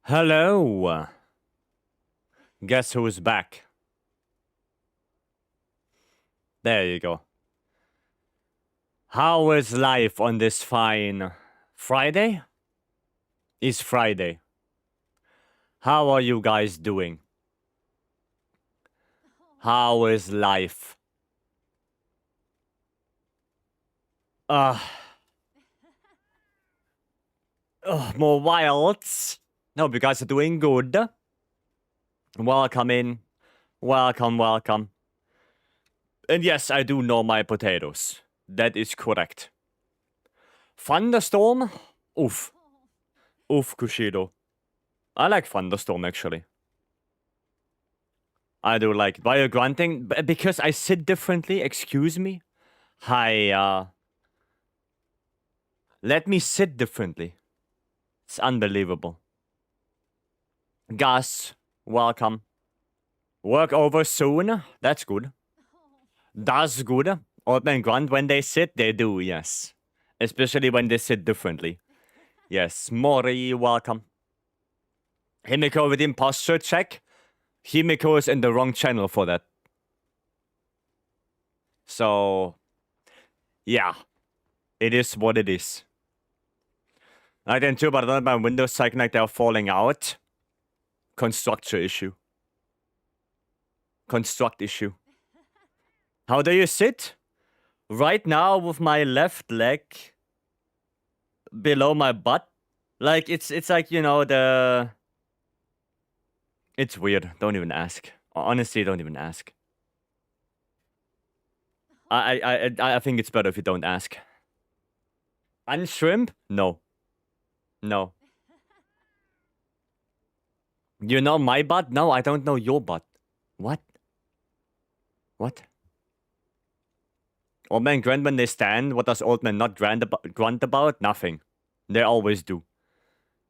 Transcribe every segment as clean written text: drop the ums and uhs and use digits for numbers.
Hello. Guess who's back? There you go. How is life on this fine Friday? It's Friday. How are you guys doing? How is life? More wilds. No, you guys are doing good. Welcome in. Welcome. And yes, I do know my potatoes. That is correct. Thunderstorm? Oof. Oof, Kushido. I like Thunderstorm, actually. I do like it. Why are you grunting? Because I sit differently, excuse me? Hi, let me sit differently. It's unbelievable. Gus, welcome. Work over soon? That's good. That's good. Old men grunt when they sit? They do, yes. Especially when they sit differently. Yes, Mori, welcome. Himiko with imposture check. Himiko is in the wrong channel for that. So, yeah. It is what it is. I didn't too, but I don't my windows cycling like they're falling out. Constructor issue. Construct issue. How do you sit? Right now with my left leg below my butt. Like it's like, you know, the... It's weird. Don't even ask. Honestly, don't even ask. I think it's better if you don't ask. Unshrimp? No. No. You know my butt? No, I don't know your butt. What? What? Old men grunt when they stand. What does old men not grunt about? Nothing. They always do.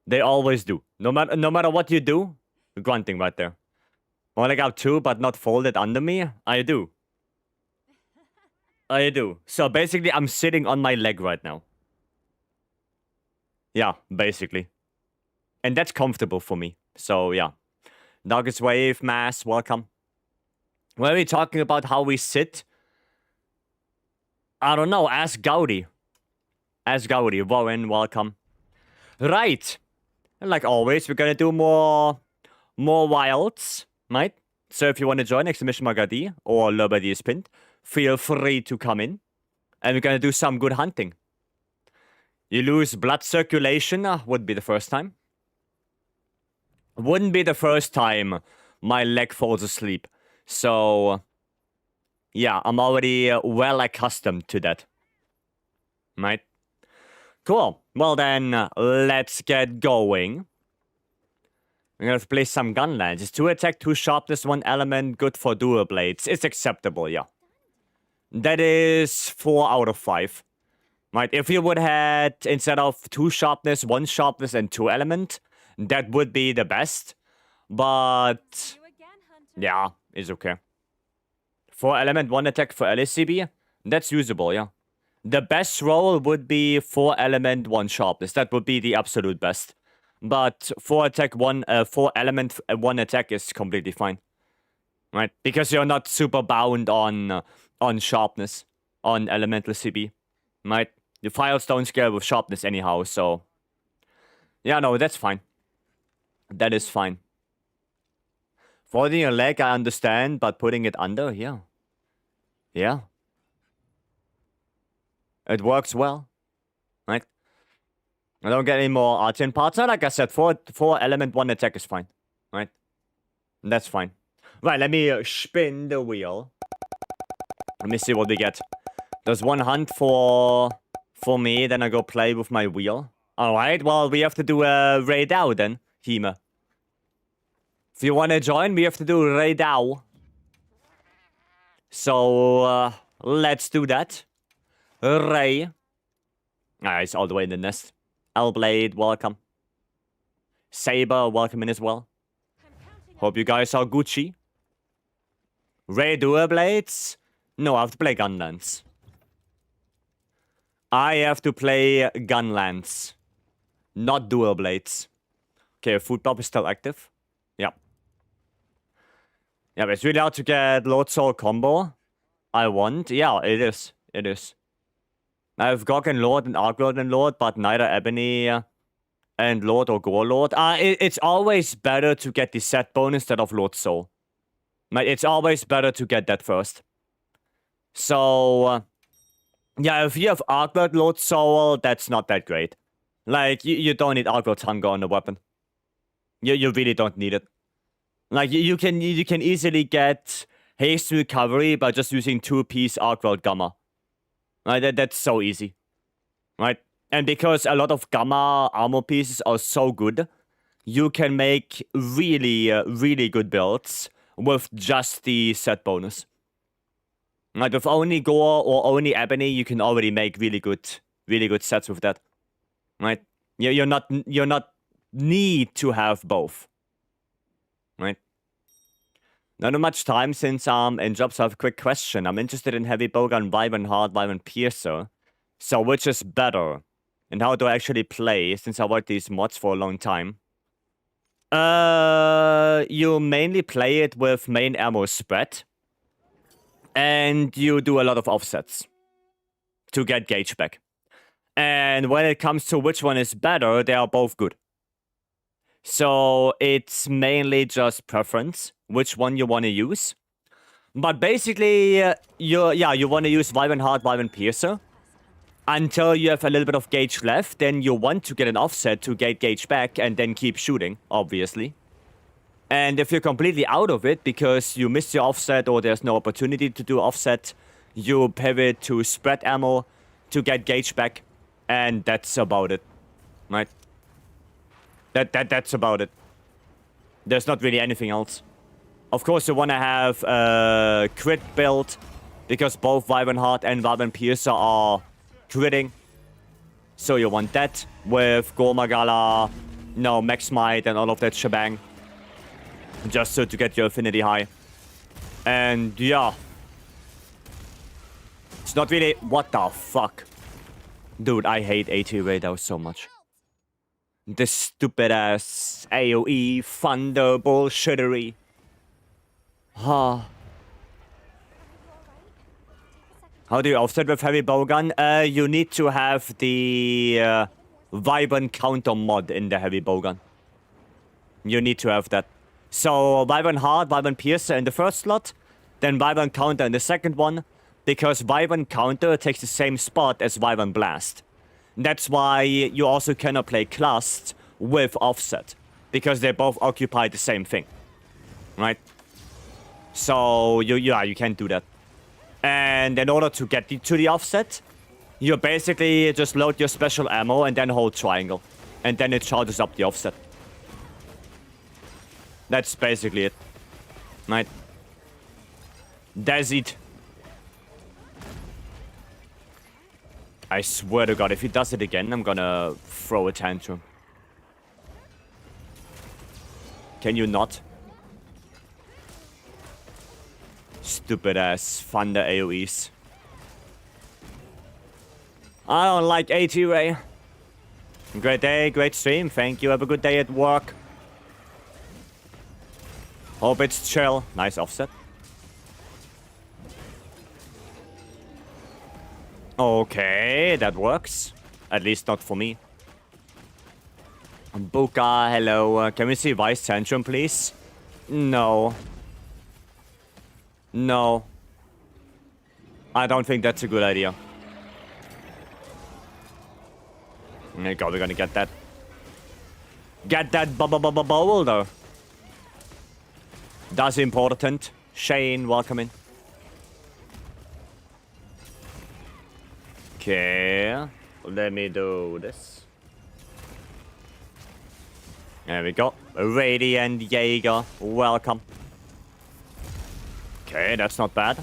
They always do. No matter what you do, you're grunting right there. More like out two, but not folded under me? I do. I do. So basically, I'm sitting on my leg right now. Yeah, basically. And that's comfortable for me. So, yeah. Darkest Wave, Mass, welcome. When are we talking about how we sit? I don't know. Ask Gaudi. Ask Gaudi. Warren, welcome. Right. And like always, we're gonna do more wilds, right? So if you want to join Exclamation Magadi or Lobadi is pinned, feel free to come in. And we're gonna do some good hunting. You lose blood circulation, would be the first time. Wouldn't be the first time my leg falls asleep. So, yeah, I'm already well accustomed to that. Right? Cool. Well then, let's get going. We're gonna play some gunlands. It's 2 attack, 2 sharpness, 1 element, good for dual blades. It's acceptable, yeah. That is 4 out of 5. Right, if you would had, instead of 2 sharpness, 1 sharpness, and 2 element, that would be the best. But, yeah, it's okay. 4 element, 1 attack for LSCB, that's usable, yeah. The best roll would be 4 element, 1 sharpness. That would be the absolute best. But 4 element, 1 attack is completely fine. Right, because you're not super bound on sharpness, on elemental CB. Right? The files don't scale with sharpness anyhow, so... Yeah, no, that's fine. That is fine. Folding your leg, I understand, but putting it under, yeah. Yeah. It works well. Right? I don't get any more artisan parts. Like I said, 4 element, 1 attack is fine. Right? That's fine. Right, let me spin the wheel. Let me see what we get. There's 1 hunt for me, then I go play with my wheel. Alright, well, we have to do a raid out then, Hima. If you want to join, we have to do a raid out. So, let's do that. Ray. Ah, he's all the way in the nest. L-Blade, welcome. Saber, welcome in as well. Hope you guys are Gucci. Ray dual blades? No, I have to play Gunlands. I have to play Gunlands. Not dual blades. Okay, food pop is still active. Yeah. Yeah, but it's really hard to get Lord Soul combo. I want. Yeah, it is. It is. I have Gog and Lord and Arc Lord and Lord, but neither Ebony and Lord or Gore Lord. It's always better to get the set bonus instead of Lord Soul. Like, it's always better to get that first. So, yeah, if you have Arc Lord Soul, that's not that great. Like, you don't need Arc Lord's Hunger on the weapon. You really don't need it. Like, you can easily get Haste Recovery by just using 2-piece Arc Lord Gamma. Right, that's so easy. Right? And because a lot of Gamma armor pieces are so good, you can make really, really good builds with just the set bonus. Like, with only Gore or only Ebony, you can already make really good sets with that. Right? You're not need to have both. Right? Not much time since in jobs. I have a quick question. I'm interested in Heavy Bowgun, Vibrant Heart, Vibrant Piercer. So which is better? And how do I actually play, since I worked these mods for a long time? You mainly play it with main ammo spread. And you do a lot of offsets to get gauge back. And when it comes to which one is better, they are both good. So it's mainly just preference, which one you want to use. But basically, you want to use Vibrant Heart, Vibrant Piercer. Until you have a little bit of gauge left, then you want to get an offset to get gauge back and then keep shooting, obviously. And if you're completely out of it because you missed your offset or there's no opportunity to do offset, you pivot to spread ammo to get gauge back. And that's about it. Right? That's about it. There's not really anything else. Of course, you want to have a crit build because both Vibrant Heart and Vibrant Piercer are critting. So you want that with Gormagala, Max Might and all of that shebang. Just so to get your affinity high. And yeah. It's not really... What the fuck? Dude, I hate AT Radar so much. This stupid ass AoE thunder bullshittery. How do you offset with Heavy Bowgun? You need to have the Vibrant Counter mod in the Heavy Bowgun. You need to have that. So Vibrant Heart, Vibrant Piercer in the first slot, then Vibrant Counter in the second one, because Vibrant Counter takes the same spot as Vibrant Blast. That's why you also cannot play Clust with Offset, because they both occupy the same thing, right? So you can't do that. And in order to get to the Offset, you basically just load your special ammo and then hold triangle, and then it charges up the Offset. That's basically it, right? That's it. I swear to God, if he does it again, I'm gonna throw a tantrum. Can you not? Stupid ass thunder AoEs. I don't like AT Ray. Great day, great stream. Thank you. Have a good day at work. Hope it's chill. Nice offset. Okay, that works. At least not for me. Buka, hello. Can we see Vice Tantrum, please? No. No. I don't think that's a good idea. Oh my God, we're gonna get that. Get that boulder. That's important. Shane, welcome in. Okay, let me do this. There we go. Radiant Jaeger, welcome. Okay, that's not bad.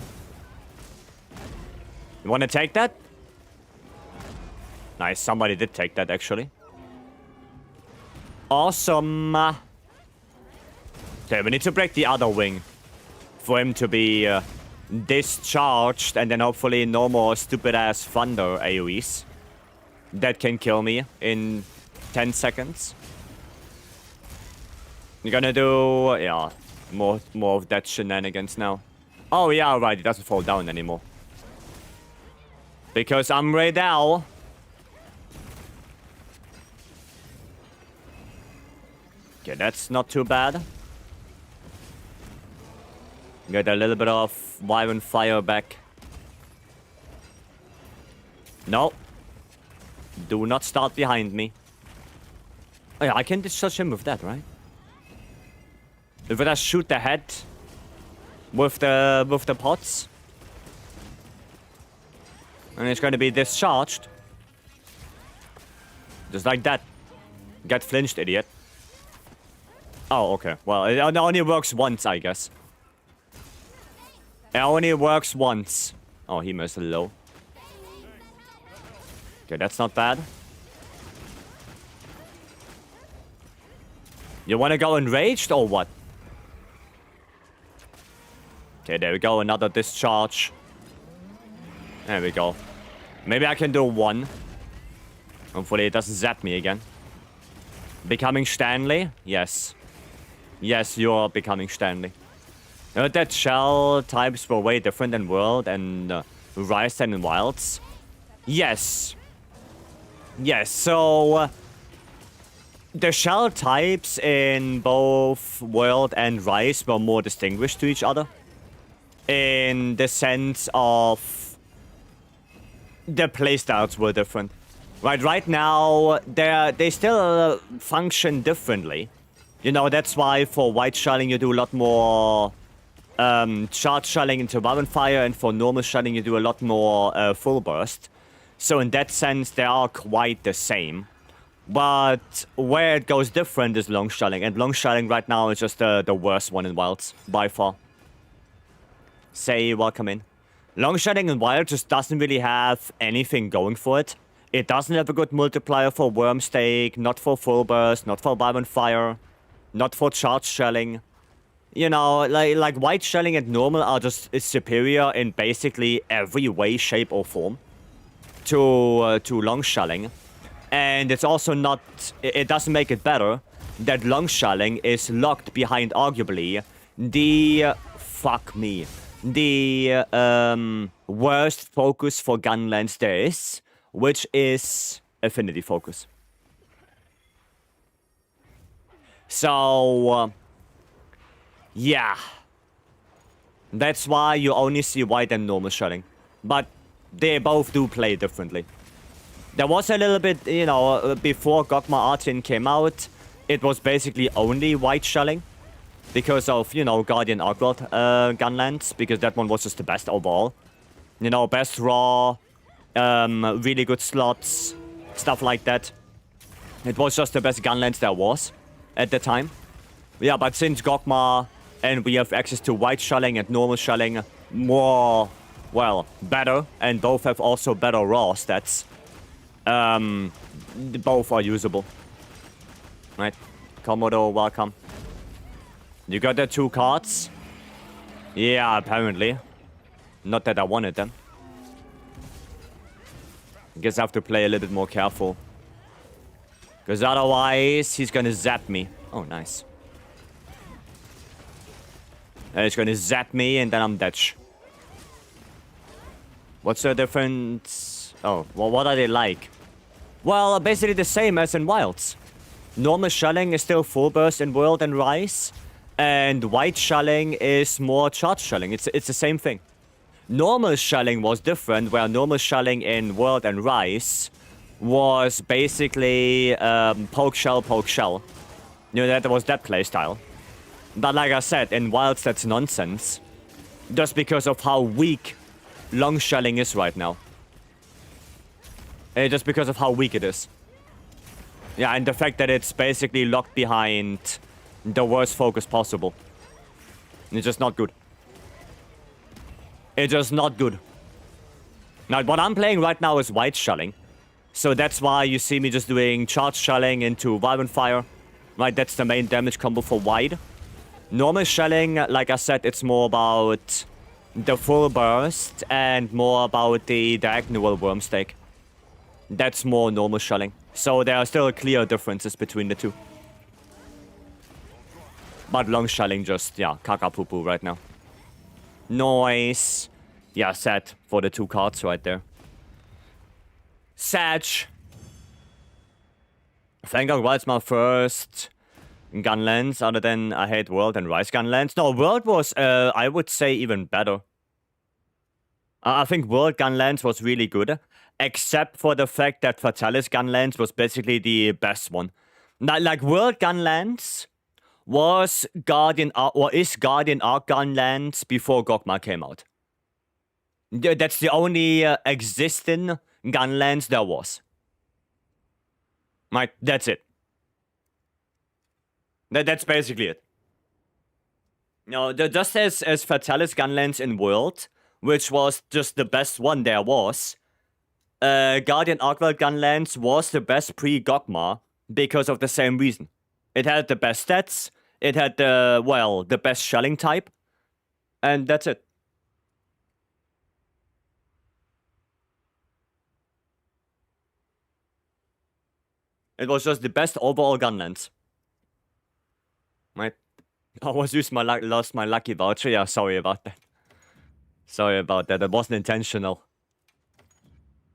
You want to take that? Nice, somebody did take that actually. Awesome. Okay, we need to break the other wing for him to be discharged, and then hopefully no more stupid ass thunder AoEs that can kill me in 10 seconds. You're gonna do, yeah, more of that shenanigans now. Oh yeah, right, it doesn't fall down anymore. Because I'm right now. Okay, that's not too bad. Get a little bit of Wyvern fire back. No. Do not start behind me. Oh yeah, I can discharge him with that, right? If I just shoot the head with the pots, and it's gonna be discharged. Just like that. Get flinched, idiot. Oh, okay. Well, it only works once, I guess. It only works once. Oh, he missed a low. Okay, that's not bad. You wanna go enraged or what? Okay, there we go. Another discharge. There we go. Maybe I can do one. Hopefully it doesn't zap me again. Becoming Stanley? Yes. Yes, you're becoming Stanley. That shell types were way different than World and Rise and Wilds. Yes. Yes, so... the shell types in both World and Rise were more distinguished to each other. In the sense of... the playstyles were different. Right now, they still function differently. You know, that's why for white shelling you do a lot more charge shelling into Wyvern Fire, and for normal shelling you do a lot more full burst. So in that sense, they are quite the same. But where it goes different is long shelling, and long shelling right now is just the worst one in Wilds, by far. Say welcome in. Long shelling in Wild just doesn't really have anything going for it. It doesn't have a good multiplier for Worm Stake, not for Full Burst, not for Wyvern Fire, not for Charge Shelling. You know, like White Shelling and Normal are just superior in basically every way, shape or form to Long Shelling. And it's also not, it doesn't make it better that Long Shelling is locked behind arguably the, the worst focus for Gunlands there is, which is Affinity Focus. So, yeah. That's why you only see White and Normal Shelling. But they both do play differently. There was a little bit, you know, before Gogma Artin came out, it was basically only White Shelling. Because of, you know, Guardian Arcworld Gunlands, because that one was just the best overall. You know, best raw, really good slots, stuff like that. It was just the best Gunlands there was at the time. Yeah, but since Gogma and we have access to White Shelling and Normal Shelling, more, well, better, and both have also better raw stats. Both are usable. Right? Komodo, welcome. You got the 2 cards? Yeah, apparently. Not that I wanted them. I guess I have to play a little bit more careful. Because otherwise, he's gonna zap me. Oh, nice. And he's gonna zap me, and then I'm dead. What's the difference? Oh, well, what are they like? Well, basically the same as in Wilds. Normal shelling is still full burst in World and Rise. And white shelling is more charge shelling. It's the same thing. Normal shelling was different, where normal shelling in World and Rise was basically poke shell, poke shell. You know, that was that playstyle. But like I said, in Wilds that's nonsense. Just because of how weak long shelling is right now. Just because of how weak it is. Yeah, and the fact that it's basically locked behind the worst focus possible. It's just not good. It's just not good. Now, what I'm playing right now is white shelling. So that's why you see me just doing charge shelling into Wyvern Fire. Right, that's the main damage combo for white. Normal shelling, like I said, it's more about the full burst and more about the diagonal worm stake. That's more normal shelling. So there are still clear differences between the two. But long shelling just, yeah, caca-poo-poo right now. Noise. Yeah, sad for the 2 cards right there. Sag. Thank God, Wild's my first Gunlands, other than I hate World and Rise Gunlands. No, World was, I would say, even better. I think World Gunlands was really good, except for the fact that Fatalis Gunlands was basically the best one. Like, World Gunlands was Guardian Arc, or is Guardian Arc Gunlands before Gogma came out. That's the only existing Gunlands there was. Right, that's it. That's basically it. No, just as Fatalis Gunlands in World, which was just the best one there was, Guardian Arcworld Gunlands was the best pre-Gogma because of the same reason. It had the best stats, it had the best shelling type, and that's it. It was just the best overall Gunlands. Right? I was lost my lucky voucher. Yeah, sorry about that. Sorry about that. It wasn't intentional.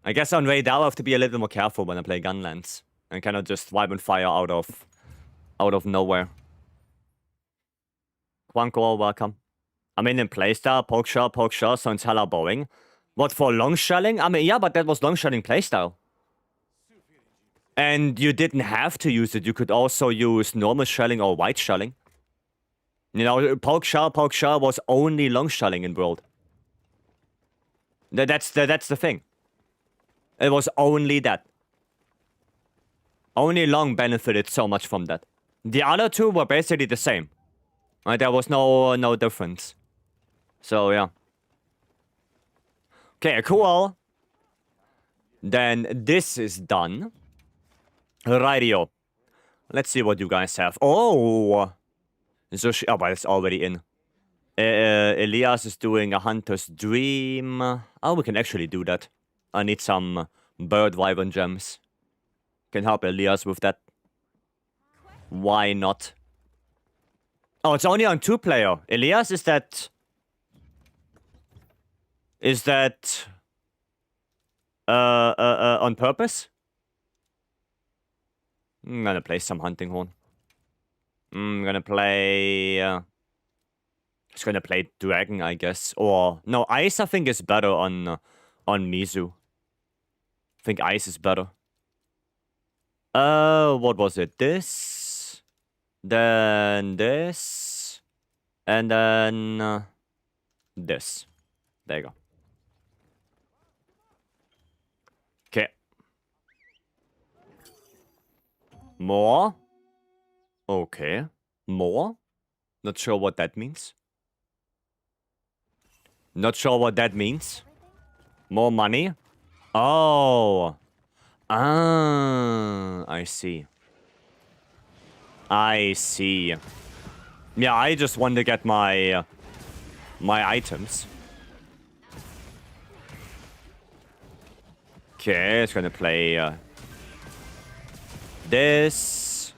I guess on Raid I have to be a little more careful when I play Gunlands. I cannot just wipe and fire out of nowhere. Quanko, welcome. I mean, in playstyle, poke shot sounds hella boring. What, for long shelling? I mean, yeah, but that was long shelling playstyle. And you didn't have to use it. You could also use normal shelling or white shelling. You know, poke shot was only long shelling in World. That's the thing. It was only that. Only long benefited so much from that. The other two were basically the same. Right, there was no difference. So, yeah. Okay, cool. Then this is done. Rightio. Let's see what you guys have. Oh! Oh, but it's already in. Elias is doing a Hunter's Dream. Oh, we can actually do that. I need some Bird Wyvern gems. Can help Elias with that. Why not? Oh, it's only on 2-player. Elias, is that... Is that... on purpose? I'm gonna play some Hunting Horn. I'm gonna play... Just gonna play Dragon, I guess. Or... No, Ice I think is better on Mizu. I think Ice is better. What was it? This... Then this... And then... this. There you go. Okay. More? Okay. More? Not sure what that means. Not sure what that means. More money? Oh. Ah, I see. I see. Yeah, I just want to get my items. Okay, it's gonna play this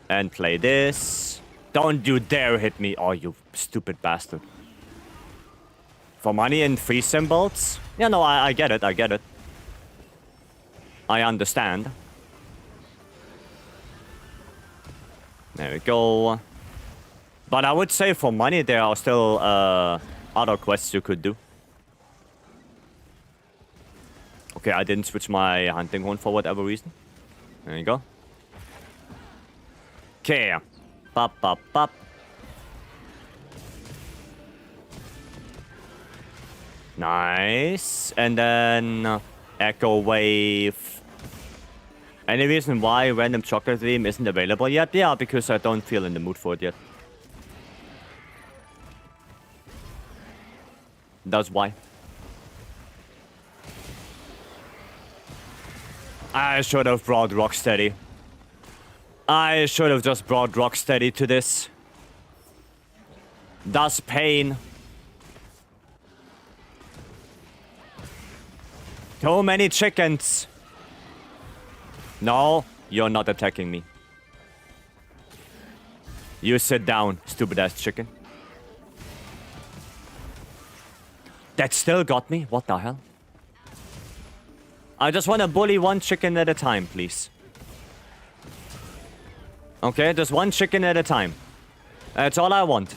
and play this. Don't you dare hit me! Oh, you stupid bastard! For money and free symbols? Yeah, no, I get it. I get it. I understand. There we go. But I would say for money there are still other quests you could do. Okay, I didn't switch my Hunting Horn for whatever reason. There you go. Okay. Bop, bop, bop. Nice. And then Echo Wave. Any reason why Random Chocolate Dream isn't available yet? Yeah, because I don't feel in the mood for it yet. That's why. I should have brought Rocksteady. I should have just brought Rocksteady to this. That's pain. Too many chickens. No, you're not attacking me. You sit down, stupid-ass chicken. That still got me? What the hell? I just want to bully one chicken at a time, please. Okay, just one chicken at a time. That's all I want.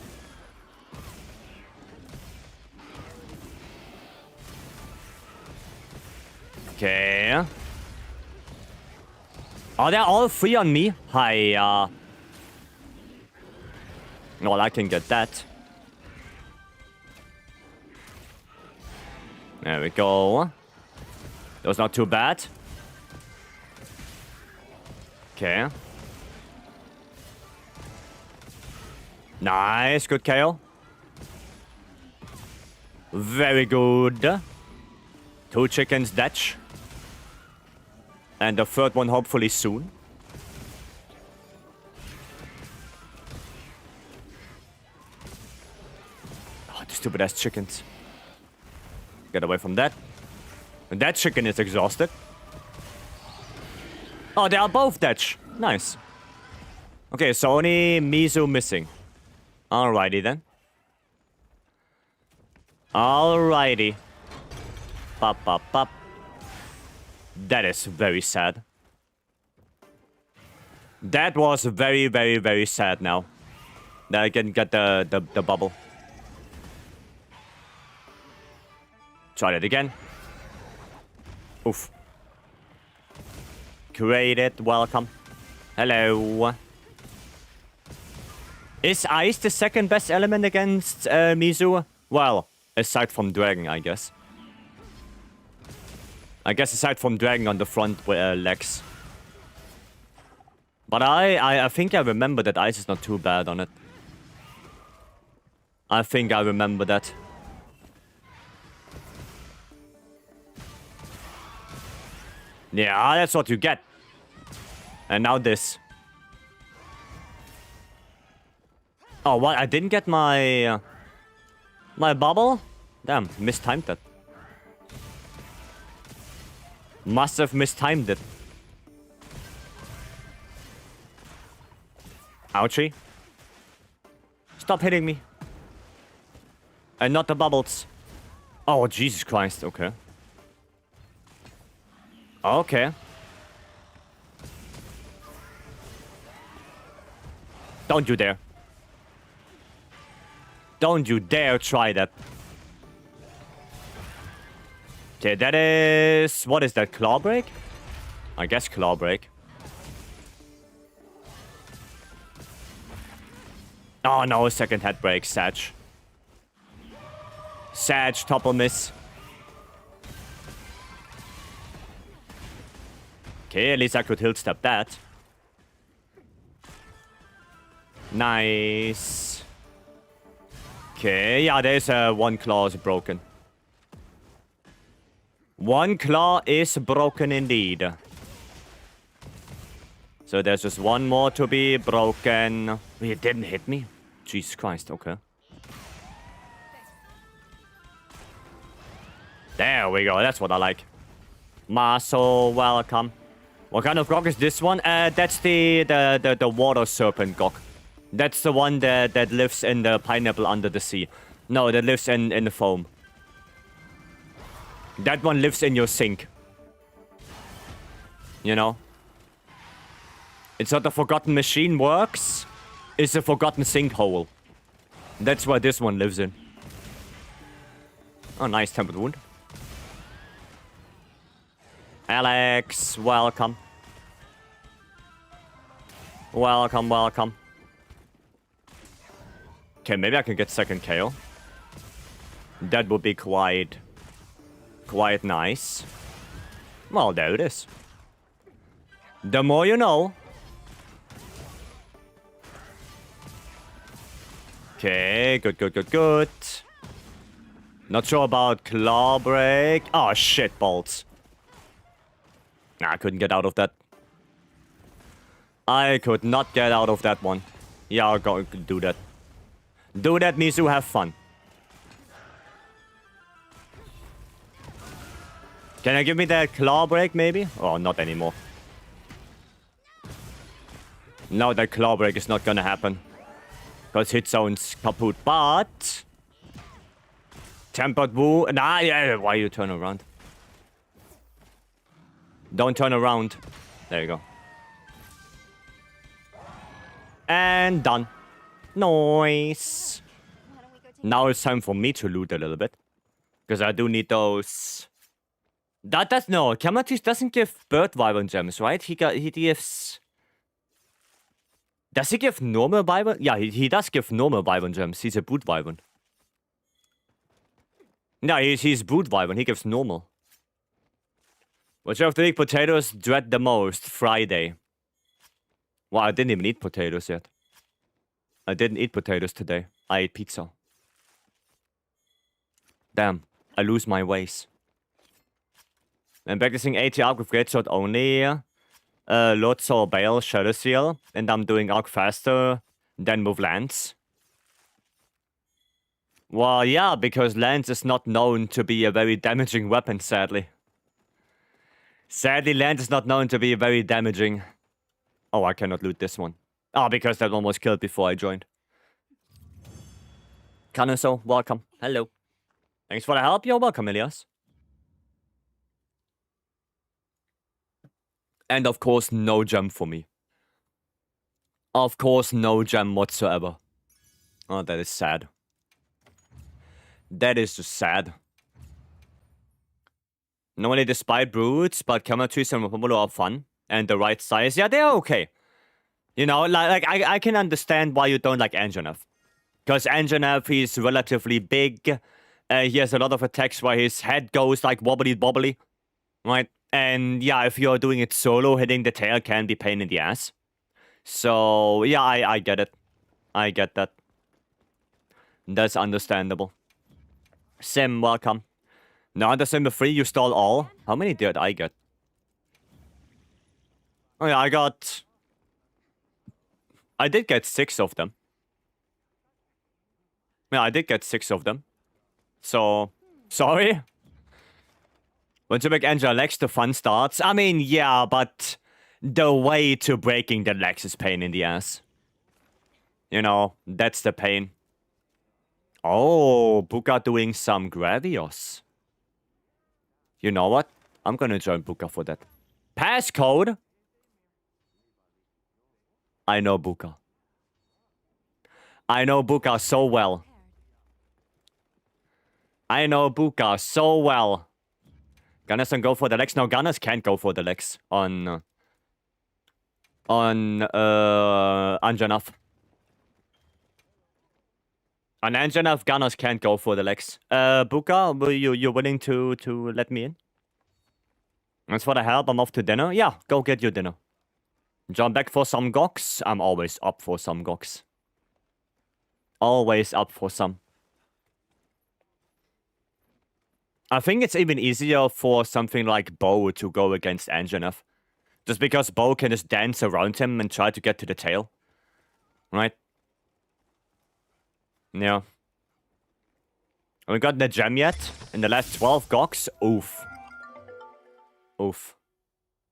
Okay. Are they all three on me? Hi, well, I can get that. There we go. That was not too bad. Okay. Nice, good KO. Very good. 2 chickens datch. And the third one hopefully soon. Oh, the stupid ass chickens. Get away from that. And that chicken is exhausted. Oh, they are both datch. Nice. Okay, so only Mizu missing. Alrighty then. Alrighty. Pop, pop, pop. That is very sad. That was very, very, very sad now. That I can get the bubble. Try that again. Oof. Created, welcome. Hello. Is ice the second best element against Mizu? Well, aside from Dragon, I guess. I guess aside from Dragon on the front legs. But I think I remember that ice is not too bad on it. I think I remember that. Yeah, that's what you get. And now this. Oh, what? I didn't get my... my bubble? Damn, mistimed that. Must have mistimed it. Ouchie. Stop hitting me. And not the bubbles. Oh, Jesus Christ. Okay. Okay. Don't you dare. Don't you dare try that. Okay, that is... what is that? Claw break? I guess claw break. Oh no, second head break. Sag. Sag, topple miss. Okay, at least I could hill step that. Nice. Okay, yeah, there's one claw is broken. One claw is broken indeed. So there's just one more to be broken. It didn't hit me. Jesus Christ, okay. There we go, that's what I like. Muscle, welcome. What kind of gog is this one? That's the water serpent gog. That's the one that lives in the pineapple under the sea. No, that lives in the foam. That one lives in your sink. You know? It's not the forgotten machine works. It's a forgotten sinkhole. That's where this one lives in. Oh, nice tempered wound. Alex, welcome. Welcome, welcome. Okay, maybe I can get second KO. That would be quite nice. Well, there it is. The more you know. Okay, good, good, good, good. Not sure about claw break. Oh, shit balls. Nah, I couldn't get out of that. I could not get out of that one. Yeah, I'll go do that. Do that, Mizu, have fun. Can I give me that claw break, maybe? Oh, not anymore. No, that claw break is not gonna happen. Because hit zone's kaput, but... Tempered wound... Nah, yeah, why you turn around? Don't turn around. There you go. And done. Nice. Now it's time for me to loot a little bit. Because I do need those... No, Kamatis doesn't give bird wyvern gems, right? He gives... Does he give normal wyvern? Yeah, he does give normal wyvern gems. He's a brood wyvern. No, he's brood wyvern. He gives normal. Which of the big potatoes dread the most? Friday. Well, I didn't even eat potatoes yet. I didn't eat potatoes today. I ate pizza. Damn, I lose my ways. I'm practicing AT arc with great sword only. Lots or Bale, Shadow Seal. And I'm doing arc faster than move Lance. Well, yeah, because Lance is not known to be a very damaging weapon, sadly. Sadly, Lance is not known to be very damaging. Oh, I cannot loot this one. Oh, because that one was killed before I joined. Kanaso, welcome. Hello. Thanks for the help. You're welcome, Elias. And of course, no gem for me. Of course, no gem whatsoever. Oh, that is sad. That is just sad. Normally despite brutes, but Kamatus and Rapamolo are fun. And the right size, yeah, they're okay. You know, like I can understand why you don't like Anjanath. Because Anjanath, he's relatively big. He has a lot of attacks where his head goes like wobbly-bobbly. Right? And yeah, if you're doing it solo, hitting the tail can be pain in the ass. So, yeah, I get it. I get that. That's understandable. Sim, welcome. Now under Sim 3, you stole all. How many did I get? Oh yeah, I did get 6 of them. Yeah, I did get 6 of them. So, sorry. Once you make Angela legs, the fun starts. I mean, yeah, but the way to breaking the legs is pain in the ass. You know, that's the pain. Oh, Buka doing some Gravios. You know what? I'm gonna join Buka for that. Passcode? I know Buka. I know Buka so well. I know Buka so well. Gunners don't go for the legs. No, Gunners can't go for the legs on Anjanath. On Anjanath, Gunners can't go for the legs. Buka, you willing to let me in? Thanks for the help. I'm off to dinner. Yeah, go get your dinner. Jump back for some goks. I'm always up for some goks. Always up for some. I think it's even easier for something like Bo to go against Anjanath. Just because Bo can just dance around him and try to get to the tail. Right? Yeah. We got the gem yet? In the last 12 goks? Oof. Oof.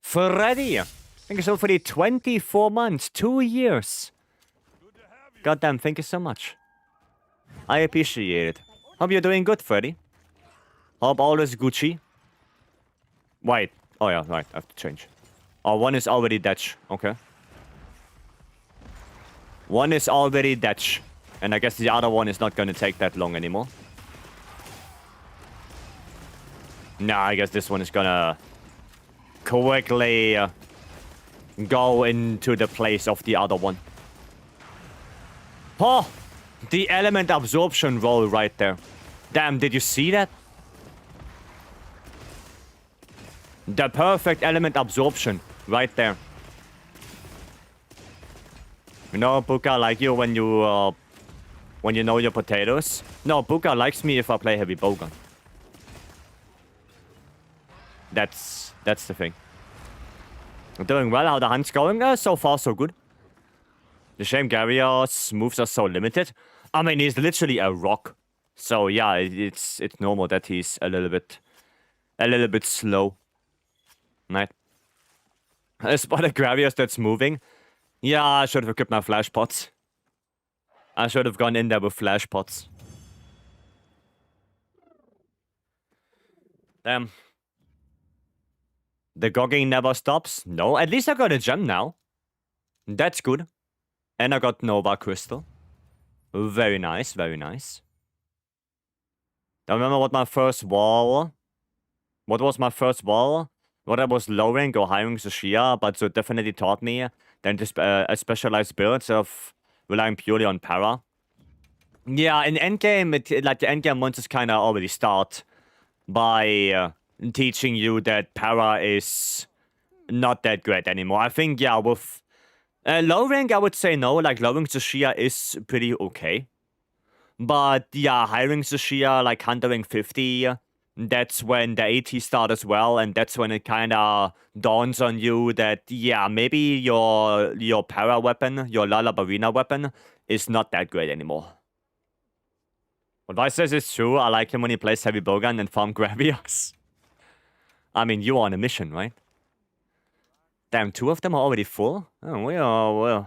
Freddy! Thank you so much for the 24 months. 2 years. Goddamn, thank you so much. I appreciate it. Hope you're doing good, Freddy. Hope all is Gucci. Wait. Oh yeah, right. I have to change. Oh, one is already Dutch. Okay. One is already Dutch. And I guess the other one is not going to take that long anymore. Nah, I guess this one is gonna quickly go into the place of the other one. Oh! The element absorption roll right there. Damn, did you see that? The perfect element absorption right there. You know, Buka like you when you know your potatoes. No, Buka likes me if I play heavy bowgun. That's the thing. I'm doing well. How the hunt's going? So far, so good. The shame Gavia's moves are so limited. I mean, he's literally a rock. So yeah, it's normal that he's a little bit slow. Right? I spot a Gravios that's moving. Yeah, I should have equipped my flash pots. I should have gone in there with flash pots. Damn. The gogging never stops? No, at least I got a gem now. That's good. And I got Nova Crystal. Very nice, very nice. Don't remember what my first wall... What was my first wall? Whether it was low rank or high rank Shia, but so definitely taught me then just a specialized build of relying purely on para. Yeah, in endgame, like the endgame monsters kind of already start by teaching you that para is not that great anymore. I think, yeah, with low rank, I would say no. Like, low rank Shia is pretty okay. But, yeah, high rank Shia, like Hunter rank 50, that's when the AT start as well, and that's when it kind of dawns on you that, yeah, maybe your para weapon, your Lala Barina weapon, is not that great anymore. What Vice says is true. I like him when he plays heavy bowgun and farm gravias. I mean, you're on a mission, right? Damn, 2 of them are already full? Oh,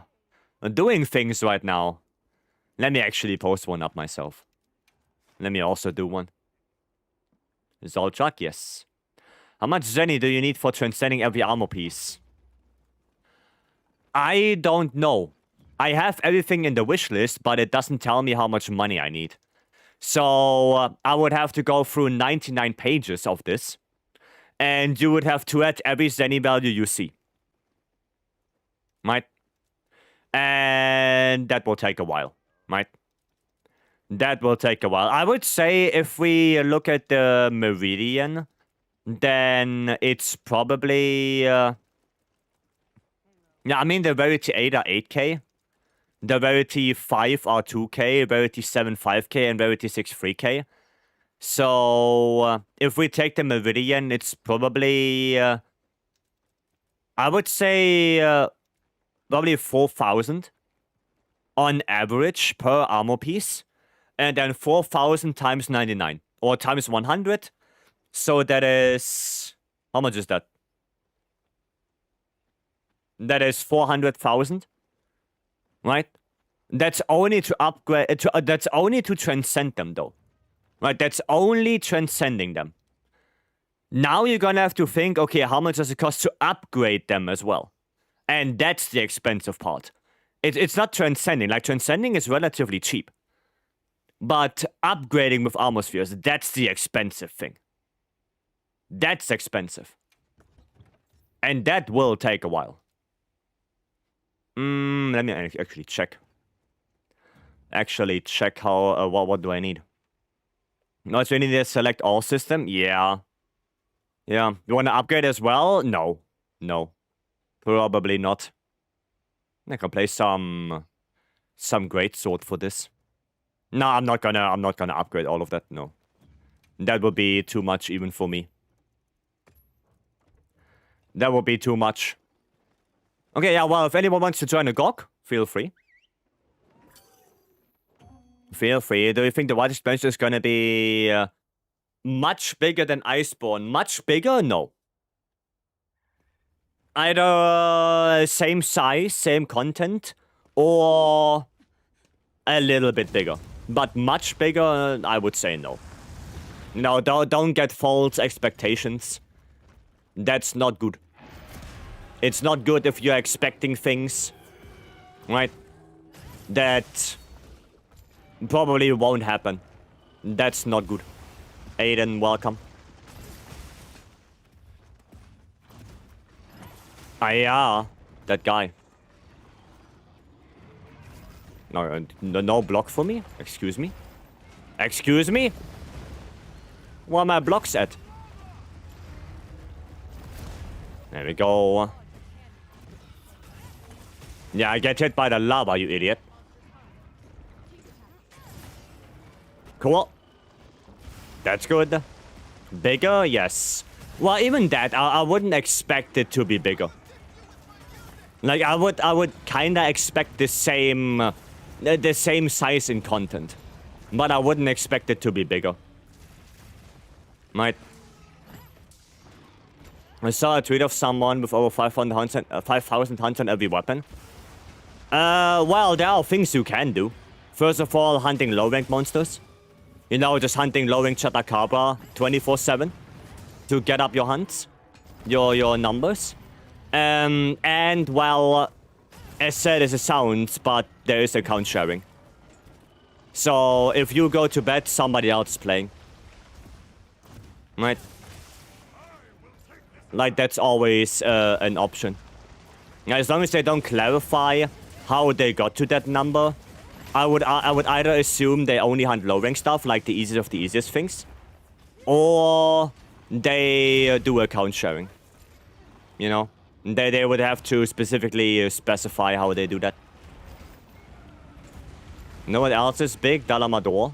we're doing things right now. Let me actually post one up myself. Let me also do one. Zolchak, yes. How much Zenny do you need for transcending every armor piece? I don't know. I have everything in the wish list, but it doesn't tell me how much money I need. So I would have to go through 99 pages of this. And you would have to add every Zenny value you see. Right? And that will take a while. Right? That will take a while. I would say if we look at the Meridian, then it's probably... yeah, I mean, the Verity 8 are 8k. The Verity 5 are 2k, Verity 7 5k, and Verity 6 3k. So, if we take the Meridian, it's probably... I would say... probably 4,000 on average per armor piece. And then 4,000 times 99. Or times 100. So that is... How much is that? That is 400,000. Right? That's only to upgrade... that's only to transcend them, though. Right? That's only transcending them. Now you're gonna have to think, okay, how much does it cost to upgrade them as well? And that's the expensive part. It's not transcending. Like, transcending is relatively cheap. But upgrading with armor spheres, that's the expensive thing. That's expensive. And that will take a while. Let me actually check. How, what do I need? No, so you need to select all system? Yeah. Yeah. You want to upgrade as well? No. No. Probably not. I can play some greatsword for this. No, I'm not gonna upgrade all of that, no. That would be too much even for me. That would be too much. Okay, yeah, well, if anyone wants to join a GOG, feel free. Feel free. Do you think the white expansion is gonna be much bigger than Iceborne? Much bigger? No. Either same size, same content, or a little bit bigger. But much bigger, I would say no. No, don't get false expectations. That's not good. It's not good if you're expecting things, right, that probably won't happen. That's not good. Aiden, welcome. Yeah, that guy. No block for me? Excuse me? Excuse me? Where are my blocks at? There we go. Yeah, I get hit by the lava, you idiot. Cool. That's good. Bigger? Yes. Well, even that, I wouldn't expect it to be bigger. Like, I would kinda expect the same size in content. But I wouldn't expect it to be bigger. Right. I saw a tweet of someone with over 5,000 hunts on every weapon. Well, there are things you can do. First of all, hunting low-ranked monsters. You know, just hunting low-ranked Chupacabra 24/7 to get up your hunts, your numbers. And, well, as sad as it sounds, but there is account sharing. So, if you go to bed, somebody else is playing. Right? Like, that's always an option. As long as they don't clarify how they got to that number, I would either assume they only hunt low-rank stuff, like the easiest of the easiest things, or they do account sharing. You know? They would have to specifically specify how they do that. You know what else is big? Dalamador.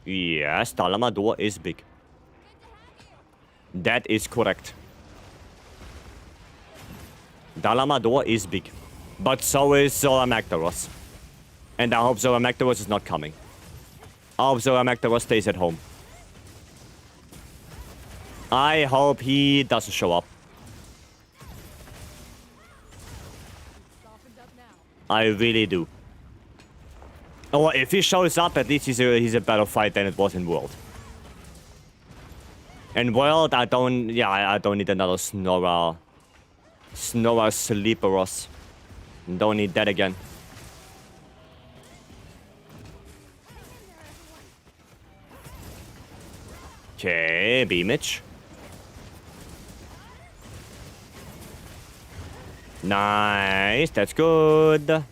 Yes, Dalamador is big. That is correct. Dalamador is big. But so is Zoramectaros. And I hope Zoramectaros is not coming. I hope Zoramectaros stays at home. I hope he doesn't show up. I really do. Or if he shows up, at least he's a better fight than it was in World. In World, I don't need another Snorra Sleeperos. Don't need that again. Okay, Beamage. Nice, that's good.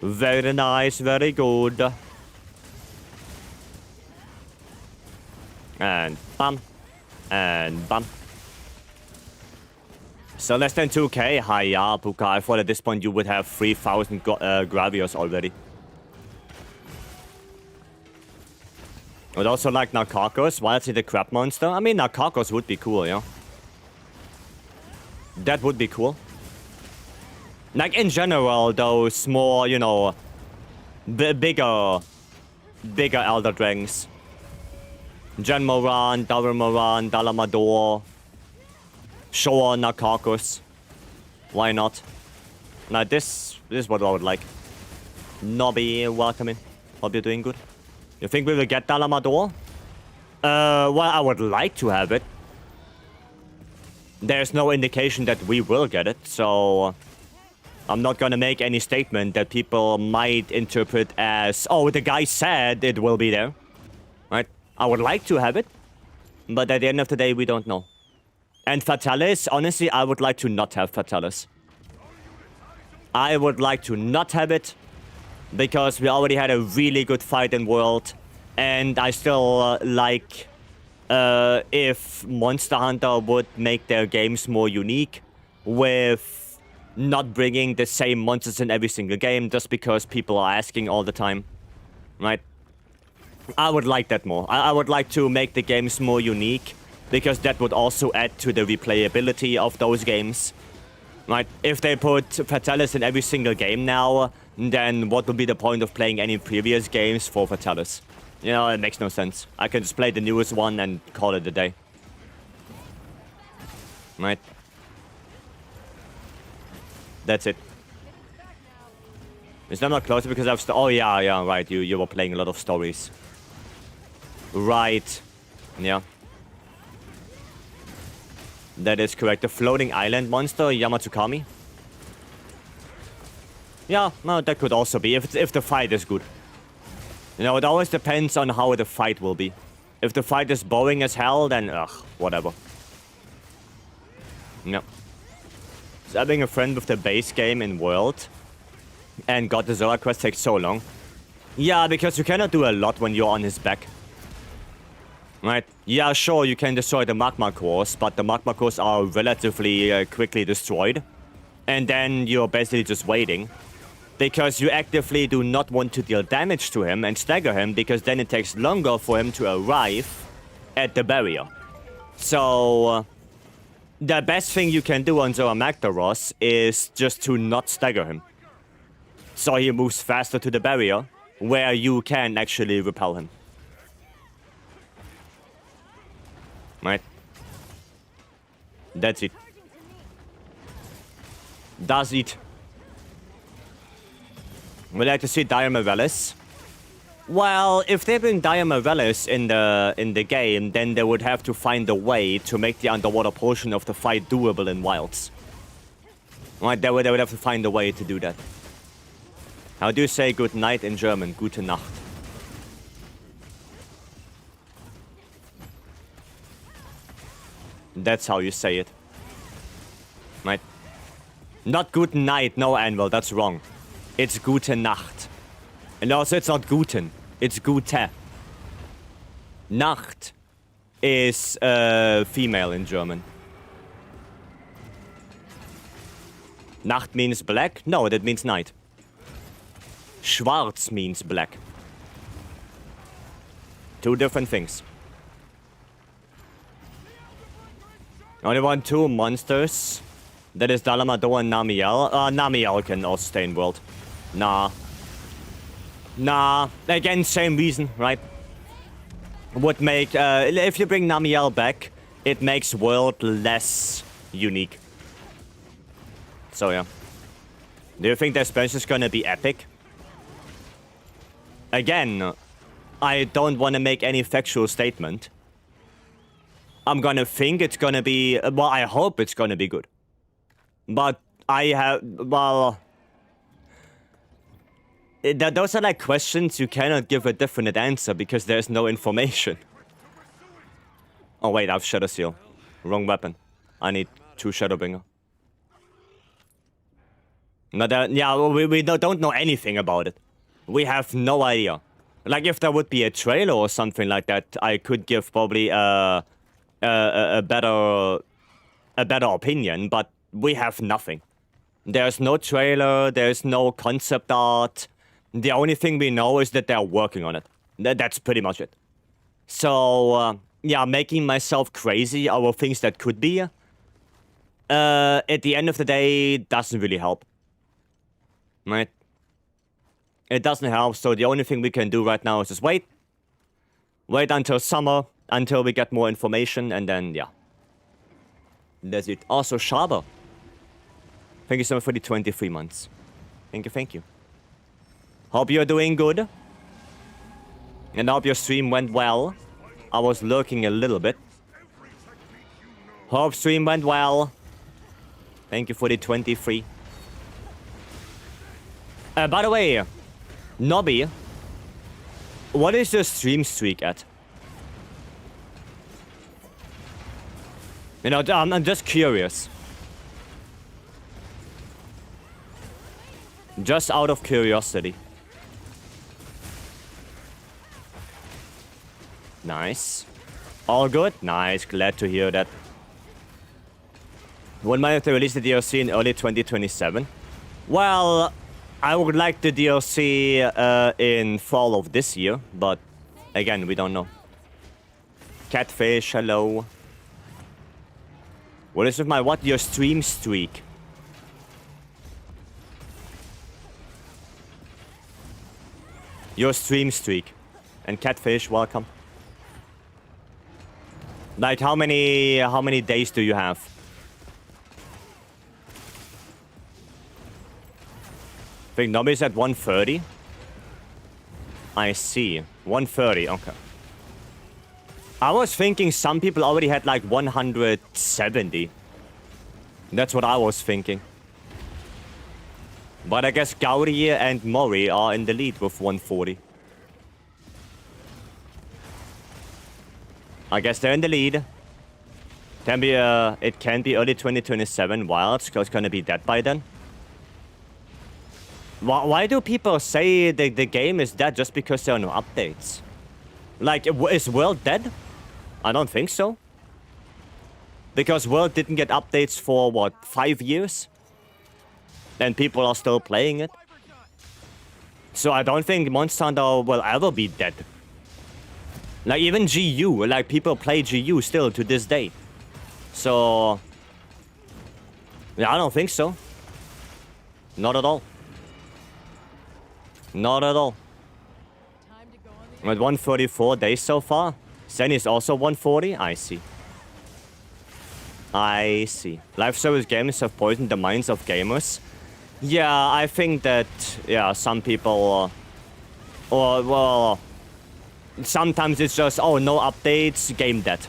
Very nice, very good. And bam. And bam. So less than 2k? Hiya, Puka. I thought at this point you would have 3,000 Gravios already. I would also like Narcocos. Why is it a crab monster? I mean, Narcocos would be cool, yeah. That would be cool. Like, in general, those more, you know, bigger Elder Dragons. Genmoran, Darimoran, Dalamador, Showa, Narcocos. Why not? Now, this is what I would like. Nobby, welcome in. Hope you're doing good. You think we will get Dalamador? Well, I would like to have it. There's no indication that we will get it, so I'm not gonna make any statement that people might interpret as, oh, the guy said it will be there. Right? I would like to have it, but at the end of the day, we don't know. And Fatalis, honestly, I would like to not have Fatalis. I would like to not have it, because we already had a really good fight in World, and I still like if Monster Hunter would make their games more unique with not bringing the same monsters in every single game just because people are asking all the time, right? I would like that more. I would like to make the games more unique because that would also add to the replayability of those games, right? If they put Fatalis in every single game now, then what would be the point of playing any previous games for Fatalis? You know, it makes no sense. I can just play the newest one and call it a day. Right? That's it. Is that not closer because I've... Oh, yeah, right. You were playing a lot of stories. Right. Yeah. That is correct. The floating island monster, Yamatsukami. Yeah, no, that could also be, if the fight is good. You know, it always depends on how the fight will be. If the fight is boring as hell, then, ugh, whatever. No. So having a friend with the base game in World and got the Zora quest takes so long. Yeah, because you cannot do a lot when you're on his back. Right? Yeah, sure, you can destroy the magma cores, but the magma cores are relatively quickly destroyed. And then you're basically just waiting. Because you actively do not want to deal damage to him and stagger him, because then it takes longer for him to arrive at the barrier. So, the best thing you can do on Zoramectaros is just to not stagger him. So he moves faster to the barrier, where you can actually repel him. Right? That's it. Does it. Would like to see Diamorellis. Well, if they bring Diamorellis in the game, then they would have to find a way to make the underwater portion of the fight doable in Wilds. Right, they would have to find a way to do that. How do you say good night in German? Gute Nacht. That's how you say it. Right? Not good night, no, Anvil, that's wrong. It's gute Nacht. And also it's not guten, it's gute. Nacht is female in German. Nacht means black? No, that means night. Schwarz means black. Two different things. Only want two monsters. That is Dalamado and Namiel. Namiel can also stay in world. Nah. Nah. Again, same reason, right? Would make... if you bring Namiel back, it makes world less unique. So, yeah. Do you think their special is gonna be epic? Again, I don't want to make any factual statement. I'm gonna think it's gonna be... Well, I hope it's gonna be good. But I have... Well... Those are like questions you cannot give a definite answer because there's no information. Oh wait, I've Shadow Seal. Wrong weapon. I need 2 Shadowbringer. No, yeah, we don't know anything about it. We have no idea. Like, if there would be a trailer or something like that, I could give probably a better opinion, but we have nothing. There's no trailer, there's no concept art. The only thing we know is that they're working on it. That's pretty much it. So, yeah, making myself crazy over things that could be, at the end of the day, doesn't really help. Right? It doesn't help, so the only thing we can do right now is just wait. Wait until summer, until we get more information, and then, yeah. That's it. Also, Shaber. Thank you so much for the 23 months. Thank you, thank you. Hope you're doing good. And hope your stream went well. I was lurking a little bit. Hope stream went well. Thank you for the 23. By the way, Nobby, what is your stream streak at? You know, I'm just curious. Just out of curiosity. Nice. All good? Nice, glad to hear that. Wouldn't mind if they release the DLC in early 2027? Well, I would like the DLC in fall of this year, but again, we don't know. Catfish, hello. What is with my what? Your stream streak. Your stream streak. And Catfish, welcome. Like, how many days do you have? I think Nobby's at 130. I see. 130, okay. I was thinking some people already had like 170. That's what I was thinking. But I guess Gauri and Mori are in the lead with 140. I guess they're in the lead. Can be it can be early 2027 Wilds, because it's gonna be dead by then. Why do people say the game is dead just because there are no updates? Like, is World dead? I don't think so. Because World didn't get updates for, what, 5 years? And people are still playing it. So I don't think Monster Hunter will ever be dead. Like, even GU, like, people play GU still to this day. So... yeah, I don't think so. Not at all. Not at all. I'm at 134 days so far. Zen is also 140? I see. I see. Live service games have poisoned the minds of gamers. Yeah, I think that, yeah, some people, well, sometimes it's just, oh, no updates, game dead.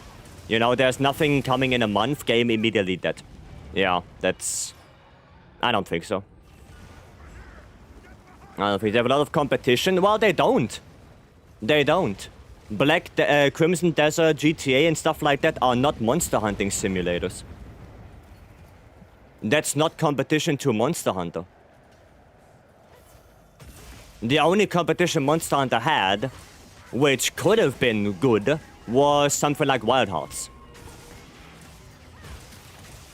You know, there's nothing coming in a month, game immediately dead. Yeah, that's... I don't think so. I don't think they have a lot of competition. Well, they don't. They don't. Crimson Desert, GTA and stuff like that are not monster hunting simulators. That's not competition to Monster Hunter. The only competition Monster Hunter had, which could have been good, was something like Wild Hearts.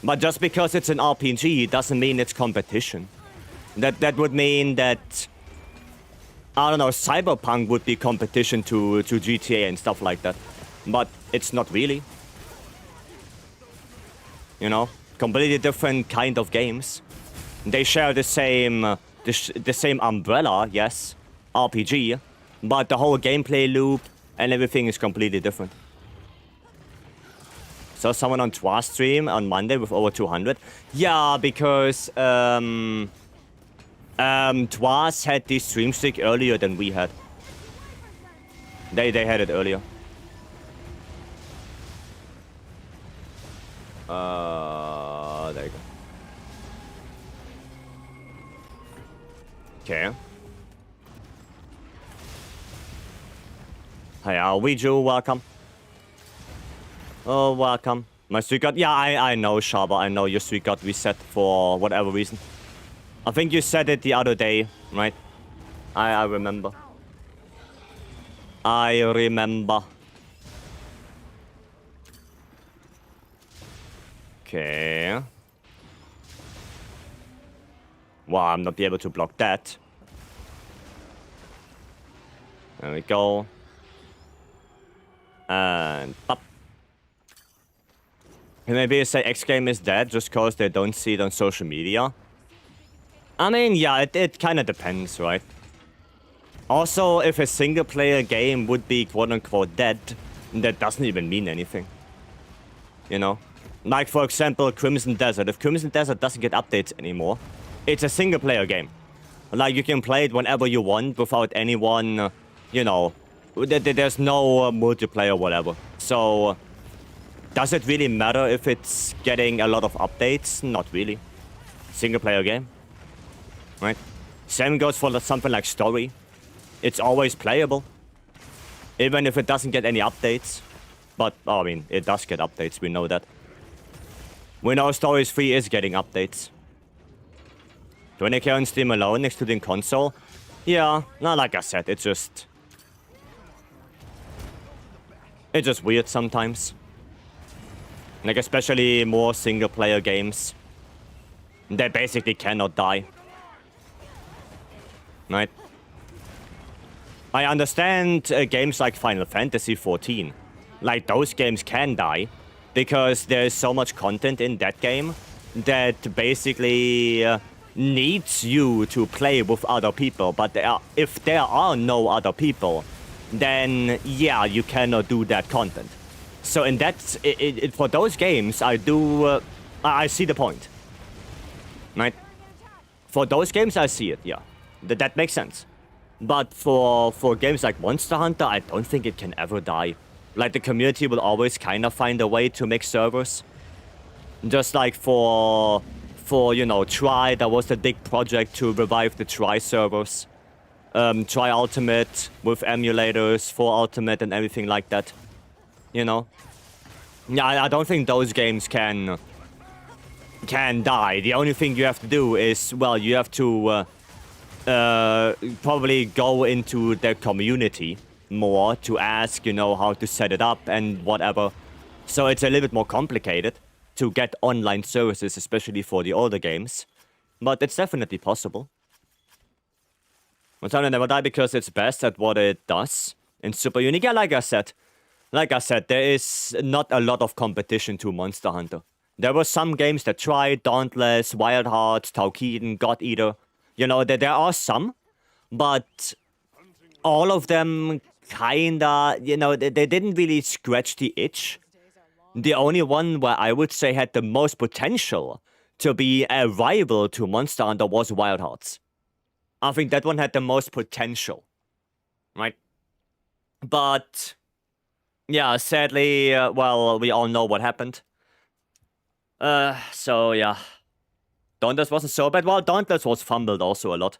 But just because it's an RPG doesn't mean it's competition. That would mean that, I don't know, Cyberpunk would be competition to GTA and stuff like that. But it's not really. You know? Completely different kind of games. They share the same the same umbrella, yes, RPG, but the whole gameplay loop and everything is completely different. Saw someone on Twa stream on Monday with over 200. Yeah, because Twas had the stream streak earlier than we had. They had it earlier. There you go. Okay. Hey, Ouiju, welcome. Oh, welcome. My streak got... Yeah, I know, Shaba. I know your streak got reset for whatever reason. I think you said it the other day, right? I remember. I remember. Okay. Well, I'm not be able to block that. There we go. And up. Maybe you say X game is dead just because they don't see it on social media. I mean, yeah, it kind of depends, right? Also, if a single player game would be quote-unquote dead, that doesn't even mean anything. You know? Like, for example, Crimson Desert. If Crimson Desert doesn't get updates anymore, it's a single player game. Like, you can play it whenever you want without anyone, you know... There's no multiplayer or whatever. So, does it really matter if it's getting a lot of updates? Not really. Single player game. Right? Same goes for something like Story. It's always playable. Even if it doesn't get any updates. But, oh, I mean, it does get updates, we know that. We know Stories 3 is getting updates. 20k on Steam alone, excluding console? Yeah, no, like I said, it's just weird sometimes. Like, especially more single-player games. They basically cannot die. Right? I understand games like Final Fantasy XIV. Like, those games can die. Because there's so much content in that game that basically needs you to play with other people. But if there are no other people, then yeah, you cannot do that content. So in that, for those games, I see the point. Right? For those games, I see it, yeah. That makes sense. But for games like Monster Hunter, I don't think it can ever die. Like, the community will always kind of find a way to make servers. Just like for you know, Try, there was a big project to revive the Try servers. Try Ultimate with emulators for Ultimate and everything like that. You know? Yeah, I don't think those games can die. The only thing you have to do is, well, you have to probably go into their community more to ask, you know, how to set it up and whatever. So it's a little bit more complicated to get online services, especially for the older games. But it's definitely possible. Monster Hunter never die because it's best at what it does. In Super Unique, yeah, like I said, there is not a lot of competition to Monster Hunter. There were some games that tried, Dauntless, Wild Hearts, Taukiden, God Eater. You know, there are some, but all of them kinda, you know, they didn't really scratch the itch. The only one where I would say had the most potential to be a rival to Monster Hunter was Wild Hearts. I think that one had the most potential, right? But yeah, sadly, well, we all know what happened. So yeah, Dauntless wasn't so bad. Well, Dauntless was fumbled also a lot.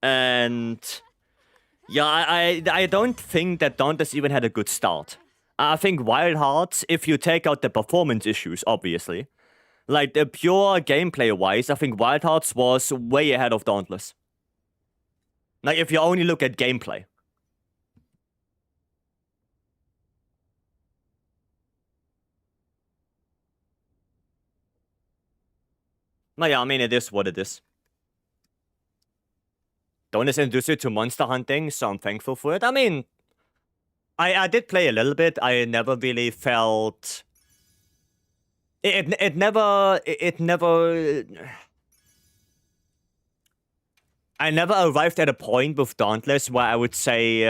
And yeah, I don't think that Dauntless even had a good start. I think Wild Hearts, if you take out the performance issues, obviously, like the pure gameplay-wise, I think Wild Hearts was way ahead of Dauntless. Like, if you only look at gameplay. Well, yeah, I mean, it is what it is. Dauntless introduced you to monster hunting, so I'm thankful for it. I mean, I did play a little bit. I never really felt... It never... I never arrived at a point with Dauntless where I would say,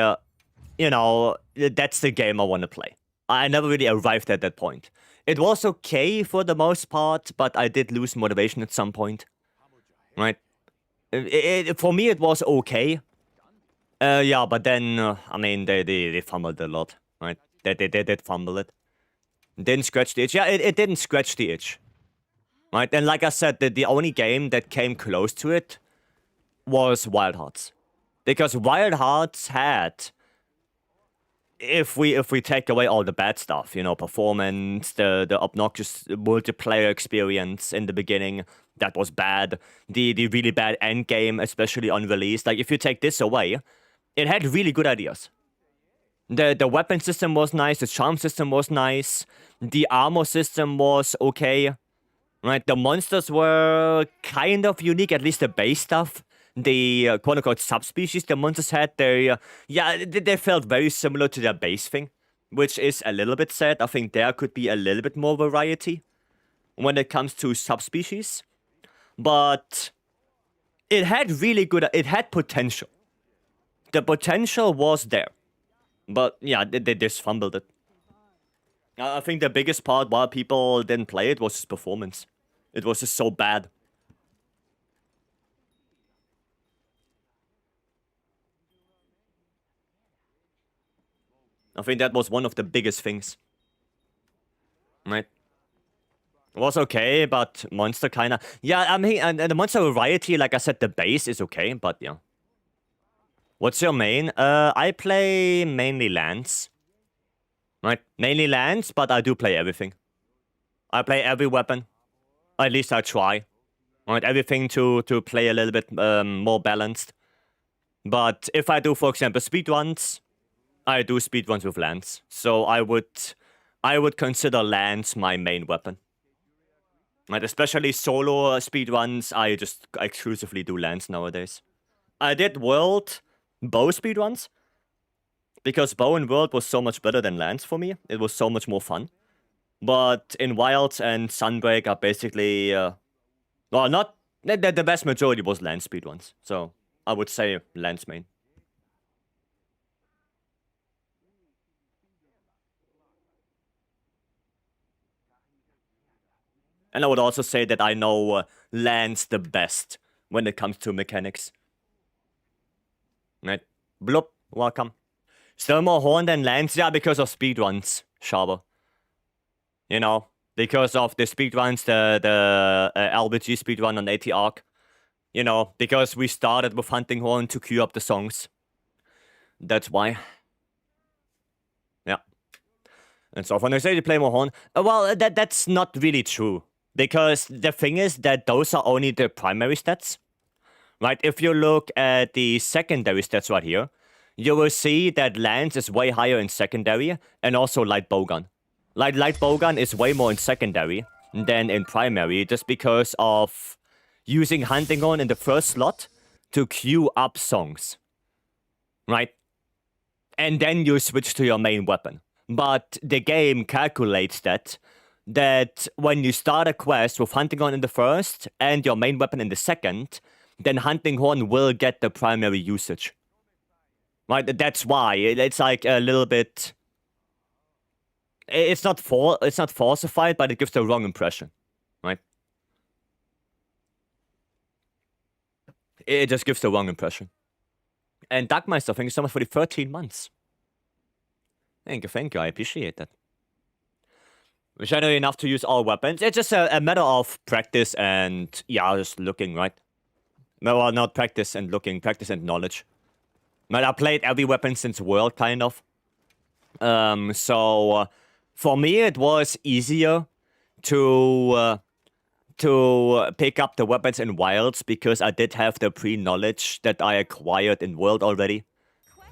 you know, that's the game I want to play. I never really arrived at that point. It was okay for the most part, but I did lose motivation at some point. Right? For me, it was okay. Yeah, but then, I mean, they fumbled a lot, right? They did fumble it. Didn't scratch the itch. Yeah, it didn't scratch the itch. Right? And like I said, the only game that came close to it was Wild Hearts. Because Wild Hearts had... If we take away all the bad stuff, you know, performance, the obnoxious multiplayer experience in the beginning, that was bad. The really bad endgame, especially on release. Like, if you take this away, it had really good ideas. The weapon system was nice, the charm system was nice, the armor system was okay. Right, the monsters were kind of unique, at least the base stuff. The quote-unquote subspecies the monsters had, they felt very similar to their base thing, which is a little bit sad. I think there could be a little bit more variety when it comes to subspecies. But it had potential. The potential was there. But yeah, they just fumbled it. I think the biggest part why people didn't play it was his performance. It was just so bad. I think that was one of the biggest things. Right? It was okay, but monster kinda... Yeah, I mean, and the monster variety, like I said, the base is okay, but yeah. What's your main? I play mainly lands. Right? Mainly lands, but I do play everything. I play every weapon. At least I try. Right? Everything to play a little bit more balanced. But if I do, for example, speedruns, I do speedruns with lands. So I would consider lands my main weapon. Right? Especially solo speedruns, I just exclusively do lands nowadays. I did world bow speedruns. Because bow and world was so much better than lands for me. It was so much more fun. But in Wilds and Sunbreak are basically... well, not... The vast majority was land speedruns. So I would say lands main. And I would also say that I know lands the best when it comes to mechanics. Right? Bloop, welcome. Still more horn than lands? Yeah, because of speedruns, Schaber. You know, because of the speedruns, the LBG speedrun on AT Arc. You know, because we started with Hunting Horn to queue up the songs. That's why. Yeah. And so when I say you play more horn, well, that's not really true. Because the thing is that those are only the primary stats. Right? If you look at the secondary stats right here, you will see that Lance is way higher in secondary, and also Light Bowgun. Light Bowgun is way more in secondary than in primary, just because of using Hunting Horn in the first slot to queue up songs. Right? And then you switch to your main weapon. But the game calculates that when you start a quest with Hunting Horn in the first and your main weapon in the second, then Hunting Horn will get the primary usage. Right? That's why. It's like a little bit... It's not falsified, but it gives the wrong impression, right? It just gives the wrong impression. And Darkmeister, thank you so much for the 13 months. Thank you, I appreciate that. Generally enough to use all weapons. It's just a matter of practice and, yeah, just looking, right? Well, not practice and looking, practice and knowledge. But I played every weapon since World, kind of. So, for me, it was easier to pick up the weapons in Wilds because I did have the pre-knowledge that I acquired in World already.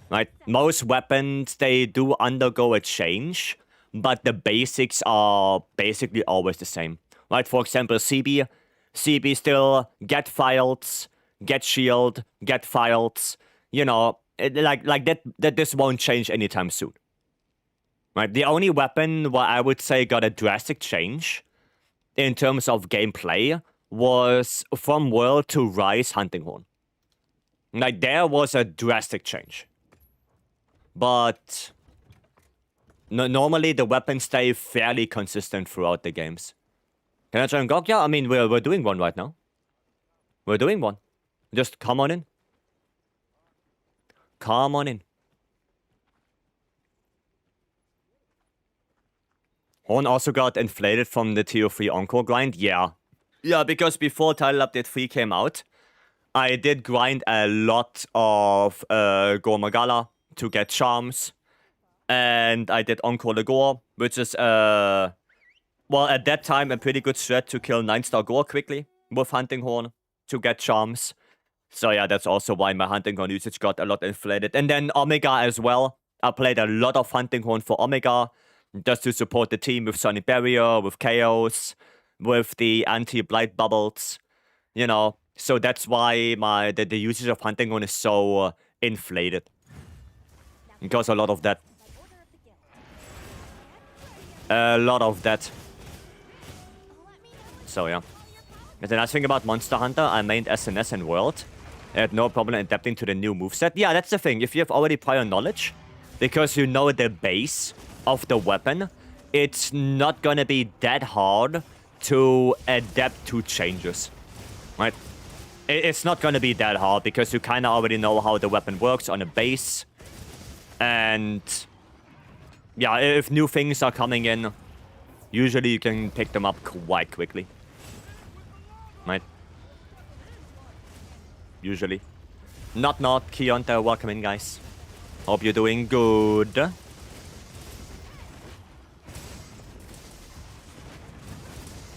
Right? Most weapons, they do undergo a change, but the basics are basically always the same. Right? For example, CB still get files, get shield, get files. You know, like that this won't change anytime soon. Right? The only weapon where I would say got a drastic change in terms of gameplay was from World to Rise Hunting Horn. Like, there was a drastic change. But normally the weapons stay fairly consistent throughout the games. Can I join GOG? Yeah, I mean, we're doing one right now. We're doing one. Just come on in. Come on in. Horn also got inflated from the Tier 3 Encore grind? Yeah. Yeah, because before Title Update 3 came out, I did grind a lot of Gormagala to get charms. And I did Encore the Gore, which is, well, at that time, a pretty good strat to kill 9-star Gore quickly with Hunting Horn to get charms. So yeah, that's also why my Hunting Horn usage got a lot inflated. And then Omega as well. I played a lot of Hunting Horn for Omega, just to support the team with Sonic Barrier, with Chaos, with the anti-blight bubbles, you know. So that's why the usage of Hunting Horn is so inflated. Because a lot of that. A lot of that. So yeah. And the nice thing about Monster Hunter, I mained SNS in World. I had no problem adapting to the new moveset. Yeah, that's the thing. If you have already prior knowledge, because you know the base of the weapon, it's not gonna be that hard to adapt to changes, right? It's not gonna be that hard because you kind of already know how the weapon works on a base. And yeah, if new things are coming in, usually you can pick them up quite quickly, right? Usually. Not Keonta, welcome in, guys. Hope you're doing good.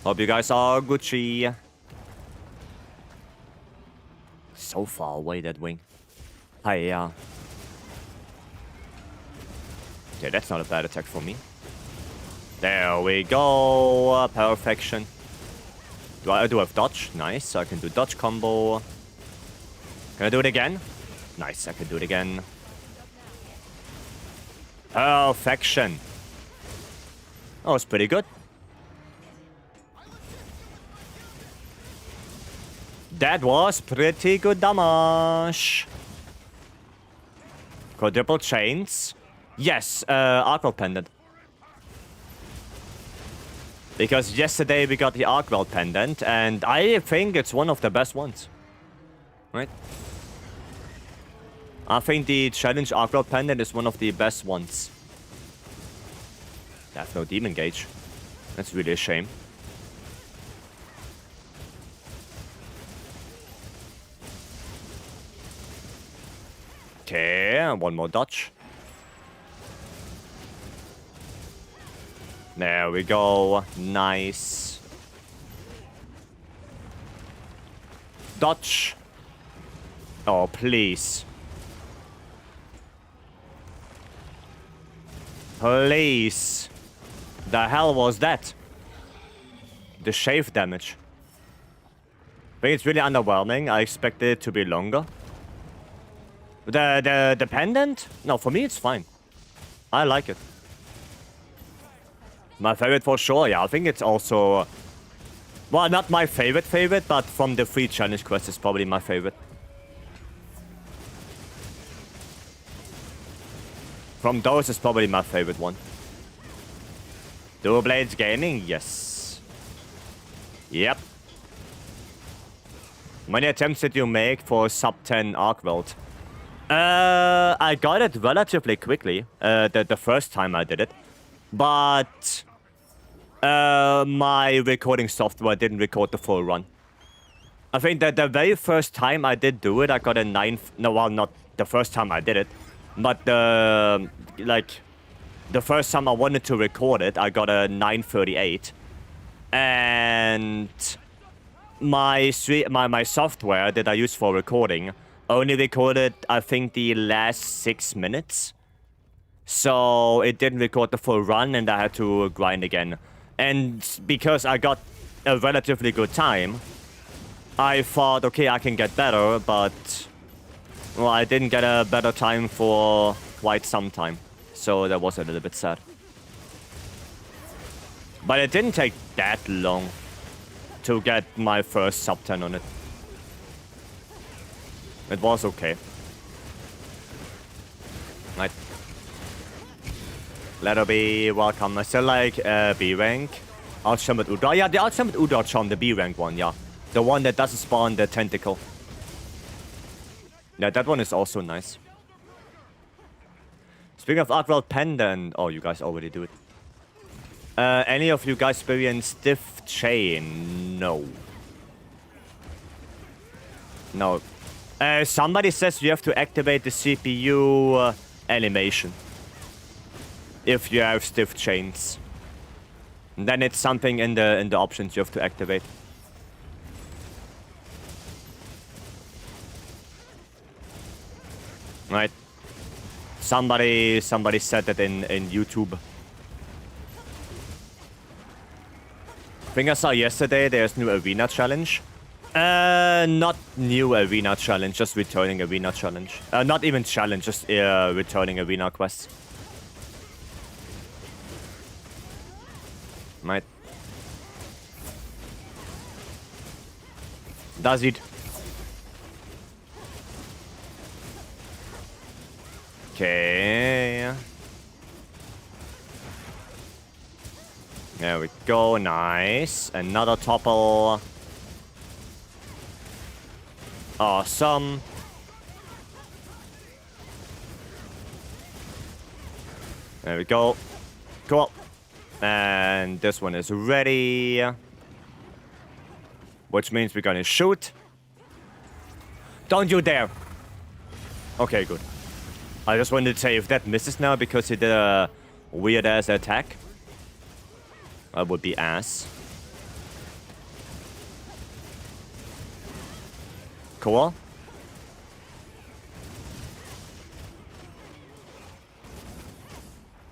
Hope you guys are Gucci. So far away, that wing. Hiya. Yeah, that's not a bad attack for me. There we go. Perfection. Do I have dodge? Nice. So I can do dodge combo. Can I do it again? Nice, I can do it again. Perfection. That was pretty good. That was pretty good damage. Quadruple chains. Yes, Arcwell Pendant. Because yesterday we got the Arcwell Pendant, and I think it's one of the best ones. Right? I think the Challenge Arcwell Pendant is one of the best ones. I have no Demon Gauge. That's really a shame. Okay, one more dodge. There we go. Nice. Dodge. Oh, please. Please. The hell was that? The shave damage. I think it's really underwhelming. I expected it to be longer. The pendant? No, for me it's fine. I like it. My favorite for sure, yeah. I think it's also... well, not my favorite, but from the free challenge quest is probably my favorite. From those is probably my favorite one. Dual Blades Gaming, yes. Yep. How many attempts did you make for sub 10 MHWilds? I got it relatively quickly, the first time I did it. But my recording software didn't record the full run. I think that the very first time I did do it, I got a 9... No, well, not the first time I did it. But the first time I wanted to record it, I got a 938. And my software that I use for recording only recorded, I think, the last 6 minutes. So it didn't record the full run, and I had to grind again. And because I got a relatively good time, I thought, okay, I can get better, but... Well, I didn't get a better time for quite some time. So that was a little bit sad. But it didn't take that long to get my first sub 10 on it. It was okay. Right. Letter B, welcome. I still like B rank. Outshot with Udar. Yeah, the outshot with Udar charm, the B rank one, yeah. The one that doesn't spawn the tentacle. Yeah, that one is also nice. Speaking of MHWilds Pendant... Oh, you guys already do it. Any of you guys experience stiff chain? No. No. Somebody says you have to activate the CPU animation. If you have stiff chains. Then it's something in the options you have to activate. Right. Somebody said that in YouTube. I think I saw yesterday there's new arena challenge. Not new arena challenge, just returning arena challenge. Not even challenge, just returning arena quests. Right. Does it? Okay. There we go, nice. Another topple. Awesome. There we go. Cool. And this one is ready. Which means we're gonna shoot. Don't you dare. Okay, good. I just wanted to say if that misses now because he did a weird ass attack. That would be ass. Cool.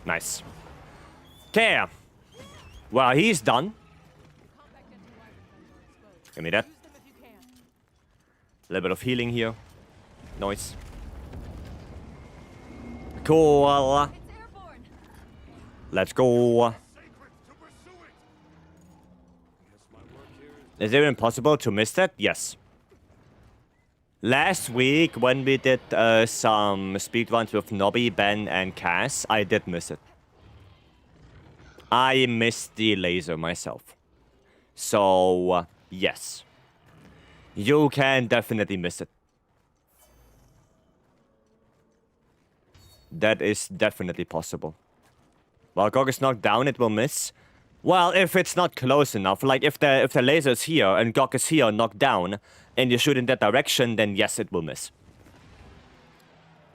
Nice. Okay. Well, he's done. Give me that. A little bit of healing here. Nice. Cool. Let's go. Is it impossible to miss that? Yes. Last week, when we did some speedruns with Nobby, Ben, and Cass, I did miss it. I missed the laser myself. So, yes. You can definitely miss it. That is definitely possible. While Gog is knocked down, it will miss. Well, if it's not close enough, like if the laser is here and Gog is here knocked down, and you shoot in that direction, then yes, it will miss.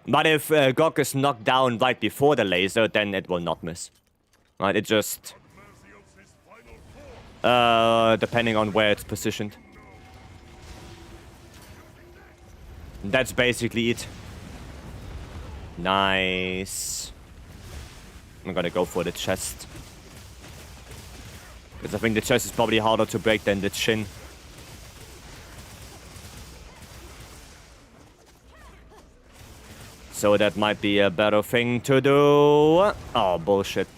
But if Gog is knocked down right before the laser, then it will not miss. Right, it just... depending on where it's positioned. That's basically it. Nice. I'm gonna go for the chest. Because I think the chest is probably harder to break than the chin. So that might be a better thing to do. Oh, bullshit.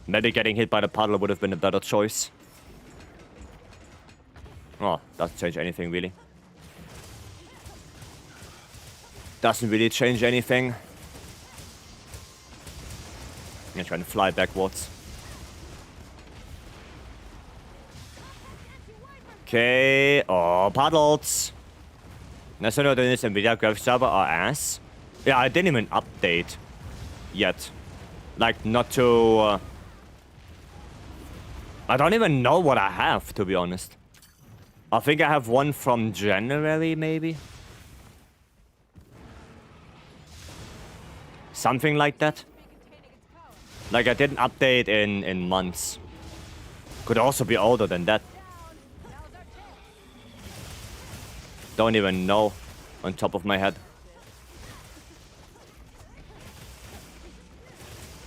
Maybe getting hit by the puddle would have been a better choice. Oh, doesn't change anything, really. Doesn't really change anything. I'm trying to fly backwards. Okay. Oh, puddles. National Units NVIDIA graphics driver are ass. Yeah, I didn't even update yet. Like, not to... I don't even know what I have, to be honest. I think I have one from January, maybe? Something like that. Like, I didn't update in months. Could also be older than that. Don't even know on top of my head.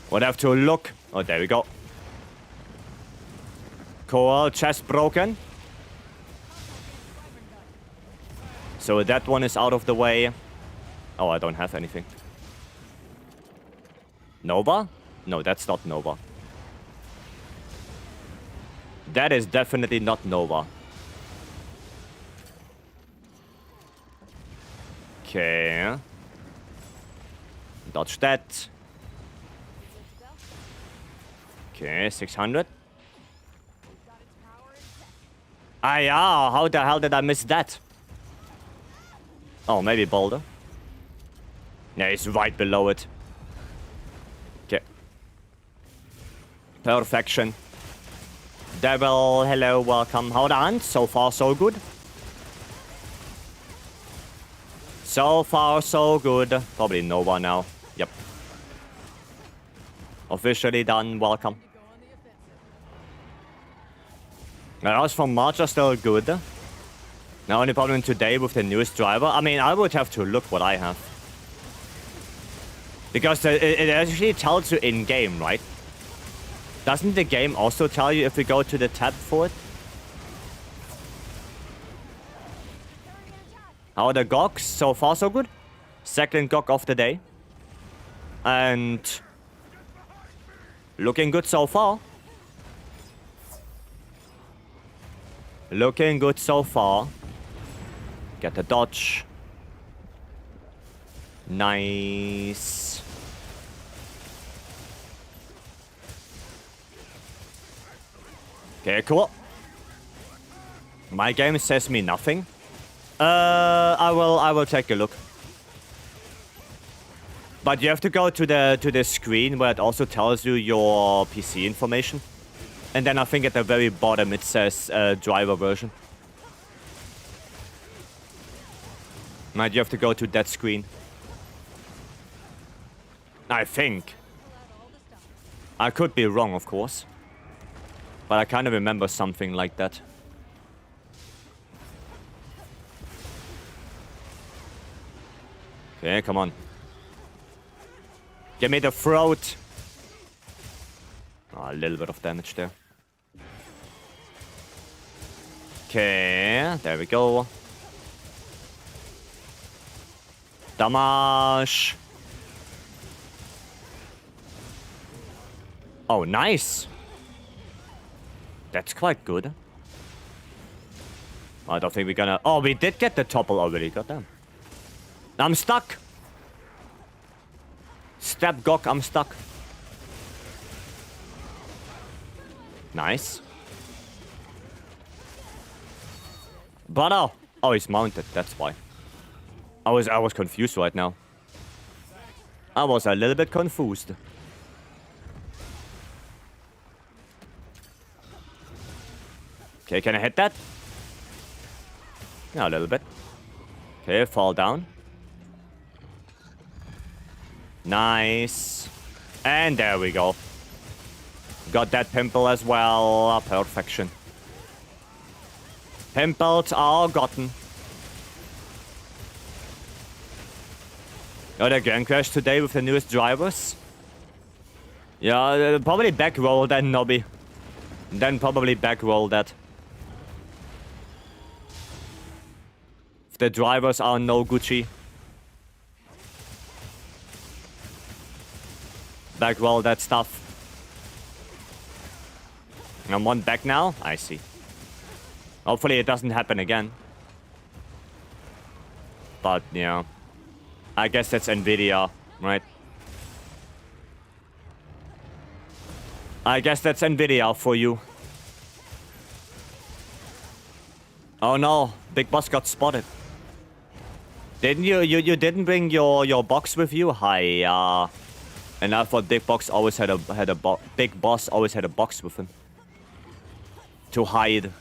Would have to look. Oh, there we go. Cool, chest broken. So that one is out of the way. Oh, I don't have anything. Nova? No, that's not Nova. That is definitely not Nova. Okay. Dodge that. Okay, 600. Ah, yeah, how the hell did I miss that? Oh, maybe Boulder. Yeah, it's right below it. Okay. Perfection. Devil, hello, welcome. Hold on, so far so good. So far so good. Probably Nova now. Yep. Officially done, welcome. Arrows from March are still good. Now only problem today with the newest driver. I mean, I would have to look what I have. Because it actually tells you in-game, right? Doesn't the game also tell you if we go to the tab for it? How are the GOGs? So far so good. Second GOG of the day. And... looking good so far. Looking good so far. Get the dodge. Nice. Okay, cool. My game says me nothing. I will take a look. But you have to go to the screen where it also tells you your PC information. And then I think at the very bottom it says driver version. Right, you have to go to that screen. I think. I could be wrong, of course. But I kind of remember something like that. Okay, come on. Give me the throat. Oh, a little bit of damage there. Okay, there we go. Damage. Oh, nice. That's quite good. I don't think we're gonna... Oh, we did get the topple already. Goddamn. I'm stuck. Step GOG, I'm stuck. Nice. But oh, he's mounted. That's why. I was confused right now. I was a little bit confused. Okay, can I hit that? Yeah, a little bit. Okay, fall down. Nice. And there we go. Got that pimple as well. Perfection. Pimples are gotten. Got a gang crash today with the newest drivers. Yeah, probably back roll that Nobby. Then probably back roll that. If the drivers are no Gucci. Back roll that stuff. I'm one back now? I see. Hopefully it doesn't happen again. But, yeah. I guess that's NVIDIA, right? I guess that's Nvidia for you. Oh no, Big Boss got spotted. Didn't you didn't bring your box with you? Hi, and I thought Big Boss always had a Big Boss always had a box with him to hide.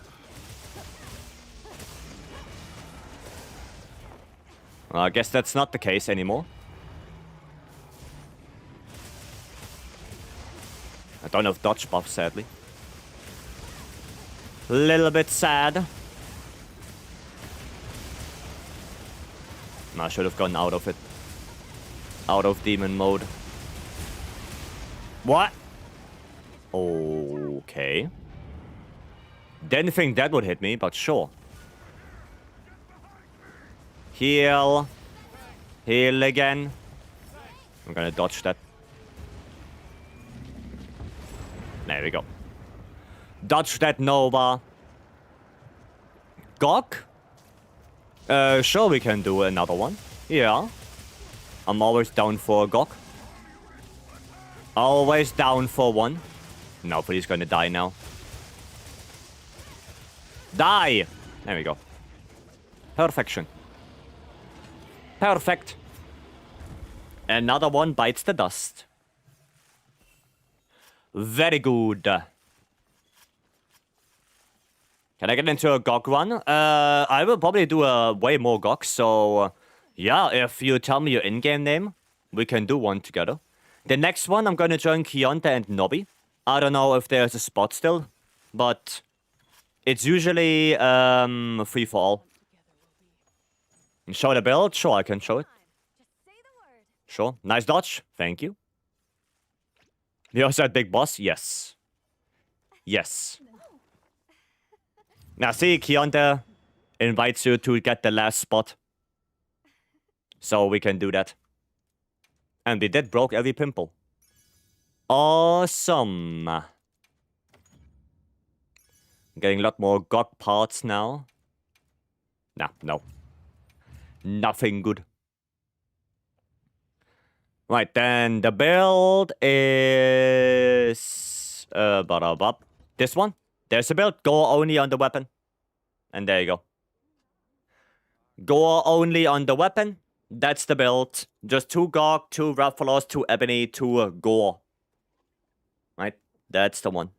Well, I guess that's not the case anymore. I don't have dodge buff, sadly. Little bit sad. I should have gone out of it. Out of demon mode. What? Okay. Didn't think that would hit me, but sure. Heal. Heal again. I'm gonna dodge that. There we go. Dodge that Nova. Gok? Sure, we can do another one. Yeah. I'm always down for a Gok. Always down for one. Nobody's gonna die now. Die! There we go. Perfection. Perfect. Another one bites the dust. Very good. Can I get into a Gok run? I will probably do a way more Goks, so... yeah, if you tell me your in-game name, we can do one together. The next one, I'm gonna join Keonta and Nobby. I don't know if there's a spot still, but... it's usually, free for all. Show the build? Sure, I can show it. Sure. Nice dodge. Thank you. You also had Big Boss? Yes. Yes. Now see, Keonta invites you to get the last spot. So we can do that. And we did broke every pimple. Awesome. Getting a lot more Gok parts now. Nah, no. Nothing good. Right, then the build is... this one. There's a build. Go only on the weapon. And there you go. Go only on the weapon. That's the build. Just 2 Gok, 2 Rathalos, 2 Ebony, 2 Gore. Right? That's the one.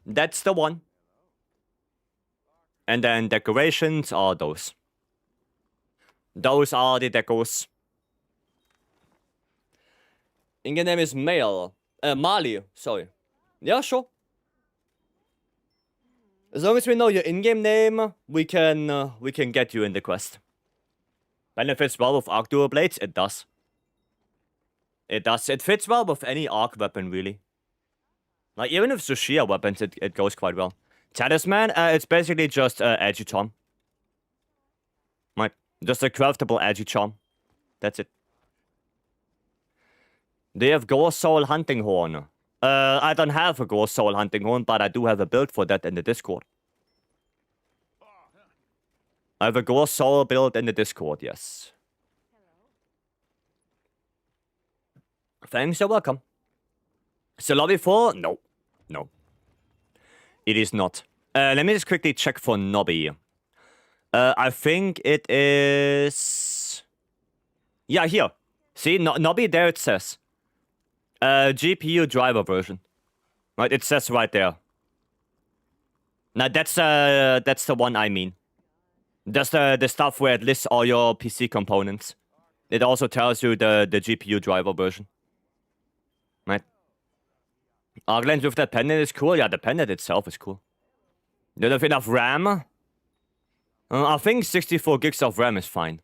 That's the one. And then decorations are those. Those are the decos. In-game name is Mali, sorry. Yeah, sure. As long as we know your in-game name, we can get you in the quest. Benefits well with arc dual blades? It does. It does. It fits well with any arc weapon, really. Like, even with Tsushia weapons, it goes quite well. Talisman, it's basically just Edgy Charm. Right. Just a craftable Edgy Charm. That's it. They have Gore Soul Hunting Horn. I don't have a Gore Soul Hunting Horn, but I do have a build for that in the Discord. I have a Gore Soul build in the Discord, yes. Thanks, you're welcome. So lobby 4? No. No. It is not. Let me just quickly check for Nobby. I think it is... yeah, here. See, Nobby, there it says. GPU driver version. Right, it says right there. Now, that's the one I mean. That's the stuff where it lists all your PC components. It also tells you the GPU driver version. Right. Arclands with that pendant is cool. Yeah, the pendant itself is cool. You don't have enough RAM? I think 64 gigs of RAM is fine.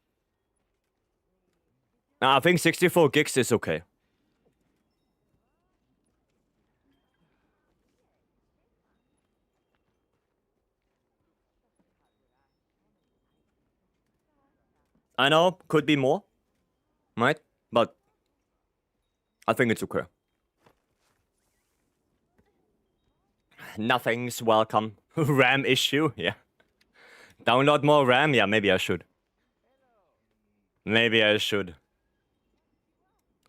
I think 64 gigs is okay. I know, could be more. Right? But I think it's okay. Nothing's welcome. RAM issue, yeah. Download more RAM? Yeah, maybe I should. Maybe I should.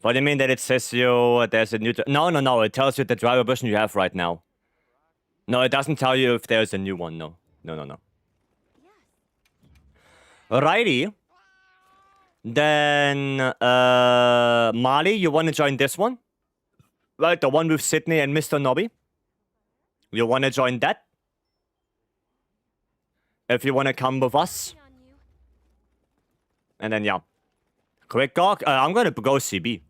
What do you mean that it says you there's a new... No. It tells you the driver version you have right now. No, it doesn't tell you if there's a new one. No. Alrighty. Then, Mali, you want to join this one? Right, the one with Sydney and Mr. Nobby? You want to join that? If you want to come with us? And then, yeah. Quick Gawk? I'm gonna go CB.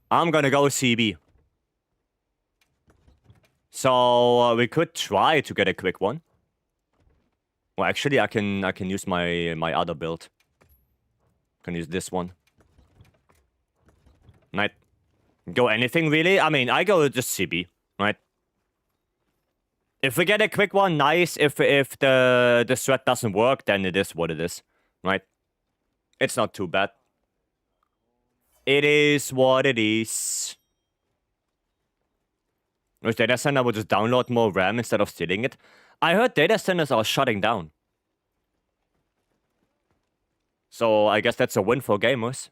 I'm gonna go CB. So, we could try to get a quick one. Well, actually, I can use my other build. Can use this one. Right. Go anything, really? I mean, I go just CB, right? If we get a quick one, nice. If the threat doesn't work, then it is what it is, right? It's not too bad. It is what it is. With data center, I would just download more RAM instead of stealing it. I heard data centers are shutting down. So I guess that's a win for gamers.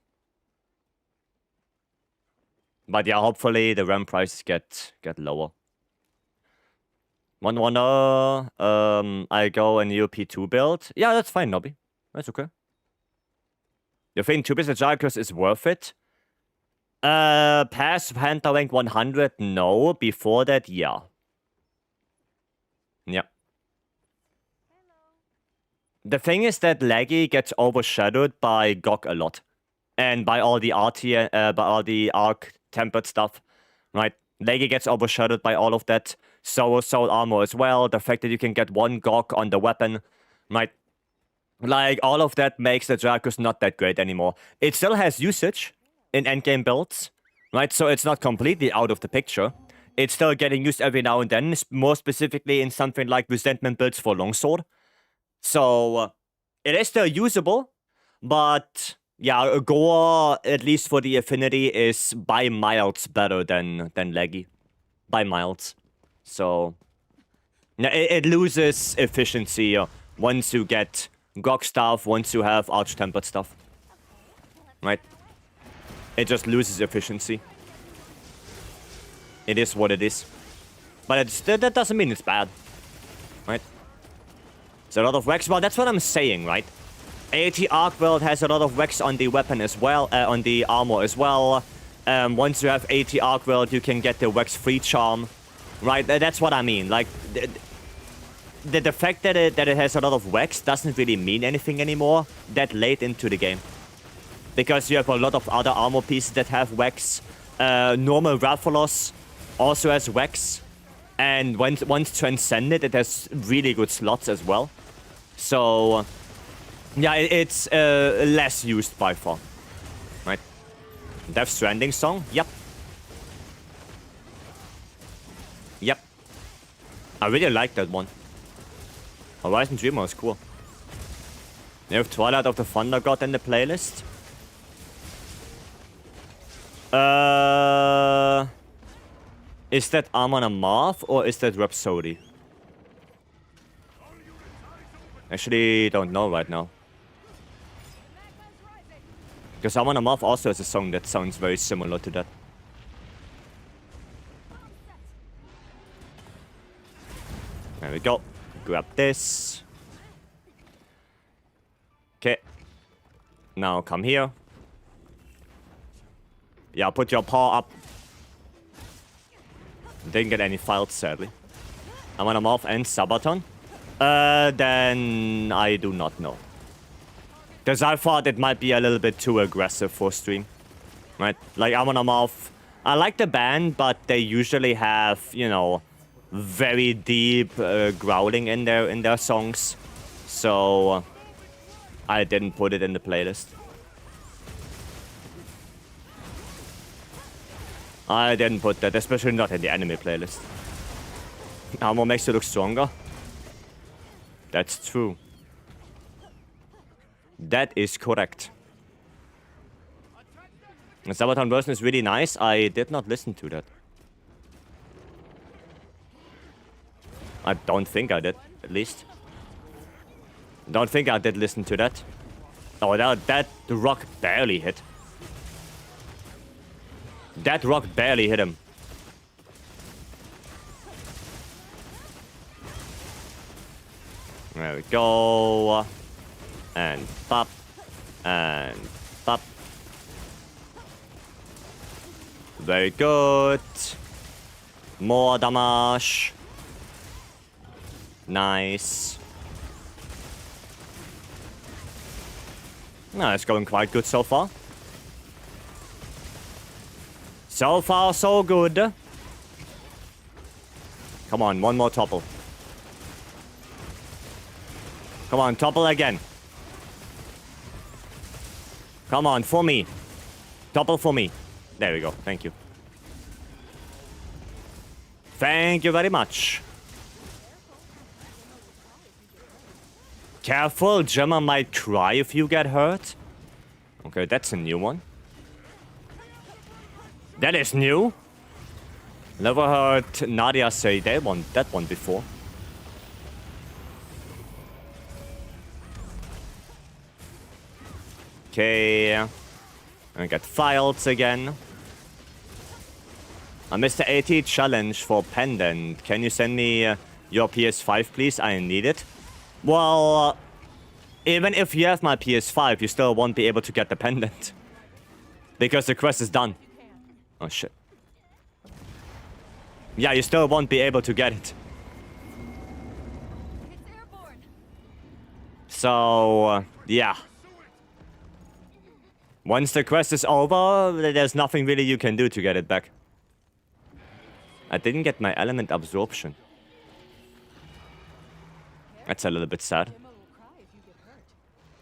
But yeah, hopefully the RAM prices get lower. I go a new P2 build. Yeah, that's fine, Nobby. That's okay. You think 2-bit Jarkus is worth it? Past Panther rank 100, no. Before that, yeah. Yep. The thing is that Laggy gets overshadowed by GOG a lot. And by all the arc tempered stuff, right? Laggy gets overshadowed by all of that. Soul armor as well. The fact that you can get one GOG on the weapon, right? Like, all of that makes the Jarkus not that great anymore. It still has usage in endgame builds, right? So it's not completely out of the picture. It's still getting used every now and then, more specifically in something like resentment builds for longsword. So it is still usable, but yeah, Gore, at least for the affinity, is by miles better than Leggy. By miles. So it loses efficiency once you get GOG stuff, once you have arch-tempered stuff. Right? It just loses efficiency. It is what it is. But that doesn't mean it's bad. Right? It's a lot of Wex. Well, that's what I'm saying, right? AT Arcworld has a lot of Wex on the weapon as well, on the armor as well. Once you have AT Arcworld, you can get the Wex free charm. Right? That's what I mean. Like, the fact that it has a lot of Wex doesn't really mean anything anymore that late into the game. Because you have a lot of other armor pieces that have Wex. Normal Rathalos also has Wex. And once Transcended, it has really good slots as well. So, yeah, it's less used by far. Right? Death Stranding song? Yep. Yep. I really like that one. Horizon Dreamer is cool. You have Twilight of the Thunder God in the playlist. Is that Amon Amarth or is that Rhapsody? Actually, don't know right now. Because Amon Amarth also has a song that sounds very similar to that. There we go. Grab this. Okay. Now come here. Yeah, put your paw up. Didn't get any files, sadly. Amon Amarth and Sabaton? Then I do not know. Because I thought it might be a little bit too aggressive for stream. Right? Like Amon Amarth, I like the band, but they usually have, you know, very deep growling in their songs. So I didn't put it in the playlist. I didn't put that, especially not in the anime playlist. Armor makes you look stronger. That's true. That is correct. The Sabaton version is really nice. I did not listen to that. I don't think I did, at least. Don't think I did listen to that. Oh, that rock barely hit. That rock barely hit him. There we go. And pop. And pop. Very good. More damage. Nice. No, it's going quite good so far. So far, so good. Come on, one more topple. Come on, topple again. Come on, for me. Topple for me. There we go. Thank you. Thank you very much. Careful, Gemma might cry if you get hurt. Okay, that's a new one. That is new. Never heard Nadia say that one before. Okay. I get files again. I missed the 80 challenge for pendant. Can you send me your PS5, please? I need it. Well, even if you have my PS5, you still won't be able to get the pendant. Because the quest is done. Oh, shit. Yeah, you still won't be able to get it. So, yeah. Once the quest is over, there's nothing really you can do to get it back. I didn't get my element absorption. That's a little bit sad.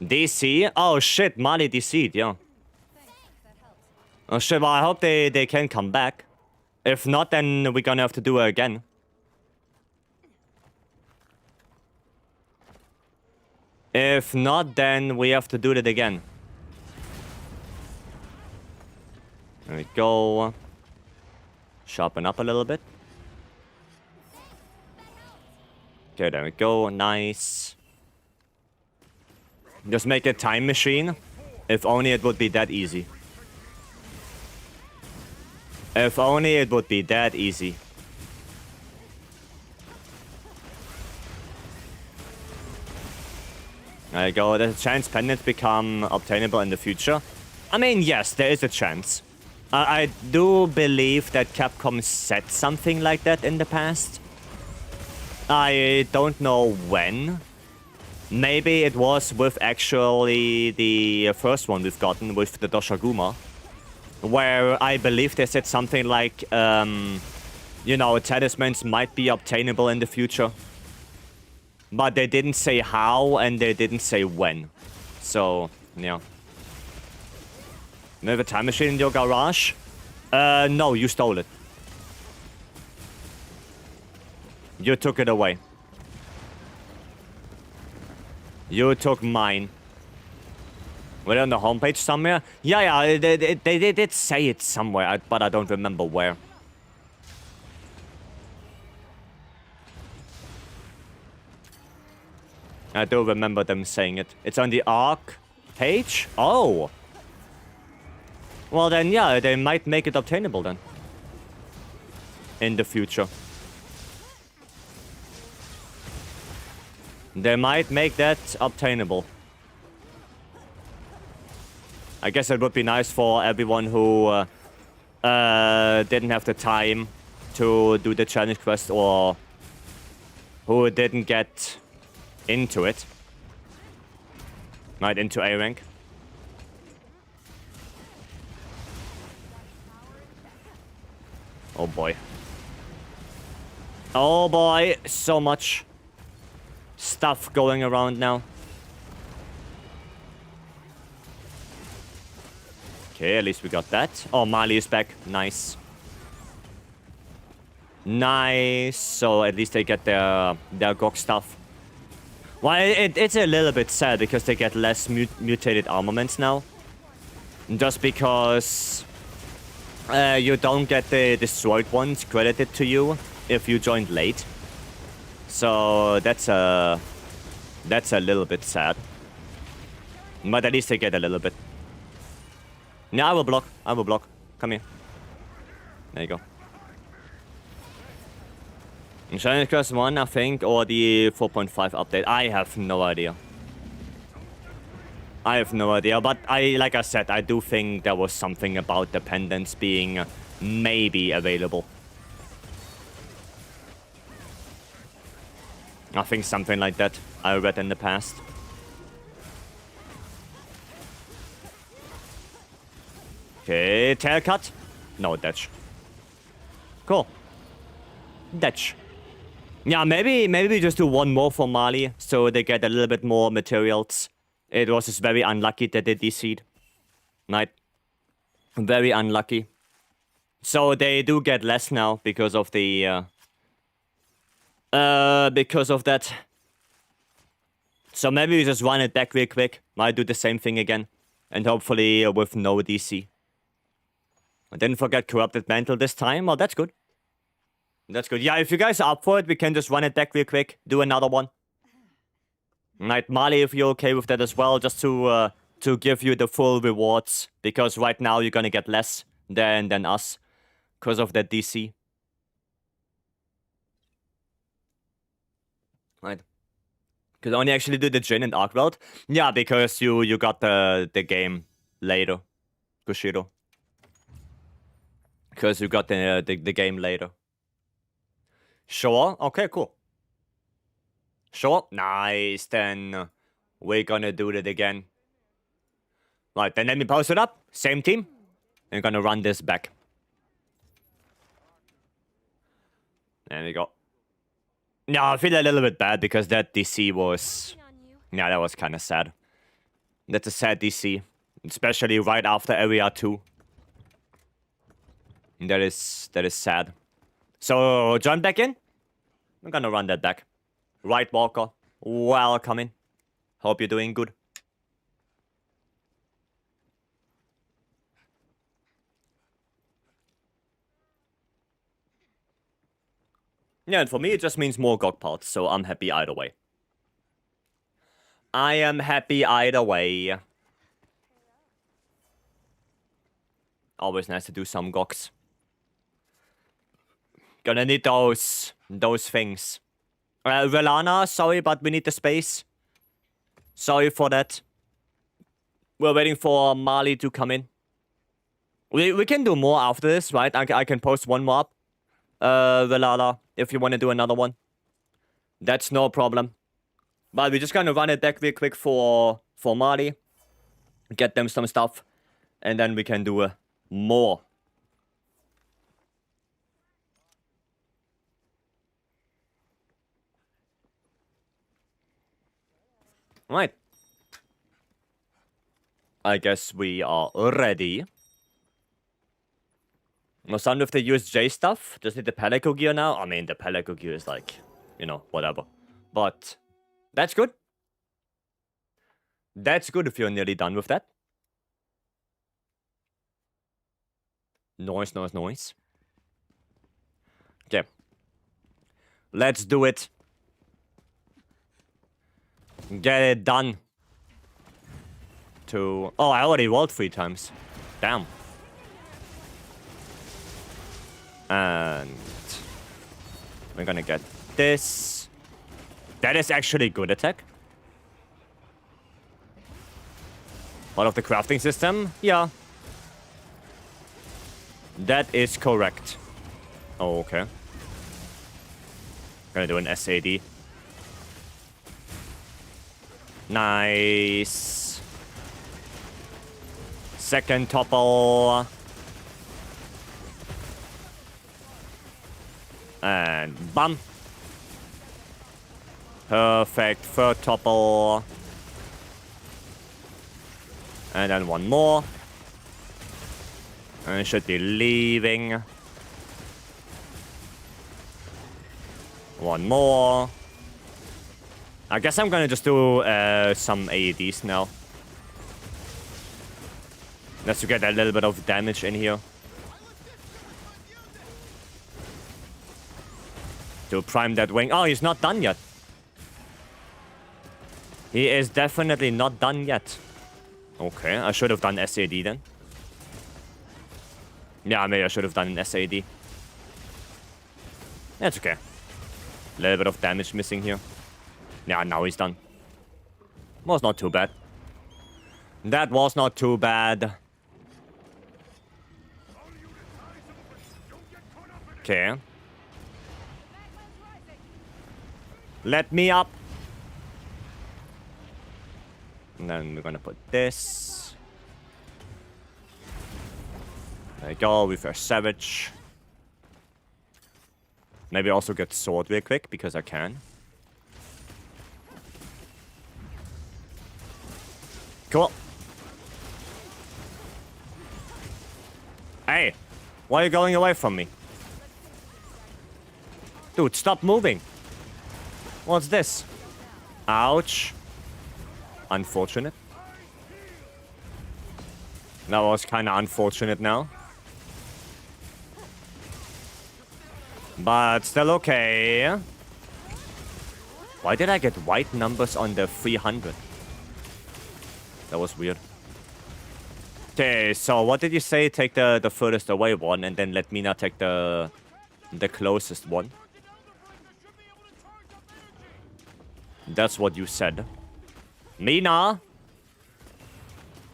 DC? Oh shit, Mali DC'd, yeah. Oh shit, well I hope they can come back. If not, then we're gonna have to do it again. If not, then we have to do it again. There we go. Sharpen up a little bit. Okay, there we go. Nice. Just make a time machine. If only it would be that easy. If only it would be that easy. There you go. There's a chance pendants become obtainable in the future. I mean, yes, there is a chance. I do believe that Capcom said something like that in the past. I don't know when. Maybe it was with actually the first one we've gotten with the Doshaguma. Where I believe they said something like, you know, talismans might be obtainable in the future. But they didn't say how and they didn't say when. So, yeah. You have a time machine in your garage? No, you stole it. You took it away. You took mine. Were they on the homepage somewhere? Yeah, they did say it somewhere, but I don't remember where. I do remember them saying it. It's on the ARC page? Oh! Well then, yeah, they might make it obtainable then. In the future. They might make that obtainable. I guess it would be nice for everyone who didn't have the time to do the challenge quest or who didn't get into it. Right, into A rank. Oh boy. Oh boy, so much stuff going around now. Okay, at least we got that. Oh, Mali is back. Nice. Nice. So at least they get their GOG stuff. Well, it's a little bit sad because they get less mutated armaments now. Just because you don't get the destroyed ones credited to you if you joined late. So that's a little bit sad. But at least they get a little bit. Yeah, I will block. I will block. Come here. There you go. Shining Curse 1, I think, or the 4.5 update. I have no idea. I have no idea, but like I said, I do think there was something about the pendants being maybe available. I think something like that I read in the past. Okay, tail cut. No, Detch. Cool. Detch. Yeah, maybe we just do one more for Mali, so they get a little bit more materials. It was just very unlucky that they DC'd. Right? Very unlucky. So they do get less now because of the... because of that. So maybe we just run it back real quick. Might do the same thing again. And hopefully with no DC. I didn't forget Corrupted Mantle this time. Oh, that's good. That's good. Yeah, if you guys are up for it, we can just run it back real quick. Do another one. Right, Mali, if you're okay with that as well. Just to give you the full rewards. Because right now you're gonna get less than us. Because of that DC. Right. Could only actually do the Jin and Arkweld. Yeah, because you got the game later. Kushiro. Because you got the game later. Sure. Okay, cool. Sure. Nice. Then we're gonna do it again. Right, then let me post it up. Same team. I'm gonna run this back. There we go. No, I feel a little bit bad because that DC was... Yeah, that was kind of sad. That's a sad DC. Especially right after Area 2. That is sad. So, join back in. I'm gonna run that back. Right, Walker. Welcome in. Hope you're doing good. Yeah, and for me, it just means more GOG parts, so I'm happy either way. I am happy either way. Always nice to do some GOGs. Gonna need those things. Velana, sorry, but we need the space. Sorry for that. We're waiting for Mali to come in. We can do more after this, right? I can post one more up. Velana, if you want to do another one. That's no problem. But we're just gonna run it back real quick for Mali. Get them some stuff. And then we can do more. Right. I guess we are ready. Was done with the USJ stuff. Just need the Pelico gear now. I mean, the Pelico gear is like, you know, whatever. But that's good. That's good if you're nearly done with that. Noise, noise, noise. Okay. Let's do it. Get it done. Oh, I already rolled 3 times. Damn. And we're gonna get this. That is actually good attack. Part of the crafting system? Yeah. That is correct. Oh, okay. Gonna do an SAD. Nice. Second topple. And bam. Perfect. Third topple. And then one more. And it should be leaving. One more. I guess I'm gonna just do some AEDs now. Just to get a little bit of damage in here. To prime that wing. Oh, he's not done yet. He is definitely not done yet. Okay, I should have done SAD then. Yeah, maybe I should have done an SAD. That's okay. A little bit of damage missing here. Yeah, now he's done. Was not too bad. That was not too bad. Okay. Let me up. And then we're gonna put this. There you go, reverse savage. Maybe also get sword real quick because I can. Cool. Hey, why are you going away from me? Dude, stop moving. What's this? Ouch. Unfortunate. That was kind of unfortunate now. But still okay. Why did I get white numbers on the 300? That was weird. Okay, so what did you say? Take the furthest away one and then let Mina take the closest one. That's what you said. Mina!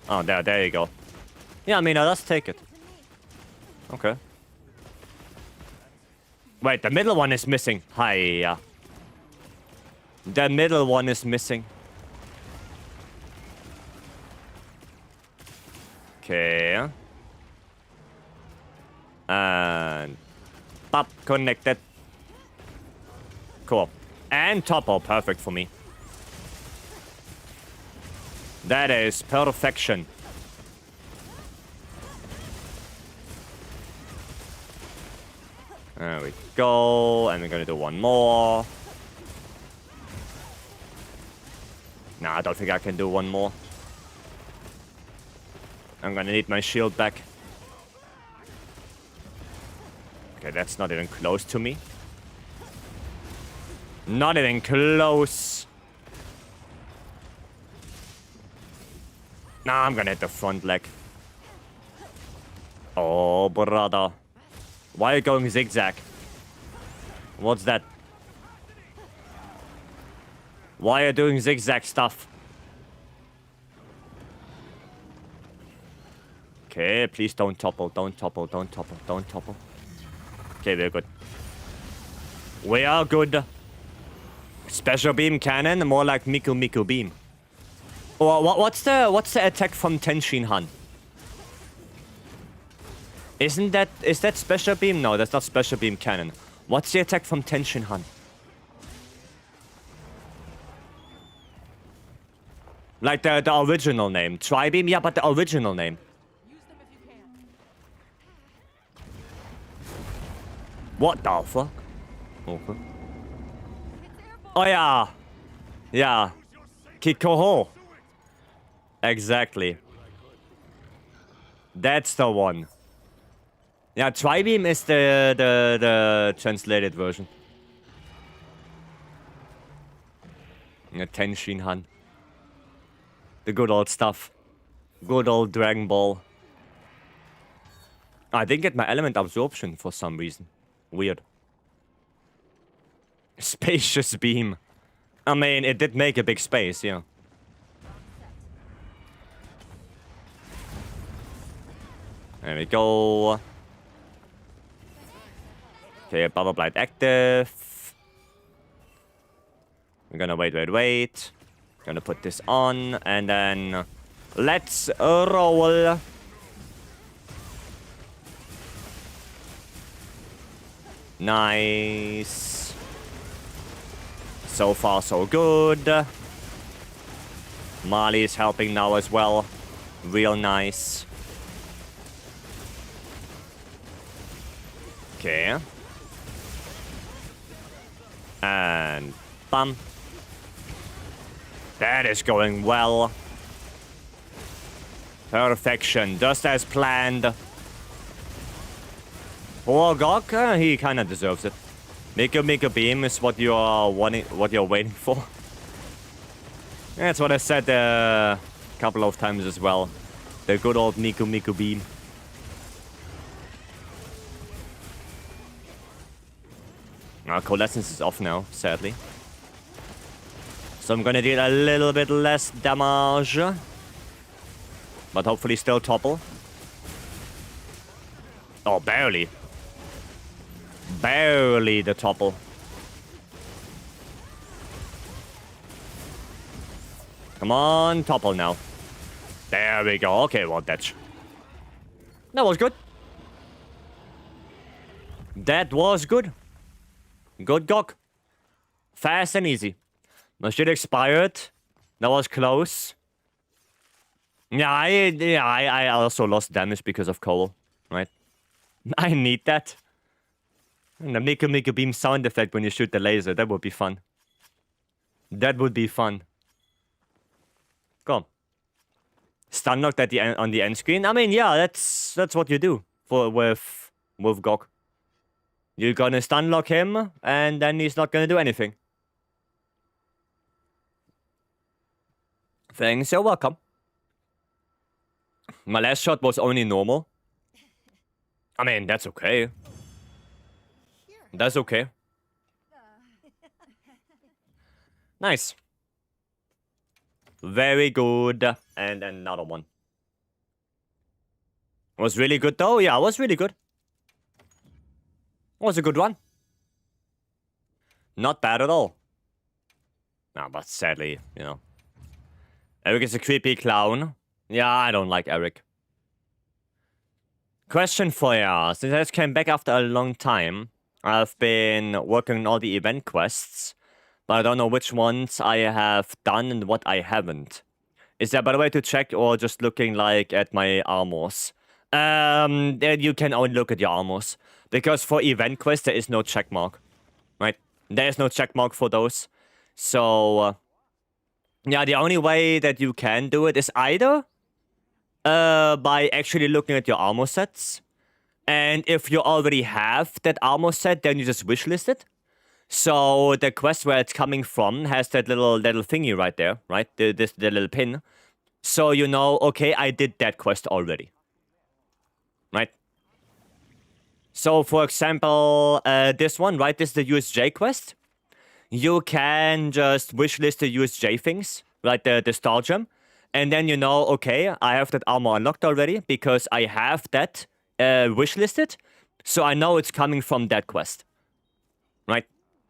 Oh, there you go. Yeah, Mina, let's take it. Okay. Wait, the middle one is missing. Hiya. The middle one is missing. Okay. And... Pop, connected. Cool. And topple, perfect for me. That is perfection. There we go. And we're gonna do one more. Nah, I don't think I can do one more. I'm gonna need my shield back. Okay, that's not even close to me. Not even close. Nah, I'm gonna hit the front leg. Oh, brother. Why are you going zigzag? What's that? Why are you doing zigzag stuff? Okay, please don't topple, don't topple, don't topple, don't topple. Okay, we're good. We are good. Special beam cannon, more like Miku beam. Oh, what's the attack from Tenshin Han? Is that special beam? No, that's not special beam cannon. What's the attack from Tenshin Han? Like the original name. Tri-beam? Yeah, but the original name. What the fuck? Okay. Oh yeah. Yeah. Kikoho. Exactly. That's the one. Yeah, Tri-beam is the translated version. Yeah, Tenshin Han. The good old stuff. Good old Dragon Ball. I didn't get my element absorption for some reason. Weird. Spacious beam. I mean, it did make a big space, yeah. There we go. Okay, Bubble Blight active. We're gonna wait. Gonna put this on, and then let's roll. Nice. So far, so good. Marley is helping now as well. Real nice. Okay. And bam. That is going well. Perfection, just as planned. Poor Gok, he kind of deserves it. Miku Beam is what you are wanting, what you're waiting for. That's what I said a couple of times as well. The good old Miku Beam. Coalescence is off now, sadly. So I'm gonna deal a little bit less damage. But hopefully still topple. Oh, barely. Barely the topple. Come on, topple now. There we go. Okay, well, that was good. That was good. Good gok. Fast and easy. My shit expired. That was close. Yeah, I also lost damage because of coal, right? I need that. And the Miku Beam sound effect when you shoot the laser, that would be fun. That would be fun. Go on. Stun locked at the end, on the end screen. I mean, yeah, that's what you do with Gok. You're gonna stun lock him, and then he's not gonna do anything. Thanks, you're welcome. My last shot was only normal. I mean, that's okay. That's okay. Nice. Very good. And another one. Was really good though? Yeah, it was really good. Was a good one. Not bad at all. No, but sadly, you know. Eric is a creepy clown. Yeah, I don't like Eric. Question for ya. Since I just came back after a long time, I've been working on all the event quests, but I don't know which ones I have done and what I haven't. Is there a better way to check, or just looking like at my armors? Then you can only look at your armors. Because for event quests, there is no check mark. Right? There is no check mark for those. So, yeah, the only way that you can do it is either by actually looking at your armor sets. And if you already have that armor set, then you just wishlist it. So the quest where it's coming from has that little thingy right there, right? The little pin. So you know, okay, I did that quest already. Right? So for example, this one, right? This is the USJ quest. You can just wishlist the USJ things, right? The star gem. And then you know, okay, I have that armor unlocked already because I have that wishlisted. So I know it's coming from that quest. Right?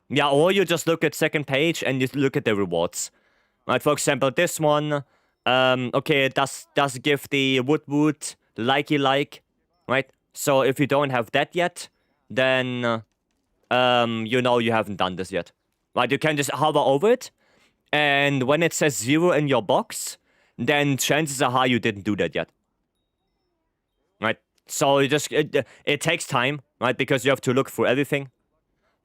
Yeah, or you just look at second page and you look at the rewards. Right, for example, this one, okay, it does give the wood likey like, right? So if you don't have that yet, then you know you haven't done this yet. Right, you can just hover over it, and when it says 0 in your box, then chances are high you didn't do that yet. Right? So you just it takes time, right? Because you have to look through everything.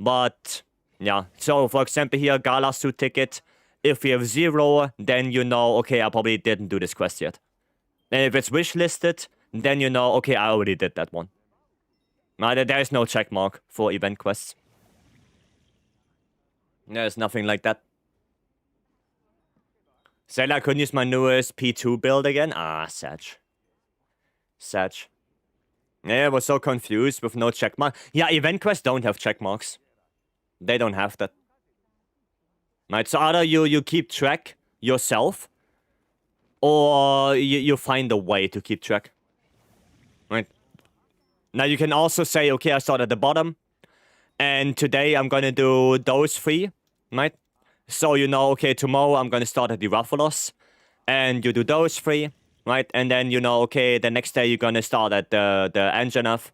But yeah, so for example here, Gala suit ticket. If you have 0, then you know, okay, I probably didn't do this quest yet. And if it's wishlisted, then you know, okay, I already did that one. Right? There is no check mark for event quests. There's nothing like that. Said I couldn't use my newest P2 build again? Ah, Sag. Yeah, I was so confused with no check mark. Yeah, event quests don't have check marks. They don't have that. Right, so either you keep track yourself, or you find a way to keep track. Right? Now you can also say, okay, I start at the bottom, and today I'm gonna do those 3, right? So you know, okay, tomorrow I'm gonna start at the Ruffalos, and you do those 3, right? And then you know, okay, the next day you're gonna start at the Anjanath.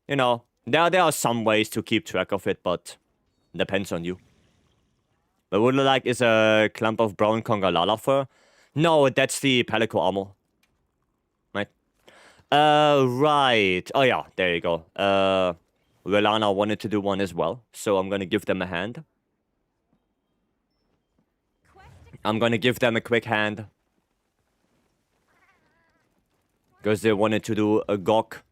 You know, there are some ways to keep track of it, but depends on you. But what like is a clump of brown Congalala fur? No, that's the Palico armor. Right. Right. Oh yeah, there you go. Relana wanted to do one as well, so I'm gonna give them a hand. I'm gonna give them a quick hand. Because they wanted to do a Gok.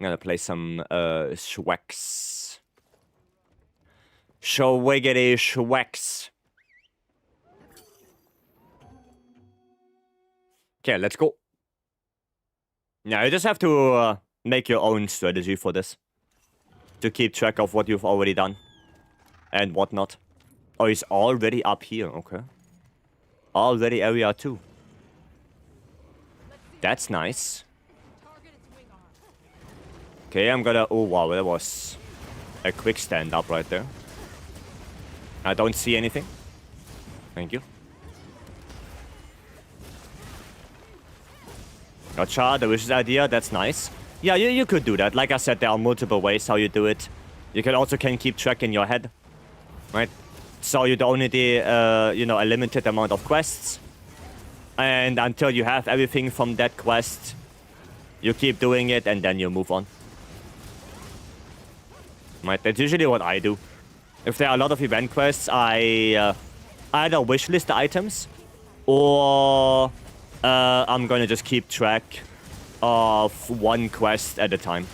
I'm gonna play some Schwex. Schwiggity Schwex. Okay, let's go. Yeah, you just have to make your own strategy for this. To keep track of what you've already done. And whatnot. Oh, he's already up here, okay. Already area 2. That's nice. Okay, I'm gonna... Oh, wow, that was a quick stand-up right there. I don't see anything. Thank you. Gotcha, the vicious idea, that's nice. Yeah, you could do that. Like I said, there are multiple ways how you do it. You can also keep track in your head. Right? So you only do, you know, a limited amount of quests. And until you have everything from that quest, you keep doing it and then you move on. Right? That's usually what I do. If there are a lot of event quests, I either wishlist the items or I'm gonna just keep track of one quest at a time.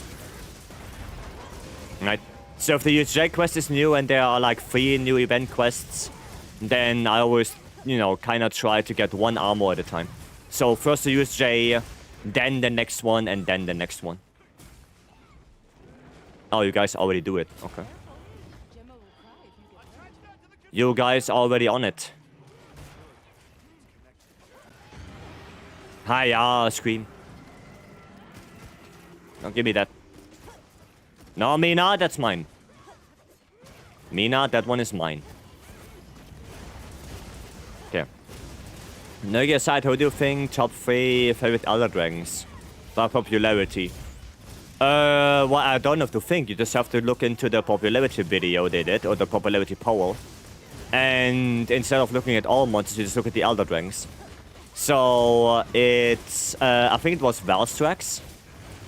Right? So if the USJ quest is new and there are like 3 new event quests, then I always, you know, kind of try to get 1 armor at a time. So first the USJ, then the next one, and then the next one. Oh, you guys already do it. Okay. You guys already on it. Hiya, scream. Don't give me that. No, Mina, that's mine. Mina, that one is mine. Okay. Nergy aside, who do you think top 3 favorite Elder Dragons by popularity? Well, I don't have to think. You just have to look into the popularity video they did, or the popularity poll. And instead of looking at all monsters, you just look at the Elder Dragons. So, it's... I think it was Valstrax.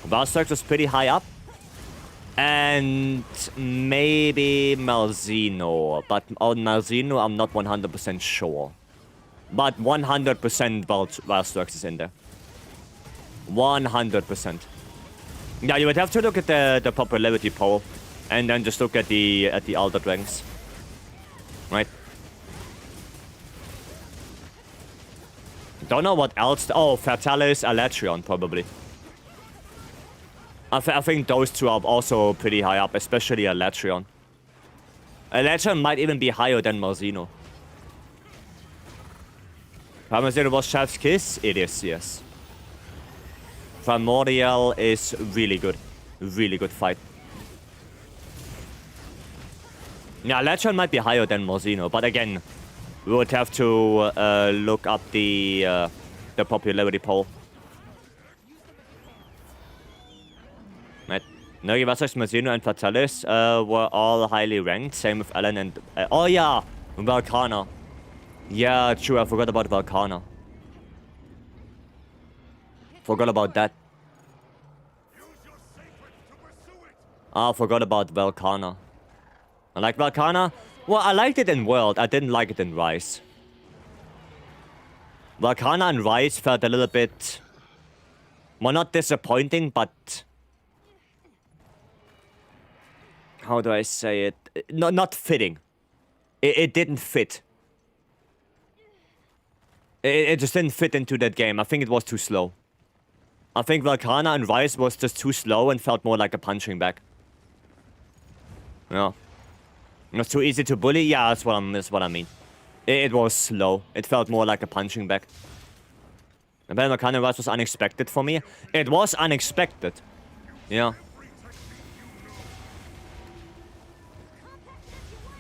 Valstrax was pretty high up. And maybe Malzeno. But on Malzeno, I'm not 100% sure. But 100% Valstrax is in there. 100%. Yeah, you would have to look at the popularity poll. And then just look at the Elder Dragons. Right? Don't know what else... Oh, Fatalis, Alatreon, probably. I think those two are also pretty high up, especially Alatreon. Alatreon might even be higher than Malzeno. Malzeno was Chef's Kiss? It is, yes. Primordial is really good. Really good fight. Yeah, Alatreon might be higher than Malzeno, but again, we would have to look up the popularity poll. Right. Nergy, Valstrax, Malzeno, and Fatalis were all highly ranked. Same with Ellen and... oh yeah! Valkana. Yeah, true. I forgot about Valkana. Forgot about that. I forgot about Valkana. I like Valkana. Well, I liked it in World. I didn't like it in Rise. Valkana and Rise felt a little bit... well, not disappointing, but... how do I say it? Not fitting. It didn't fit. It just didn't fit into that game. I think it was too slow. I think Valkana and Rise was just too slow and felt more like a punching bag. Yeah. It was too easy to bully? Yeah, that's what I mean. It was slow. It felt more like a punching bag. And then Valkana and Rise was unexpected for me. It was unexpected. Yeah.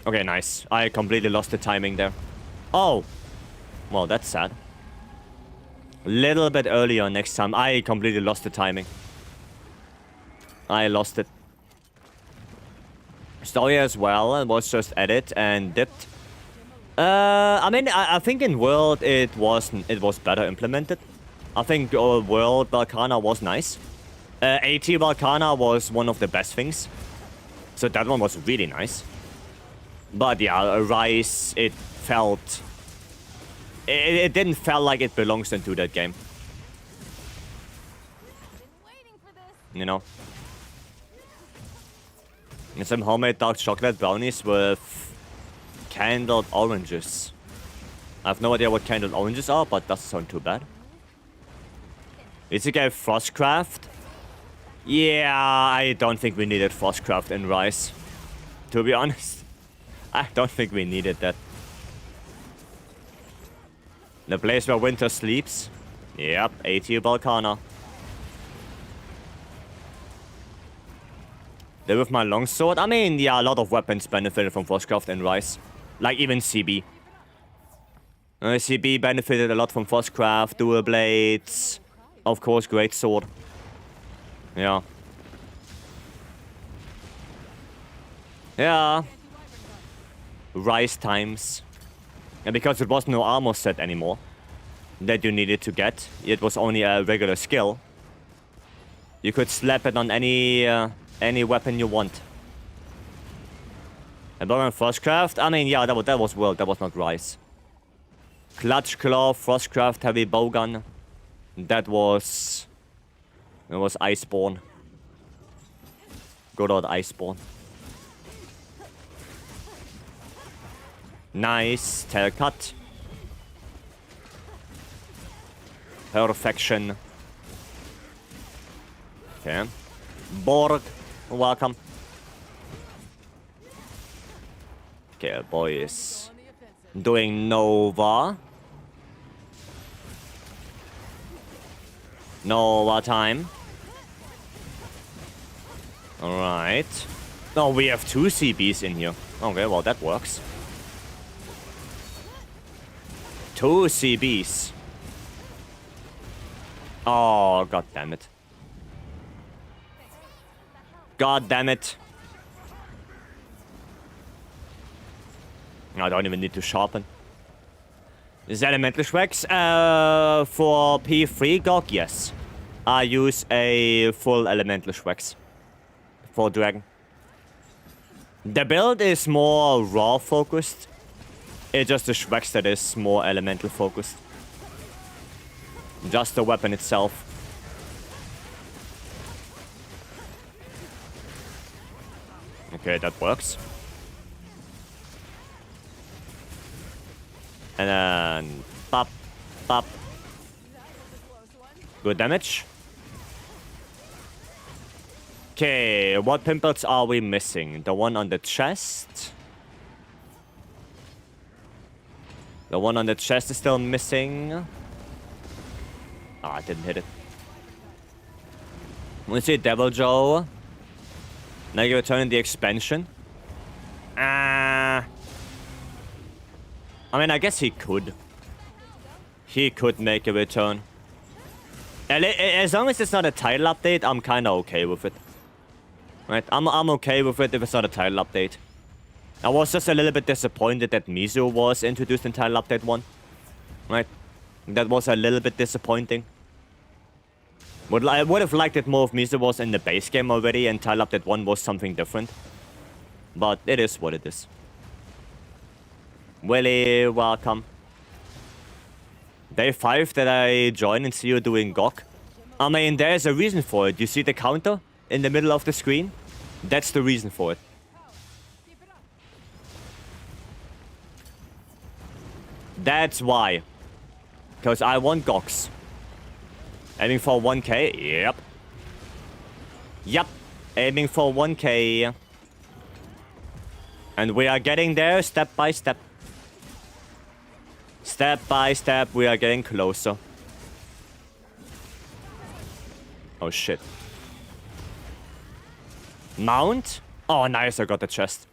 Okay, nice. I completely lost the timing there. Oh. Well, that's sad. Little bit earlier next time. I completely lost the timing. I lost it. Story as well. It was just edit and dipped. I mean, I think in World it was better implemented. I think World Valkana was nice. AT Valkana was one of the best things. So that one was really nice. But yeah, Rise, it felt... It didn't feel like it belongs into that game. You know? And some homemade dark chocolate brownies with candled oranges. I have no idea what candled oranges are, but doesn't sound too bad. Is it a Frostcraft? Yeah, I don't think we needed Frostcraft in Rice. To be honest. I don't think we needed that. The place where winter sleeps. Yep, ATU Balkana. There with my longsword. I mean, yeah, a lot of weapons benefited from Frostcraft and Rice. Like even CB. CB benefited a lot from Frostcraft, dual blades. Of course, great sword. Yeah. Yeah. Rice times. And because it was no armor set anymore that you needed to get, it was only a regular skill. You could slap it on any weapon you want. And Baron Frostcraft? I mean, yeah, that was World, that was not Rice. Clutch Claw, Frostcraft, Heavy Bowgun. That was Iceborne. Good old Iceborne. Nice. Tail cut. Perfection. Okay. Borg, welcome. Okay, boys. Doing Nova. Nova time. Alright. Oh, we have 2 CBs in here. Okay, well, that works. 2 CBs. Oh, god damn it. God damn it. I don't even need to sharpen. Is elemental Shrex? For P3 GOG, yes. I use a full elemental Shrex for Dragon. The build is more raw focused. It's just the Shrex that is more elemental focused. Just the weapon itself. Okay, that works. And then pop, pop. Good damage. Okay, what pimples are we missing? The one on the chest. The one on the chest is still missing. Ah, I didn't hit it. We see Devil Joe. Now you return in the expansion. I mean, I guess he could. He could make a return. As long as it's not a title update, I'm kind of okay with it. Right? I'm okay with it if it's not a title update. I was just a little bit disappointed that Mizu was introduced in title update 1. Right? That was a little bit disappointing. I would have liked it more if Mizu was in the base game already and title update 1 was something different. But it is what it is. Willy, welcome. Day 5 that I join and see you doing GOG. I mean, there's a reason for it. You see the counter in the middle of the screen? That's the reason for it. That's why. Because I want GOGs. Aiming for 1k? Yep. Yep. Aiming for 1k. And we are getting there step by step. Step by step, we are getting closer. Oh shit. Mount? Oh nice, I got the chest.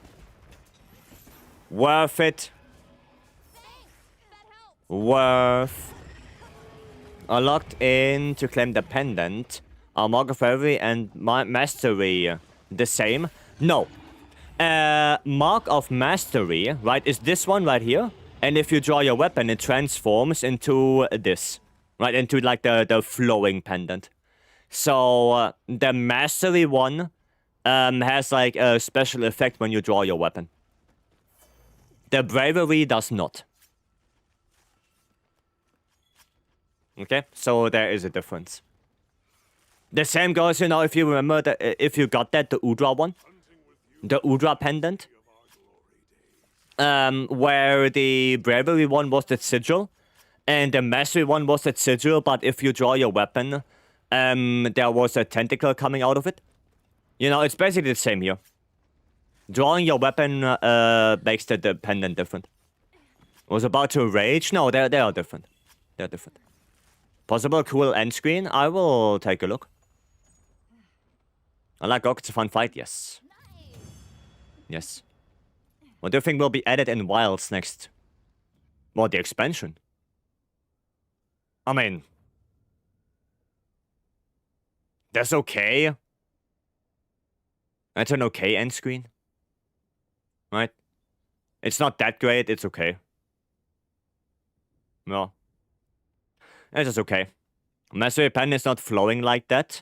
Worth it. Worth. Locked in to claim the pendant. Are Mark of Bravery and Mastery the same? No. Mark of Mastery, right, is this one right here. And if you draw your weapon, it transforms into this. Right, into like the flowing pendant. So, the Mastery one has like a special effect when you draw your weapon. The Bravery does not. Okay, so there is a difference. The same goes, you know, if you remember that if you got that, the Udra one. the Udra pendant. Where the Bravery one was the sigil, and the Mastery one was the sigil, but if you draw your weapon, there was a tentacle coming out of it. You know, it's basically the same here. Drawing your weapon makes the pendant different. Was about to rage? No, they are different. They're different. Possible cool end screen? I will take a look. I like Gok, it's a fun fight, yes. Yes. What do you think will be added in Wilds next? Well, the expansion. I mean... That's okay. That's an okay end screen. Right? It's not that great, it's okay. No. It's just okay. Mastery pen is not flowing like that.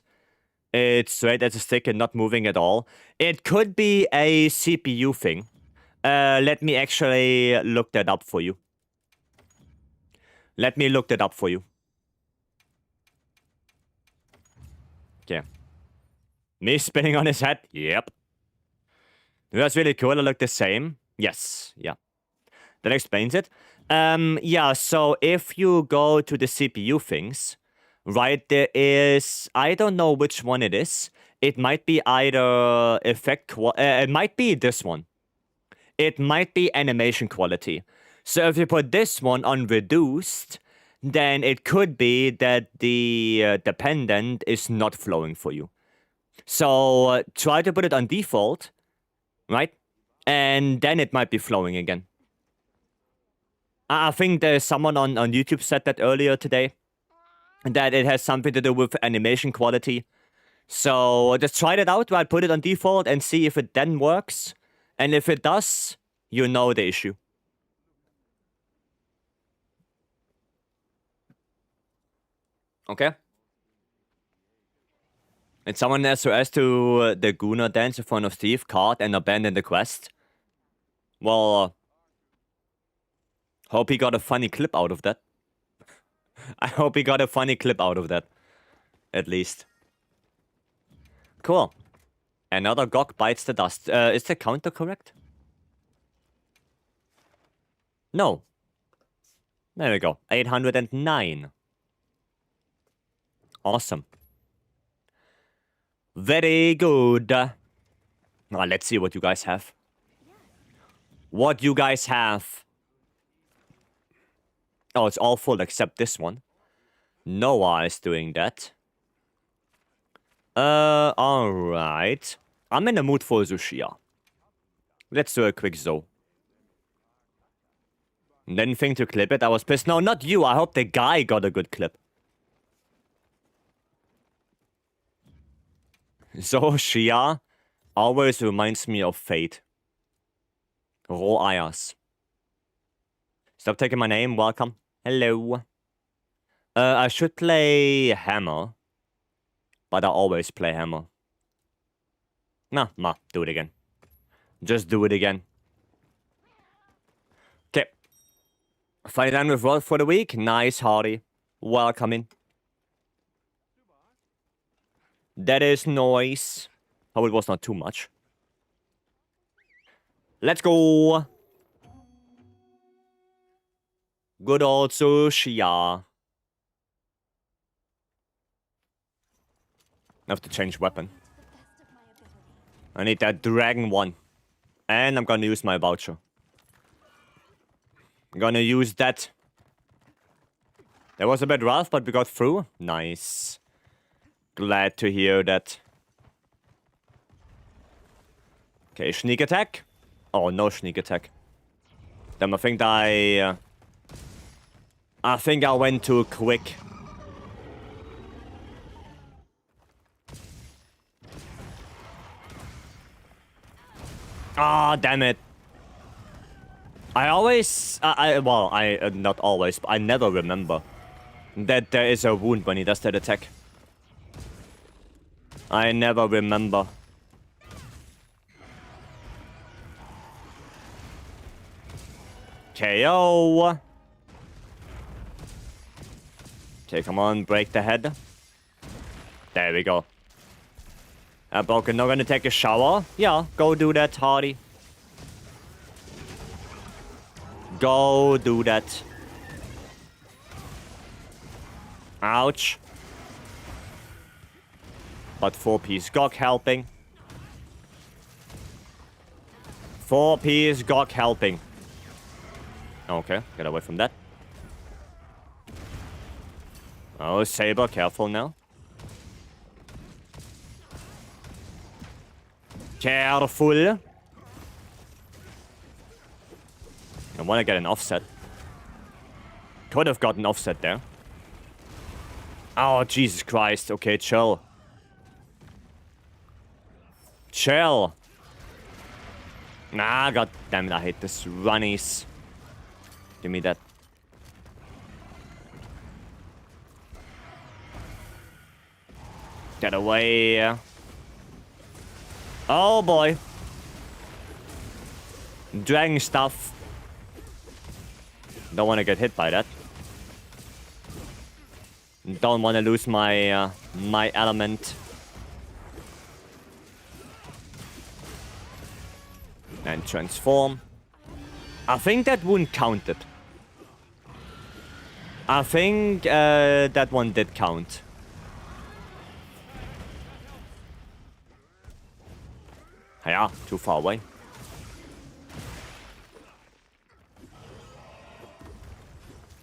It's straight as a stick and not moving at all. It could be a CPU thing. Let me actually look that up for you. Let me look that up for you. Okay. Me spinning on his head? Yep. That's really cool. I look the same. Yes. Yeah. That explains it. Yeah, so if you go to the CPU things, right, there is... I don't know which one it is. It might be either effect... it might be this one. It might be animation quality. So if you put this one on reduced, then it could be that the pendant is not flowing for you. So try to put it on default, right? And then it might be flowing again. I think there's someone on YouTube said that earlier today, that it has something to do with animation quality. So just try it out, right? Put it on default and see if it then works. And if it does, you know the issue. Okay. And someone SOS to the Gunnar dance in front of Steve, caught and abandoned the quest. Well, hope he got a funny clip out of that. I hope he got a funny clip out of that. At least. Cool. Another Gok bites the dust. Is the counter correct? No. There we go. 809. Awesome. Very good. Let's see what you guys have. What you guys have. Oh, it's all full except this one. Noah is doing that. Alright. I'm in the mood for Zushia. Let's do a quick Zo. Didn't think to clip it, I was pissed. No, not you, I hope the guy got a good clip. Zushia always reminds me of Fate. Raw Ayers. Stop taking my name, welcome. Hello. I should play Hammer. But I always play Hammer. Nah, do it again. Just do it again. Okay. Finally done with work for the week. Nice, Hardy. Welcome in. That is noise. Hope it was not too much. Let's go. Good old Zushia. I have to change weapon. I need that dragon one. And I'm gonna use my voucher. I'm gonna use that. That was a bit rough, but we got through. Nice. Glad to hear that. Okay, sneak attack. Oh, no sneak attack. Damn, I think I went too quick. Ah, damn it. I always... not always, but I never remember that there is a wound when he does that attack. I never remember. KO. Okay, come on, break the head. There we go. Broken, not gonna take a shower? Yeah, go do that, Hardy. Go do that. Ouch. But 4-piece Gok helping. 4-piece Gok helping. Okay, get away from that. Oh, Saber, careful now. Careful. I want to get an offset. Could have got an offset there. Oh, Jesus Christ. Okay, chill. Chill. Nah, god damn it, I hate this. Runnies. Give me that. Get away. Oh boy. Dragon stuff. Don't want to get hit by that. Don't want to lose my my element. And transform. I think that wound counted. I think that one did count. Yeah, too far away.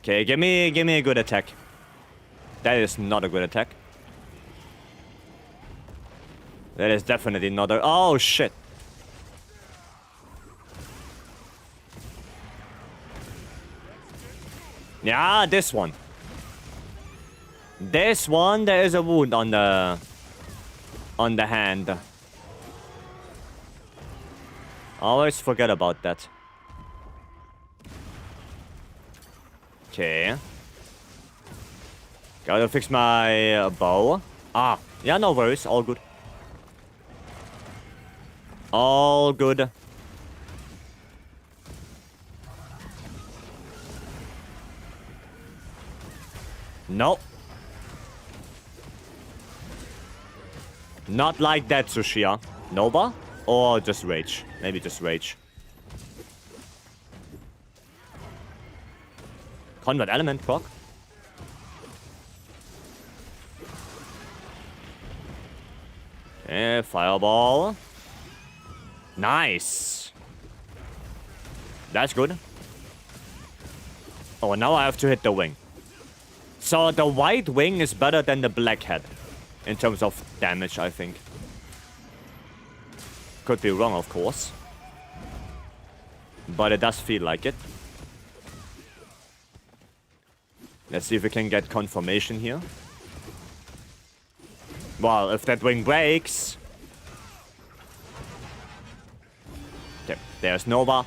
Okay, give me a good attack. That is not a good attack. That is definitely not a... Oh, shit. Yeah, this one. This one, there is a wound on the hand. Always forget about that. Okay. Gotta fix my bow. Ah, yeah, no worries. All good. All good. No. Not like that, Tsushia. Nova? Or just Rage? Maybe just Rage. Convert element, proc. Okay, fireball. Nice. That's good. Oh, now I have to hit the wing. So the white wing is better than the black head. In terms of damage, I think. Could be wrong, of course. But it does feel like it. Let's see if we can get confirmation here. Well, if that wing breaks... Okay, there's Nova.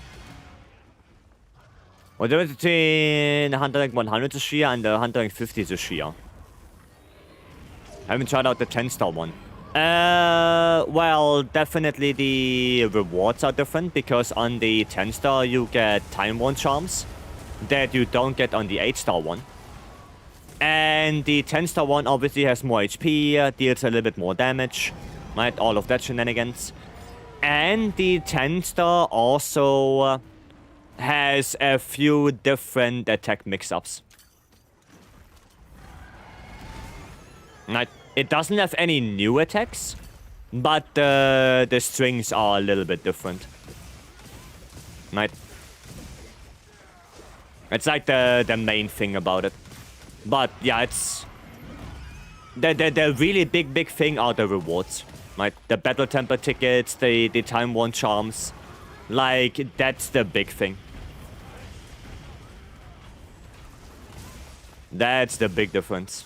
What is between the 100 Tsushia and the 150 Tsushia? I haven't tried out the 10-star one. Well, definitely the rewards are different, because on the 10-star you get Time Worn Charms that you don't get on the 8-star one. And the 10-star one obviously has more HP, deals a little bit more damage, right? All of that shenanigans. And the 10-star also has a few different attack mix-ups. Right? It doesn't have any new attacks, but the strings are a little bit different. Right? It's like the main thing about it. But yeah, it's... The really big thing are the rewards. Right? The Battle Temper tickets, the Time Worn Charms. Like, that's the big thing. That's the big difference.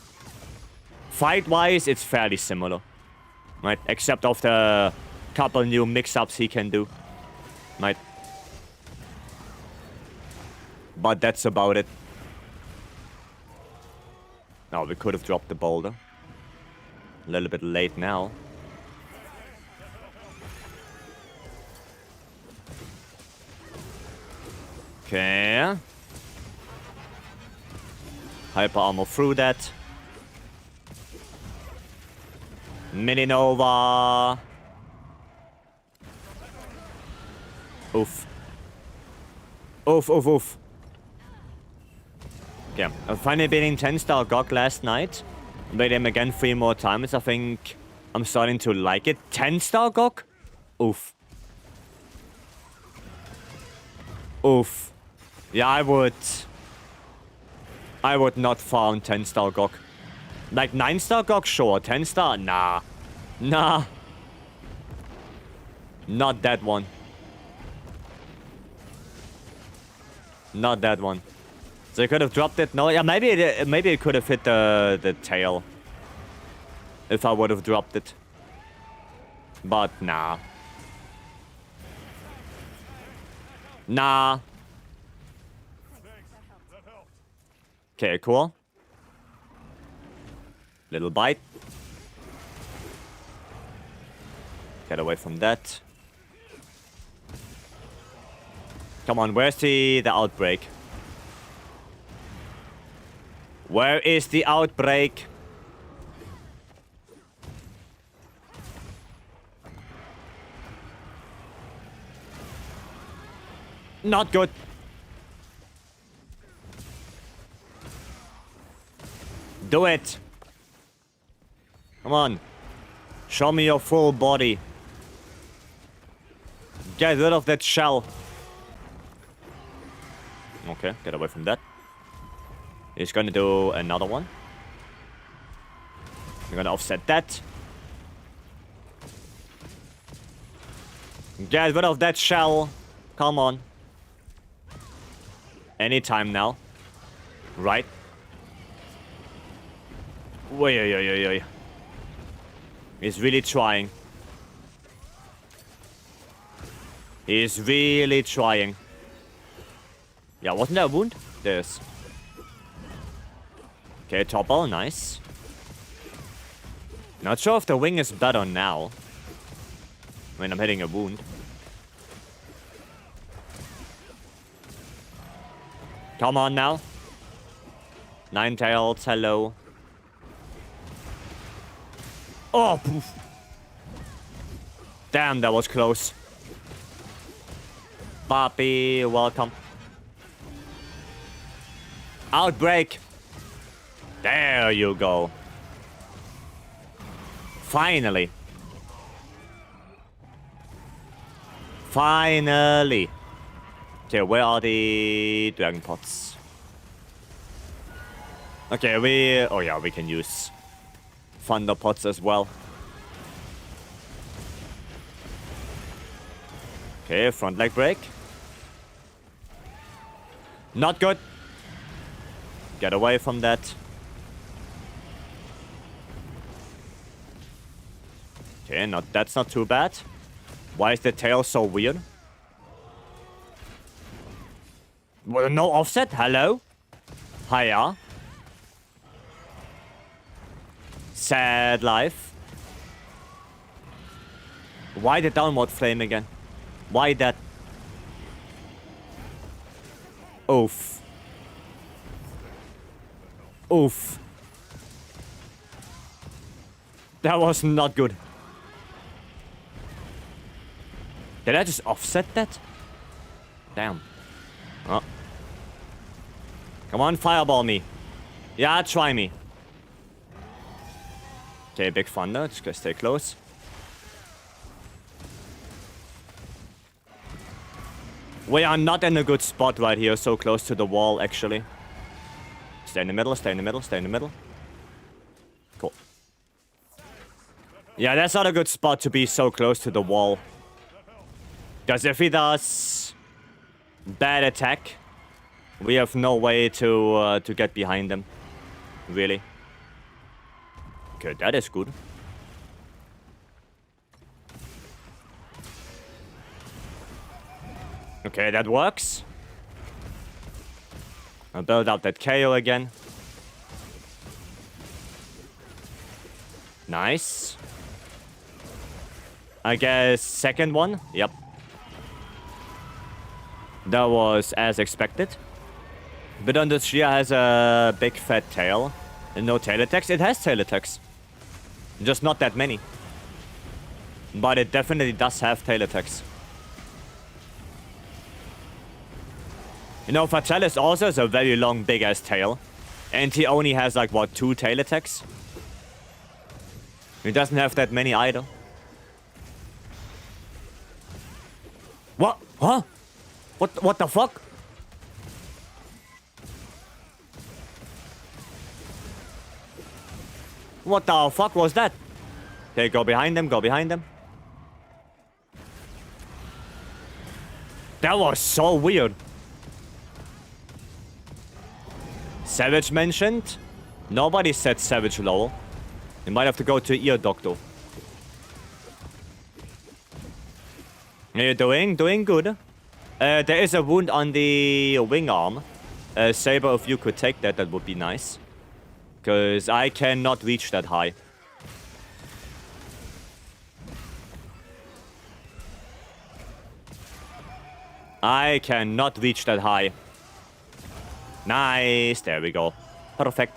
Fight-wise, it's fairly similar. Right? Except of the couple new mix-ups he can do. Right? But that's about it. Oh, we could have dropped the boulder. A little bit late now. Okay. Hyper armor through that. Mini Nova. Oof. Oof, oof, oof. Okay, I finally beating 10-star GOG last night. Beat him again 3 more times. I think I'm starting to like it. 10-star GOG? Oof. Oof. Yeah, I would not farm 10-star GOG. Like 9-star GOG, sure. 10-star, nah. Nah. Not that one. Not that one. So I could have dropped it. No, yeah, maybe it could have hit the tail. If I would have dropped it. But nah. Nah. Okay, cool. Little bite. Get away from that. Come on, where's the outbreak? Where is the outbreak? Not good. Do it. Come on. Show me your full body. Get rid of that shell. Okay, get away from that. He's gonna do another one. I'm gonna offset that. Get rid of that shell. Come on. Anytime now. Right? Wait. He's really trying. He's really trying. Yeah, wasn't there a wound? There's. Okay, topple, nice. Not sure if the wing is better now. When I'm hitting a wound. Come on now. Ninetales, hello. Oh, poof. Damn, that was close. Bobby, welcome. Outbreak. There you go. Finally. Finally. Okay, where are the dragon pots? Okay, oh yeah, we can use thunder pots as well. Okay, front leg break. Not good. Get away from that. Okay, that's not too bad. Why is the tail so weird? Well, no offset? Hello? Hiya. Sad life. Why the downward flame again? Why that? Oof. Oof. That was not good. Did I just offset that? Damn. Oh. Come on, fireball me. Yeah, try me. Okay, big thunder. Just gotta stay close. We are not in a good spot right here, so close to the wall, actually. Stay in the middle, stay in the middle, stay in the middle. Cool. Yeah, that's not a good spot to be so close to the wall. Because if he does bad attack, we have no way to get behind him. Really. Okay, that is good. Okay, that works. I'll build up that KO again. Nice. I guess second one. Yep. That was as expected. But on the Shia has a big fat tail. And no tail attacks. It has tail attacks. Just not that many. But it definitely does have tail attacks. You know, Fatalis also has a very long, big-ass tail. And he only has, like, what, 2 tail attacks? He doesn't have that many either. What? Huh? What the fuck? What the fuck was that? Okay, go behind them, go behind them. That was so weird. Savage mentioned? Nobody said Savage lol. You might have to go to ear doctor. How you doing? Doing good. There is a wound on the wing arm. Saber, if you could take that, that would be nice. Because I cannot reach that high. I cannot reach that high. Nice. There we go. Perfect.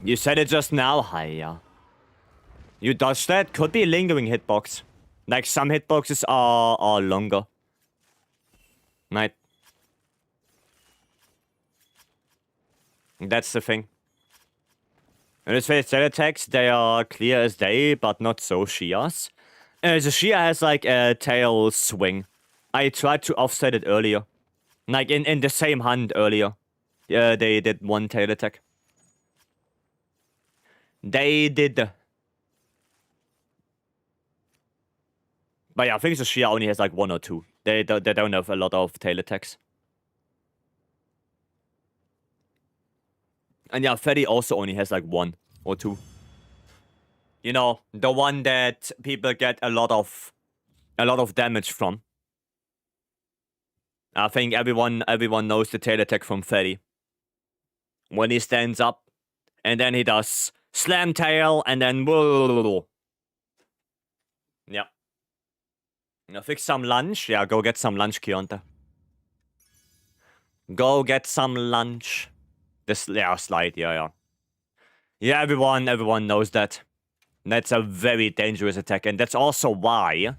You said it just now. Hiya. You dodged that? Could be lingering hitbox. Like, some hitboxes are longer. Right. That's the thing. And as for tail attacks, they are clear as day, but not so Shia's. The Shia has, like, a tail swing. I tried to offset it earlier. Like, in the same hunt earlier. Yeah, they did 1 tail attack. They did. But yeah, I think the Shia only has, like, 1 or 2. They don't have a lot of tail attacks. And yeah, Freddy also only has, like, 1 or 2. You know, the one that people get a lot of damage from. I think everyone knows the tail attack from Freddy. When he stands up, and then he does slam tail, and then yeah. Now fix some lunch. Yeah, go get some lunch, Kionta. Go get some lunch. This slide, yeah. Yeah, everyone knows that. That's a very dangerous attack, and that's also why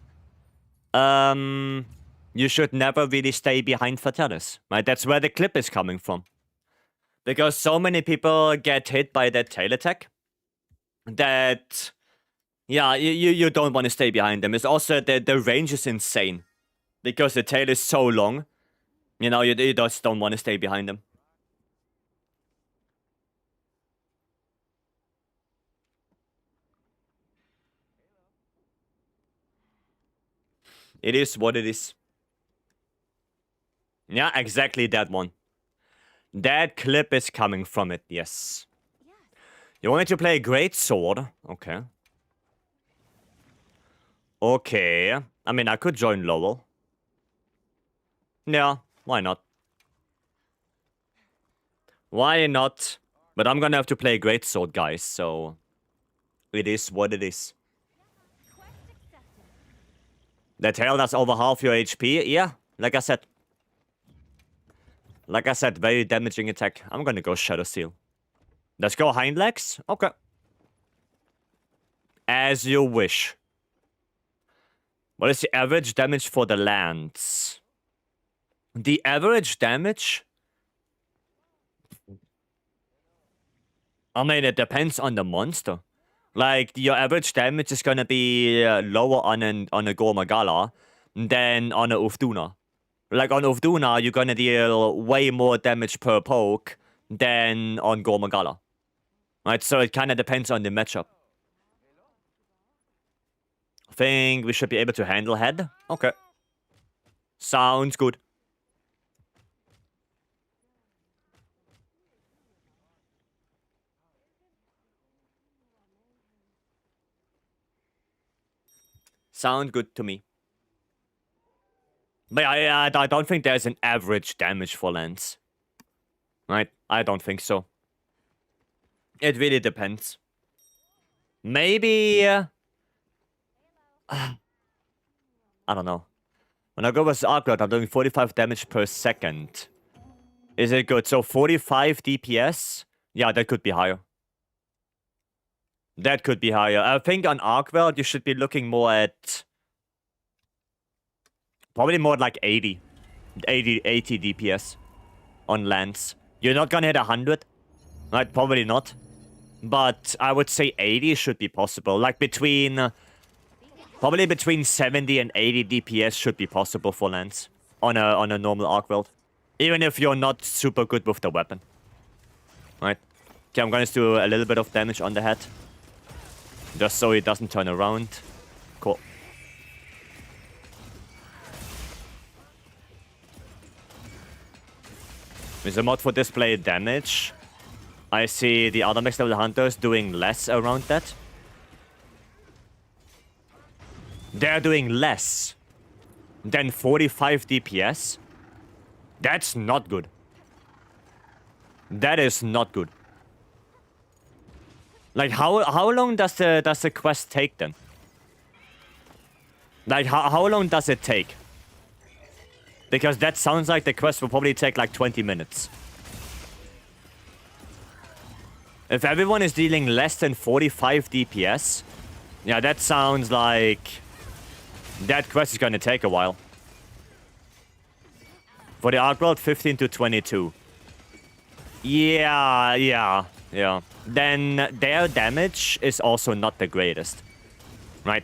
you should never really stay behind Fatalis. Right? That's where the clip is coming from. Because so many people get hit by that tail attack that, yeah, you don't want to stay behind them. It's also the range is insane. Because the tail is so long, you know, you just don't want to stay behind them. It is what it is. Yeah, exactly that one. That clip is coming from it, yes. You wanted to play Great Sword? Okay. Okay. I mean, I could join Lowell. Yeah, why not? Why not? But I'm gonna have to play Great Sword, guys, so... It is what it is. The tail does over half your HP? Yeah, like I said. Like I said, very damaging attack. I'm gonna go Shadow Seal. Let's go hind legs? Okay. As you wish. What is the average damage for the lands? The average damage? I mean, it depends on the monster. Like, your average damage is gonna be lower on a Gormagala than on a Ufduna. Like, on Ufduna, you're gonna deal way more damage per poke than on Gormagala. Right, so it kinda depends on the matchup. I think we should be able to handle head. Okay. Sounds good. Sound good to me. But I don't think there's an average damage for Lance. Right? I don't think so. It really depends. Maybe... I don't know. When I go with Arclot, I'm doing 45 damage per second. Is it good? So 45 DPS? Yeah, that could be higher. That could be higher. I think on Arcworld, you should be looking more at... Probably more like 80. 80 DPS on lands. You're not gonna hit 100, right? Probably not. But I would say 80 should be possible. Like probably between 70 and 80 DPS should be possible for lands on a normal arc world. Even if you're not super good with the weapon. Right? Okay, I'm gonna do a little bit of damage on the head. Just so it doesn't turn around. Cool. With a mod for display damage, I see the other next level hunters doing less around that. They're doing less than 45 DPS. That's not good. That is not good. Like, how long does the quest take then? Like, how long does it take? Because that sounds like the quest will probably take like 20 minutes. If everyone is dealing less than 45 DPS, yeah, that sounds like that quest is gonna take a while. For the arc world, 15 to 22. Yeah. Then their damage is also not the greatest, right?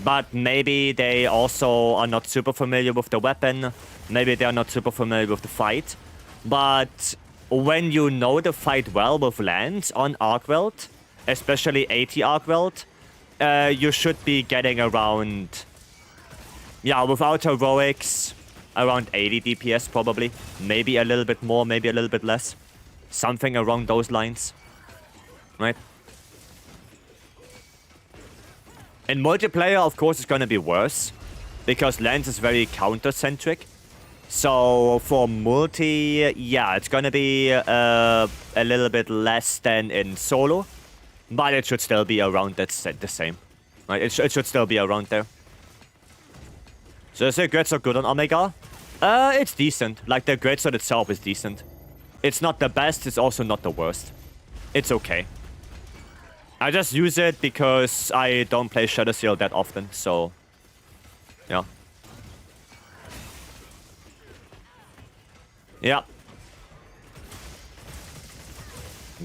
But maybe they also are not super familiar with the weapon. Maybe they are not super familiar with the fight. But when you know the fight well with lands on arc world, especially 80 arc world, you should be getting around, yeah, without heroics, around 80 DPS probably. Maybe a little bit more, maybe a little bit less. Something around those lines, right? In multiplayer, of course, it's gonna be worse, because lands is very counter-centric. So for multi, yeah, it's gonna be a little bit less than in solo, but it should still be around the same, right? It should still be around there. So the grids are good on Omega. It's decent. Like, the greatsword itself is decent. It's not the best, it's also not the worst. It's okay. I just use it because I don't play Shadow Seal that often, so yeah. Yeah.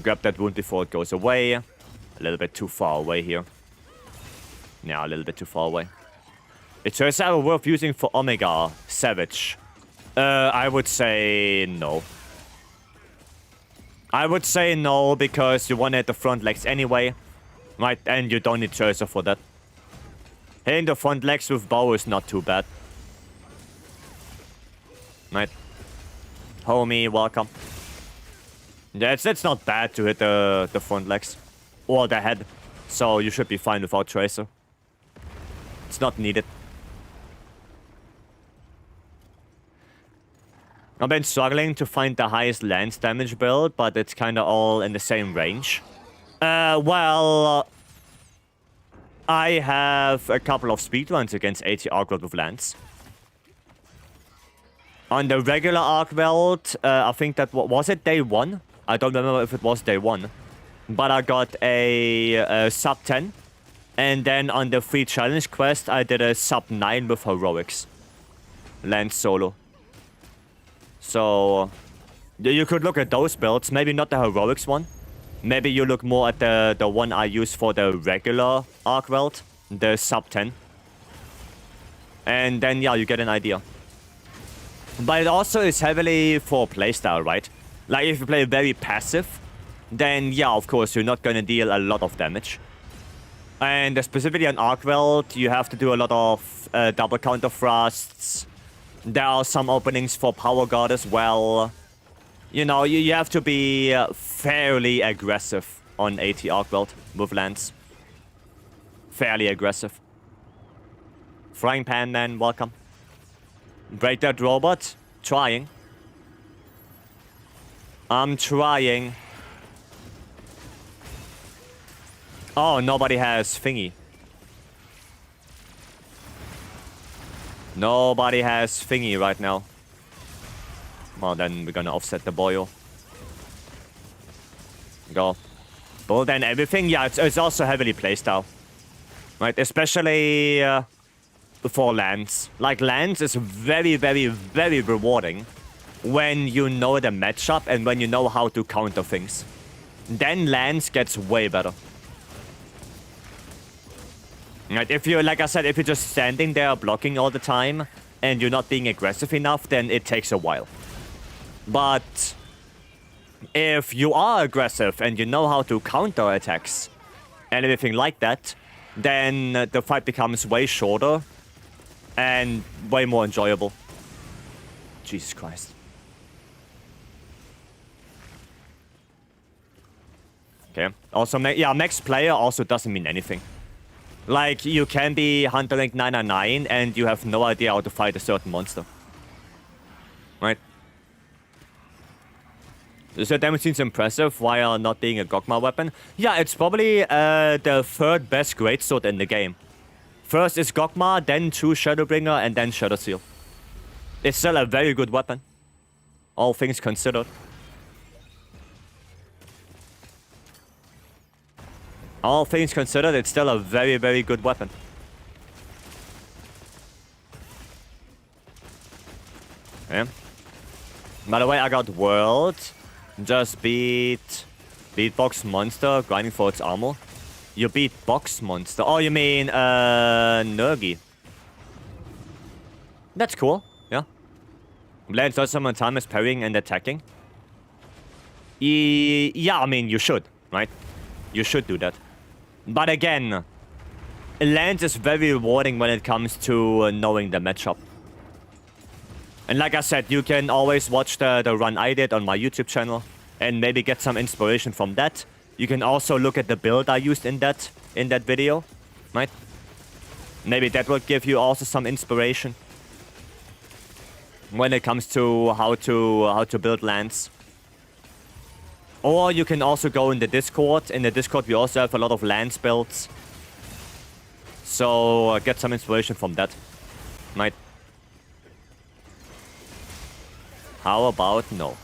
Grab that wound before it goes away. A little bit too far away here. Yeah, a little bit too far away. Is Cersei worth using for Omega Savage? I would say no. I would say no, because you want to hit the front legs anyway. Right, and you don't need Cersei for that. Hitting the front legs with bow is not too bad. Right. Homie, welcome. Yeah, it's not bad to hit the front legs. Or the head. So you should be fine without Tracer. It's not needed. I've been struggling to find the highest lance damage build, but it's kind of all in the same range. Well, I have a couple of speedruns against 80 arc world with lance. On the regular arc world, I think that was it day 1? I don't remember if it was day 1. But I got a sub 10. And then on the free challenge quest, I did a sub 9 with heroics. Lance solo. So you could look at those builds. Maybe not the heroics one. Maybe you look more at the one I use for the regular arc world. The sub 10. And then, yeah, you get an idea. But it also is heavily for playstyle, right? Like, if you play very passive, then, yeah, of course, you're not going to deal a lot of damage. And specifically on arc world, you have to do a lot of double counter thrusts. There are some openings for power guard as well. You know, you have to be fairly aggressive on 80 arc world with lance. Fairly aggressive. Frying pan man, welcome. Break that robot. Trying. I'm trying. Oh, nobody has thingy. Nobody has thingy right now. Well, then we're gonna offset the boil. Go. Bull then everything. Yeah, it's also heavily playstyle. Right, especially for lands. Like, lands is very, very, very rewarding when you know the matchup and when you know how to counter things. Then lands gets way better. Right, if you're, like I said, if you're just standing there blocking all the time and you're not being aggressive enough, then it takes a while. But if you are aggressive and you know how to counter attacks and everything like that, then the fight becomes way shorter and way more enjoyable. Jesus Christ. Okay. Also, yeah, max player also doesn't mean anything. Like, you can be Hunter rank 999 and you have no idea how to fight a certain monster. Right? So damage seems impressive while not being a Gogma weapon. Yeah, it's probably the third best greatsword in the game. First is Gogma, then True Shadowbringer, and then Shadow Seal. It's still a very good weapon, all things considered. All things considered, it's still a very, very good weapon. Yeah. By the way, I got World. Just beat Box Monster, grinding for its armor. You beat Box Monster. Oh, you mean, Nergi. That's cool, yeah. Blades does some time as parrying and attacking. Yeah, I mean, you should, right? You should do that. But again, lands is very rewarding when it comes to knowing the matchup. And like I said, you can always watch the run I did on my YouTube channel and maybe get some inspiration from that. You can also look at the build I used in that video, right? Maybe that will give you also some inspiration when it comes to how to build lands. Or you can also go in the Discord. In the Discord, we also have a lot of lands builds. So get some inspiration from that. Right? How about no?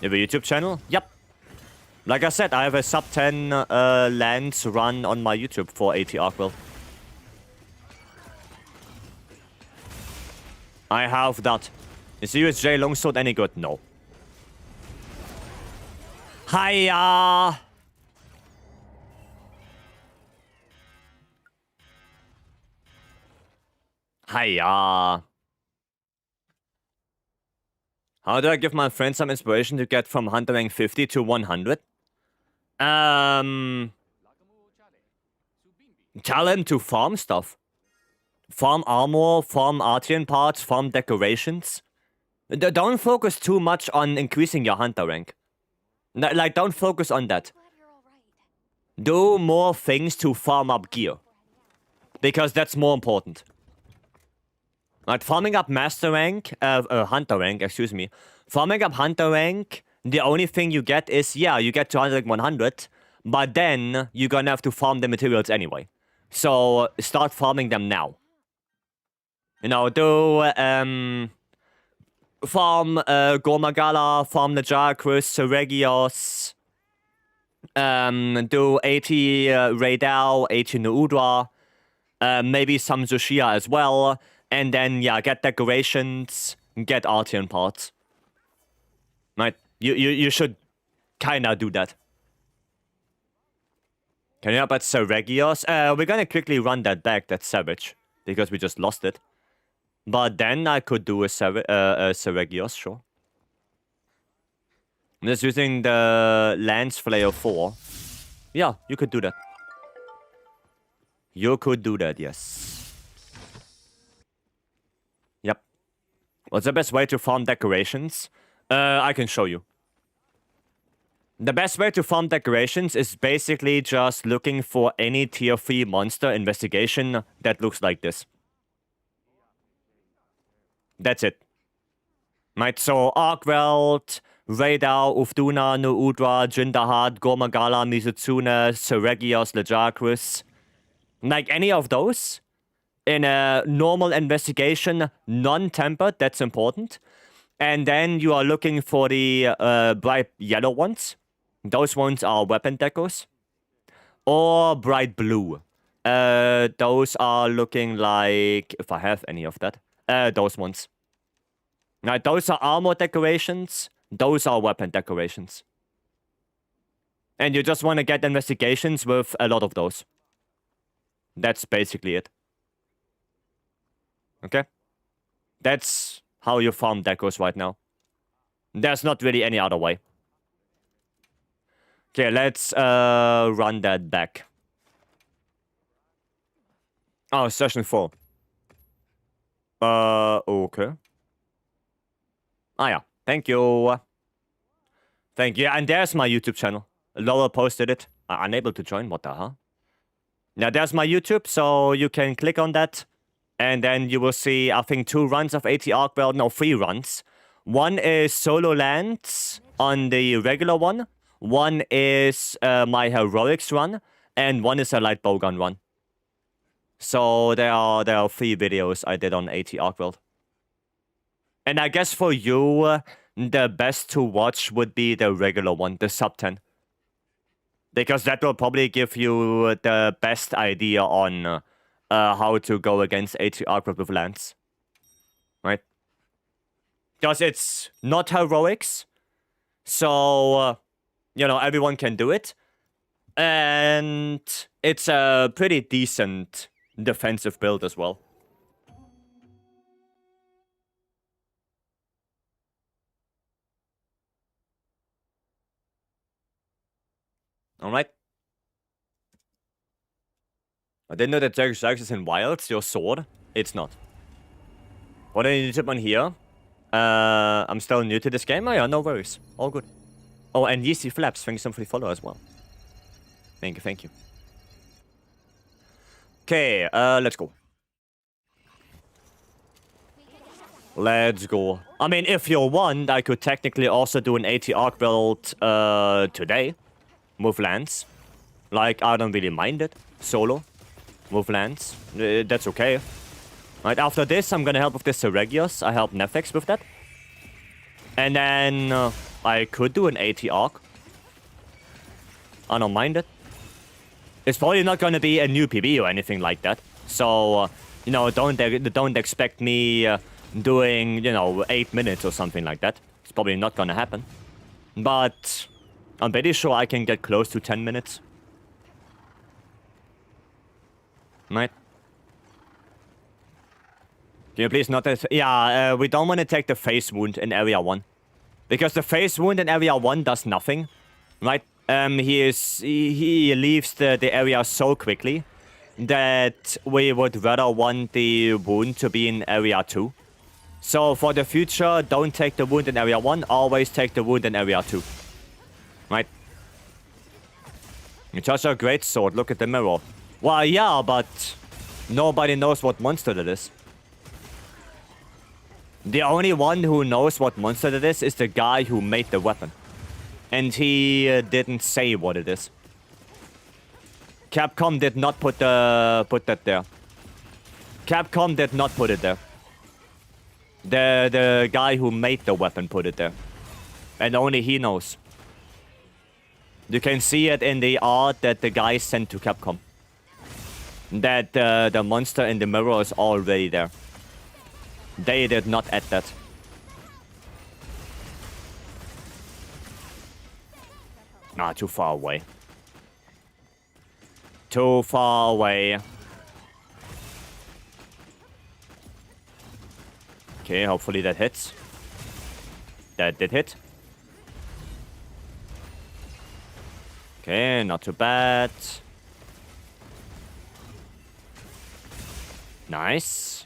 You have a YouTube channel? Yep. Like I said, I have a sub 10 lands run on my YouTube for AT Arkwell. I have that. Is USJ longsword any good? No. Hiya! Hiya! How do I give my friends some inspiration to get from Hunter rank 50 to 100? Tell him to farm stuff. Farm armor, farm Artian parts, farm decorations. Don't focus too much on increasing your Hunter rank. Like, don't focus on that. Do more things to farm up gear. Because that's more important. Like, farming up Master rank, Hunter rank, excuse me. Farming up Hunter rank, the only thing you get is, yeah, you get to Hunter rank 100, but then you're gonna have to farm the materials anyway. So, start farming them now. You know, do, farm Gormagala, farm Najakrus, Seregios, do 80 Raidao, 80 Nuudra, maybe some Zushia as well, and then, yeah, get decorations, get Artian parts. Right? You should kinda do that. Can you help at Seregios? We're gonna quickly run that back, that Savage, because we just lost it. But then I could do a Seregios, sure. I'm just using the Lance Flayer 4. Yeah, you could do that. You could do that, yes. Yep. What's the best way to farm decorations? I can show you. The best way to farm decorations is basically just looking for any tier 3 monster investigation that looks like this. That's it. Right, so Arkwelt, Raidao, Ufduna, Nuudra, Jindahad, Gormagala, Mizutsune, Seregios, Lejakrus. Like any of those. In a normal investigation, non-tempered, that's important. And then you are looking for the bright yellow ones. Those ones are weapon decos. Or bright blue. Those are looking like, if I have any of that, those ones. Now, those are armor decorations. Those are weapon decorations. And you just want to get investigations with a lot of those. That's basically it. Okay? That's how you farm decos right now. There's not really any other way. Okay, let's run that back. Oh, session 4. Okay. Ah, yeah. Thank you. Thank you. And there's my YouTube channel. Laura posted it. Unable to join. What the hell? Now, there's my YouTube, so you can click on that. And then you will see, I think, 2 runs of AT Arc. Well, no, 3 runs. One is solo lands on the regular one. One is my heroics run. And one is a light bowgun run. So there are 3 videos I did on AT Arc World. And I guess for you, the best to watch would be the regular one, the sub 10. Because that will probably give you the best idea on how to go against AT Arc World with lands. Right? Because it's not heroics. So, you know, everyone can do it. And it's a pretty decent defensive build as well. Alright. I didn't know that Jax is in Wilds, your sword. It's not. What do you need to on here? I'm still new to this game. Oh yeah, no worries. All good. Oh, and Yeezy Flaps, thank you so much for the follow as well. Thank you, thank you. Okay, let's go. Let's go. I mean, if you want, I could technically also do an AT Arc build today. With lands. Like, I don't really mind it. Solo. With lands. That's okay. Right, after this, I'm gonna help with this Regios. I help Nefex with that. And then I could do an AT Arc. I don't mind it. It's probably not gonna be a new PB or anything like that. So, you know, don't expect me doing, you know, 8 minutes or something like that. It's probably not gonna happen. But I'm pretty sure I can get close to 10 minutes. Right? Can you please not... Yeah, we don't want to take the face wound in area 1. Because the face wound in area 1 does nothing. Right? He leaves the area so quickly that we would rather want the wound to be in area 2. So for the future, don't take the wound in area 1, always take the wound in area 2. Right? It's such a great sword, look at the mirror. Well, yeah, but nobody knows what monster that is. The only one who knows what monster that is the guy who made the weapon. And he didn't say what it is. Capcom did not put that there. Capcom did not put it there. The guy who made the weapon put it there. And only he knows. You can see it in the art that the guy sent to Capcom. That the monster in the mirror is already there. They did not add that. Nah, too far away. Too far away. Okay, hopefully that hits. That did hit. Okay, not too bad. Nice.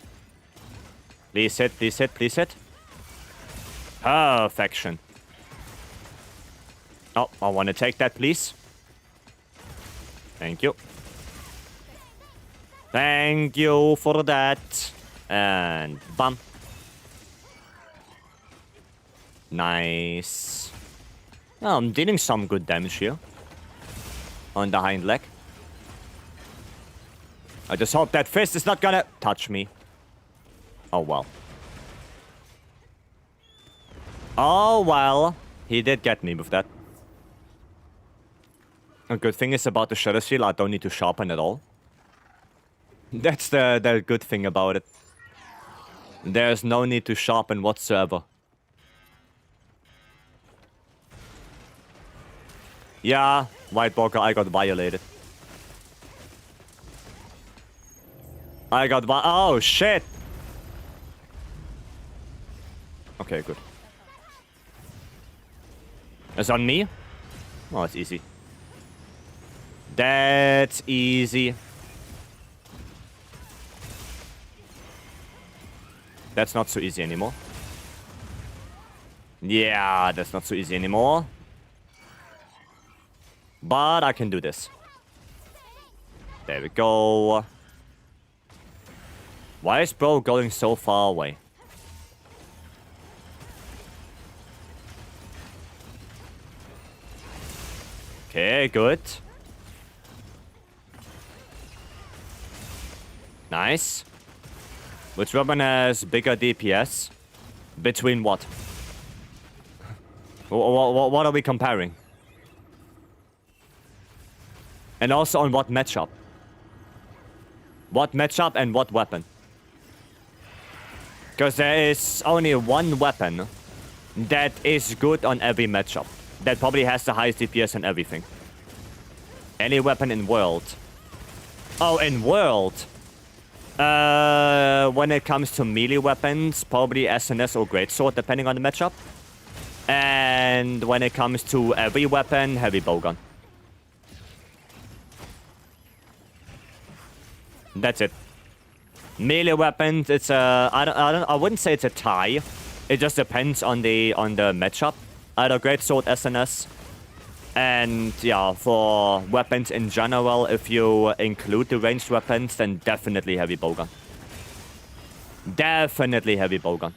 Please hit, please hit, please hit. Perfection. Oh, I want to take that, please. Thank you. Thank you for that. And bam. Nice. Oh, I'm dealing some good damage here. On the hind leg. I just hope that fist is not gonna touch me. Oh, well. Oh, well. He did get me with that. A good thing is about the Shadow Shield, I don't need to sharpen at all. That's the good thing about it. There's no need to sharpen whatsoever. Yeah, White Walker, I got violated. Oh, shit! Okay, good. It's on me? Oh, it's easy. That's easy. That's not so easy anymore. Yeah, that's not so easy anymore. But I can do this. There we go. Why is bro going so far away? Okay, good. Nice. Which weapon has bigger DPS? Between what? What are we comparing? And also on what matchup? What matchup and what weapon? Because there is only one weapon that is good on every matchup. That probably has the highest DPS and everything. Any weapon in World. Oh, in World. When it comes to melee weapons, probably SNS or Greatsword, depending on the matchup. And when it comes to every weapon, heavy bowgun. That's it. Melee weapons, it's a I wouldn't say it's a tie. It just depends on the matchup. Either Greatsword, SNS. And yeah, for weapons in general, if you include the ranged weapons, then definitely heavy bowgun. Definitely heavy bowgun.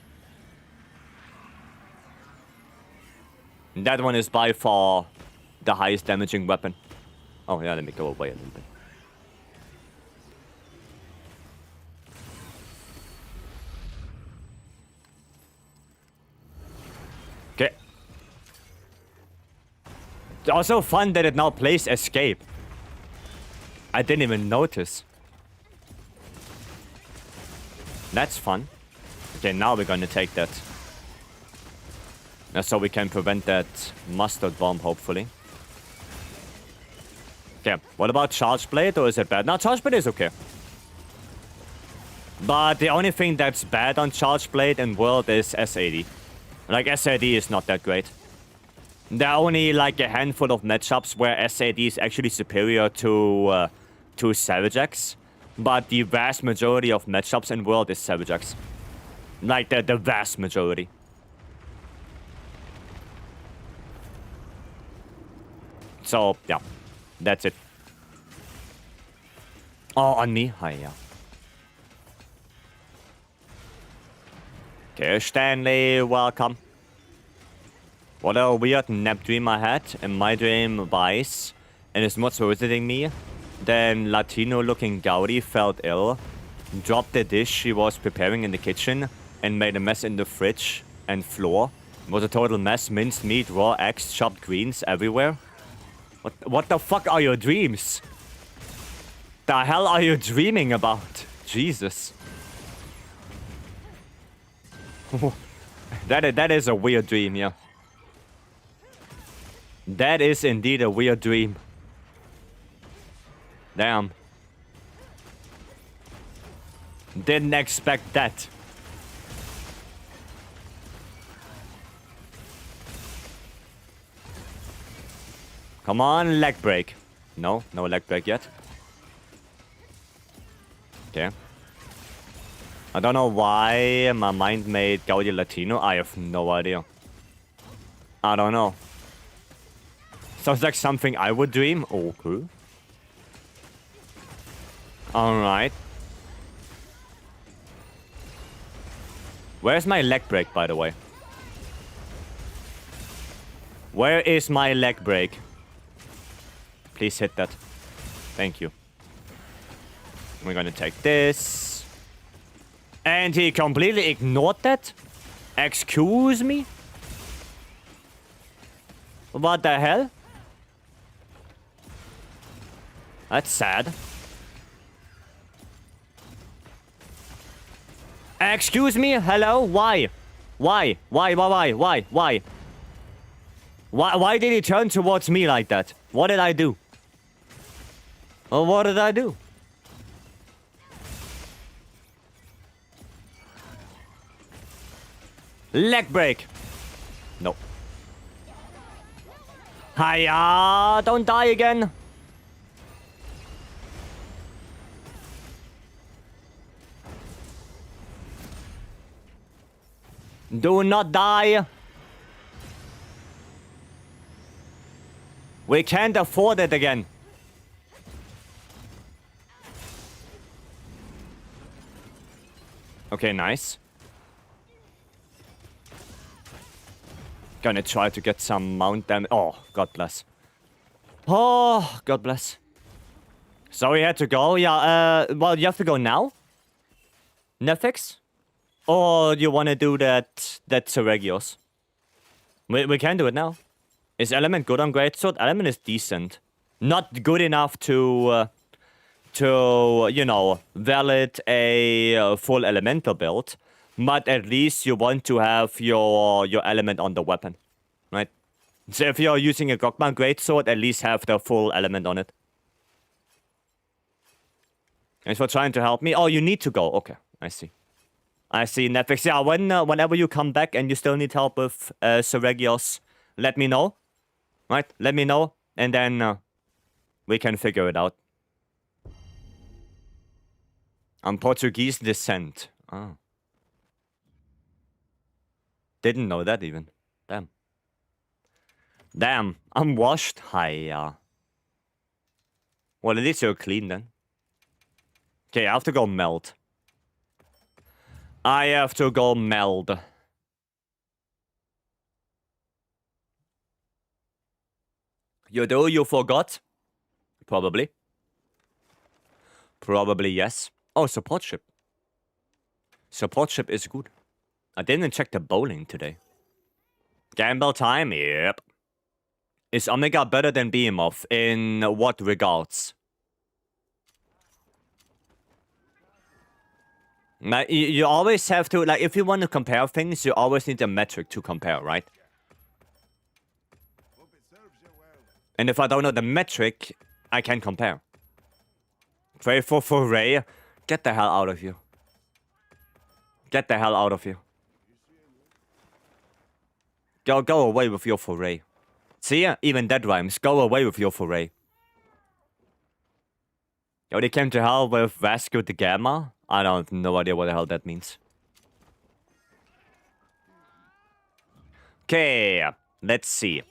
That one is by far the highest damaging weapon. Oh yeah, let me go away a little bit. Okay. It's also fun that it now plays escape. I didn't even notice. That's fun. Okay, now we're gonna take that. So we can prevent that mustard bomb, hopefully. Okay, what about Charge Blade, or is it bad? No, Charge Blade is okay. But the only thing that's bad on Charge Blade in World is SAD. Like, SAD is not that great. There are only like a handful of matchups where SAD is actually superior to Savage X. But the vast majority of matchups in World is Savage X. Like, the vast majority. So, yeah. That's it. Oh, on me? Hi, yeah. Okay, Stanley, welcome. What a weird nap dream I had. In my dream, Vice and his mods were visiting me. Then Latino-looking Gaudi felt ill, dropped the dish she was preparing in the kitchen, and made a mess in the fridge and floor. It was a total mess. Minced meat, raw eggs, chopped greens everywhere. What the fuck are your dreams? The hell are you dreaming about? Jesus. That is a weird dream, yeah. That is indeed a weird dream. Damn. Didn't expect that. Come on, leg break. No leg break yet. Okay. I don't know why my mind made Gaudi Latino. I have no idea. I don't know. Sounds like something I would dream. Okay. Alright. Where's my leg break, by the way? Where is my leg break? Please hit that. Thank you. We're gonna take this. And he completely ignored that? Excuse me? What the hell? That's sad. Excuse me? Hello? Why? Why? Why did he turn towards me like that? What did I do? Oh, what did I do? Leg break. No. Hiya! Don't die again. Do not die. We can't afford it again. Okay, nice. Gonna try to get some mount damage. Oh, God bless. Oh, God bless. So we had to go. Yeah, well, you have to go now? Netflix? Or you want to do that Seregios? We can do it now. Is Element good on Greatsword? Element is decent. Not good enough to you know, valid a full elemental build. But at least you want to have your element on the weapon. Right? So if you're using a Gokman Greatsword, at least have the full element on it. Thanks for trying to help me. Oh, you need to go. Okay, I see. I see, Netflix. Yeah, whenever you come back and you still need help with Seregios, let me know. Right? Let me know. And then we can figure it out. I'm Portuguese descent. Oh. Didn't know that even. Damn. Damn. I'm washed. Hiya. Well, at least you're clean then. Okay, I have to go meld. I have to go meld. You do? You forgot? Probably. Probably yes. Oh, support ship. Support ship is good. I didn't check the bowling today. Gamble time? Yep. Is Omega better than Behemoth? In what regards? You always have to, like, if you want to compare things, you always need a metric to compare, right? And if I don't know the metric, I can compare. Pray for Foray. Get the hell out of here. Get the hell out of here. Go away with your Foray. See ya? Even that rhymes. Go away with your Foray. Yo, they came to hell with Vasco the Gamma? I don't have no idea what the hell that means. Okay, let's see.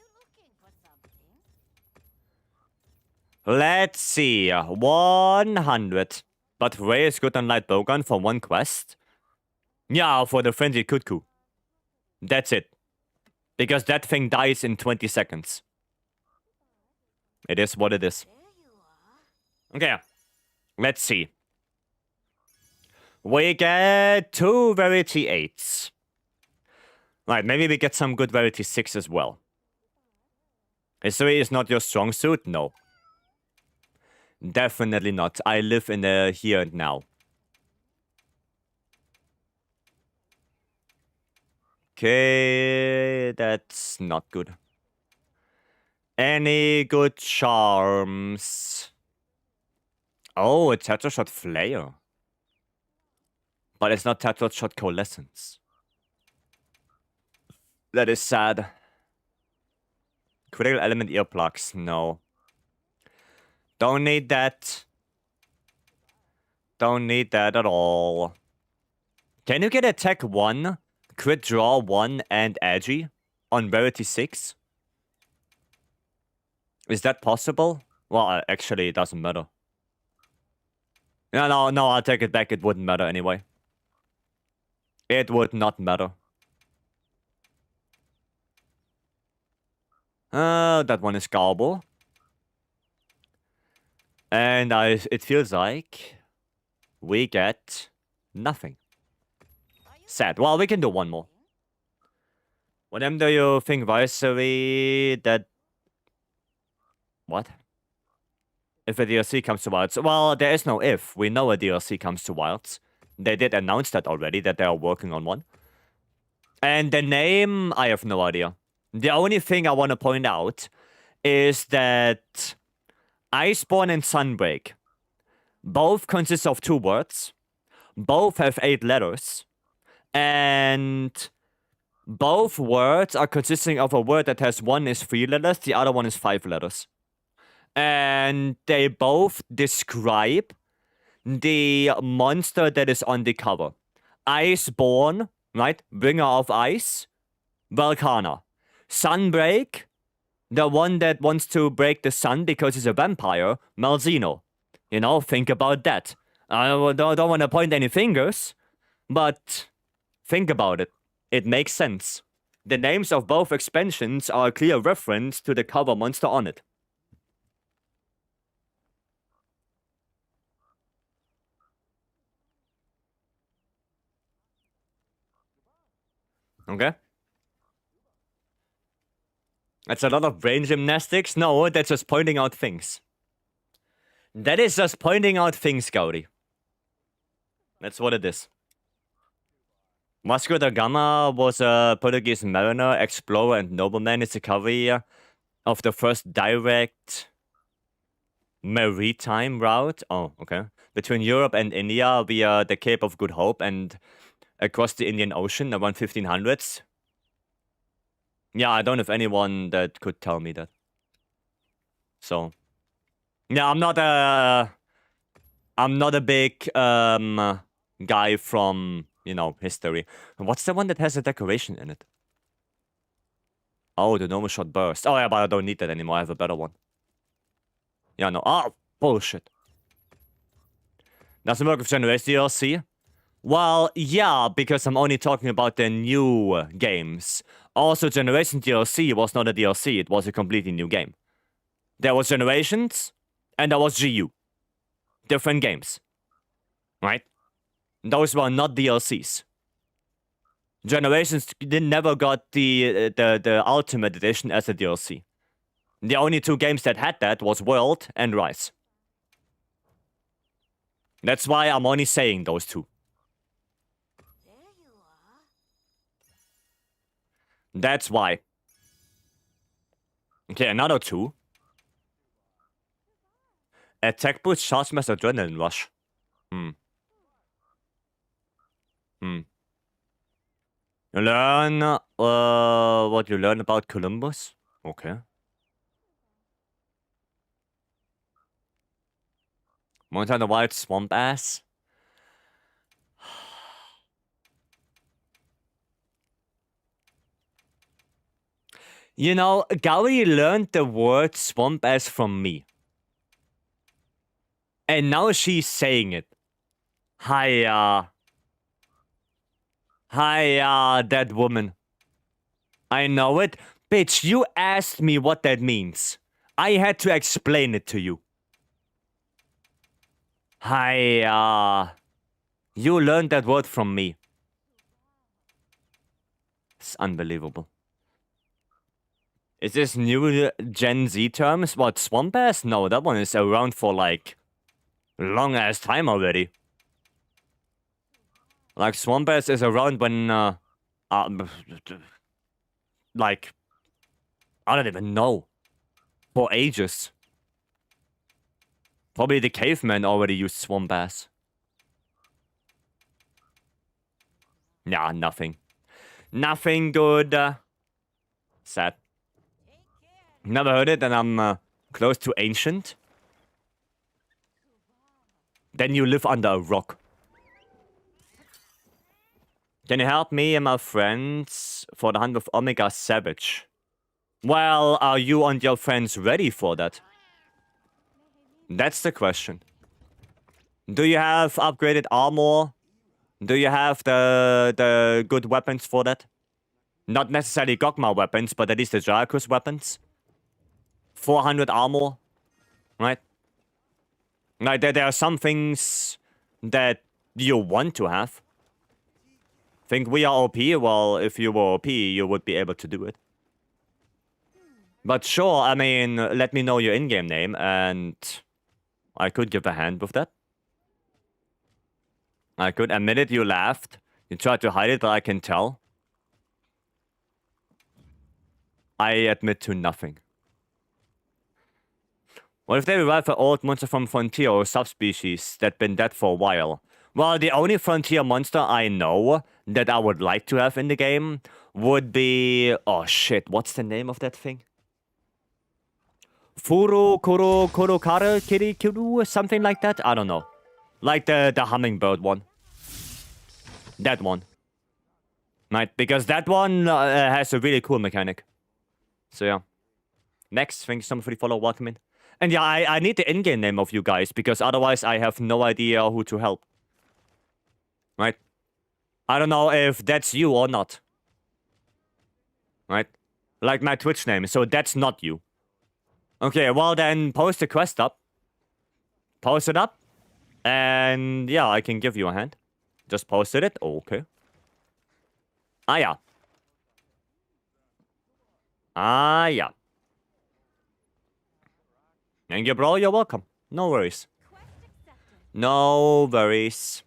Let's see. 100. But Ray is good on Light Bowgun for one quest. Yeah, for the Frenzied Kutku. That's it. Because that thing dies in 20 seconds. It is what it is. Okay. Let's see. We get 2 Rarity 8s. Right, maybe we get some good Rarity 6 as well. History is not your strong suit? No. Definitely not. I live in the here and now. Okay, that's not good. Any good charms? Oh, a Tetra Shot Flare. But it's not Tetra Shot Coalescence. That is sad. Critical Element Earplugs, no. Don't need that. Don't need that at all. Can you get attack 1, crit draw 1, and Agi on Rarity 6? Is that possible? Well, actually, it doesn't matter. No, I'll take it back. It wouldn't matter anyway. It would not matter. That one is Garbo. And it feels like we get nothing. Sad. Well, we can do one more. What do you think, Vycery, that... What? If a DLC comes to Wilds? Well, there is no if. We know a DLC comes to Wilds. They did announce that already, that they are working on one. And the name, I have no idea. The only thing I want to point out is that Iceborne and Sunbreak both consist of 2 words, both have 8 letters, and both words are consisting of a word that has one is 3 letters, the other one is 5 letters. And they both describe the monster that is on the cover. Iceborne, right? Bringer of ice. Volcana. Sunbreak, the one that wants to break the sun because he's a vampire. Malzeno. You know, think about that. I don't want to point any fingers, but think about it. It makes sense. The names of both expansions are a clear reference to the cover monster on it. Okay? That's a lot of brain gymnastics. No, that's just pointing out things. That is just pointing out things, Gaudi. That's what it is. Vasco da Gama was a Portuguese mariner, explorer, and nobleman. It's a career of the first direct maritime route. Oh, okay. Between Europe and India via the Cape of Good Hope and across the Indian Ocean around 1500s. Yeah, I don't have anyone that could tell me that. So, yeah, I'm not a big guy from, you know, history. What's the one that has a decoration in it? Oh, the normal shot burst. Oh yeah, but I don't need that anymore. I have a better one. Yeah, no. Oh, bullshit. Doesn't work with Generation DLC? Well, yeah, because I'm only talking about the new games. Also, Generation DLC was not a DLC, it was a completely new game. There was Generations, and there was GU. Different games. Right? Those were not DLCs. Generations never got the Ultimate Edition as a DLC. The only 2 games that had that was World and Rise. That's why I'm only saying those 2. That's why. Okay, another 2. Attack boost, charge mass, adrenaline rush. You learn what you learn about Columbus. Okay. Montana Wild Swamp Ass. You know, Gauri learned the word swamp ass from me. And now she's saying it. Hiya, that woman. I know it. Bitch, you asked me what that means. I had to explain it to you. Hiya. You learned that word from me. It's unbelievable. Is this new Gen Z terms? What, swamp ass? No, that one is around for like long ass time already. Like swamp ass is around when like I don't even know. For ages. Probably the cavemen already used swamp ass. Nah, nothing. Nothing good. Sad. Never heard it, and I'm close to ancient. Then you live under a rock. Can you help me and my friends for the hunt of Omega Savage? Well, are you and your friends ready for that? That's the question. Do you have upgraded armor? Do you have the good weapons for that? Not necessarily Gogma weapons, but at least the Jarakus weapons. 400 armor, right? Like, there are some things that you want to have. Think we are OP? Well, if you were OP, you would be able to do it. But sure, I mean, let me know your in-game name, and I could give a hand with that. I could admit it, you laughed. You tried to hide it, but I can tell. I admit to nothing. What if they revive an old monster from Frontier or subspecies that been dead for a while? Well, the only Frontier monster I know that I would like to have in the game would be... Oh shit, what's the name of that thing? Furu, Kuro, Kurokare, Kiri, Kiru, something like that? I don't know. Like the hummingbird one. That one. Right, because that one has a really cool mechanic. So yeah. Next, thank you so much for the follow, welcome in. And yeah, I need the in-game name of you guys, because otherwise I have no idea who to help. Right? I don't know if that's you or not. Right? Like my Twitch name, so that's not you. Okay, well then, post the quest up. Post it up. And yeah, I can give you a hand. Just posted it? Okay. Ah, yeah. Ah, yeah. Thank you, bro. You're welcome. No worries. No worries.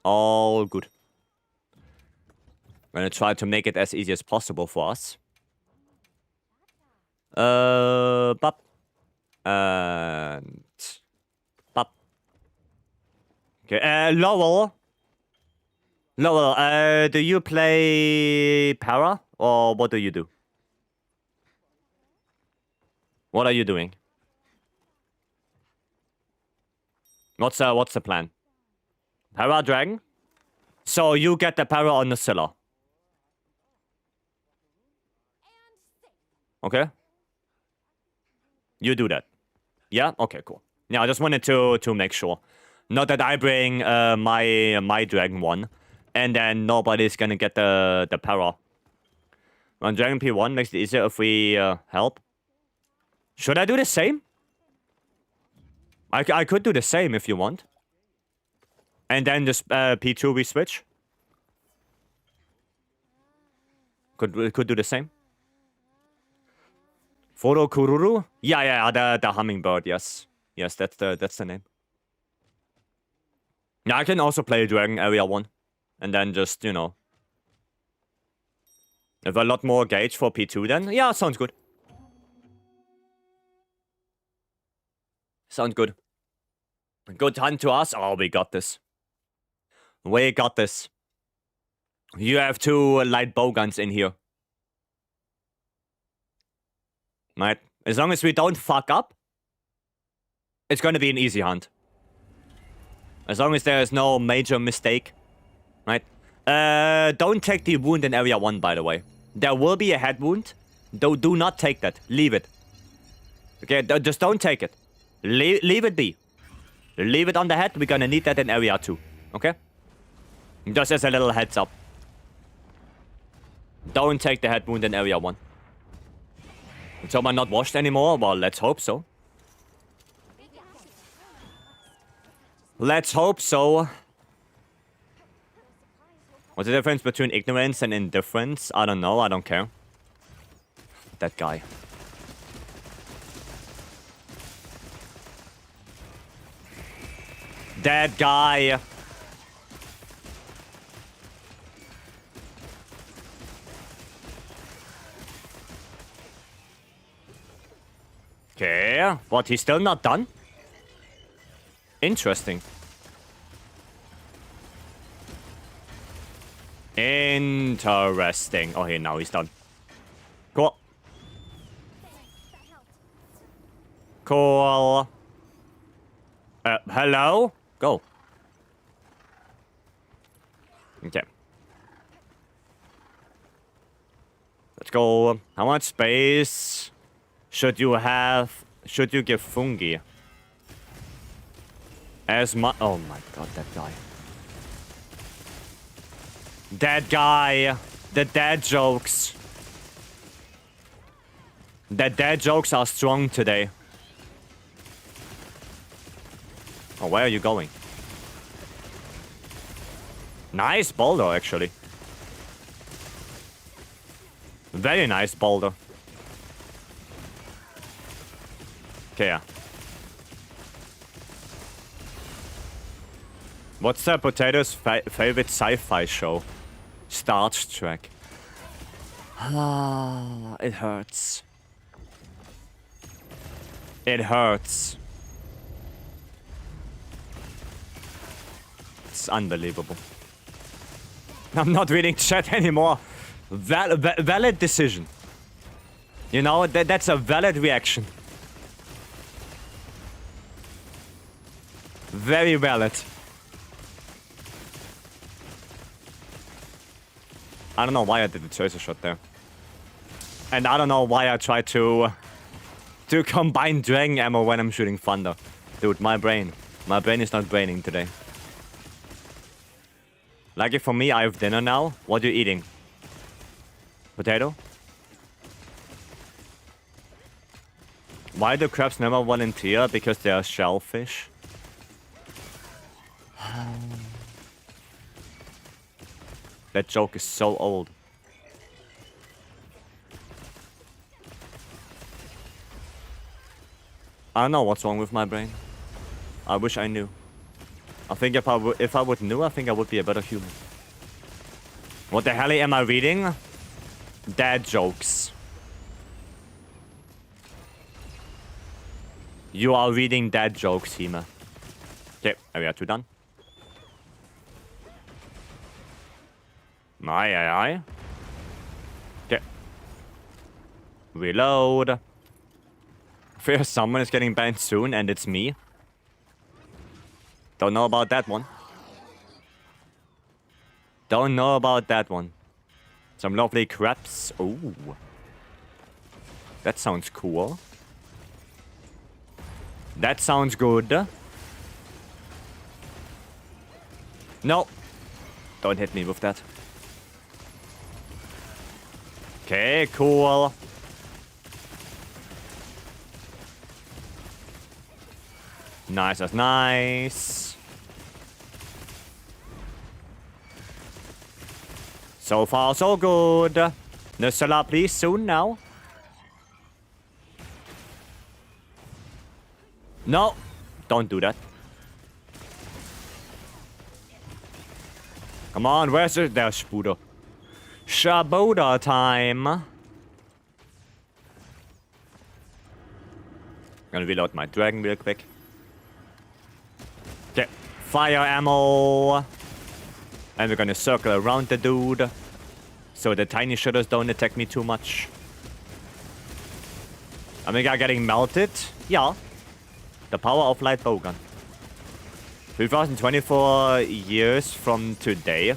All good. I'm gonna try to make it as easy as possible for us. Bop. And... Bop. Okay, Lowell. Lowell, do you play Para? Or what do you do? What are you doing? What's the plan? Para Dragon? So you get the Para on the Scylla. Okay. You do that. Yeah? Okay, cool. Yeah, I just wanted to make sure. Not that I bring my Dragon one, and then nobody's gonna get the Para. When Dragon P1 makes it easier if we help. Should I do the same? I could do the same if you want. And then just P2 we switch. Could do the same. Foro Kururu? Yeah, the hummingbird, yes. Yes, that's the name. Yeah, I can also play Dragon Area 1. And then just, you know. If a lot more gauge for P2 then, yeah, sounds good. Sounds good. Good hunt to us. Oh, we got this. We got this. You have 2 light bowguns in here. Right? As long as we don't fuck up, it's gonna be an easy hunt. As long as there is no major mistake. Right? Don't take the wound in area 1, by the way. There will be a head wound. Do not take that. Leave it. Okay, just don't take it. Leave it be. Leave it on the head. We're gonna need that in area 2. Okay? Just as a little heads up. Don't take the head wound in area 1. Is someone not washed anymore? Well, let's hope so. Let's hope so. What's the difference between ignorance and indifference? I don't know. I don't care. That guy. That guy. Okay, what, he's still not done? Interesting. Interesting. Oh, here, now he's done. Cool. Cool. Hello? Go. Okay. Let's go. How much space should you have? Should you give Fungi? As much. Oh my god, that guy. That guy. The dad jokes. The dad jokes are strong today. Oh, where are you going? Nice boulder, actually. Very nice boulder. Okay, yeah. What's Potato's favorite sci-fi show? Star Trek. Ah, it hurts. It hurts. It's unbelievable. I'm not reading chat anymore. Valid decision. You know, that's a valid reaction. Very valid. I don't know why I did the choice shot there. And I don't know why I tried to combine dragon ammo when I'm shooting thunder. Dude, my brain is not braining today. Lucky for me, I have dinner now. What are you eating? Potato? Why do crabs never volunteer? Because they are shellfish. That joke is so old. I don't know what's wrong with my brain. I wish I knew. I think if I would know, I think I would be a better human. What the hell am I reading? Dad jokes. You are reading dad jokes, Hema. Okay, we are 2 done. Aye. Okay. Reload. Fear someone is getting banned soon, and it's me. Don't know about that one. Don't know about that one. Some lovely crabs. Ooh. That sounds cool. That sounds good. No. Don't hit me with that. Okay, cool. Nice, that's nice. So far, so good. Nusala, please, soon now. No, don't do that. Come on, where's it? There's Spudo. Shaboda time. Gonna reload my dragon real quick. Okay, fire ammo. And we're gonna circle around the dude. So the tiny shooters don't attack me too much. I mean, getting melted. Yeah. The power of light bowgun. 2024 years from today.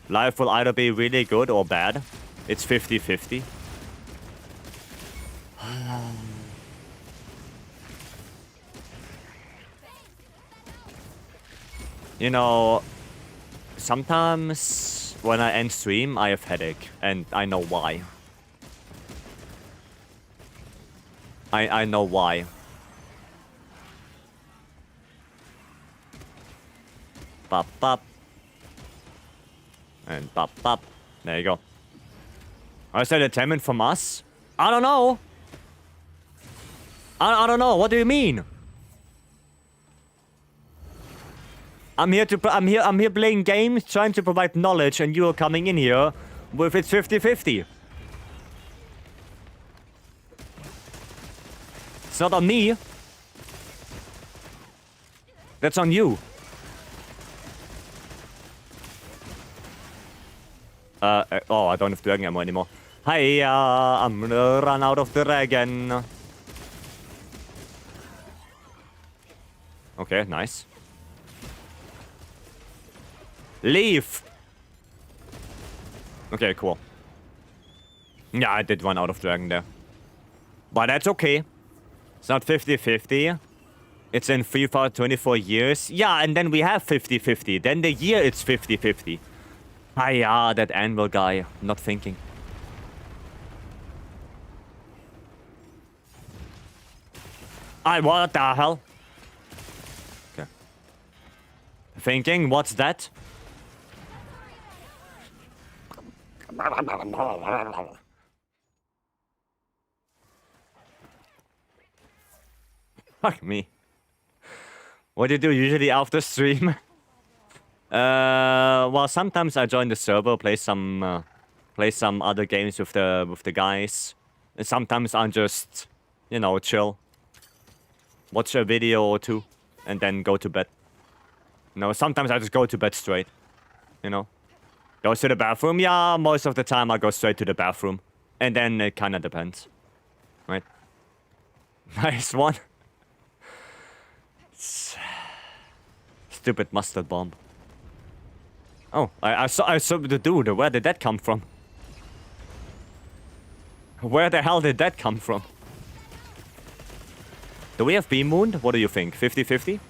Life will either be really good or bad. It's 50-50. You know, sometimes when I end stream, I have headache, and I know why. I know why. Bop bop. And bop bop. There you go. I said attainment from us? I don't know. I don't know. What do you mean? I'm here playing games, trying to provide knowledge, and you are coming in here with it's 50-50. It's not on me. That's on you. Oh, I don't have dragon ammo anymore. Hi, I'm gonna run out of dragon. Okay, nice. Leave! Okay, cool. Yeah, I did run out of dragon there. But that's okay. It's not 50-50. It's in 3,024 years. Yeah, and then we have 50-50. Then the year it's 50-50. Ah, yeah, that anvil guy. Not thinking. What the hell? Okay. Thinking, what's that? Fuck me. What do you do usually after stream? Well, sometimes I join the server, play some other games with the guys. And sometimes I just, you know, chill, watch a video or two, and then go to bed. You know, sometimes I just go to bed straight. You know, goes to the bathroom. Yeah, most of the time I go straight to the bathroom, and then it kind of depends, right? Nice one. Stupid mustard bomb. Oh, I saw the dude. Where did that come from? Where the hell did that come from? Do we have beam wound? What do you think? 50-50?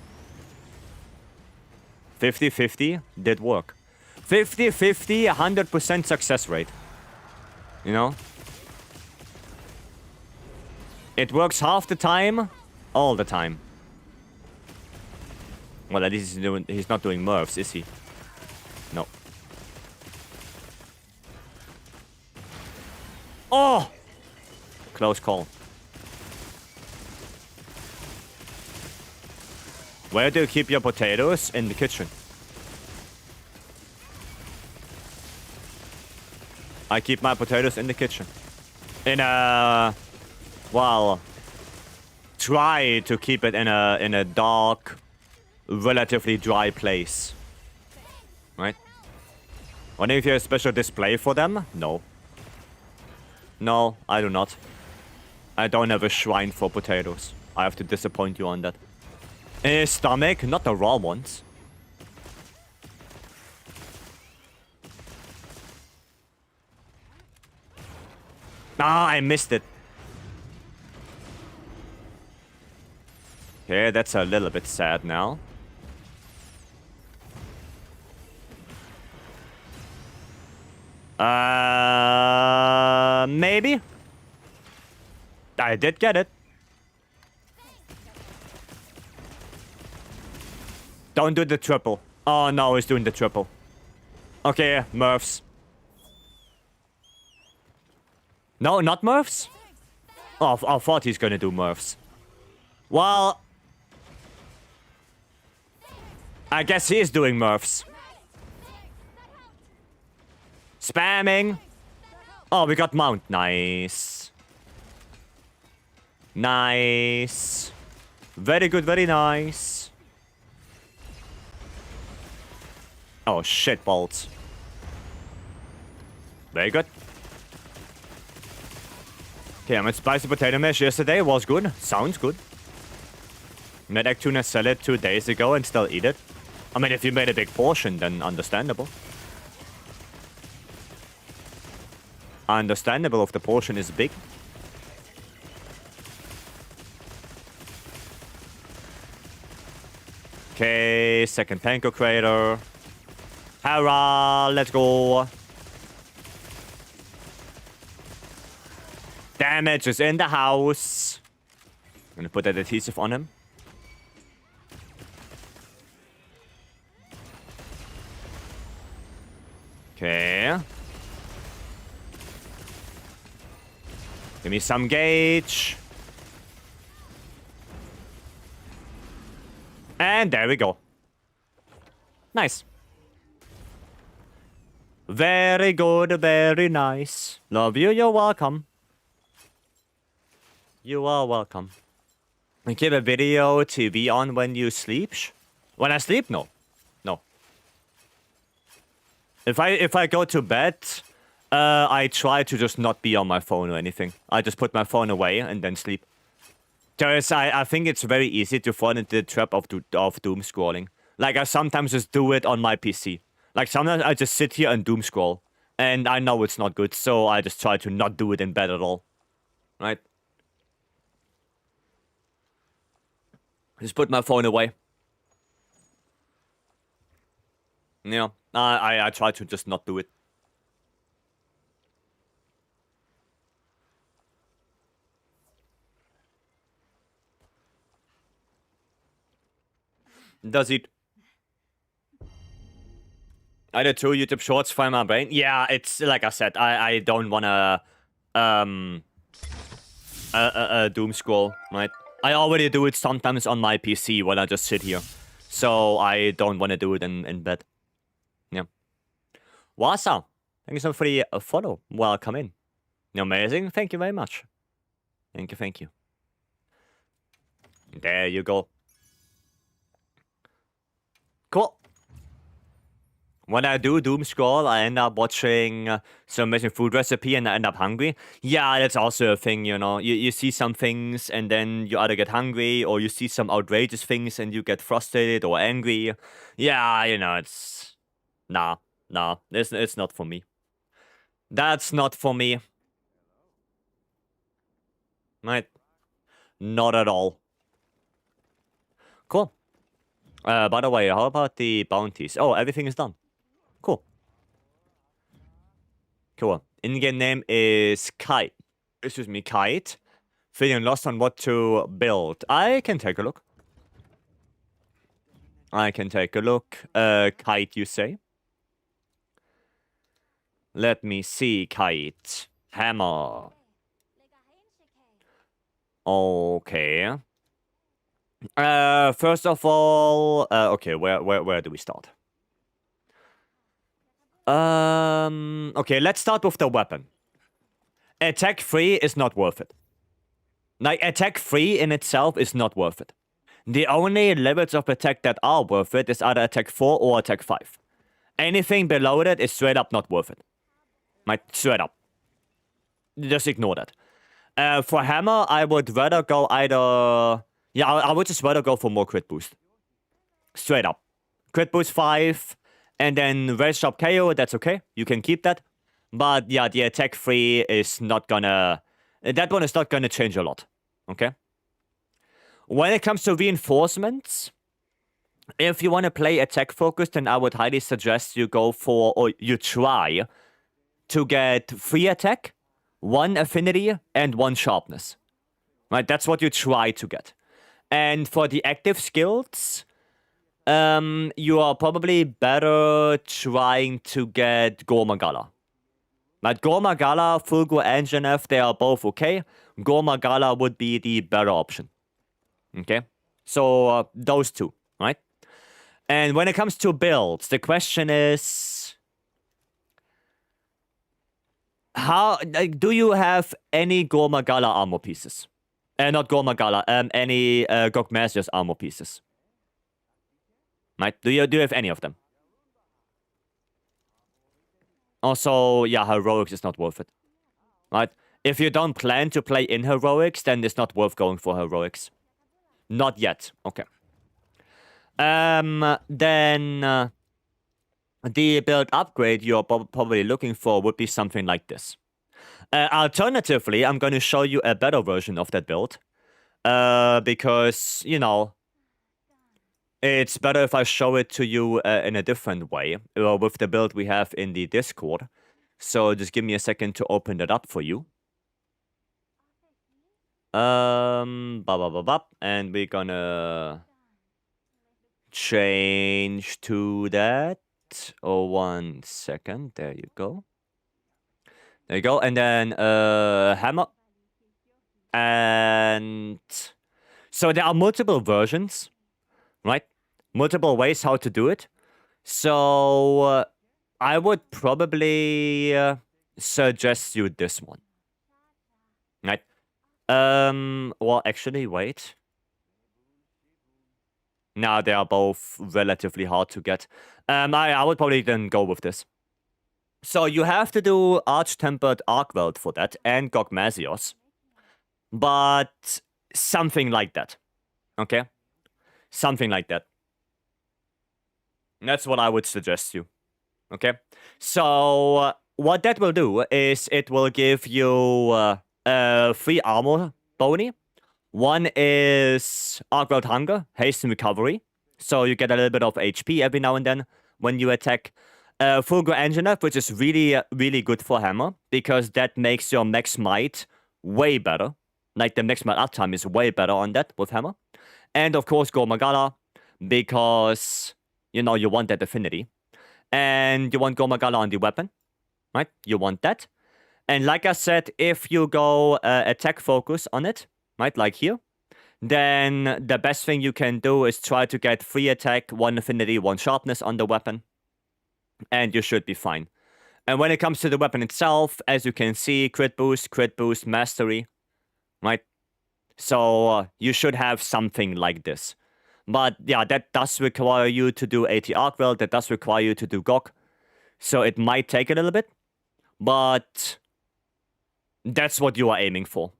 50-50 did work. 50-50, 100% success rate. You know? It works half the time, all the time. Well, at least he's not doing Murphs, is he? No. Oh! Close call. Where do you keep your potatoes? In the kitchen. I keep my potatoes in the kitchen. In a... Well... Try to keep it in a dark, relatively dry place. Right? Wonder if you have a special display for them? No. No, I do not. I don't have a shrine for potatoes. I have to disappoint you on that. In his stomach, not the raw ones. Ah, I missed it. Okay, that's a little bit sad now. Maybe? I did get it. Don't do the triple. Oh no, he's doing the triple. Okay, Murphs. No, not Murphs? Oh, I thought he's gonna do Murphs. Well... I guess he is doing Murphs. Spamming. Oh, we got Mount. Nice. Nice. Very good, very nice. Oh, shit balls. Very good. Okay, I made spicy potato mash yesterday. Was good. Sounds good. Made egg tuna salad 2 days ago and still eat it. I mean, if you made a big portion, then understandable. Understandable if the portion is big. Okay, second Panko Crater. Hurrah, let's go. Damage is in the house. I'm gonna put that adhesive on him. Okay. Give me some gauge. And there we go. Nice. Very good, very nice. Love you, you're welcome. You are welcome. Keep a video TV on when you sleep? When I sleep? No. No. If I go to bed, I try to just not be on my phone or anything. I just put my phone away and then sleep. Because I think it's very easy to fall into the trap of doom scrolling. Like, I sometimes just do it on my PC. Like, sometimes I just sit here and doom scroll. And I know it's not good, so I just try to not do it in bed at all. Right? Just put my phone away. Yeah, I try to just not do it. Does it? I did 2 YouTube shorts for my brain. Yeah, it's like I said, I don't wanna doom scroll, right? I already do it sometimes on my PC when I just sit here. So I don't wanna do it in bed. Wasa, thank you so much for the follow. Welcome in. Amazing. Thank you very much. Thank you. There you go. Cool. When I do doom scroll, I end up watching some amazing food recipe and I end up hungry. Yeah, that's also a thing, you know. You see some things and then you either get hungry or you see some outrageous things and you get frustrated or angry. Yeah, you know, it's... Nah, it's not for me. That's not for me. Right? Not at all. Cool. By the way, how about the bounties? Oh, everything is done. Cool. Cool. In-game name is Kite. Excuse me, Kite. Feeling lost on what to build. I can take a look. Kite, you say? Let me see, Kite. Hammer. Okay. First of all, okay, where do we start? Okay, let's start with the weapon. Attack 3 is not worth it. Like, attack 3 in itself is not worth it. The only levels of attack that are worth it is either attack 4 or attack 5. Anything below that is straight up not worth it. Like, straight up. Just ignore that. For hammer, I would rather go either... Yeah, I would just rather go for more crit boost. Straight up. Crit boost 5, and then Red Sharp KO, that's okay. You can keep that. But yeah, the attack 3 is not gonna... That one is not gonna change a lot. Okay? When it comes to reinforcements, if you want to play attack focused, then I would highly suggest you go for... Or you try to get 3 attack, 1 affinity, and 1 sharpness. Right? That's what you try to get. And for the active skills, you are probably better trying to get Gormagala. Like Gormagala, Fulgur, and Genève, they are both okay. Gormagala would be the better option. Okay? So, those two, right? And when it comes to builds, the question is... How... Like, do you have any Gormagala armor pieces? Not Gormagala, any Gogmasios armor pieces. Right? Do you have any of them? Also, yeah, Heroics is not worth it. Right? If you don't plan to play in Heroics, then it's not worth going for Heroics. Not yet. Okay. Then... the build upgrade you're probably looking for would be something like this. Alternatively, I'm going to show you a better version of that build. Because, you know, it's better if I show it to you in a different way. With the build we have in the Discord. So just give me a second to open that up for you. And we're gonna change to that. Oh, 1 second. There you go. There you go. And then hammer. And so there are multiple versions, right? Multiple ways how to do it. So I would probably suggest you this one. Right? Well, actually, wait. Now they are both relatively hard to get. I would probably then go with this. So you have to do Arch-Tempered Arcweld for that, and Gogmasios. But something like that. Okay? Something like that. That's what I would suggest you. Okay? So, what that will do is it will give you 3 armor boni. One is Arcweld Hunger, Haste and Recovery. So you get a little bit of HP every now and then when you attack. Fulgur Engineer, which is really, really good for Hammer, because that makes your max might way better. Like, the max might uptime is way better on that with Hammer. And, of course, Gormagala, because, you know, you want that affinity. And you want Gormagala on the weapon, right? You want that. And like I said, if you go attack focus on it, right, like here, then the best thing you can do is try to get 3 attack, 1 affinity, 1 sharpness on the weapon. And you should be fine. And when it comes to the weapon itself, as you can see, crit boost, mastery, right? So you should have something like this. But yeah, that does require you to do AT Arcwell, that does require you to do GOG. So it might take a little bit, but that's what you are aiming for.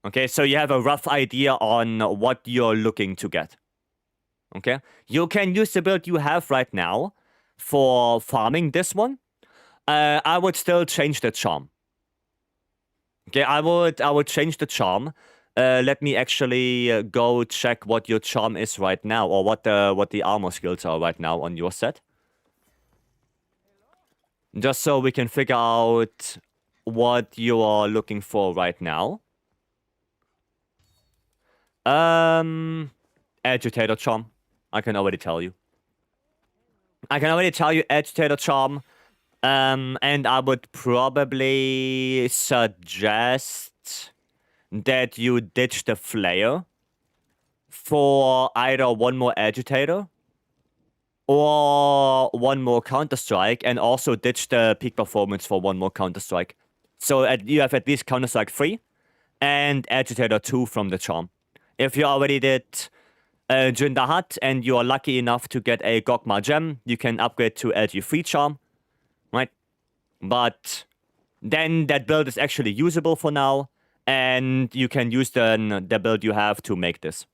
Okay, so you have a rough idea on what you're looking to get. Okay, you can use the build you have right now for farming this one. I would still change the charm. Okay, I would change the charm. Let me actually go check what your charm is right now, or what the armor skills are right now on your set. Just so we can figure out what you are looking for right now. Agitator charm. I can already tell you. Agitator charm. And I would probably suggest that you ditch the flare for either one more agitator or one more counter-strike, and also ditch the peak performance for one more counter-strike. So you have at least counter-strike 3 and agitator 2 from the charm. If you already did Jindahat and you are lucky enough to get a Gokma gem, you can upgrade to LG3 charm, right? But then that build is actually usable for now, and you can use the build you have to make this.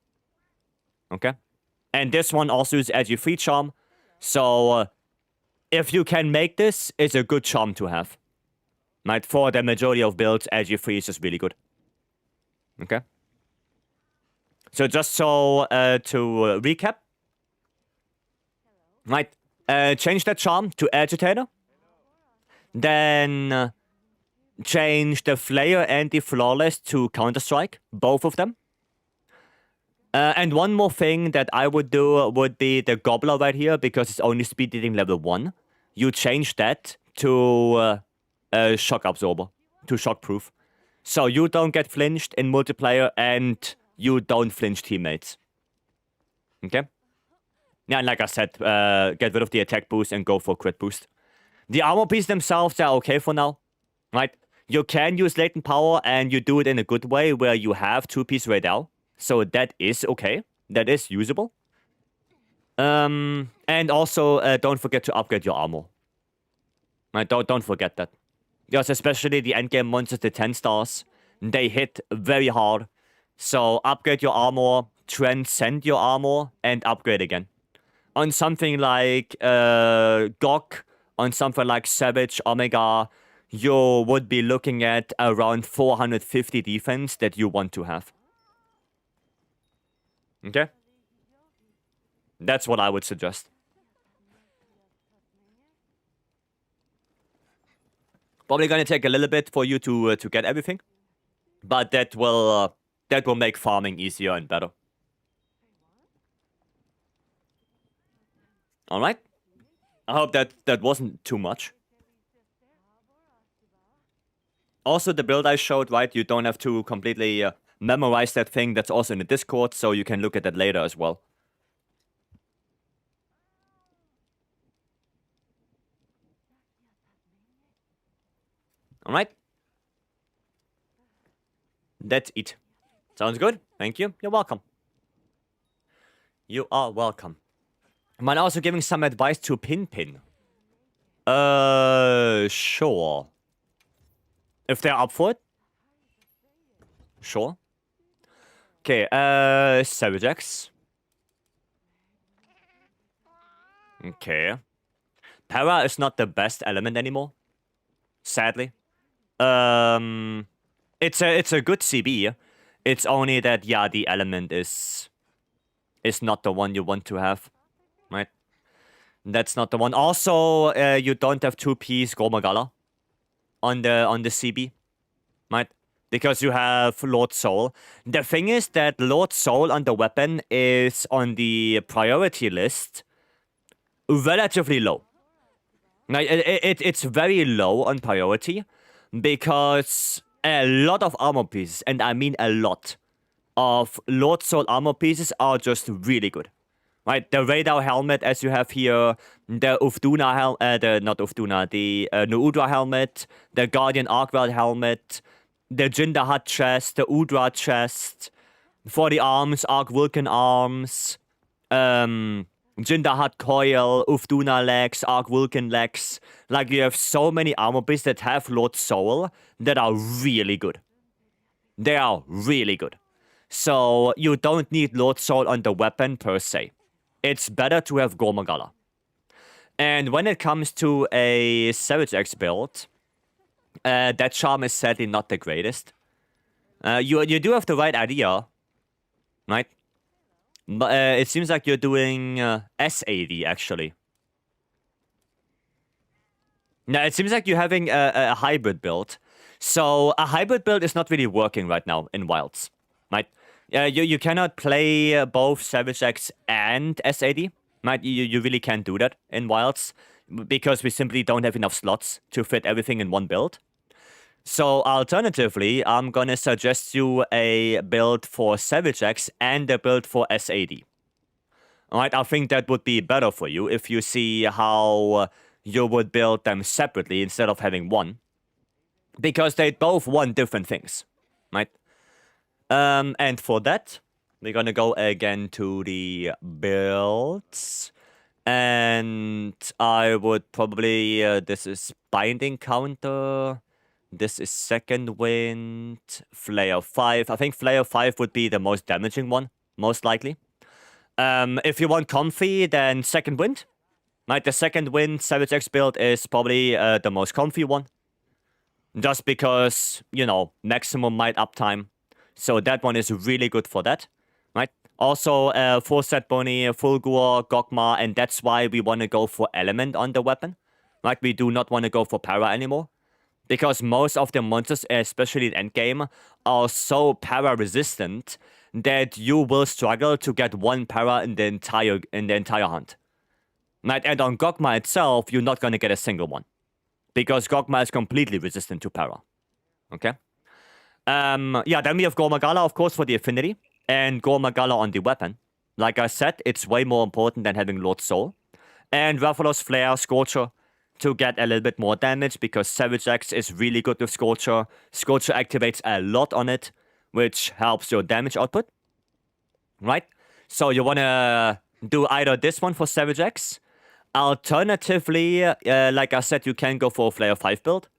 Okay? And this one also is LG3 charm, so if you can make this, it's a good charm to have. Right? For the majority of builds, LG3 is just really good. Okay? So just so to recap, right? Change that charm to agitator. Then change the flare and the flawless to counter-strike, both of them. And one more thing that I would do would be the gobbler right here, because it's only speed eating level 1. You change that to shock absorber, to shock proof. So you don't get flinched in multiplayer and you don't flinch teammates. Okay? Yeah, and like I said, get rid of the attack boost and go for crit boost. The armor pieces themselves are okay for now, right? You can use latent power, and you do it in a good way where you have 2-piece radar. So that is okay. That is usable. And also, don't forget to upgrade your armor. Right? Don't forget that. Because especially the endgame monsters, the 10 stars, they hit very hard. So upgrade your armor, transcend your armor, and upgrade again. On something like GOG, on something like Savage, Omega, you would be looking at around 450 defense that you want to have. Okay? That's what I would suggest. Probably gonna take a little bit for you to get everything, but that will make farming easier and better. All right. I hope that wasn't too much. Also, the build I showed, right? You don't have to completely memorize that thing. That's also in the Discord, so you can look at that later as well. All right. That's it. Sounds good. Thank you. You're welcome. You are welcome. Am I also giving some advice to Pin? Sure. If they're up for it? Sure. Okay, Savage X. Okay. Para is not the best element anymore. Sadly. It's a good CB. It's only that, yeah, the element is not the one you want to have. Right? That's not the one. Also, you don't have 2-piece Gormagala on the CB, right? Because you have Lord Soul. The thing is that Lord Soul on the weapon is on the priority list relatively low. Like, it's very low on priority because a lot of armor pieces, and I mean a lot, of Lord Soul armor pieces are just really good. right? The radar helmet, as you have here, the Ufduna the Nuudra helmet, the Guardian Arkwell helmet, the Jindahat chest, the Udra chest, for the arms, Ark Vulcan arms, Jindahat coil, Ufduna legs, Ark Vulcan legs. Like, you have so many armor pieces that have Lord Soul that are really good. They are really good. So you don't need Lord Soul on the weapon per se. It's better to have Gormagala. And when it comes to a Savage X build, that charm is sadly not the greatest. You do have the right idea, right? But it seems like you're doing S80, actually. Now, it seems like you're having a hybrid build. So a hybrid build is not really working right now in Wilds, right? You cannot play both Savage X and S80, right? You really can't do that in Wilds because we simply don't have enough slots to fit everything in one build. So alternatively, I'm gonna suggest you a build for Savage X and a build for S80. Alright, I think that would be better for you if you see how you would build them separately instead of having one. Because they both want different things, right? And for that, we're gonna go again to the builds. And I would probably, this is Binding Counter. This is Second Wind, Flare 5. I think Flare 5 would be the most damaging one, most likely. If you want comfy, then Second Wind. Right, the Second Wind Savage X build is probably the most comfy one. Just because, you know, maximum might uptime. So that one is really good for that, right? Also, full set Bonnie, Fulgur, Gogma, and that's why we want to go for Element on the weapon. Right, we do not want to go for Para anymore. Because most of the monsters, especially in endgame, are so para-resistant that you will struggle to get one para in the entire hunt. Right? And on Gogma itself, you're not going to get a single one. Because Gogma is completely resistant to para. Okay? Yeah, then we have Gormagala, of course, for the affinity. And Gormagala on the weapon. Like I said, it's way more important than having Lord Soul. And Rathalos, Flare, Scorcher, to get a little bit more damage, because Savage X is really good with Scorcher. Scorcher activates a lot on it, which helps your damage output. Right? So you want to do either this one for Savage X. Alternatively, like I said, you can go for a Flare 5 build.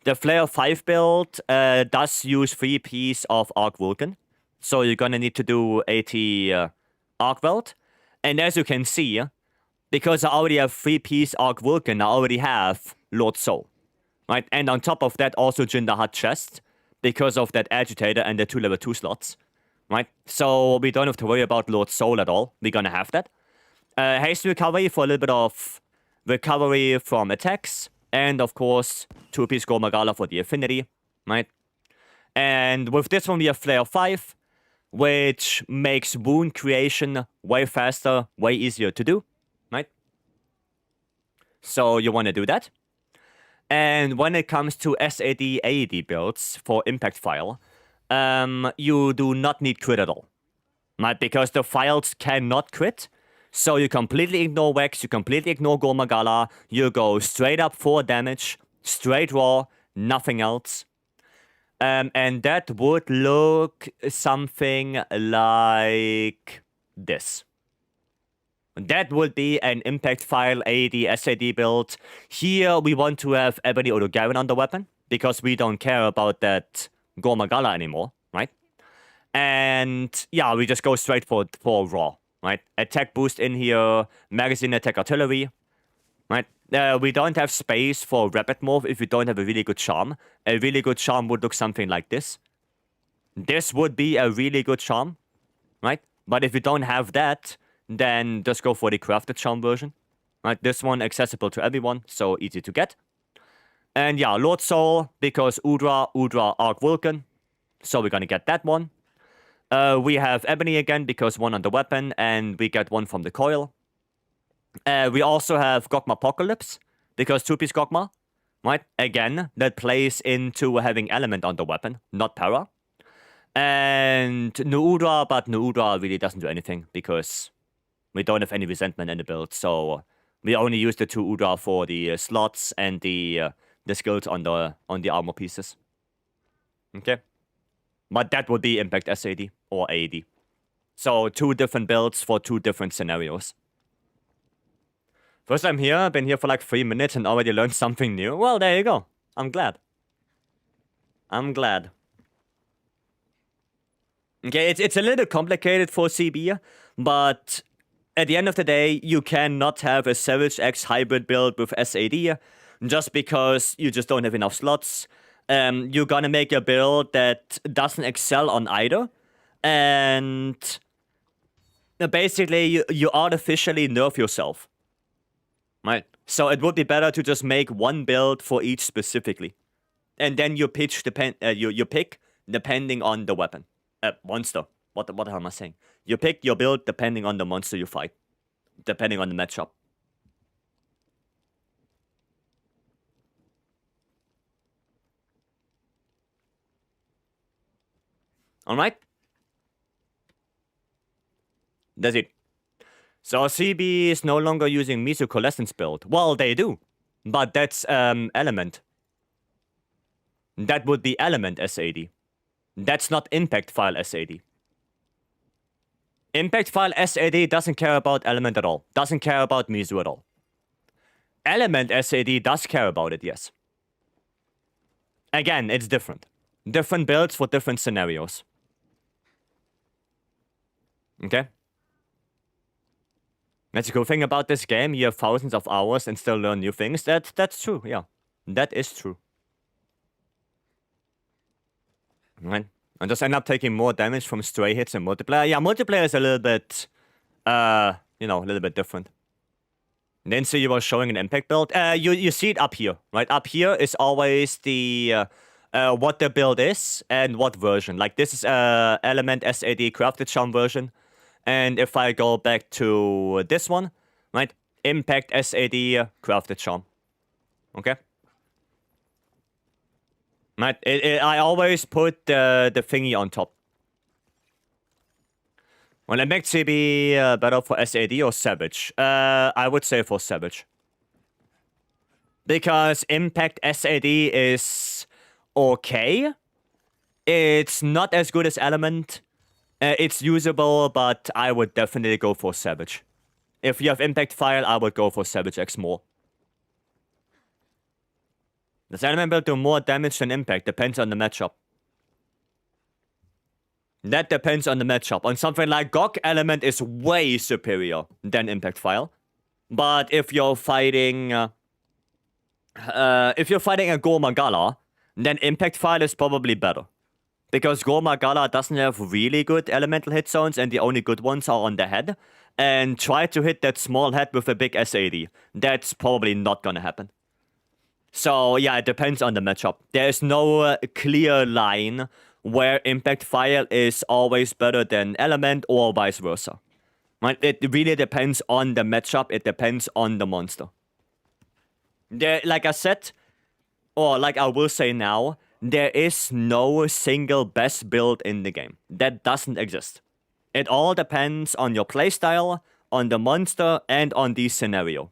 The Flare 5 build does use 3 pieces of Arc Vulcan. So you're going to need to do 80 Arc Weld. And as you can see, because I already have 3 pieces Arc Vulcan, I already have Lord Soul. Right? And on top of that, also Jindahat chest, because of that Agitator and the 2 level 2 slots. Right? So we don't have to worry about Lord Soul at all. We're gonna have that. Haste recovery for a little bit of recovery from attacks. And of course, 2-piece Gormagala for the affinity. Right? And with this one, we have Flare 5, which makes wound creation way faster, way easier to do. Right? So you want to do that. And when it comes to SAD AED builds for Impact File, you do not need crit at all. Right? Because the files cannot crit. So you completely ignore Vex, you completely ignore Gormagala, you go straight up 4 damage, straight raw, nothing else. And that would look something like this. That would be an Impact File AD SAD build. Here we want to have Ebony Odogarin on the weapon, because we don't care about that Gormagala anymore, right? And yeah, we just go straight for raw, right? Attack boost in here, magazine attack artillery, right? We don't have space for rapid move if we don't have a really good charm. A really good charm would look something like this. This would be a really good charm, right? But if you don't have that, then just go for the crafted charm version. Right, this one accessible to everyone, so easy to get. And yeah, Lord Soul, because Udra, Arc Vulcan. So we're gonna get that one. We have Ebony again, because 1 on the weapon, and we get 1 from the coil. We also have Gogma Apocalypse, because 2-piece Gogma. Right, again, that plays into having element on the weapon, not para. And Nuudra, but Nuudra really doesn't do anything, because We don't have any resentment in the build, so we only use the 2 Udra for the slots and the skills on the armor pieces. Okay? But that would be Impact SAD or AD. So 2 different builds for 2 different scenarios. First time here, been here for like 3 minutes and already learned something new. Well, there you go. I'm glad. I'm glad. Okay, it's a little complicated for CB, but at the end of the day, you cannot have a Savage X hybrid build with SAD just because you just don't have enough slots. You're gonna make a build that doesn't excel on either, and basically you artificially nerf yourself, right? So it would be better to just make one build for each specifically, and then you pick depending on the weapon, monster. What the hell am I saying? You pick your build depending on the monster you fight, depending on the matchup. Alright? That's it. So CB is no longer using Mesocoalescence build. Well, they do. But that's Element. That would be Element SAD. That's not Impact File SAD. Impact File SAD doesn't care about Element at all. Doesn't care about Meso at all. Element SAD does care about it, yes. Again, it's different. Different builds for different scenarios. Okay? That's the cool thing about this game. You have thousands of hours and still learn new things. That's true, yeah. That is true. Right? And just end up taking more damage from stray hits and multiplayer. Yeah, multiplayer is a little bit, a little bit different. Then so you were showing an impact build. You see it up here, right? Up here is always the what the build is and what version. Like this is Element SAD Crafted Charm version. And if I go back to this one, right? Impact SAD Crafted Charm. Okay? Right? I always put the thingy on top. Well, Impact CB better for SAD or Savage? I would say for Savage. Because Impact SAD is okay. It's not as good as Element. It's usable, but I would definitely go for Savage. If you have Impact File, I would go for Savage X more. Does Element build do more damage than Impact? Depends on the matchup. That depends on the matchup. On something like GOG, Element is way superior than Impact File. But if you're fighting a Gorma Gala, then Impact File is probably better. Because Gorma Gala doesn't have really good elemental hit zones, and the only good ones are on the head. And try to hit that small head with a big SAD. That's probably not gonna happen. So yeah, it depends on the matchup. There's no clear line where Impact File is always better than Element or vice versa. Right? It really depends on the matchup. It depends on the monster. Like I said, or like I will say now, there is no single best build in the game. That doesn't exist. It all depends on your playstyle, on the monster, and on the scenario.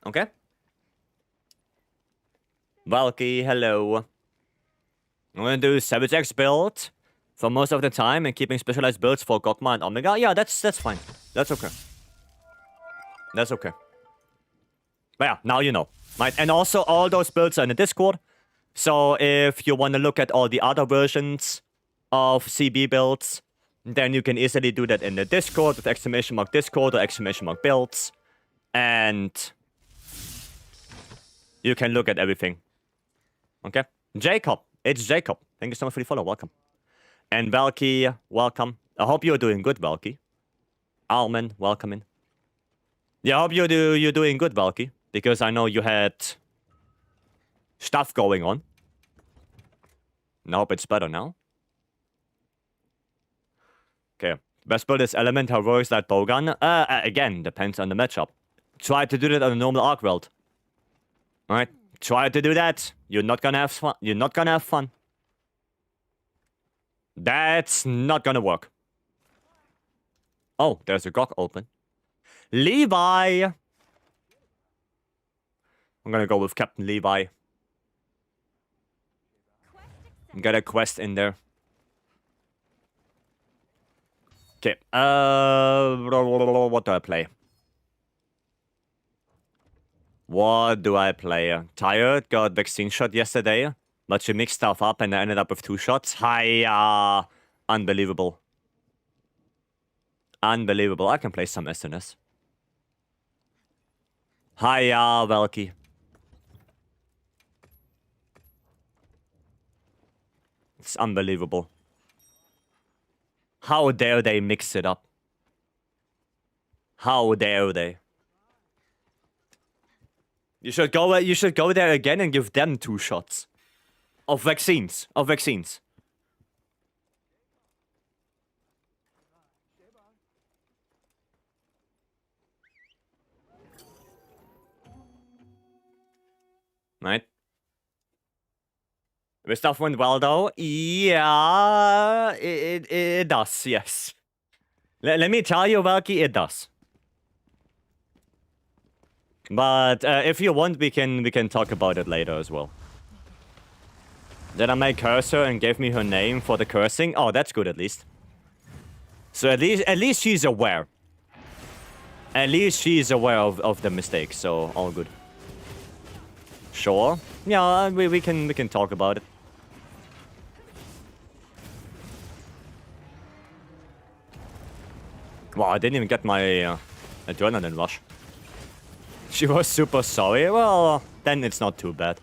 Okay? Valky, hello. I'm gonna do Savage X build for most of the time and keeping specialized builds for Gokma and Omega. Yeah, that's fine. That's okay. That's okay. But yeah, now you know. Right? And also, all those builds are in the Discord. So if you want to look at all the other versions of CB builds, then you can easily do that in the Discord with !Discord or !builds. And you can look at everything. Okay? Jacob. It's Jacob. Thank you so much for the follow. Welcome. And Valky, welcome. I hope you're doing good, Valky. Alman, welcome in. Yeah, I hope you're doing good, Valky. Because I know you had stuff going on. And I hope it's better now. Okay. Best build is Element, Heroics, like Bowgun. Again, depends on the matchup. Try to do that on a normal arc world. Alright? try to do that, you're not gonna have fun. You're not gonna have fun. That's not gonna work. Oh, there's a gog open. Levi! I'm gonna go with Captain Levi. Got a quest in there. Okay, what do I play? What do I play? Tired, got vaccine shot yesterday, but she mixed stuff up and I ended up with 2 shots. Hiya! Unbelievable. Unbelievable. I can play some SNS. Hiya, Valky. It's unbelievable. How dare they mix it up? How dare they? You should go there again and give them 2 shots. Of vaccines. Of vaccines. Right? The stuff went well though. Yeah, it does, yes. Let me tell you, Valky, it does. But if you want, we can talk about it later as well. Did I make cursor and gave me her name for the cursing? Oh, that's good at least. So at least she's aware. At least she's aware of the mistake, so all good. Sure. Yeah, we can talk about it. Wow, I didn't even get my adrenaline rush. She was super sorry. Well, then it's not too bad.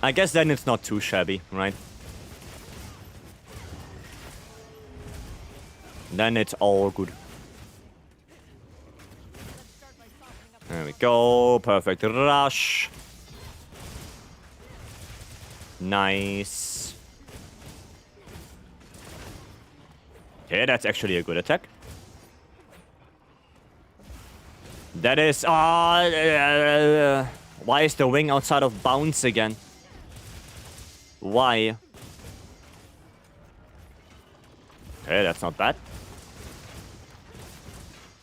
I guess then it's not too shabby, right? Then it's all good. There we go. Perfect rush. Nice. Okay, that's actually a good attack. That is... why is the wing outside of bounds again? Why? Okay, that's not bad.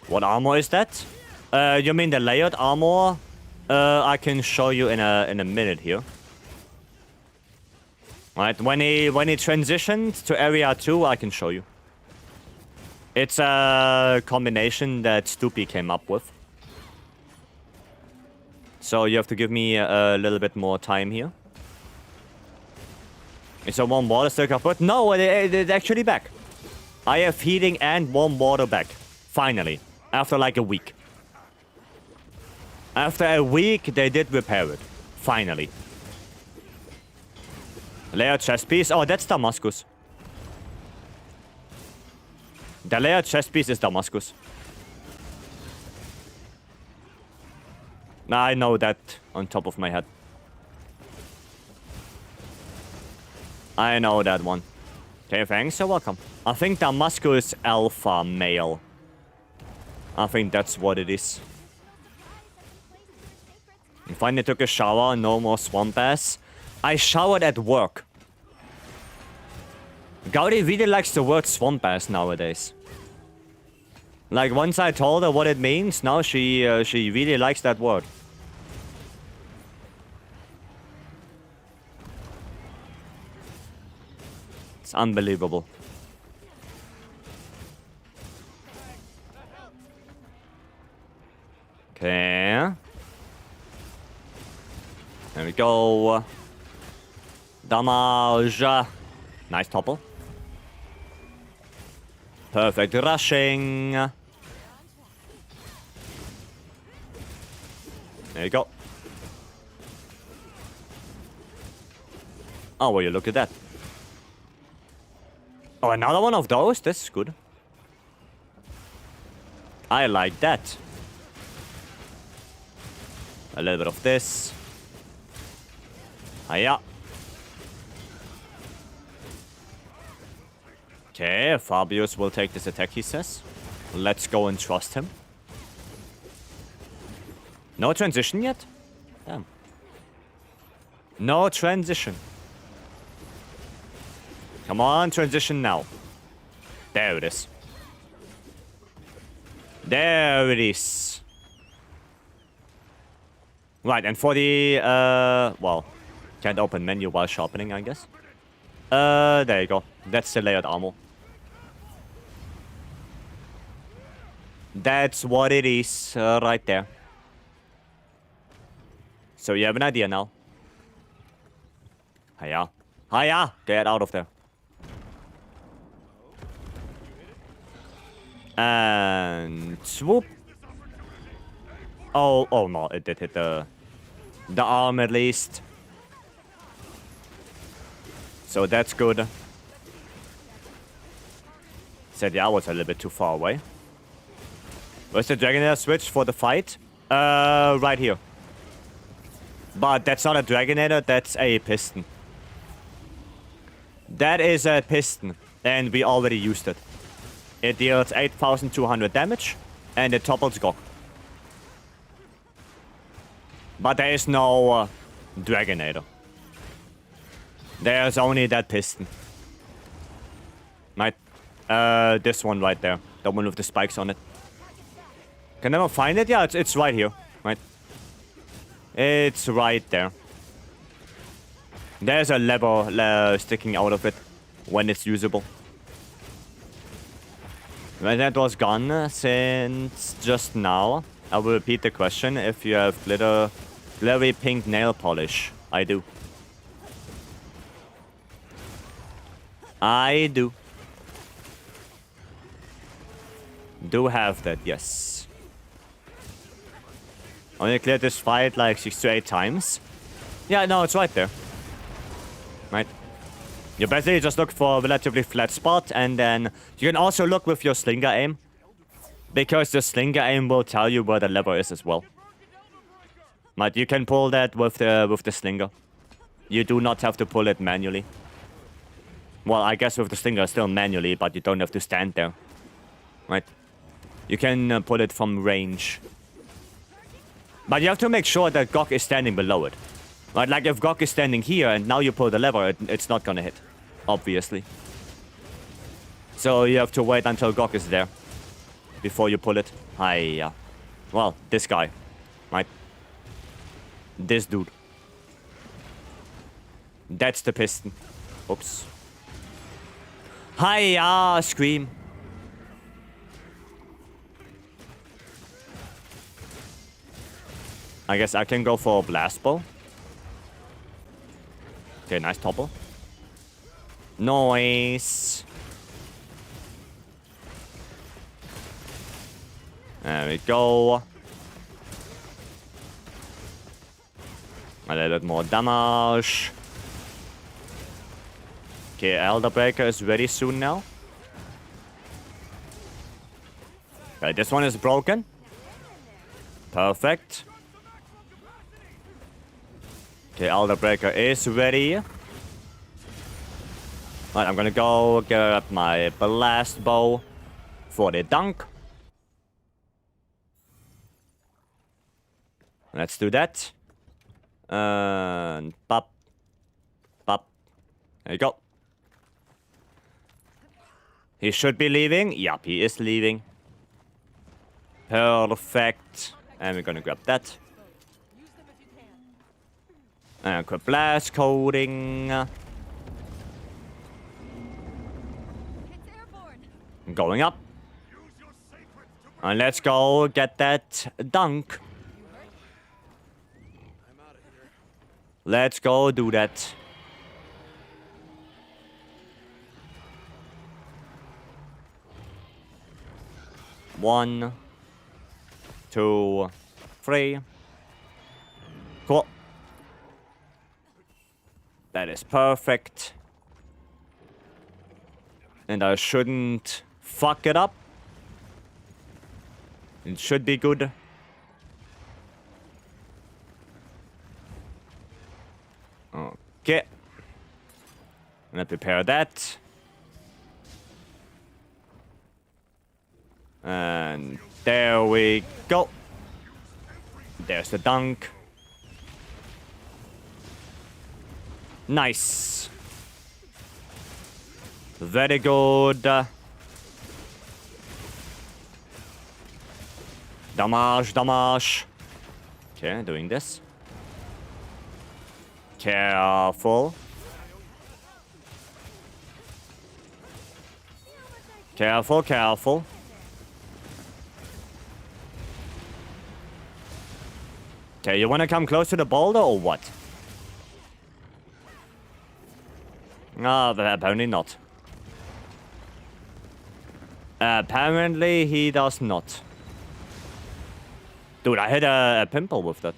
What armor is that? You mean the layered armor? I can show you in a minute here. Right, when he transitioned to area 2, I can show you. It's a combination that Stoopy came up with. So you have to give me a little bit more time here. Is a warm water still kaput? No, it's actually back. I have heating and warm water back. Finally. After like a week. After a week, they did repair it. Finally. Layered chest piece. Oh, that's Damascus. The layered chest piece is Damascus. I know that on top of my head. I know that one. Okay, thanks. You're welcome. I think Damascus Alpha male. I think that's what it is. I finally took a shower. No more swamp ass. I showered at work. Gaudi really likes the word swamp ass nowadays. Like, once I told her what it means, now she really likes that word. It's unbelievable. Okay. There we go. Damage. Nice topple. Perfect rushing. There you go. Oh, will you look at that? Oh, another one of those? This is good. I like that. A little bit of this. Hiya. Okay, Fabius will take this attack, he says. Let's go and trust him. No transition yet? Damn. No transition. Come on, transition now. There it is. There it is. Right, and for the, well, can't open menu while sharpening, I guess. There you go. That's the layered armor. That's what it is, right there. So you have an idea now. Hiya. Hiya! Get out of there. And swoop. Oh no, it did hit the arm at least. So that's good. Said yeah, I was a little bit too far away. Where's the Dragonair switch for the fight? Right here. But that's not a Dragonair, that's a piston. That is a piston, and we already used it. It deals 8,200 damage, and it topples Gok. But there is no Dragonair. There's only that piston. Right? This one right there. The one with the spikes on it. Can I never find it? Yeah, it's right here. Right? It's right there. There's a lever sticking out of it when it's usable. When that was gone since just now, I will repeat the question. If you have glittery pink nail polish, I do. I do. Do have that, yes. Only cleared this fight like 6 to 8 times. Yeah, no, it's right there. Right. You basically just look for a relatively flat spot, and then you can also look with your slinger aim. Because the slinger aim will tell you where the lever is as well. Right, you can pull that with the slinger. You do not have to pull it manually. Well, I guess with the slinger still manually, but you don't have to stand there. Right. You can pull it from range. But you have to make sure that Gok is standing below it. Right, like if Gok is standing here and now you pull the lever, it's not gonna hit. Obviously. So you have to wait until Gok is there. Before you pull it. Hiya. Well, this guy. Right. This dude. That's the piston. Oops. Hiya! Scream. I guess I can go for a blast bow. Okay, nice topple. Nice. There we go. A little bit more damage. Okay, Elder Breaker is ready soon now. Okay, this one is broken. Perfect. Okay, Elder Breaker is ready. Right, I'm gonna go grab my blast bow for the dunk. Let's do that. And pop. Pop. There you go. He should be leaving. Yup, he is leaving. Perfect. And we're gonna grab that. And quick blast coating. Going up. And let's go get that dunk. Let's go do that. One, 2, 3. Cool. That is perfect. And I shouldn't fuck it up. It should be good. Okay. I'm gonna prepare that. And there we go. There's the dunk. Nice. Very good. Damage, damage. Okay, doing this. Careful. Careful, careful. Okay, you wanna come close to the boulder or what? Ah, apparently not. Apparently he does not. Dude, I hit a pimple with that.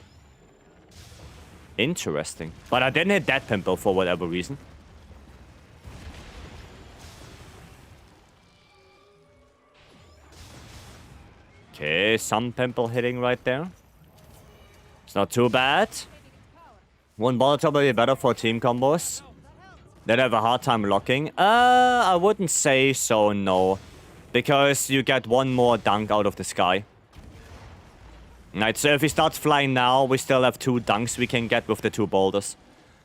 Interesting. But I didn't hit that pimple for whatever reason. Okay, some pimple hitting right there. It's not too bad. One Molotov will be better for team combos. They'd have a hard time locking. I wouldn't say so, no. Because you get one more dunk out of the sky. Right, so if he starts flying now, we still have 2 dunks we can get with the 2 boulders.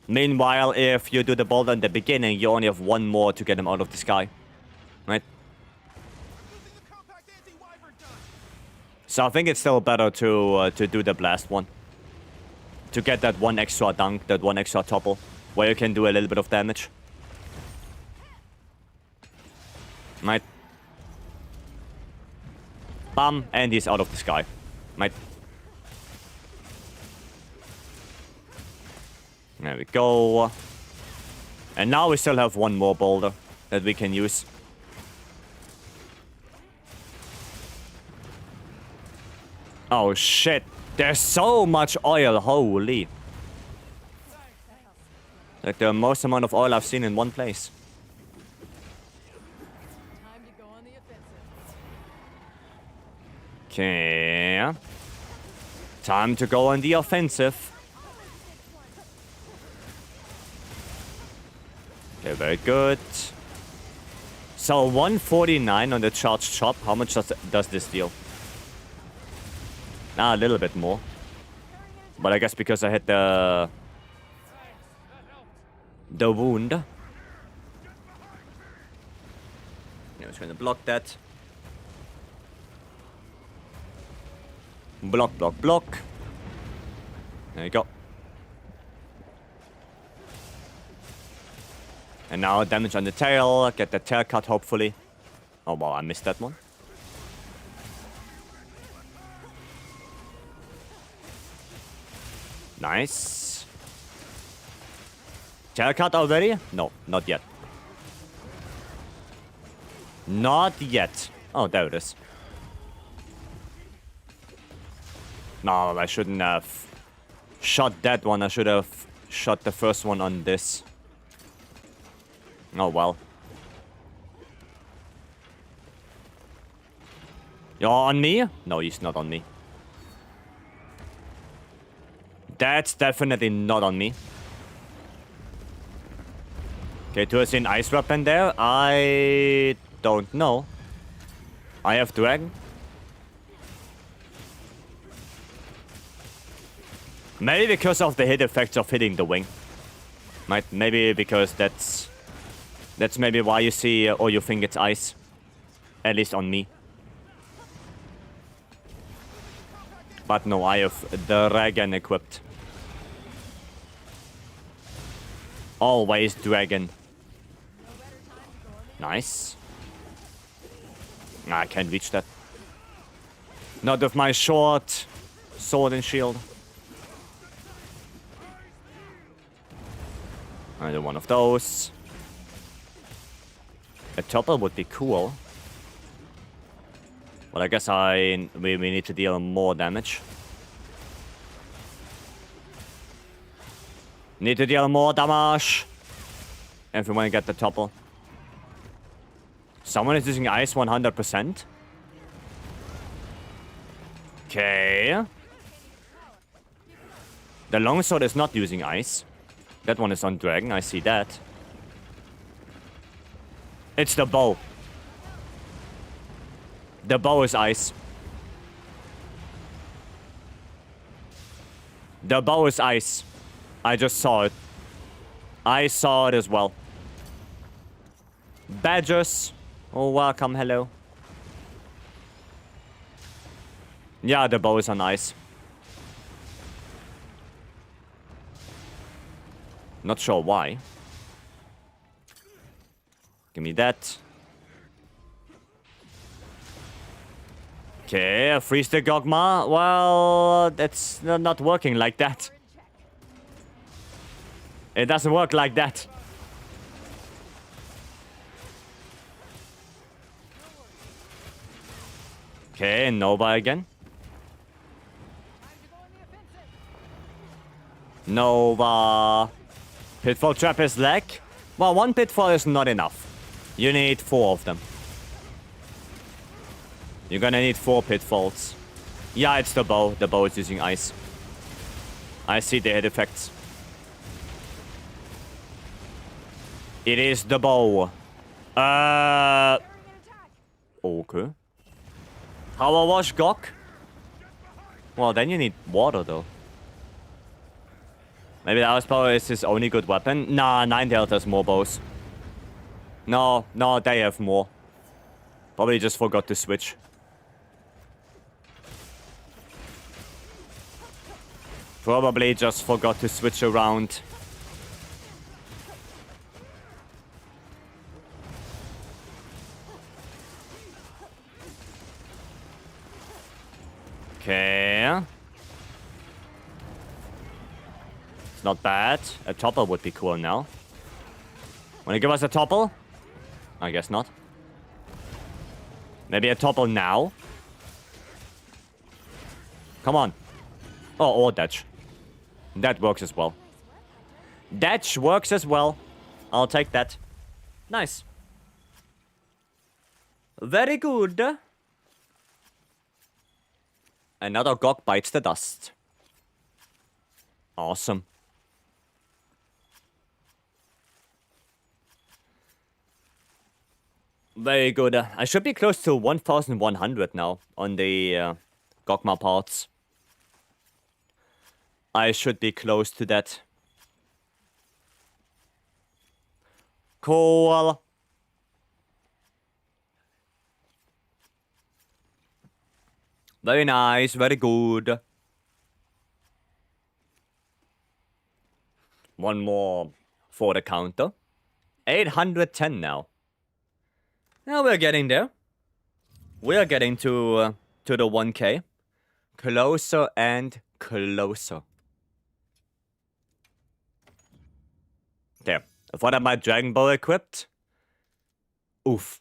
Meanwhile, if you do the boulder in the beginning, you only have 1 more to get him out of the sky. Right? So I think it's still better to do the blast one. To get that 1 extra dunk, that 1 extra topple, where you can do a little bit of damage. Right? Bam, and he's out of the sky. Right? There we go. And now we still have 1 more boulder that we can use. Oh shit. There's so much oil, holy. Like the most amount of oil I've seen in one place. Okay. Time to go on the offensive. Okay, very good. So 149 on the charged chop. How much does this deal? A little bit more. But I guess because I hit the wound. I'm just gonna block that. Block, block, block. There you go. And now damage on the tail. Get the tail cut, hopefully. Oh, wow, I missed that one. Nice. Tail cut already? No, not yet. Not yet. Oh, there it is. No, I shouldn't have shot that one. I should have shot the first one on this. Oh, well. You're on me? No, he's not on me. That's definitely not on me. Okay, do I see an ice weapon there? I don't know. I have dragon. Maybe because of the hit effects of hitting the wing. Maybe because that's maybe why you see or you think it's ice. At least on me. But no, I have the dragon equipped. Always dragon. Nice. I can't reach that. Not with my short sword and shield. Another one of those. A topple would be cool. But I guess we need to deal more damage. Need to deal more damage. If we want to get the topple. Someone is using ice 100%. Okay. The longsword is not using ice. That one is on dragon, I see that. It's the bow. The bow is ice. The bow is ice. I just saw it. I saw it as well. Badgers. Oh, welcome. Hello. Yeah, the bows are nice. Not sure why. Give me that. Okay, freeze the Gogma. Well, that's not working like that. It doesn't work like that. Okay, Nova again. Nova. Pitfall Trap is lag. Well, one pitfall is not enough. You need 4 of them. You're gonna need 4 pitfalls. Yeah, it's the bow. The bow is using ice. I see the hit effects. It is the bow. Okay. Power wash Gok? Well, then you need water, though. Maybe the ice power is his only good weapon? Nah, Ninetales has more bows. No, they have more. Probably just forgot to switch. Probably just forgot to switch around. Okay. It's not bad. A topple would be cool now. Wanna give us a topple? I guess not. Maybe a topple now? Come on. Oh, or Datch. That works as well. Datch works as well. I'll take that. Nice. Very good. Another Gog bites the dust. Awesome. Very good. I should be close to 1,100 now on the Gogma parts. I should be close to that. Cool. Very nice, very good. One more for the counter. 810 now. Now we're getting there. We're getting to the 1K. Closer and closer. There. I've got my Dragon Ball equipped. Oof.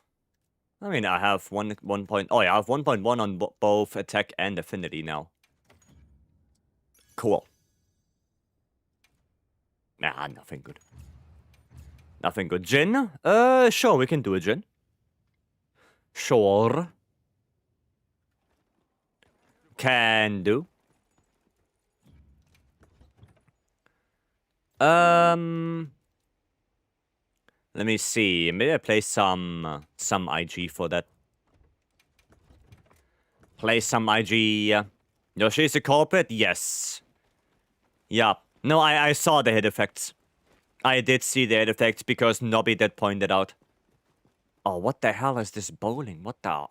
I mean, I have 1 point... Oh, yeah, I have 1.1 on both attack and affinity now. Cool. Nah, nothing good. Nothing good. Jin? Sure, we can do a Jin. Sure. Can do. Let me see. Maybe I play some IG for that. Play some IG. Yoshi's the culprit? Yes. Yeah. No, I saw the hit effects. I did see the hit effects because Nobby did point it out. Oh, what the hell is this bowling? What the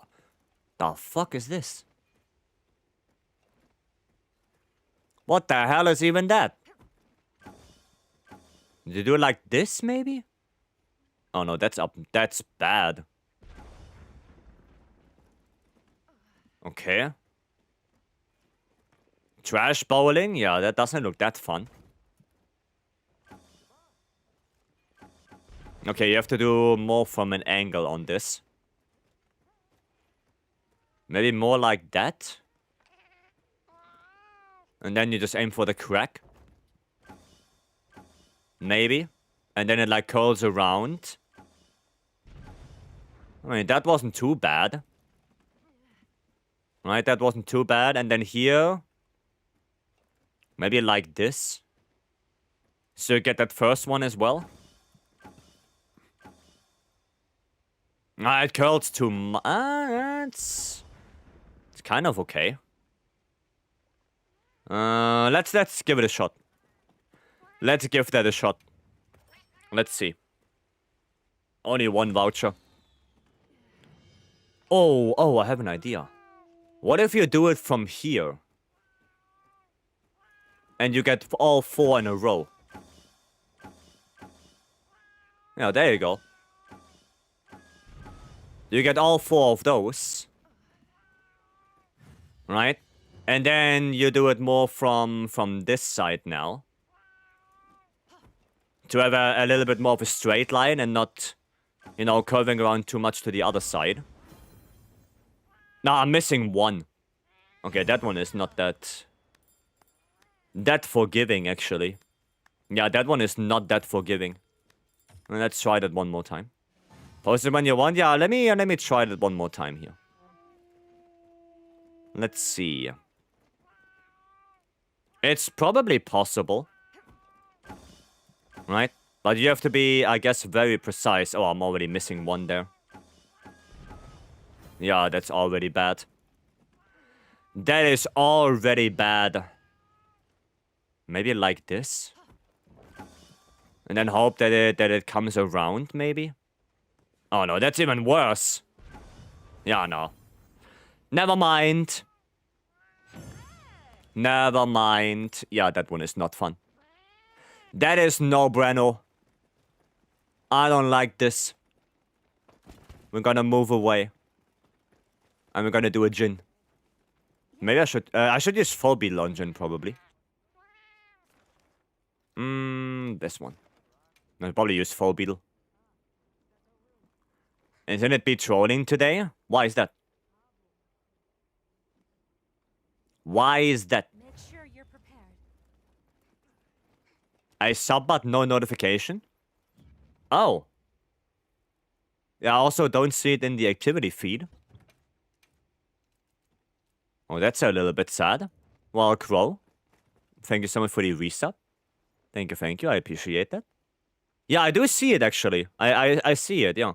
fuck is this? What the hell is even that? Did you do it like this, maybe? Oh no, that's up. That's bad. Okay. Trash bowling? Yeah, that doesn't look that fun. Okay, you have to do more from an angle on this. Maybe more like that? And then you just aim for the crack. Maybe. And then it like curls around. I mean, that wasn't too bad. Right, that wasn't too bad. And then here... Maybe like this. So you get that first one as well. It curls too much. It's kind of okay. Let's give it a shot. Let's give that a shot. Let's see. Only one voucher. Oh, I have an idea. What if you do it from here? And you get all 4 in a row. Yeah, there you go. You get all 4 of those. Right? And then you do it more from this side now. To have a little bit more of a straight line and not, you know, curving around too much to the other side. Now, I'm missing 1. Okay, that one is not that forgiving, actually. Yeah, that one is not that forgiving. Let's try that one more time. Post it when you want. Yeah, let me try that one more time here. Let's see. It's probably possible. Right? But you have to be, I guess, very precise. Oh, I'm already missing 1 there. Yeah, that's already bad. That is already bad. Maybe like this? And then hope that it comes around, maybe? Oh no, that's even worse. Yeah, no. Never mind. Never mind. Yeah, that one is not fun. That is no bueno. I don't like this. We're gonna move away. And we're gonna do a Jin. Maybe I should use full beat Lungeon, probably. This one. I'll probably use full beetle. Isn't it be trolling today? Why is that? Why is that? Make sure you're prepared. I sub but no notification? Oh. Yeah, I also don't see it in the activity feed. Oh, that's a little bit sad. Well, Crow, thank you so much for the resub. Thank you. I appreciate that. Yeah, I do see it, actually. I see it, yeah.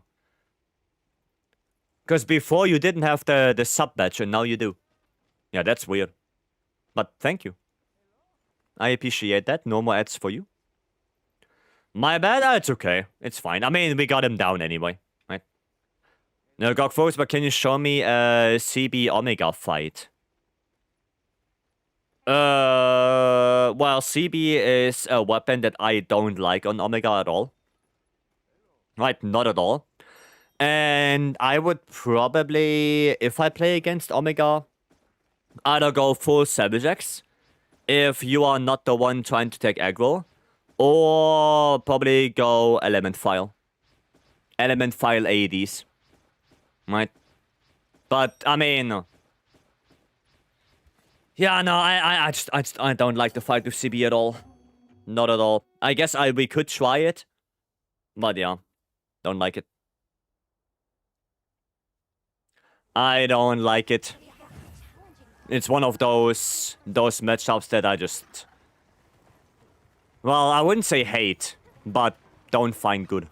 Because before you didn't have the sub badge, and now you do. Yeah, that's weird. But thank you. I appreciate that. No more ads for you. My bad? It's okay. It's fine. I mean, we got him down anyway, right? No, Gogfolks, but can you show me a CB Omega fight? Well, CB is a weapon that I don't like on Omega at all. Right, not at all. And I would probably, if I play against Omega, either go full Savage X, if you are not the one trying to take aggro, or probably go Element File. Element File AEDs. Right? But, I mean... Yeah, no, I don't like the fight with CB at all. Not at all. I guess we could try it. But yeah, don't like it. I don't like it. It's one of those matchups that I just... Well, I wouldn't say hate, but don't find good.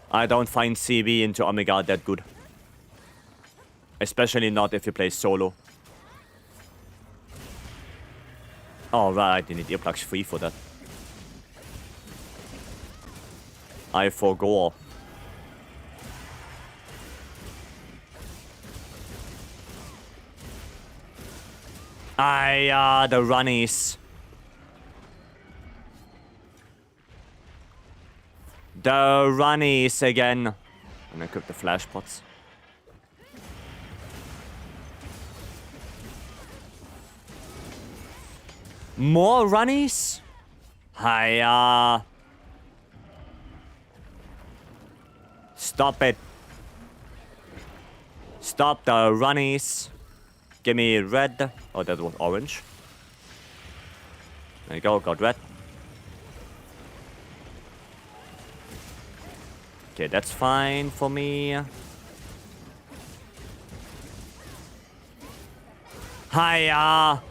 I don't find CB into Omega that good. Especially not if you play solo. Oh, right, you need earplugs free for that. I forgot. The runnies. The runnies again. I'm gonna equip the flash pots. More runnies? Hiya. Stop it. Stop the runnies. Give me red. Oh, that was orange. There you go, got red. Okay, that's fine for me. Hiya!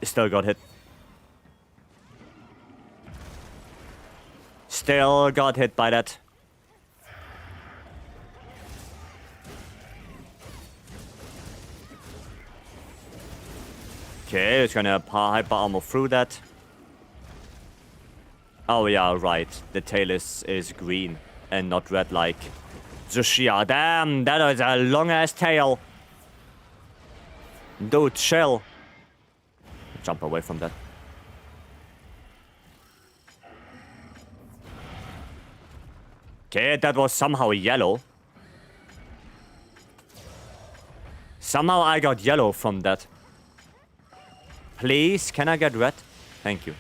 Still got hit. Still got hit by that. Okay, it's gonna hyper armor through that. Oh yeah, right. The tail is green and not red like Zushia. Damn, that is a long-ass tail. Dude, chill. Jump away from that. Okay, that was somehow yellow. Somehow I got yellow from that. Please, can I get red? Thank you.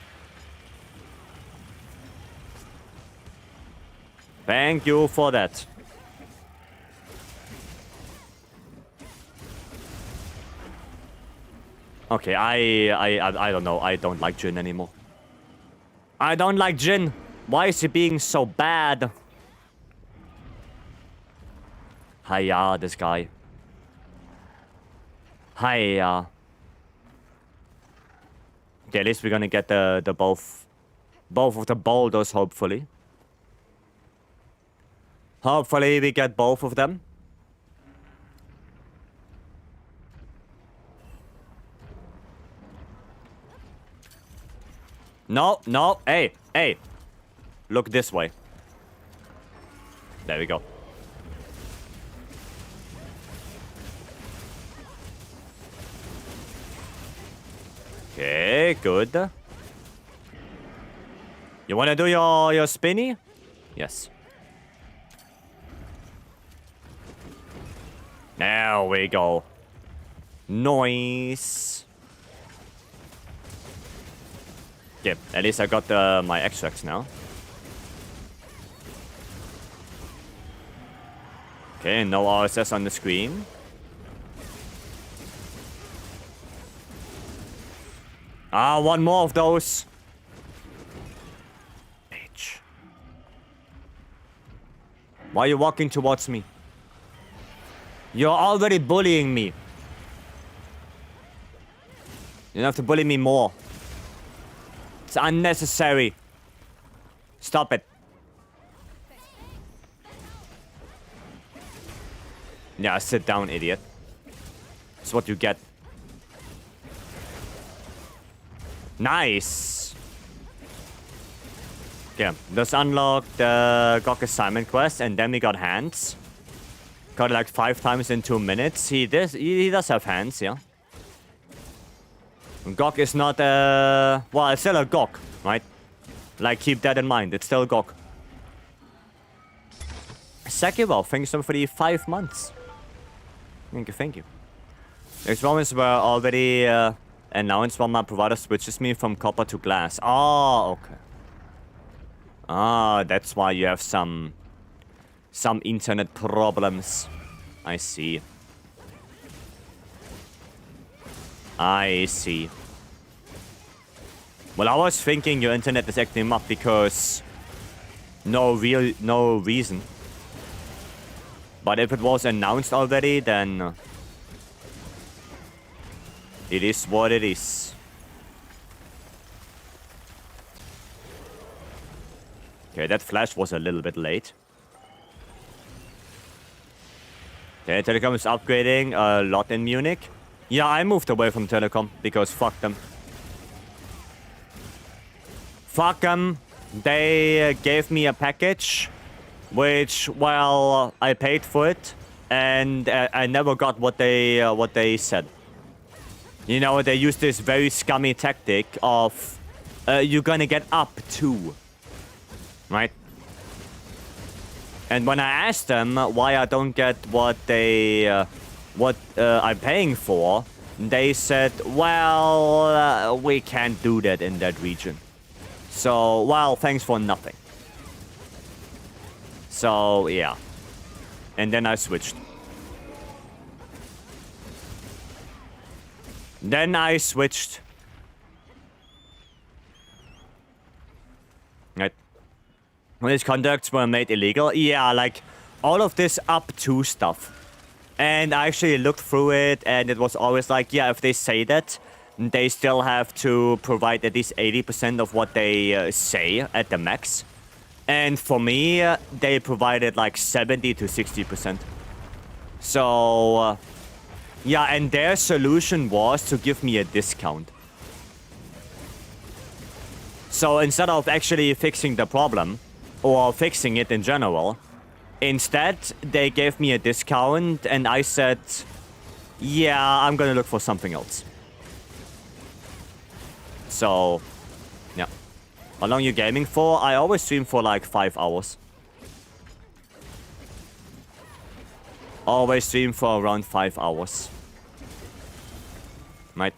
Thank you for that. Okay, I don't know. I don't like Jin anymore. I don't like Jin. Why is he being so bad? Hiya, this guy. Hiya. Okay, at least we're gonna get the both of the boulders, hopefully. Hopefully we get both of them. No, no, hey, hey. Look this way. There we go. Okay, good. You wanna do your spinny? Yes. There we go. Nice. Yeah, at least I got my extracts now. Okay, no RSS on the screen. Ah, one more of those. Bitch. Why are you walking towards me? You're already bullying me. You don't have to bully me more. It's unnecessary. Stop it. Yeah, sit down, idiot. That's what you get. Nice. Okay, let's unlock the GOG assignment quest, and then we got hands. Got it like 5 times in 2 minutes. He does have hands, yeah. GOG is not well, it's still a GOG, right? Like, keep that in mind. It's still GOG. Sekiro, thanks so much for the 5 months. Thank you. These moments were already announced when my provider switches me from copper to glass. Oh, okay. Ah, that's why you have some internet problems. I see. I see. Well, I was thinking your internet is acting up because no reason. But if it was announced already, then it is what it is. Okay, that flash was a little bit late. Okay, Telecom is upgrading a lot in Munich. Yeah, I moved away from Telecom because fuck them. Fuck them. They gave me a package, which, well, I paid for it, and I never got what they said. You know, they used this very scummy tactic of you're gonna get up to, right? And when I asked them why I don't get what I'm paying for, they said, well, we can't do that in that region. So, well, thanks for nothing. So, yeah. And then I switched. Right. When these conducts were made illegal, yeah, like, all of this up to stuff. And I actually looked through it, and it was always like, yeah, if they say that, they still have to provide at least 80% of what they say at the max. And for me, they provided like 70 to 60%. So, yeah, and their solution was to give me a discount. So instead of actually fixing the problem, or fixing it in general, instead they gave me a discount and I said, yeah, I'm gonna look for something else. So, yeah. How long you gaming for? I always stream for like 5 hours. Always stream for around 5 hours. Right?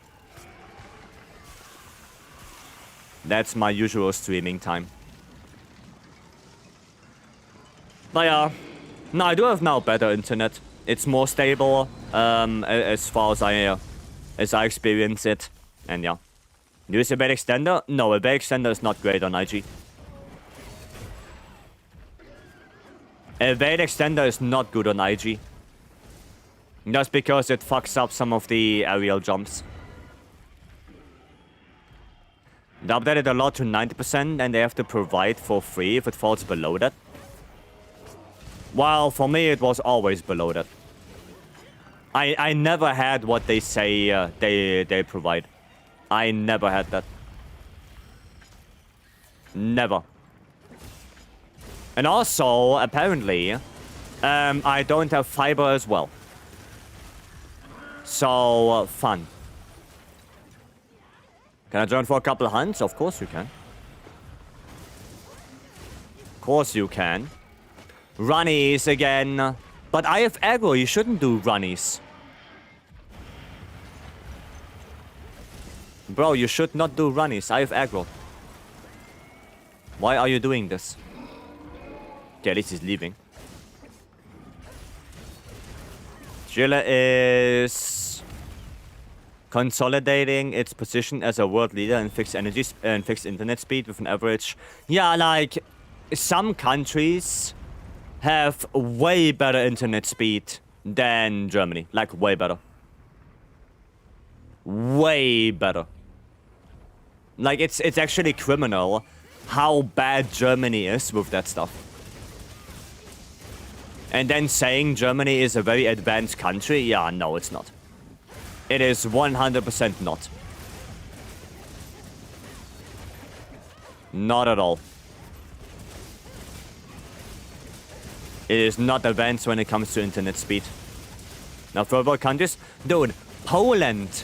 That's my usual streaming time. But yeah, no, I do have now better internet. It's more stable, as far as I experience it, and yeah. Use a bed extender? No, a bed extender is not great on IG. A bed extender is not good on IG. Just because it fucks up some of the aerial jumps. They updated a lot to 90% and they have to provide for free if it falls below that. Well, for me it was always below that. I never had what they say they provide. I never had that. Never. And also, apparently, I don't have fiber as well. So, fun. Can I join for a couple of hunts? Of course you can. Of course you can. Runnies again. But I have aggro, you shouldn't do runnies. Bro, you should not do runnies. I have aggro. Why are you doing this? Okay, at least he's leaving. Jilla is consolidating its position as a world leader in fixed energy and fixed internet speed with an average. Yeah, like some countries have way better internet speed than Germany. Like way better. Way better. Like it's actually criminal how bad Germany is with that stuff. And then saying Germany is a very advanced country? Yeah, no, it's not. It is 100% not. Not at all. It is not advanced when it comes to internet speed. Now, third world countries? Dude, Poland.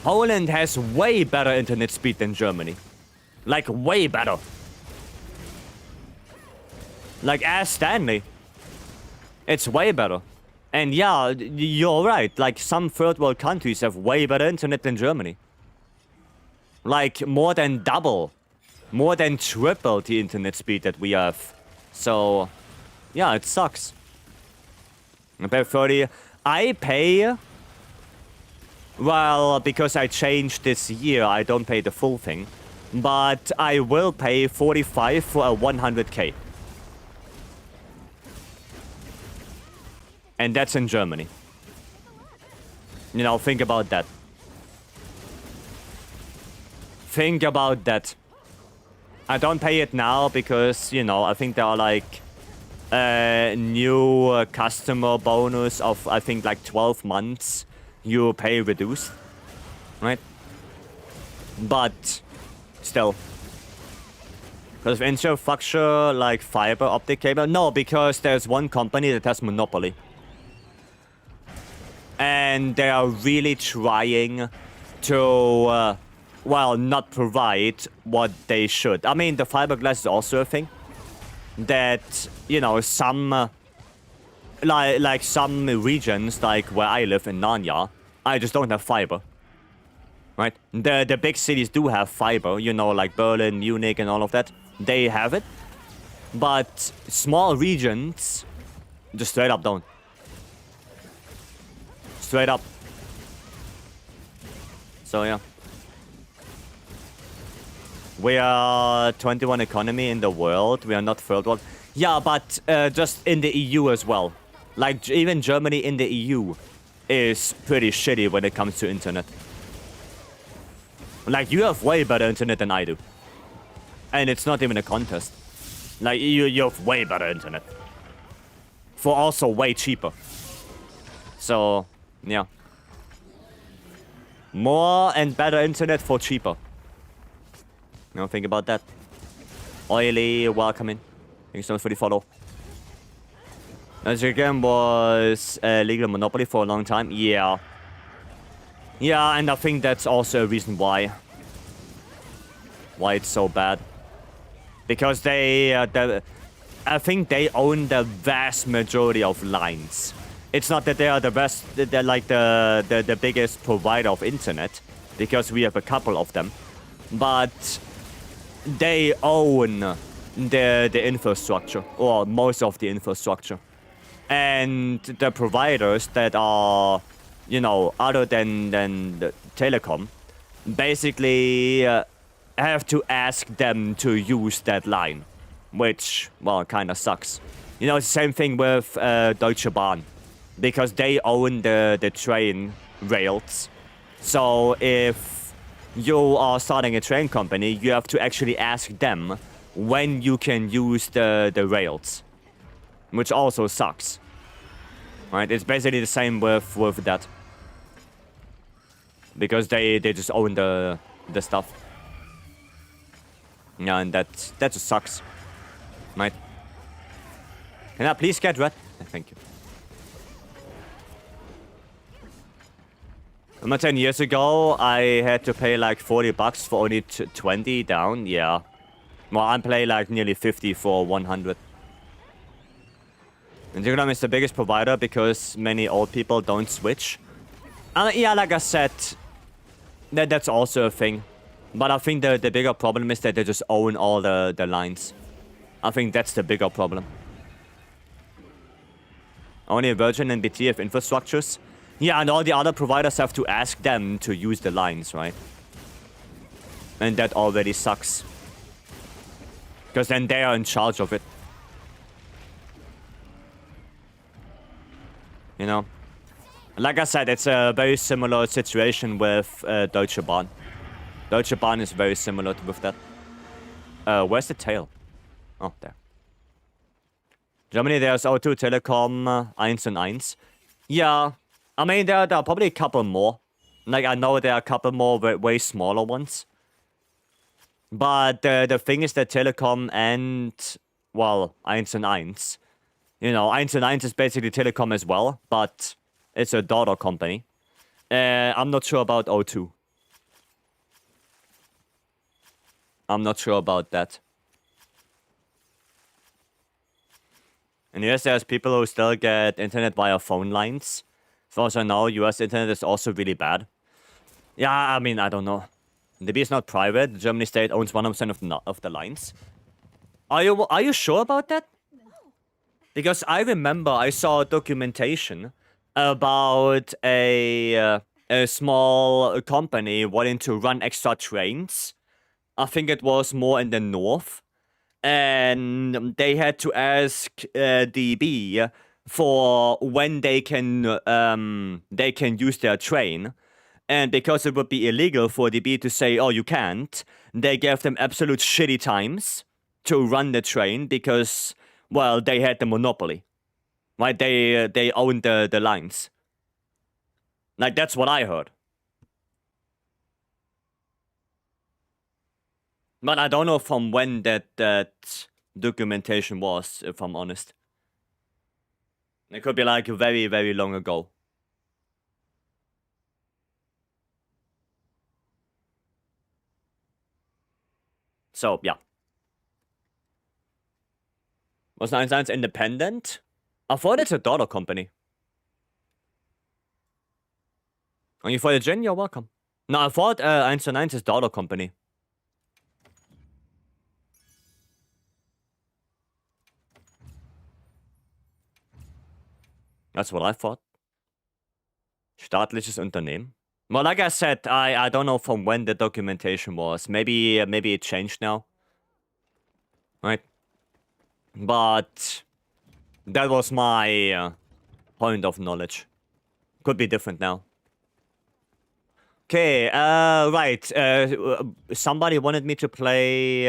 Poland has way better internet speed than Germany. Like, way better. Like, ask Stanley. It's way better. And yeah, you're right. Like, some third world countries have way better internet than Germany. Like, more than double. More than triple the internet speed that we have. So, yeah, it sucks. I pay 30. I pay... Well, because I changed this year, I don't pay the full thing. But I will pay 45 for a 100k. And that's in Germany. You know, think about that. Think about that. I don't pay it now because, you know, I think there are like new customer bonus of, I think, like 12 months you pay reduced. Right? But still. Because of infrastructure like fiber optic cable? No, because there's one company that has monopoly. And they are really trying to, well, not provide what they should. I mean, the fiberglass is also a thing. That, you know, some, like some regions, like where I live in Narnia, I just don't have fiber. Right? The big cities do have fiber, you know, like Berlin, Munich, and all of that. They have it. But small regions just straight up don't. Straight up. So, yeah. We are 21 economy in the world. We are not third world. Yeah, but just in the EU as well. Like, even Germany in the EU is pretty shitty when it comes to internet. Like, you have way better internet than I do. And it's not even a contest. Like, you have way better internet. For also way cheaper. So, yeah. More and better internet for cheaper. No, think about that. Oily, welcoming. Thank you so much for the follow. As your game was legal monopoly for a long time. Yeah. Yeah, and I think that's also a reason why it's so bad. Because they, I think they own the vast majority of lines. It's not that they are the best, they're like the biggest provider of internet, because we have a couple of them. But they own the infrastructure, or most of the infrastructure. And the providers that are, you know, other than the telecom, basically have to ask them to use that line, which, well, kind of sucks. You know, it's the same thing with Deutsche Bahn, because they own the train rails. So if you are starting a train company, you have to actually ask them when you can use the rails, which also sucks. Right? It's basically the same with that. Because they just own the stuff. Yeah, and that just sucks. Right? Can I please get red? Thank you. Remember 10 years ago, I had to pay like $40 for only 20 down? Yeah. Well, I'm playing like nearly 50 for 100. And Digicom is the biggest provider because many old people don't switch. Yeah, like I said, that's also a thing. But I think the bigger problem is that they just own all the lines. I think that's the bigger problem. Only Virgin and BT have infrastructures. Yeah, and all the other providers have to ask them to use the lines, right? And that already sucks. Because then they are in charge of it. You know? Like I said, it's a very similar situation with Deutsche Bahn. Deutsche Bahn is very similar with that. Where's the tail? Oh, there. Germany, there's O2, Telekom, 1&1. Yeah, I mean, there are probably a couple more. Like, I know there are a couple more way smaller ones. But the thing is that Telekom and, well, 1&1. You know, 1&1 is basically Telekom as well, but it's a daughter company. I'm not sure about O2. I'm not sure about that. And yes, there's people who still get internet via phone lines. As far as I know, US internet is also really bad. Yeah, I mean, I don't know. DB is not private. The Germany state owns 100% of the lines. Are you sure about that? Because I remember I saw documentation about a small company wanting to run extra trains. I think it was more in the north. And they had to ask DB for when they can use their train. And because it would be illegal for DB to say, oh, you can't, they gave them absolute shitty times to run the train because, well, they had the monopoly. Right? They owned the lines. Like, that's what I heard. But I don't know from when that documentation was, if I'm honest. It could be like very, very long ago. So, yeah. Was 1&1 independent? I thought it's a daughter company. Are you for the gin? You're welcome. No, I thought 1&1 is daughter company. That's what I thought. Staatliches Unternehmen. Well, like I said, I don't know from when the documentation was. Maybe it changed now. Right? But that was my point of knowledge. Could be different now. Okay, right. Somebody wanted me to play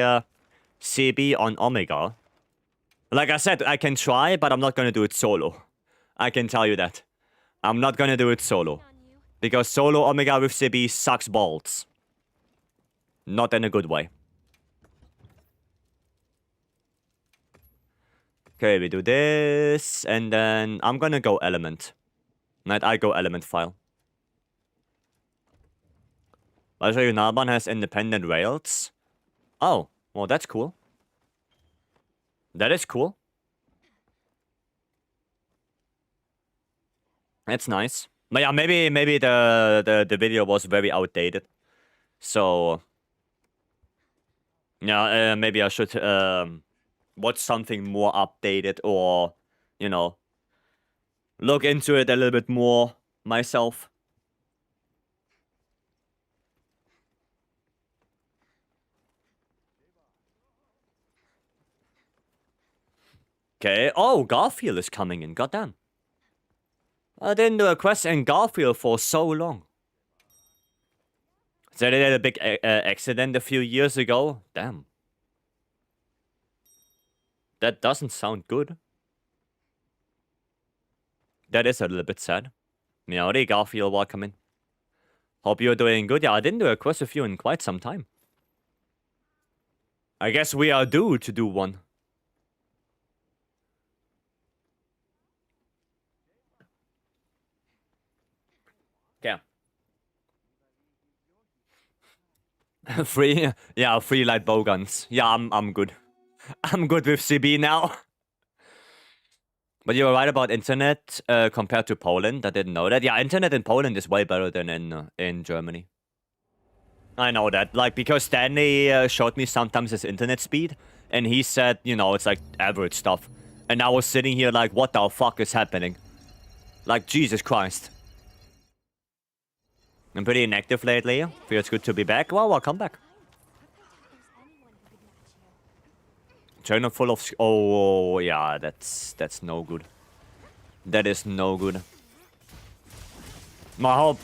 CB on Omega. Like I said, I can try, but I'm not gonna do it solo. I can tell you that. I'm not gonna do it solo. Because solo Omega with CB sucks balls. Not in a good way. Okay, we do this, and then I'm gonna go element. Right, I go element file. Vycery has independent rails. Oh, well, that's cool. That is cool. That's nice. But yeah, maybe the video was very outdated. So yeah, maybe I should watch something more updated, or you know, look into it a little bit more myself. Okay. Oh, Garfield is coming in. Goddamn. I didn't do a quest in Garfield for so long. So they had a big accident a few years ago. Damn. That doesn't sound good. That is a little bit sad. Meowdy, Garfield, welcome in. Hope you're doing good. Yeah, I didn't do a quest with you in quite some time. I guess we are due to do one. Yeah. Free light bow guns. Yeah, I'm good. I'm good with CB now. But you were right about internet compared to Poland. I didn't know that. Yeah, internet in Poland is way better than in Germany. I know that. Like, because Stanley showed me sometimes his internet speed, and he said, you know, it's like average stuff. And I was sitting here like, what the fuck is happening? Like, Jesus Christ. I'm pretty inactive lately. Feels good to be back. Well, welcome back. Journal full of... Oh, yeah, that's no good. That is no good. I hope...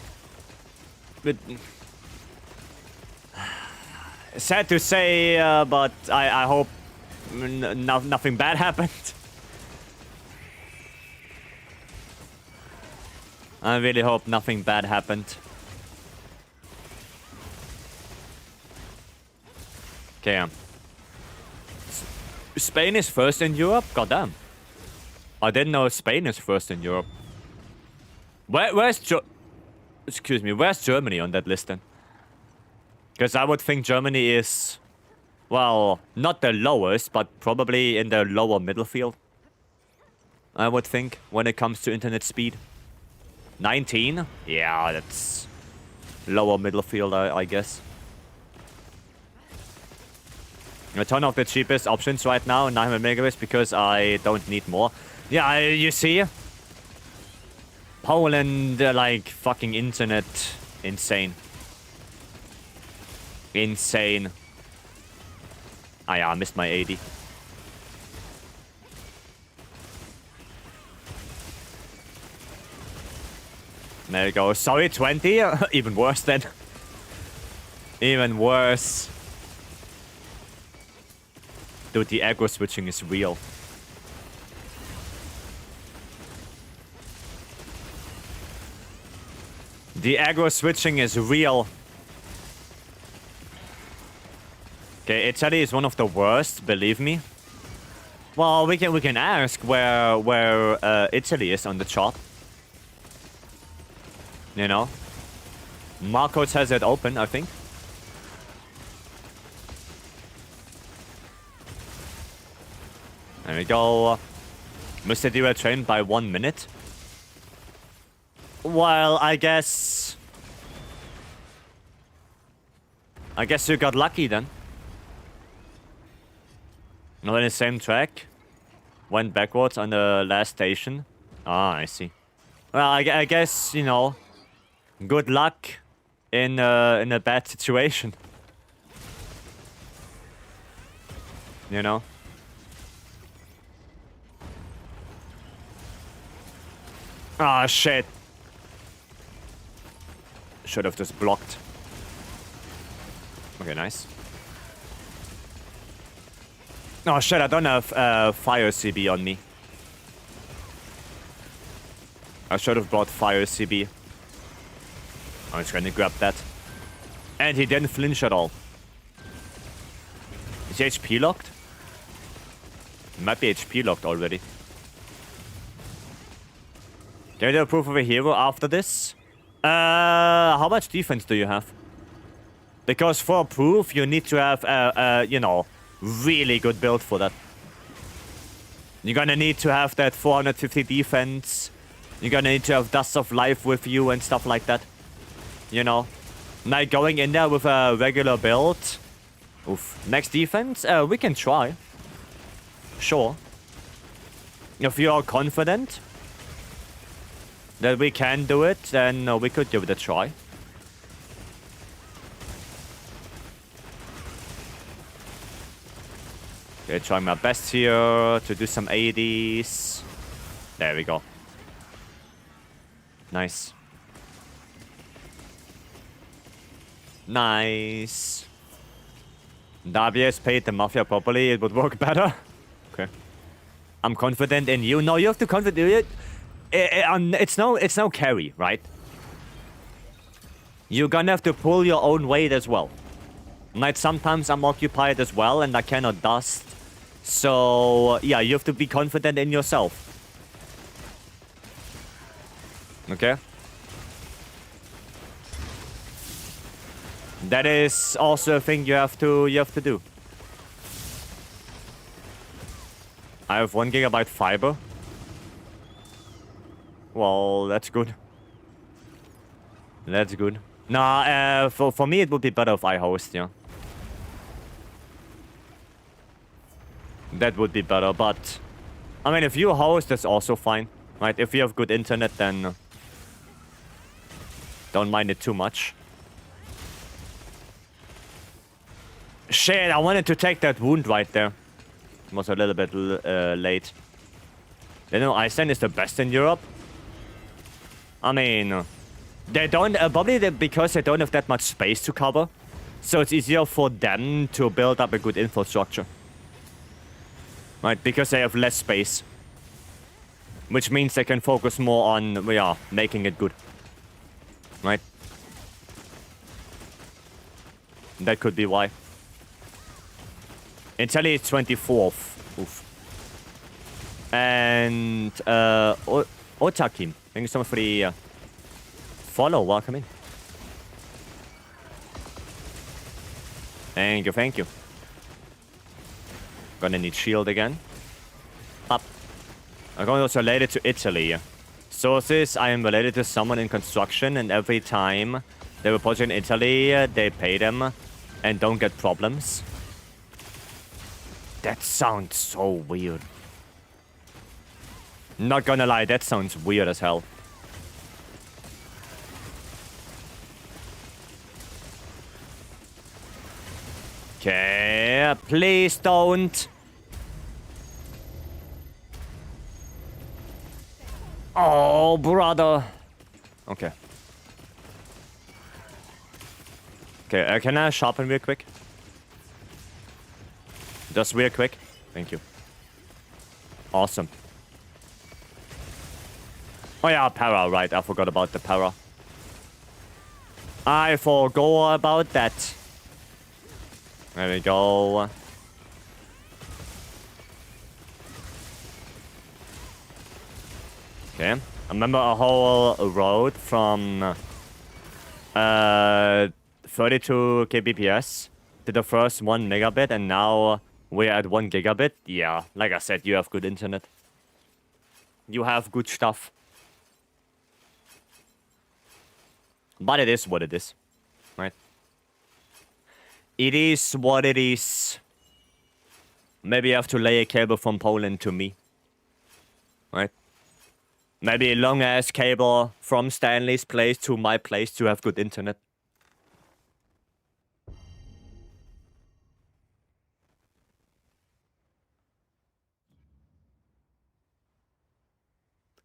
Sad to say, but I hope nothing bad happened. I really hope nothing bad happened. Okay. Spain is first in Europe? Goddamn. I didn't know Spain is first in Europe. Where's Germany on that list then? Because I would think Germany is, well, not the lowest, but probably in the lower middle field. I would think, when it comes to internet speed. 19? Yeah, that's lower middle field, I guess. A ton of the cheapest options right now, 900 megabits, because I don't need more. Yeah, you see? Poland, like, fucking internet, insane. Insane. Ah yeah, I missed my 80. There you go. Sorry, 20? Even worse then. Even worse. Dude, the aggro switching is real. The aggro switching is real. Okay, Italy is one of the worst, believe me. Well, we can ask where Italy is on the chart. You know? Marcos has it open, I think. There we go. Mr. Dira trained by 1 minute. Well, I guess you got lucky then. Not in the same track. Went backwards on the last station. Ah, I see. Well, I guess, you know, good luck in a bad situation. You know? Ah, shit. Should have just blocked. Okay, nice. Oh shit, I don't have fire CB on me. I should have brought fire CB. I'm just gonna grab that. And he didn't flinch at all. Is he HP locked? Might be HP locked already. Can you do a proof of a hero after this? How much defense do you have? Because for a proof, you need to have, you know, really good build for that. You're gonna need to have that 450 defense. You're gonna need to have Dust of Life with you and stuff like that. You know? Like going in there with a regular build. Oof. Next defense? We can try. Sure. If you are confident that we can do it, then we could give it a try. Okay, trying my best here to do some 80s. There we go. Nice. Nice. WS paid the Mafia properly, it would work better. Okay. I'm confident in you. No, you have to confident it's no carry, right? You're gonna have to pull your own weight as well. Like, sometimes I'm occupied as well and I cannot dust. So, yeah, you have to be confident in yourself. Okay? That is also a thing you have to do. I have 1 GB fiber. Well, that's good. That's good. Nah, for me it would be better if I host, yeah. That would be better, but... I mean, if you host, that's also fine. Right? If you have good internet, then... don't mind it too much. Shit, I wanted to take that wound right there. It was a little bit late. You know, Iceland is the best in Europe. I mean... they don't... probably because they don't have that much space to cover. So it's easier for them to build up a good infrastructure. Right, because they have less space. Which means they can focus more on, yeah, making it good. Right? That could be why. Italy is 24th. Oof. And, Otakim. Thank you so much for the, follow. Welcome in. Thank you, thank you. Gonna need shield again. Up. I'm going also related to Italy. Sources, I am related to someone in construction, and every time they were project in Italy, they pay them and don't get problems. That sounds so weird. Not gonna lie, that sounds weird as hell. Okay, please don't. Oh, brother. Okay. Okay, can I sharpen real quick? Just real quick. Thank you. Awesome. Oh yeah, para, right. I forgot about the para. I forgot about that. There we go. Okay. I remember a whole road from 32 kbps to the first 1 megabit, and now we're at 1 gigabit. Yeah, like I said, you have good internet. You have good stuff. But it is what it is, right? It is what it is. Maybe you have to lay a cable from Poland to me. Right? Maybe a long-ass cable from Stanley's place to my place to have good internet.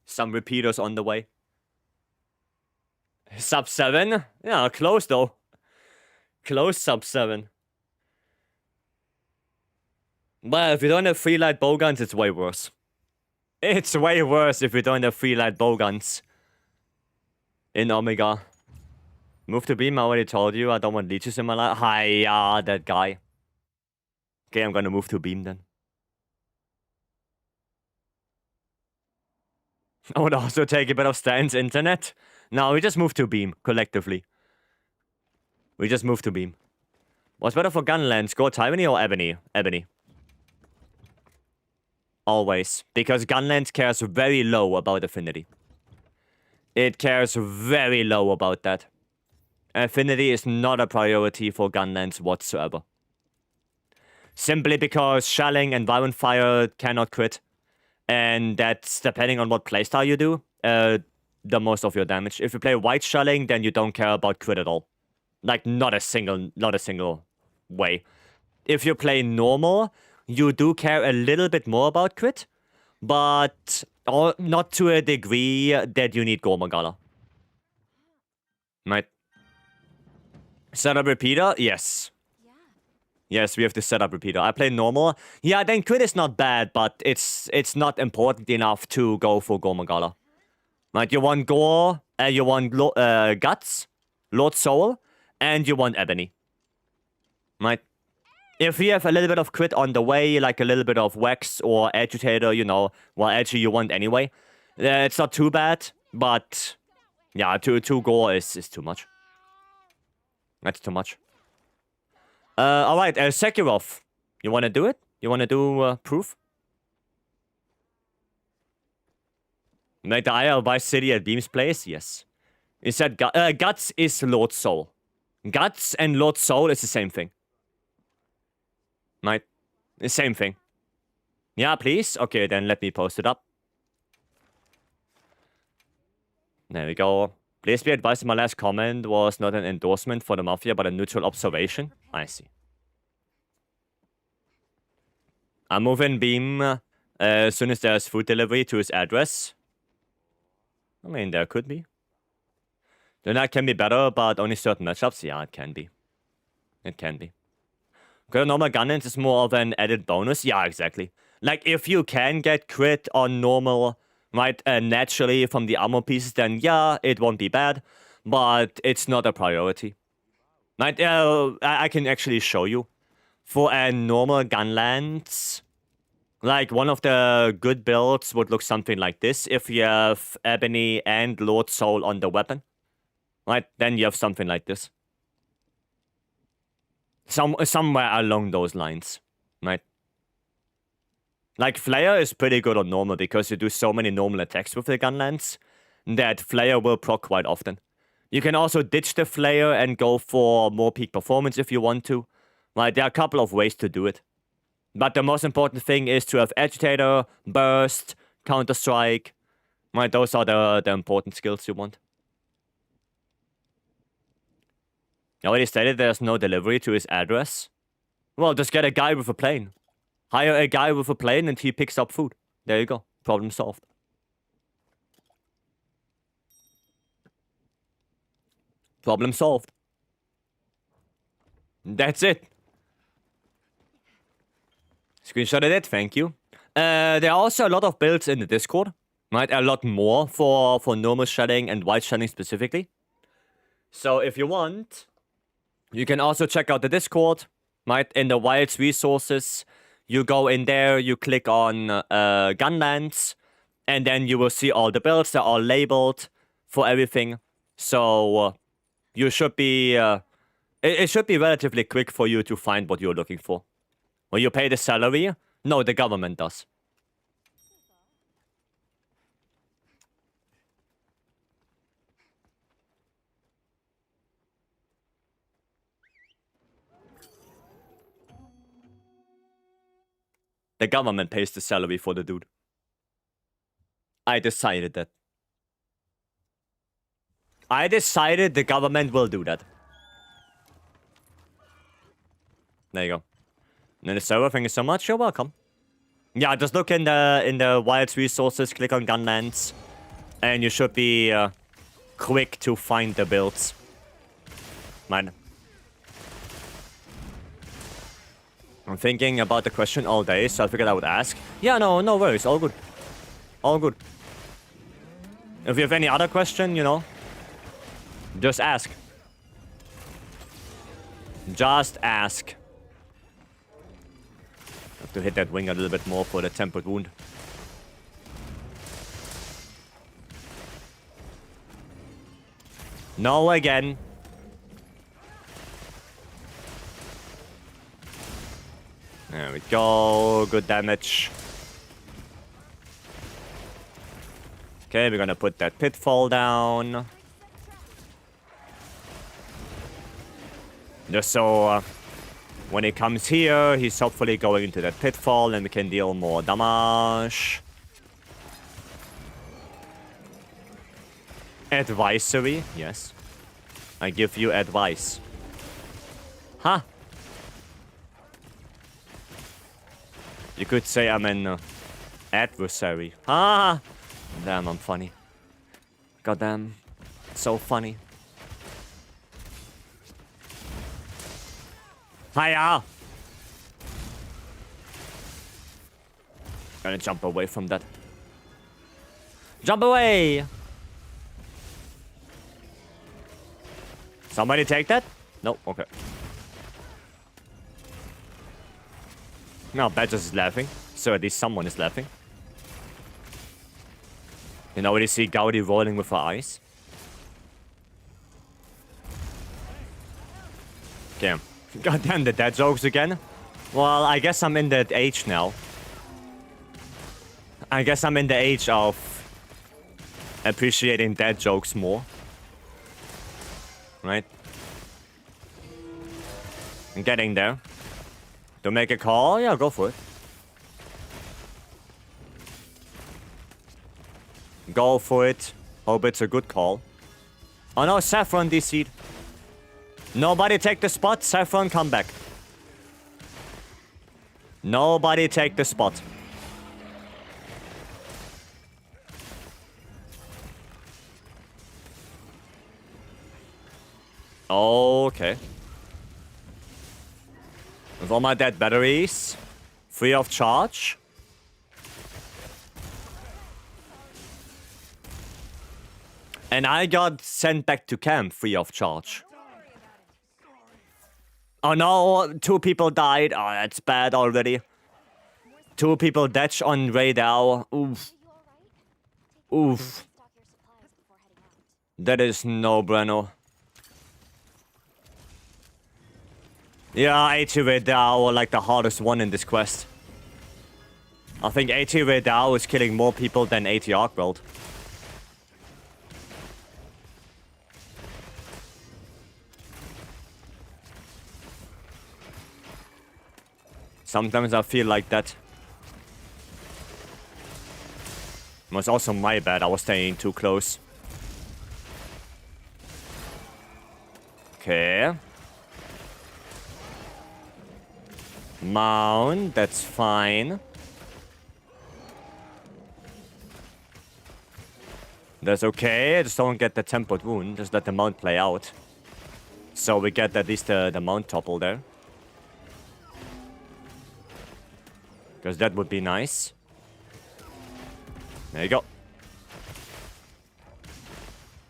Some repeaters on the way. Sub 7? Yeah, close though. Close sub 7. But if you don't have free light bowguns, it's way worse. It's way worse if you don't have free light bowguns. In Omega. Move to beam, I already told you. I don't want leeches in my life. Hiya, that guy. Okay, I'm gonna move to beam then. I would also take a bit of Stan's internet. No, we just moved to Beam, collectively. We just moved to Beam. What's better for Gunlands, Gore Tyranny or Ebony? Ebony. Always. Because Gunlands cares very low about Affinity. It cares very low about that. Affinity is not a priority for Gunlands whatsoever. Simply because shelling and violent fire cannot crit. And that's depending on what playstyle you do, the most of your damage. If you play white shelling, then you don't care about crit at all. Like, not a single way. If you play normal, you do care a little bit more about crit, but not to a degree that you need Gormagala. Right? Setup repeater? Yes. Yes, we have to set up repeater. I play normal. Yeah, then crit is not bad, but it's not important enough to go for Gormagala. Right? You want Gore, you want Guts, Lord Soul, and you want Ebony. Right? If you have a little bit of crit on the way, like a little bit of Wax or Agitator, you know, well, actually you want anyway, it's not too bad, but yeah, two Gore is too much. That's too much. Alright, Sekirov. You wanna do it? You wanna do proof? Make the IR Vycery at Beam's place? Yes. You said Guts is Lord Soul. Guts and Lord Soul is the same thing. Right? The same thing. Yeah, please? Okay, then let me post it up. There we go. Please be advised my last comment was not an endorsement for the Mafia, but a neutral observation. I see. I'm moving Beam as soon as there's food delivery to his address. I mean, there could be. Then that can be better, but only certain matchups. Yeah, it can be. It can be. Because normal Gunlands is more of an added bonus. Yeah, exactly. Like, if you can get crit on normal, right, naturally from the armor pieces, then yeah, it won't be bad. But it's not a priority. Right, I can actually show you. For a normal Gunlands, like, one of the good builds would look something like this. If you have Ebony and Lord Soul on the weapon, right, then you have something like this. Somewhere along those lines, right? Like, Flare is pretty good on normal because you do so many normal attacks with the Gunlands that Flare will proc quite often. You can also ditch the Flare and go for more peak performance if you want to. Right, there are a couple of ways to do it. But the most important thing is to have Agitator, Burst, Counter-Strike. Right, those are the important skills you want. I already stated there's no delivery to his address. Well, just get a guy with a plane. Hire a guy with a plane and he picks up food. There you go. Problem solved. Problem solved. That's it. Screenshotted it, thank you. There are also a lot of builds in the Discord. Right, a lot more for normal shedding and white shedding specifically. So if you want, you can also check out the Discord. Right, in the Wilds resources, you go in there, you click on Gunlands, and then you will see all the builds. They're all labeled for everything. So you should be, it should be relatively quick for you to find what you're looking for. Will you pay the salary? No, the government does. The government pays the salary for the dude. I decided that. I decided the government will do that. There you go. And then the server, thank you so much. You're welcome. Yeah, just look in the Wilds resources, click on Gunlands, and you should be quick to find the builds. Man. I'm thinking about the question all day, so I figured I would ask. Yeah, no worries. All good. All good. If you have any other question, you know, just ask. Just ask. Have to hit that wing a little bit more for the tempered wound. No again. There we go. Good damage. Okay, we're gonna put that pitfall down. Just so when he comes here, he's hopefully going into that pitfall and we can deal more damage. Advisory, yes. I give you advice. Huh? You could say I'm an adversary. Ah! Damn, I'm funny. Goddamn. So funny. Hiya! Gonna jump away from that. Jump away! Somebody take that? No, okay. No, Badgers is laughing. So at least someone is laughing. You know when you see Gaudi rolling with her eyes? Okay. Goddamn, the dad jokes again. Well, I guess I'm in that age now. I guess I'm in the age of appreciating dad jokes more. Right? I'm getting there. To make a call? Yeah, go for it. Go for it. Hope it's a good call. Oh no, Saffron DC'd. Nobody take the spot. Saffron, come back. Nobody take the spot. Okay. With all my dead batteries, free of charge. And I got sent back to camp free of charge. Oh no, 2 people died. Oh, that's bad already. 2 people dead on radar. Oof. Oof. That is no bueno. Yeah, 80 radar were like the hardest one in this quest. I think 80 radar is killing more people than 80 Arkweld. Sometimes I feel like that. It was also my bad, I was staying too close. Okay. Mount, that's fine. That's okay, just don't get the tempered wound, just let the mount play out. So we get at least the mount topple there. Because that would be nice. There you go.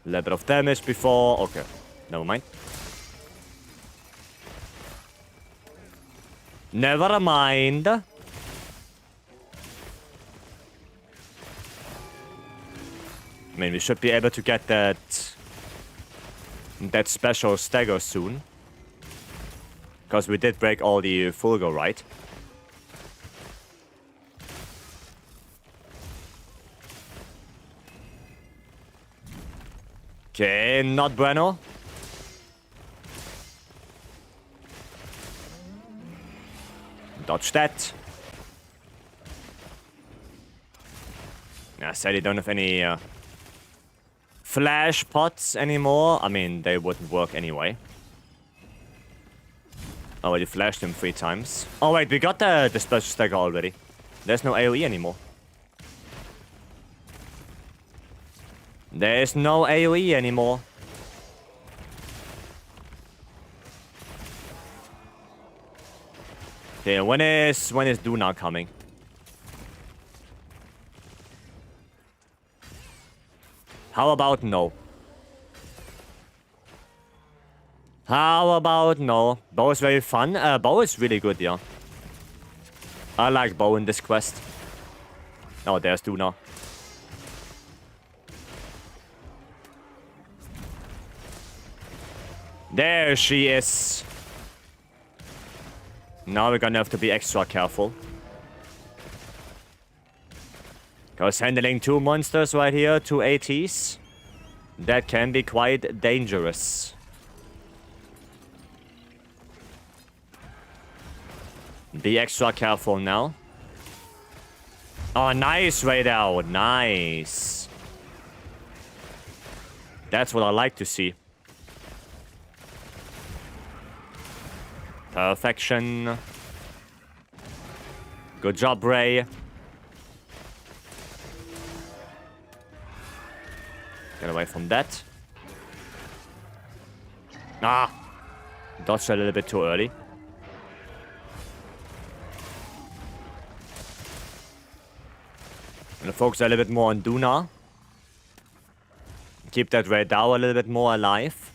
A little bit of damage before. Okay, never mind. Never mind. I mean, we should be able to get that special stagger soon. Because we did break all the Fulgo, right? Okay, not bueno. Dodge that. I sadly don't have any flash pots anymore. I mean, they wouldn't work anyway. I already flashed them 3 times. Oh wait, we got the special stagger already. There's no AoE anymore. There's no AoE anymore. Okay, when is Duna coming? How about no? How about no? Bow is very fun. Bow is really good, yeah. I like Bow in this quest. Oh, there's Duna. There she is. Now we're gonna have to be extra careful. Because handling 2 monsters right here, 2 ATs, that can be quite dangerous. Be extra careful now. Oh, nice right out. Nice. That's what I like to see. Perfection. Good job, Ray. Get away from that. Ah! Dodged a little bit too early. Gonna focus a little bit more on Duna. Keep that Ray Dow a little bit more alive.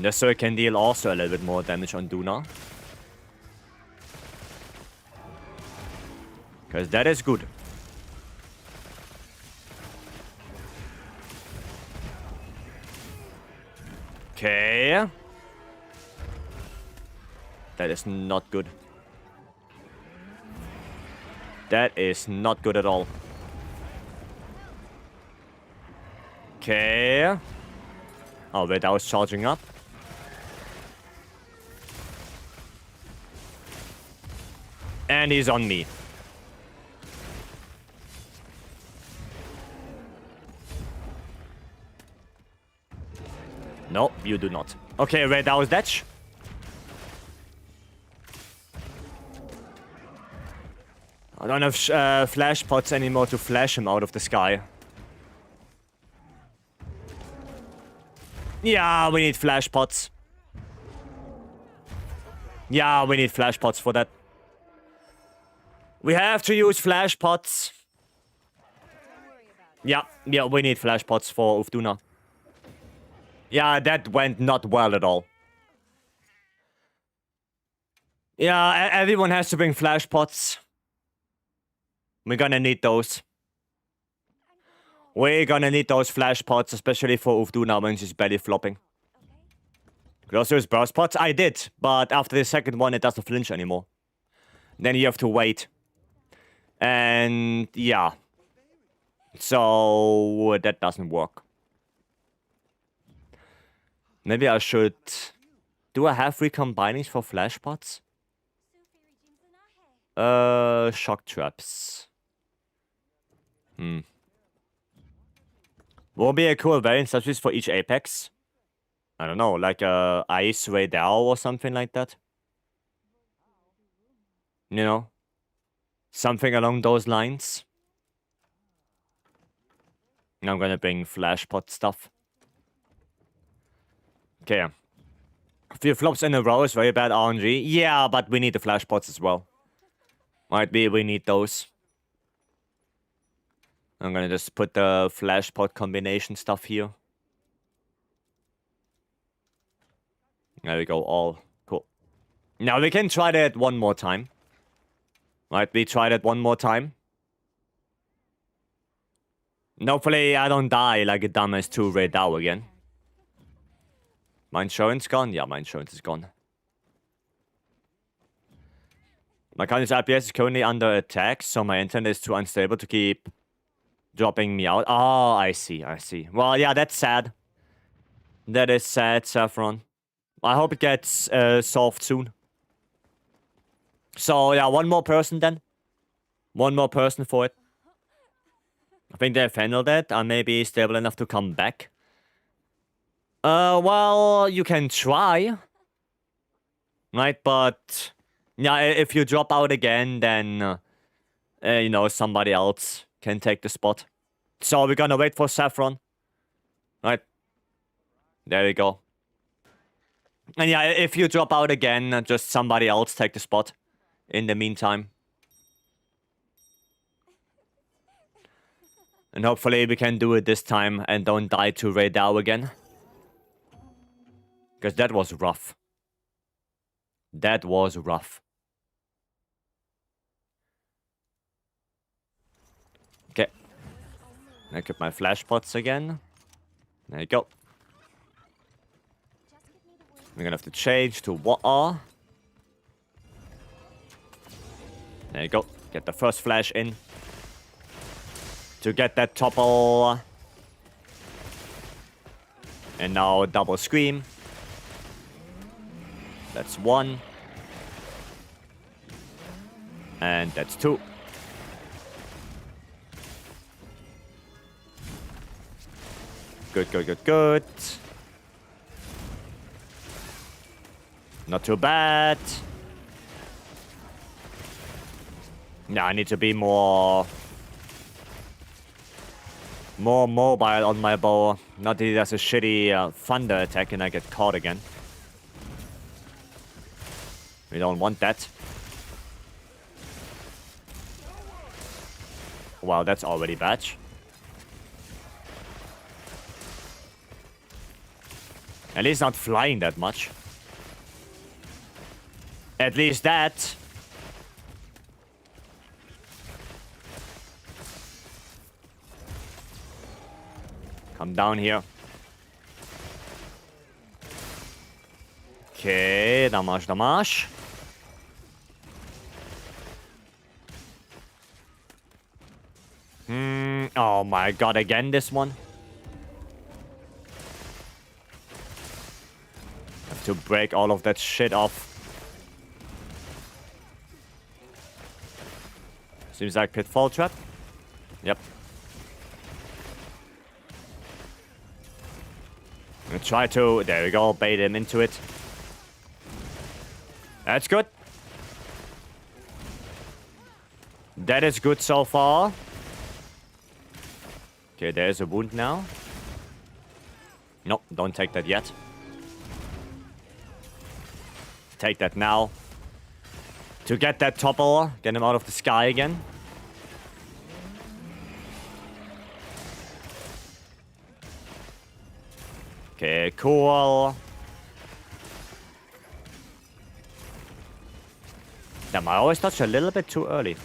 Just so it can deal also a little bit more damage on Duna. Because that is good. Okay. That is not good. That is not good at all. Okay. Oh, wait, I was charging up. And he's on me. No, you do not. Okay, Red House Dash. I don't have flash pots anymore to flash him out of the sky. Yeah, we need flash pots. Yeah, we need flash pots for that. We have to use flash pots. Yeah, we need flash pots for Ufduna. Yeah, that went not well at all. Yeah, everyone has to bring flash pots. We're gonna need those. We're gonna need those flash pots, especially for Ufduna when she's belly flopping. Could also use burst pots. I did, but after the second one, it doesn't flinch anymore. Then you have to wait. And yeah. So that doesn't work. Maybe I should... Do I have recombinings for flash pots? Shock traps. Will be a cool variant such as for each apex. I don't know, like ice radar or something like that. You know? Something along those lines. Now I'm gonna bring flash pot stuff. Okay. A few flops in a row is very bad RNG. Yeah, but we need the flash pots as well. Might be we need those. I'm gonna just put the flash pot combination stuff here. There we go, all cool. Now we can try that one more time. Right, we try that one more time. And hopefully I don't die like a dumbass 2 Red Dow again. My insurance gone? Yeah, my insurance is gone. My country's IPS is currently under attack, so my internet is too unstable to keep dropping me out. Oh, I see. Well, yeah, that's sad. That is sad, Saffron. I hope it gets solved soon. So, yeah, one more person then. One more person for it. I think they've handled it. I may be stable enough to come back. Well, you can try. Right, but... Yeah, if you drop out again, then... you know, somebody else can take the spot. So we're gonna wait for Saffron. Right. There we go. And yeah, if you drop out again, just somebody else take the spot. In the meantime. And hopefully we can do it this time and don't die to Radao again. Because that was rough. That was rough. Okay. I get my flash pots again. There you go. We're gonna have to change to water. There you go. Get the first flash in. To get that topple. And now double scream. That's 1. And that's 2. Good, good, good, good. Not too bad. Yeah, I need to be more mobile on my bow. Not that he does a shitty thunder attack and I get caught again. We don't want that. Wow, that's already bad. At least not flying that much. At least that. Come down here. Okay, damage, damage. Oh my god, again this one. Have to break all of that shit off. Seems like pitfall trap. Yep. I'm gonna try to, there we go, bait him into it. That's good. That is good so far. Okay, there's a wound now. Nope, don't take that yet. Take that now. To get that topple, get him out of the sky again. Okay, cool. Damn, I always touch a little bit too early.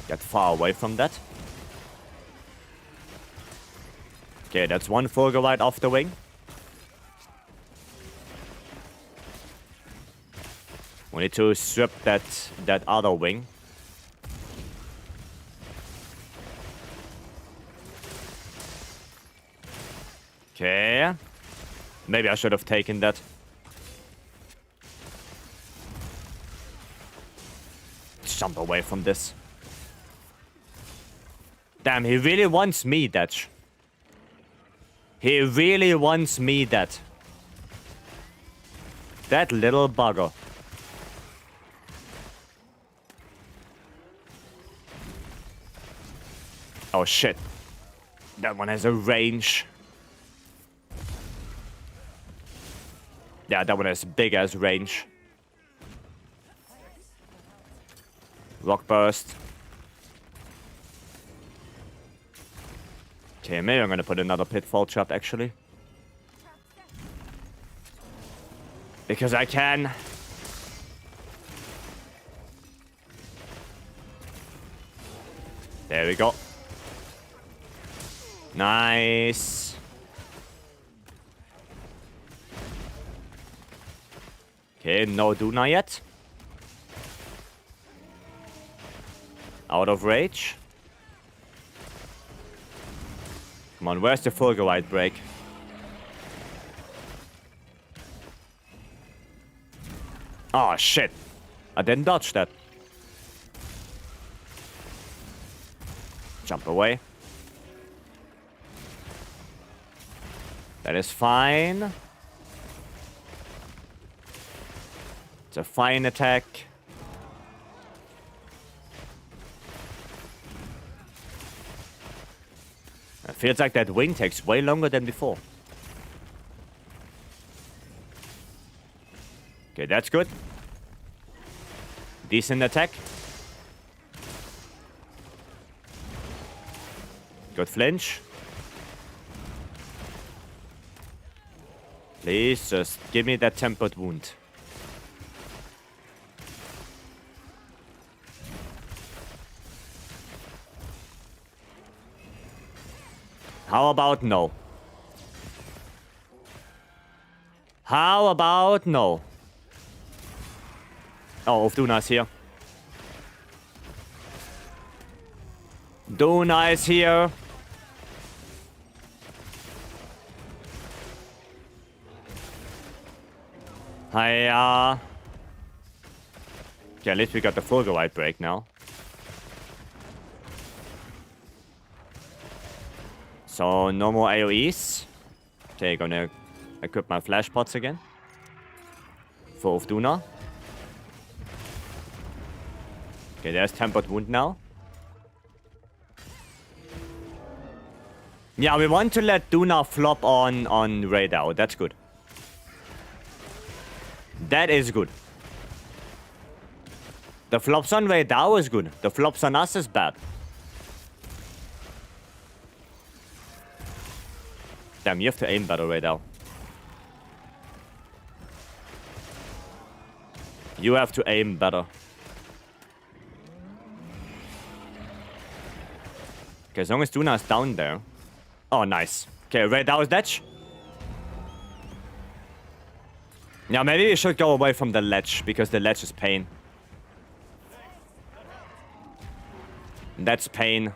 Get far away from that. Okay, that's one Fulgur right off the wing. We need to strip that other wing. Okay. Maybe I should have taken that. Jump away from this. Damn, he really wants me, that. He really wants me, that. That little bugger. Oh shit. That one has a range. Yeah, that one has big ass range. Rock burst. Okay, maybe I'm gonna put another pitfall trap actually. Because I can. There we go. Nice. Okay, no Duna yet. Out of rage. Come on, where's the Fulgur White break? Oh shit. I didn't dodge that. Jump away. That is fine. It's a fine attack. It feels like that wing takes way longer than before. Okay, that's good. Decent attack. Good flinch. Please, just give me that tempered wound. How about no? How about no? Oh, Duna's here. Duna is here. Hiya. Okay, at least we got the full right break now. So, no more AoEs. Okay, gonna equip my flash pots again. For Duna. Okay, there's Tempered Wound now. Yeah, we want to let Duna flop on Radar. That's good. That is good. The flops on Radar is good. The flops on us is bad. Damn, you have to aim better, Radar. You have to aim better. Okay, as long as Duna is down there. Oh, nice. Okay, Radar is ledge. Yeah, maybe we should go away from the ledge, because the ledge is pain. That's pain.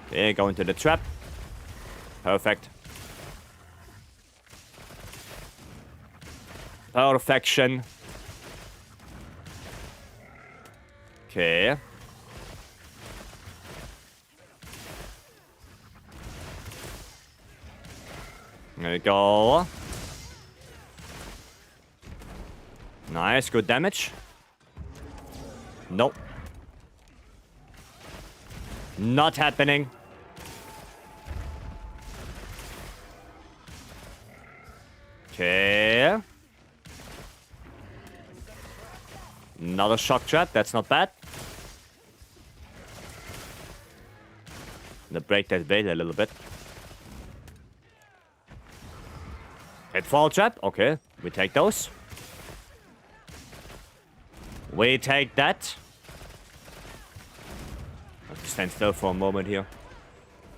Okay, go into the trap. Perfect. Perfection. Okay. There we go. Nice, good damage. Nope. Not happening. Okay. Another shock trap, that's not bad. Gonna break that bait a little bit. Pitfall trap, okay. We take those. We take that. I have to stand still for a moment here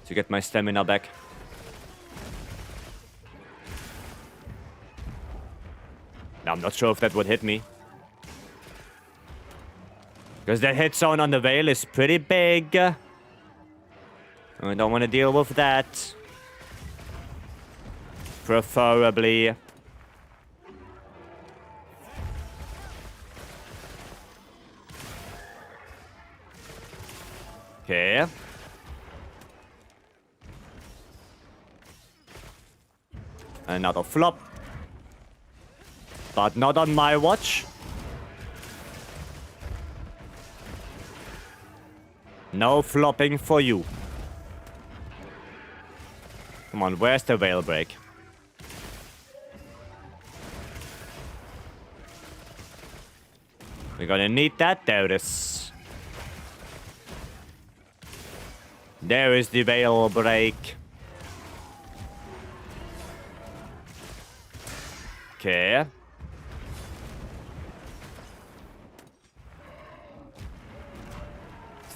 to get my stamina back. I'm not sure if that would hit me. Because that hit zone on the Veil is pretty big. I don't want to deal with that. Preferably. Okay. Another flop. But not on my watch. No flopping for you. Come on, where's the Veil break? We're gonna need that. There it is. There is the Veil break. Okay.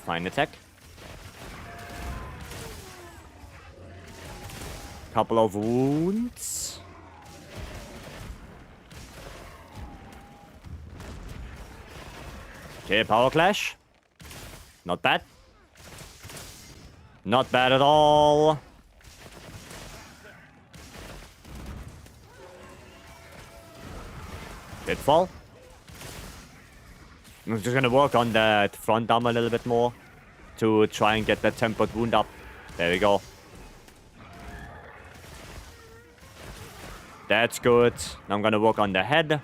Fine attack. Couple of wounds. Okay, power clash. Not bad. Not bad at all. Pitfall. I'm just gonna work on the front arm a little bit more to try and get that tempered wound up. There we go. That's good. Now I'm gonna work on the head.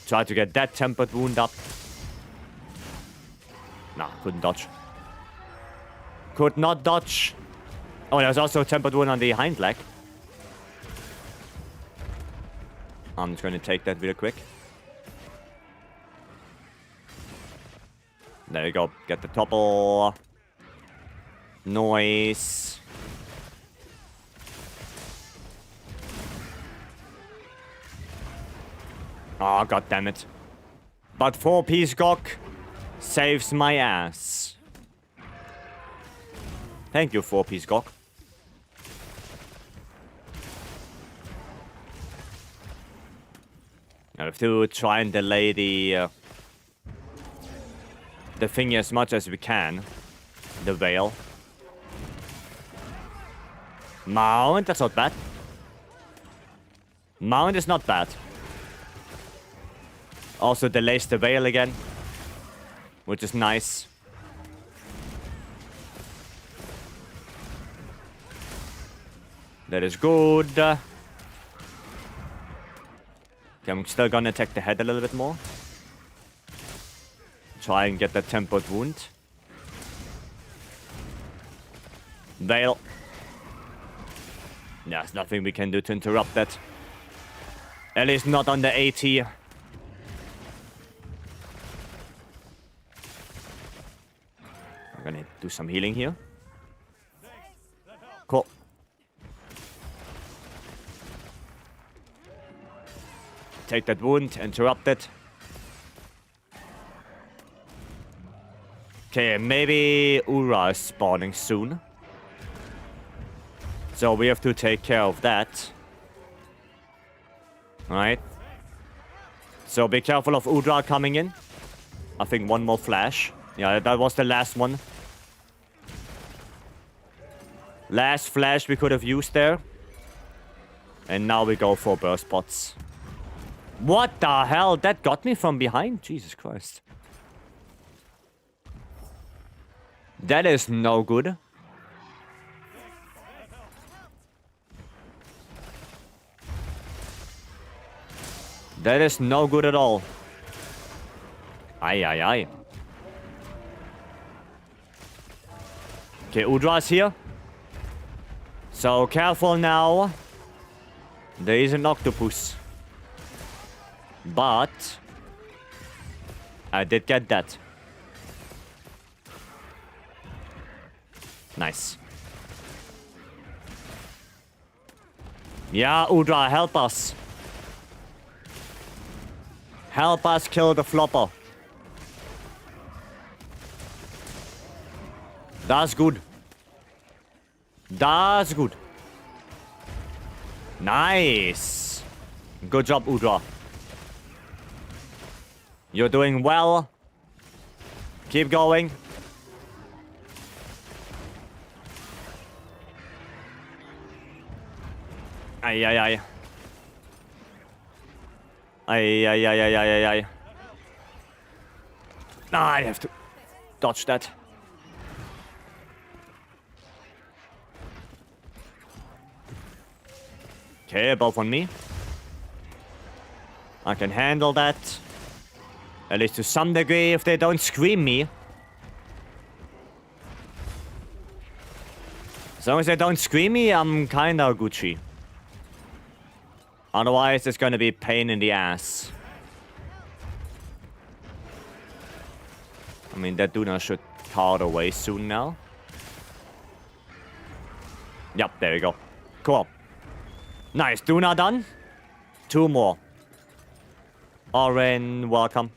Try to get that tempered wound up. Nah, couldn't dodge. Could not dodge. Oh, there's also a tempered wound on the hind leg. I'm just gonna take that real quick. There you go. Get the topple. Noise. Oh, god damn it. But 4-piece Gok saves my ass. Thank you, 4-piece Gok. I have to try and delay the thing as much as we can. The veil. Mount, that's not bad. Mount is not bad. Also delays the veil again, which is nice. That is good. Okay, I'm still gonna attack the head a little bit more. Try and get that tempered wound. Veil. There's nothing we can do to interrupt that. At least not on the AT. I'm gonna do some healing here. Cool. Take that wound, interrupt it. Okay, maybe Ura is spawning soon. So we have to take care of that. Alright. So be careful of Udra coming in. I think one more flash. Yeah, that was the last one. Last flash we could have used there. And now we go for burst pots. What the hell? That got me from behind? Jesus Christ. That is no good. That is no good at all. Aye, aye, aye. Okay, Udra is here. So careful now. There is an octopus. But I did get that. Nice. Yeah, Udra, help us. Help us kill the flopper. That's good. That's good. Nice. Good job, Udra. You're doing well. Keep going. Ay, ay, ay. Ay, ay, ay, ay, ay, ay, ay. Ah, I have to dodge that. Okay, both on me. I can handle that. At least to some degree if they don't scream me. As long as they don't scream me, I'm kinda Gucci. Otherwise, it's gonna be pain in the ass. I mean, that Duna should card away soon now. Yep, there we go. Cool. Nice, Duna done. 2 more. Oren, welcome.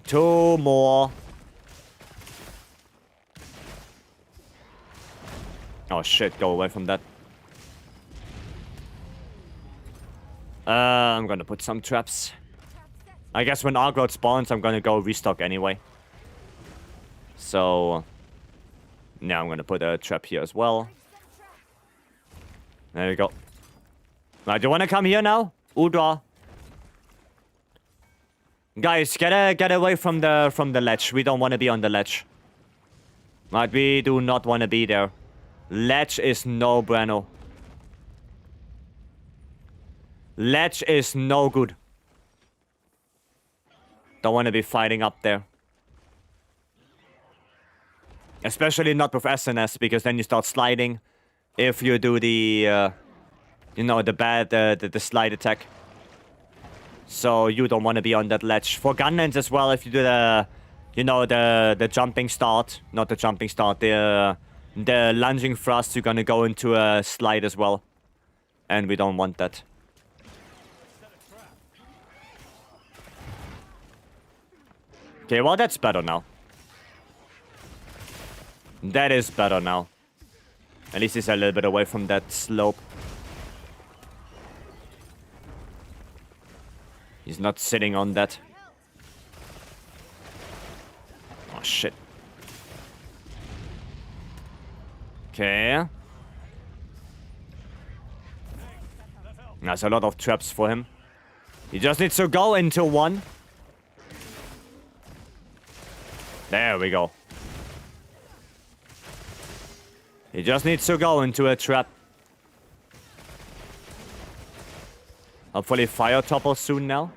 2 more. Oh shit, go away from that. I'm gonna put some traps. I guess when Argod spawns, I'm gonna go restock anyway. So now I'm gonna put a trap here as well. There we go. Now, do you wanna come here now? Udra. Guys, get away from the ledge. We don't wanna be on the ledge. Right, we do not wanna be there. Ledge is no bueno. Ledge is no good. Don't want to be fighting up there. Especially not with SNS, because then you start sliding. If you do the, you know, the slide attack. So you don't want to be on that ledge. For gunlands as well, if you do the, you know, the jumping start. Not the jumping start, the lunging thrust, you're gonna go into a slide as well. And we don't want that. Okay, well, that's better now. That is better now. At least he's a little bit away from that slope. He's not sitting on that. Oh, shit. Okay. There's a lot of traps for him. He just needs to go into one. There we go. He just needs to go into a trap. Hopefully fire topple soon now.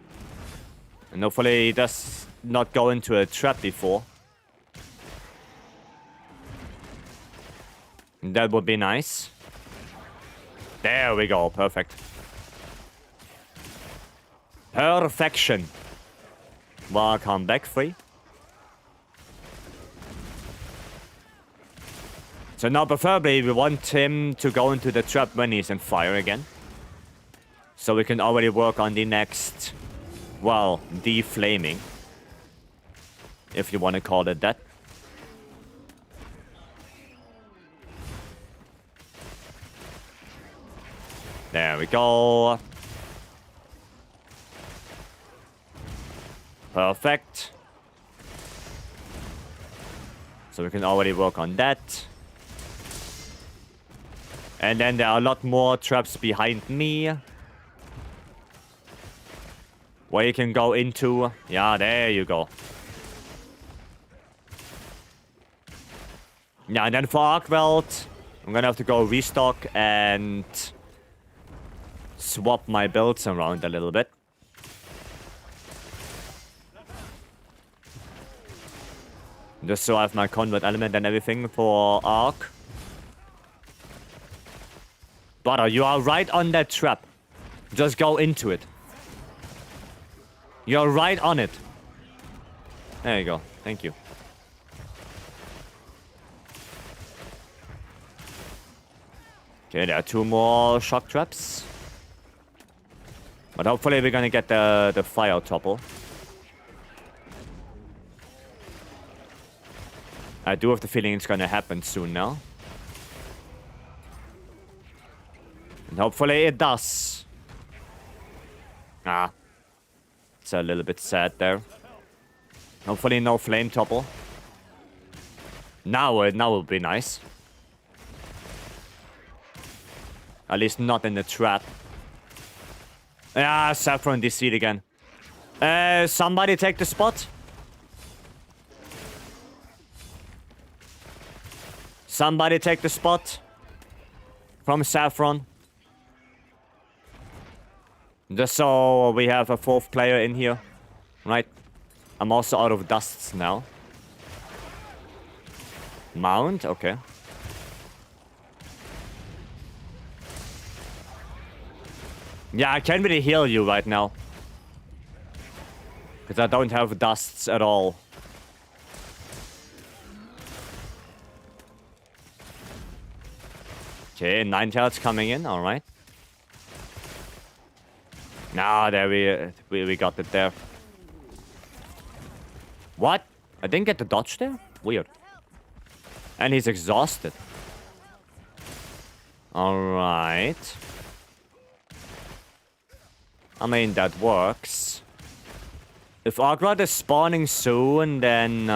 And hopefully he does not go into a trap before. That would be nice. There we go, perfect. Perfection. Welcome back, free. So now preferably we want him to go into the trap when he's in fire again. So we can already work on the next, well, deflaming. If you want to call it that. There we go. Perfect. So we can already work on that. And then there are a lot more traps behind me. Where you can go into. Yeah, there you go. Yeah, and then for MHWilds, I'm gonna have to go restock and swap my builds around a little bit. Just so I have my convert element and everything for Arc. Butter, you are right on that trap. Just go into it. You're right on it. There you go. Thank you. Okay, there are 2 more shock traps. But hopefully we're gonna get the fire topple. I do have the feeling it's gonna happen soon now. And hopefully it does. Ah. It's a little bit sad there. Hopefully no flame topple. Now it will be nice. At least not in the trap. Ah, Saffron DC'd again. Somebody take the spot. Somebody take the spot. From Saffron. Just so we have a 4th player in here. Right? I'm also out of dusts now. Mount? Okay. Yeah, I can't really heal you right now. Because I don't have dusts at all. Okay, 9-tails coming in, alright. Nah, there we got it there. What? I didn't get the dodge there? Weird. And he's exhausted. Alright. I mean, that works. If Agrat is spawning soon, then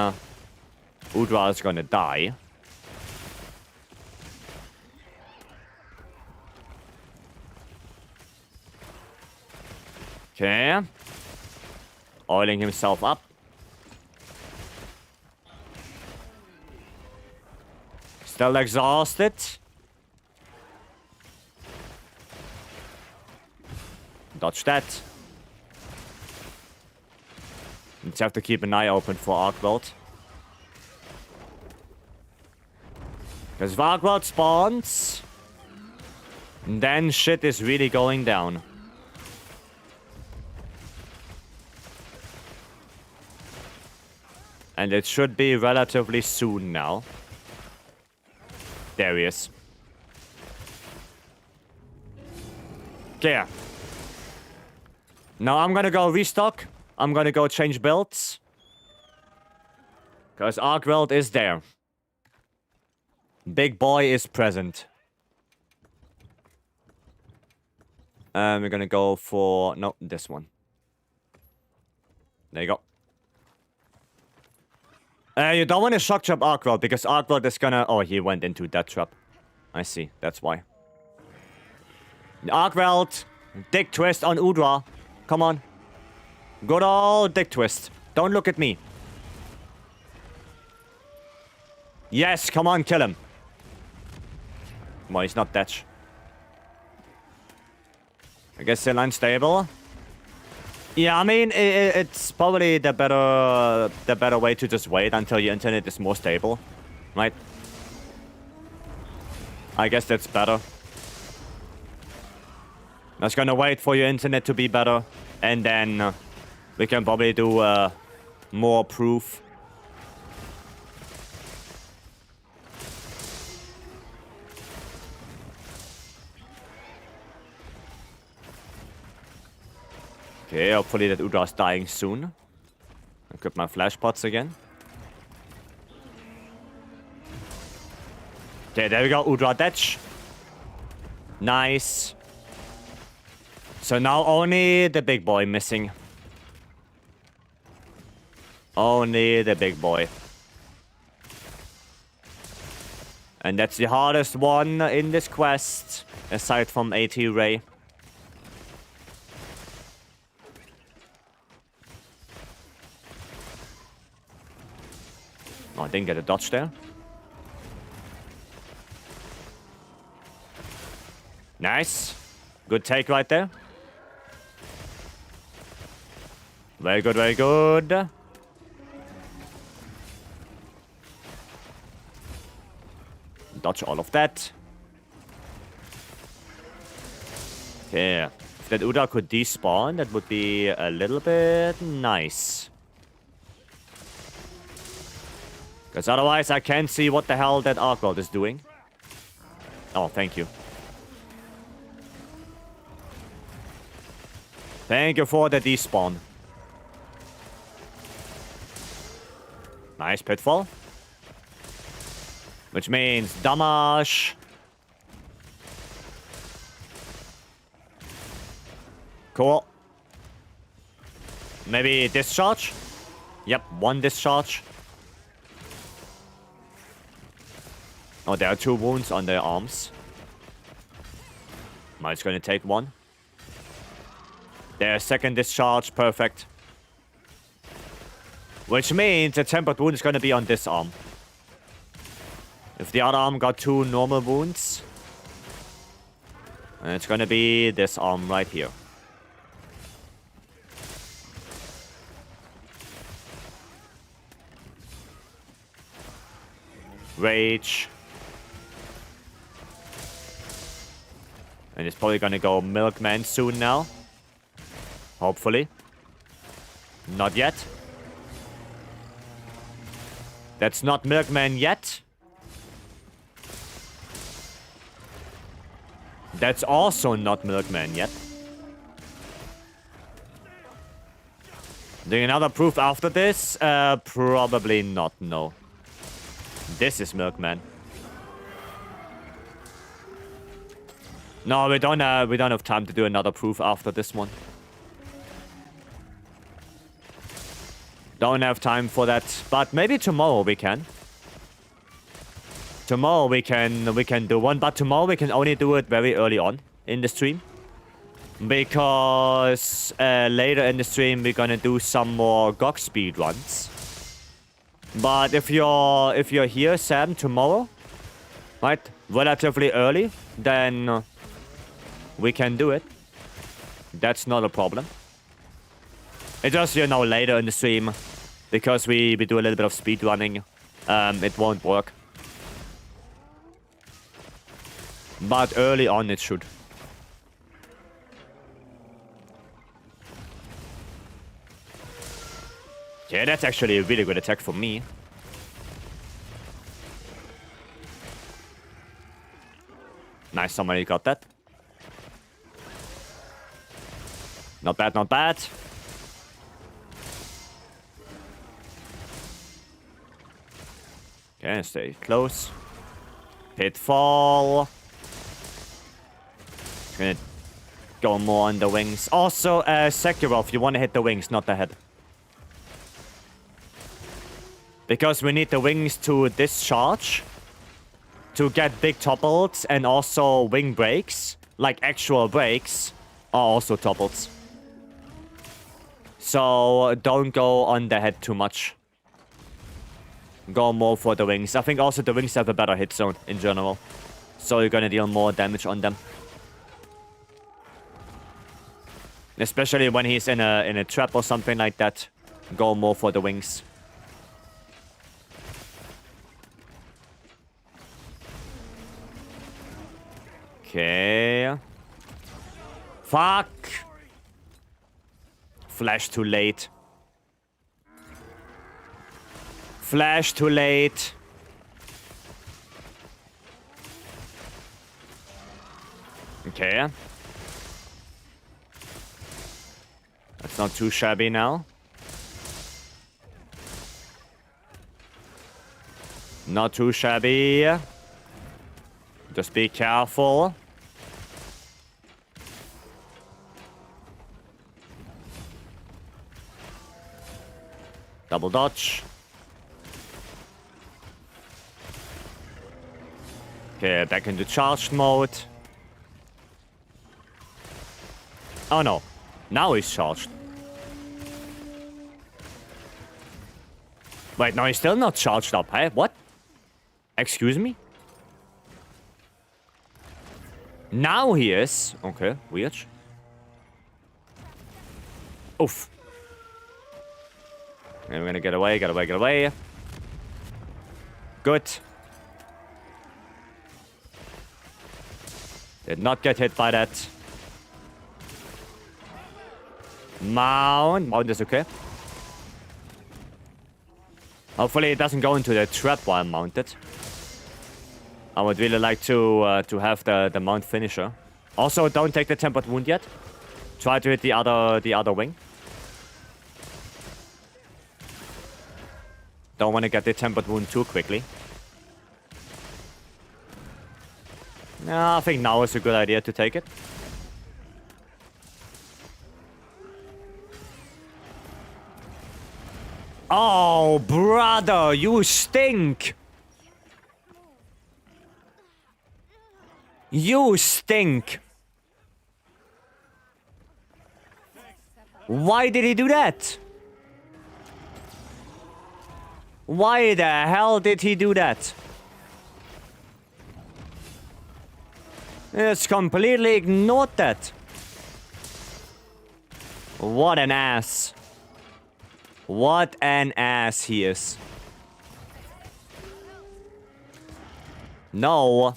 Udra is gonna die. Okay. Oiling himself up. Still exhausted. Dodge that. Let's have to keep an eye open for MHWilds. Because if MHWilds spawns, then shit is really going down. And it should be relatively soon now. There he is. Okay. Now I'm gonna go restock. I'm gonna go change builds. Because MHWilds is there. Big boy is present. We're gonna go for... No, this one. There you go. You don't want to shock trap Arkwell, because Arkwell is gonna... Oh, he went into that trap. I see, that's why. Arkwell, dick twist on Udra. Come on. Good old dick twist. Don't look at me. Yes, come on, kill him. Well, he's not dead. I guess still unstable. Yeah, I mean, it's probably the better way to just wait until your internet is more stable, right? I guess that's better. I was gonna wait for your internet to be better, and then we can probably do more proof. Okay, hopefully that Udra's dying soon. Equip my flash pots again. Okay, there we go, Udra Detch. Nice. So now only the big boy missing. Only the big boy. And that's the hardest one in this quest, aside from AT Ray. Oh, I didn't get a dodge there. Nice. Good take right there. Very good, very good. Dodge all of that. Okay. If that Uda could despawn, that would be a little bit nice. Because otherwise I can't see what the hell that Arkwell is doing. Oh, thank you. Thank you for the despawn. Nice pitfall. Which means damage. Cool. Maybe discharge? Yep, one discharge. Oh, there are 2 wounds on their arms. Mike's gonna take one. Their second discharge, perfect. Which means the tempered wound is gonna be on this arm. If the other arm got 2 normal wounds, and it's gonna be this arm right here. Rage. And it's probably gonna go Milkman soon now. Hopefully. Not yet. That's not Milkman yet. That's also not Milkman yet. Doing another proof after this? Probably not, no. This is Milkman. No, we don't have time to do another proof after this one. Don't have time for that, but maybe tomorrow we can. Tomorrow we can do one, but tomorrow we can only do it very early on in the stream. Because later in the stream we're gonna do some more GOG speed runs. But if you're here, Sam, tomorrow, right, relatively early, then we can do it. That's not a problem. It's just, you know, later in the stream, because we do a little bit of speed running, it won't work. But early on it should. Yeah, that's actually a really good attack for me. Nice, somebody got that. Not bad, not bad. Okay, stay close. Pitfall. Gonna go more on the wings. Also, Sekirov, you want to hit the wings, not the head. Because we need the wings to discharge. To get big topples and also wing breaks. Like actual breaks are also topples. So don't go on the head too much. Go more for the wings. I think also the wings have a better hit zone in general. So you're gonna deal more damage on them. Especially when he's in a trap or something like that. Go more for the wings. Okay. Fuck! Flash too late. Flash too late. Okay. That's not too shabby now. Not too shabby. Just be careful. Double dodge. Okay, back into charged mode. Oh no. Now he's charged. Wait, no, he's still not charged up, hey? What? Excuse me? Now he is. Okay, weird. Oof. And we're gonna get away, get away, get away. Good. Did not get hit by that. Mount. Mount is okay. Hopefully it doesn't go into the trap while mounted. I would really like to have the mount finisher. Also, don't take the tempered wound yet. Try to hit the other wing. Don't want to get the tempered wound too quickly. No, I think now is a good idea to take it. Oh, brother, you stink! You stink! Why did he do that? Why the hell did he do that? It's completely ignored that. What an ass. What an ass he is. No.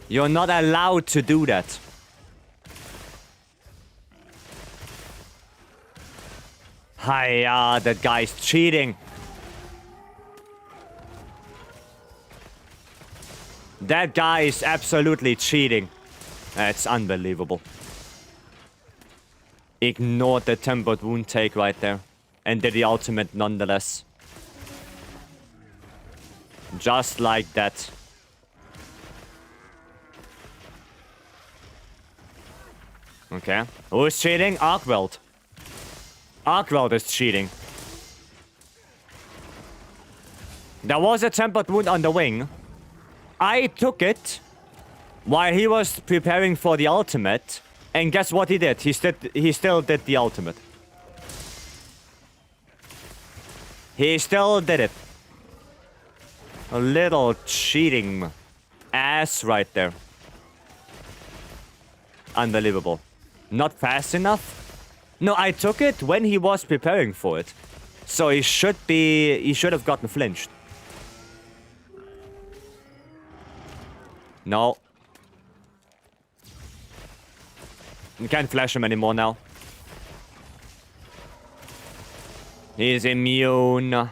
You're not allowed to do that. Hiya, that guy's cheating. That guy is absolutely cheating. That's unbelievable. Ignored the tempered wound take right there. And did the ultimate nonetheless. Just like that. Okay. Who is cheating? MHWilds. MHWilds is cheating. There was a tempered wound on the wing. I took it while he was preparing for the ultimate. And guess what he did? He still did the ultimate. He still did it. A little cheating ass right there. Unbelievable. Not fast enough? No, I took it when he was preparing for it. So he should have gotten flinched. No. You can't flash him anymore now. He's immune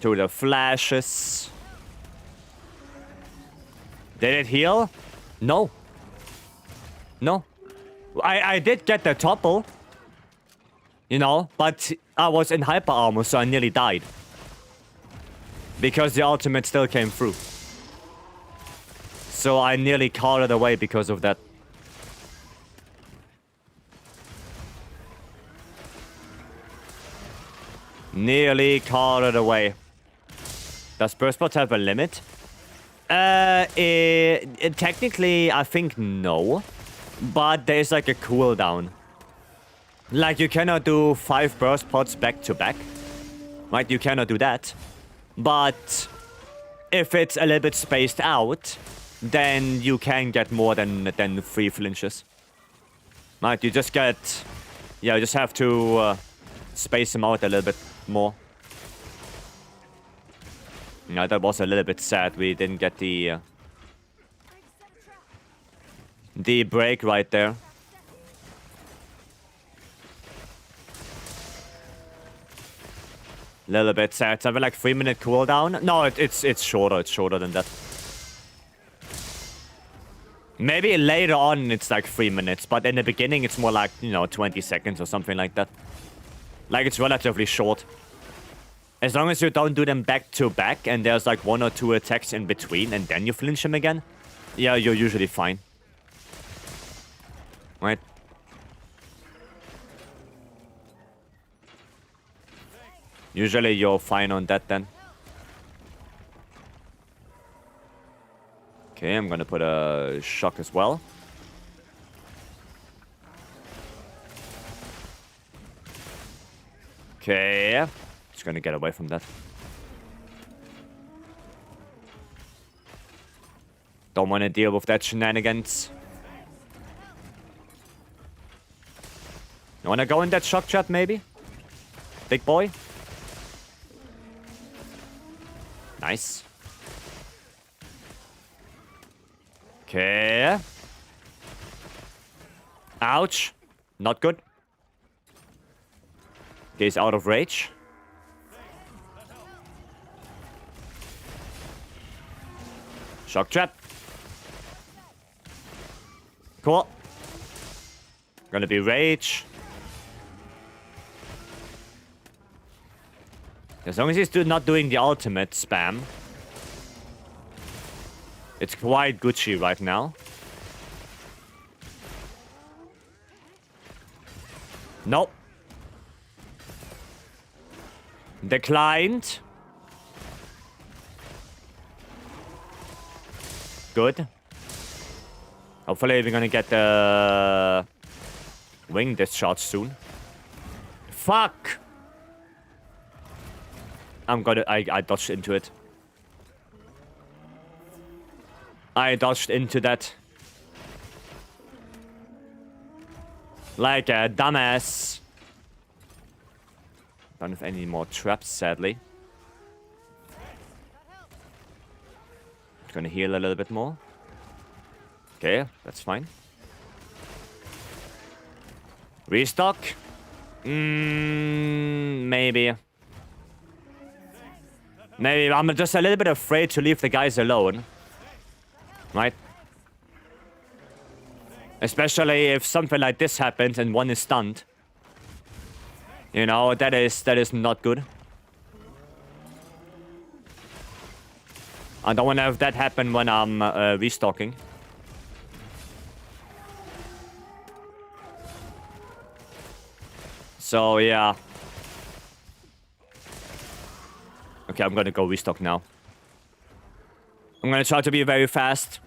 to the flashes. Did it heal? No. No. I did get the topple. You know, but I was in hyper armor, so I nearly died. Because the ultimate still came through. So I nearly caught it away because of that. Nearly caught it away. Does burst pot have a limit? Technically, I think no. But there's like a cooldown. Like, you cannot do 5 burst pots back to back. Right? You cannot do that. But if it's a little bit spaced out, then you can get more than 3 flinches. Right? You just get... Yeah, you just have to space them out a little bit more. Yeah, that was a little bit sad. We didn't get the break right there. Little bit sad. Something like 3-minute cooldown. No, it's shorter. It's shorter than that. Maybe later on it's like 3 minutes, but in the beginning it's more like, you know, 20 seconds or something like that. Like, it's relatively short. As long as you don't do them back to back and there's like 1 or 2 attacks in between and then you flinch them again, yeah, you're usually fine. Right? Usually you're fine on that then. Okay, I'm gonna put a shock as well. Okay. Just gonna get away from that. Don't want to deal with that shenanigans. You wanna go in that shock trap maybe? Big boy? Nice. Okay. Ouch. Not good. He's out of rage. Shock trap. Cool. Gonna be rage. As long as he's not doing the ultimate spam. It's quite Gucci right now. Nope. Declined. Good. Hopefully we're gonna get the wing discharge soon. Fuck! I dodged into it. I dodged into that. Like a dumbass. Don't have any more traps, sadly. Gonna heal a little bit more. Okay, that's fine. Restock? Maybe. Maybe. I'm just a little bit afraid to leave the guys alone. Right? Especially if something like this happens and one is stunned. You know, that is not good. I don't want to have that happen when I'm restocking. So, yeah. Okay, I'm gonna go restock now. I'm gonna try to be very fast.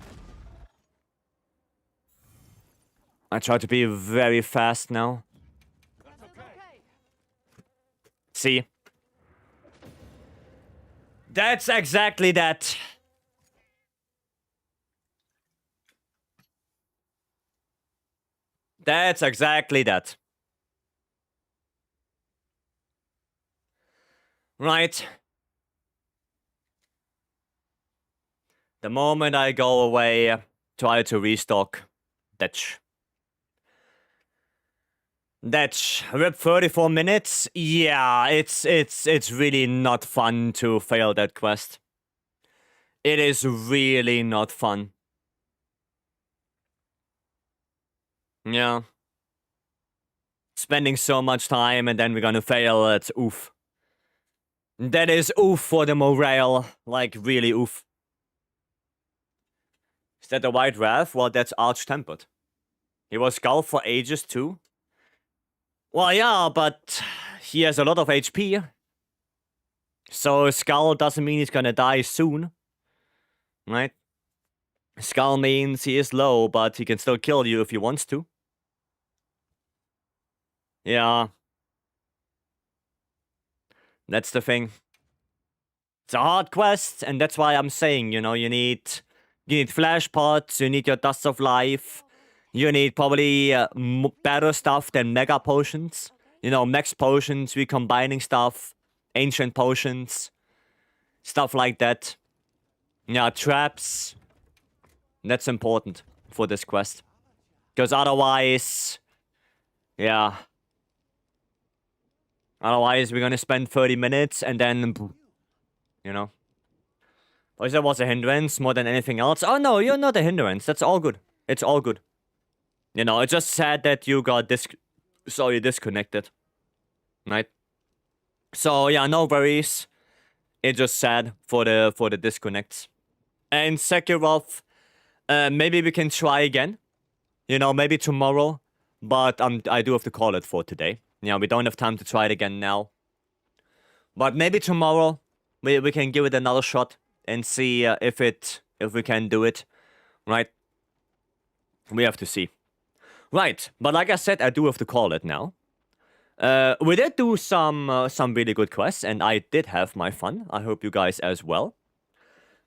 I try to be very fast now. See? That's exactly that. That's exactly that. Right. The moment I go away, try to restock. That's rip 34 minutes. Yeah, it's really not fun to fail that quest. It is really not fun. Yeah. Spending so much time and then we're gonna fail, it's oof. That is oof for the morale. Like, really oof. Is that the White Wrath? Well, that's Arch-Tempered. He was Skull for ages too. Well, yeah, but he has a lot of HP. So Skull doesn't mean he's gonna die soon. Right? Skull means he is low, but he can still kill you if he wants to. Yeah. That's the thing. It's a hard quest, and that's why I'm saying, you know, you need flash pots, you need your Dust of Life, you need probably better stuff than Mega Potions. You know, Max Potions, recombining stuff, Ancient Potions, stuff like that. Yeah, traps. That's important for this quest. Because otherwise... Yeah. Otherwise, we're gonna spend 30 minutes and then... You know? Or that was a hindrance more than anything else. Oh no, you're not a hindrance. That's all good. It's all good. You know, it's just sad that you got disconnected. Right? So yeah, no worries. It's just sad for the disconnects. And Sekirov, maybe we can try again. You know, maybe tomorrow. But I do have to call it for today. You know, we don't have time to try it again now. But maybe tomorrow we can give it another shot and see if we can do it. Right? We have to see. Right, but like I said, I do have to call it now. We did do some really good quests, and I did have my fun. I hope you guys as well.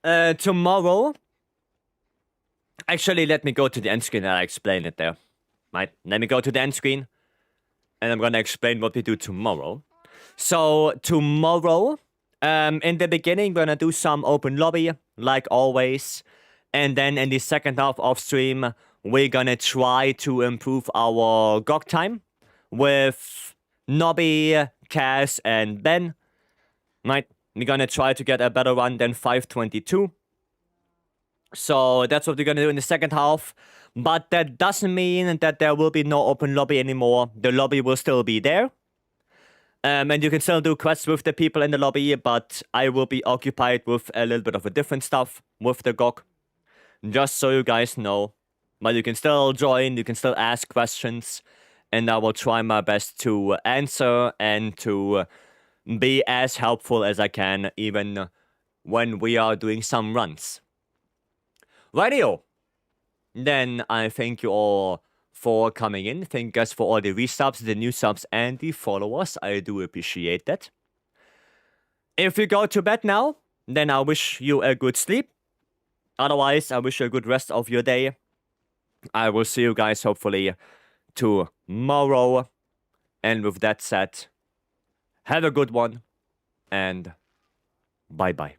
Tomorrow... Actually, let me go to the end screen and I'll explain it there. Right, let me go to the end screen. And I'm gonna explain what we do tomorrow. So, tomorrow, in the beginning, we're gonna do some open lobby, like always. And then in the second half of stream, we're gonna try to improve our GOG time with Nobby, Cass, and Ben. Right? We're gonna try to get a better run than 5:22. So that's what we're gonna do in the second half. But that doesn't mean that there will be no open lobby anymore. The lobby will still be there. And you can still do quests with the people in the lobby, but I will be occupied with a little bit of a different stuff with the GOG. Just so you guys know. But you can still join, you can still ask questions, and I will try my best to answer and to be as helpful as I can, even when we are doing some runs. Rightio. Then I thank you all for coming in. Thank you guys for all the resubs, the new subs, and the followers. I do appreciate that. If you go to bed now, then I wish you a good sleep. Otherwise, I wish you a good rest of your day. I will see you guys hopefully tomorrow. And with that said, have a good one. And bye-bye.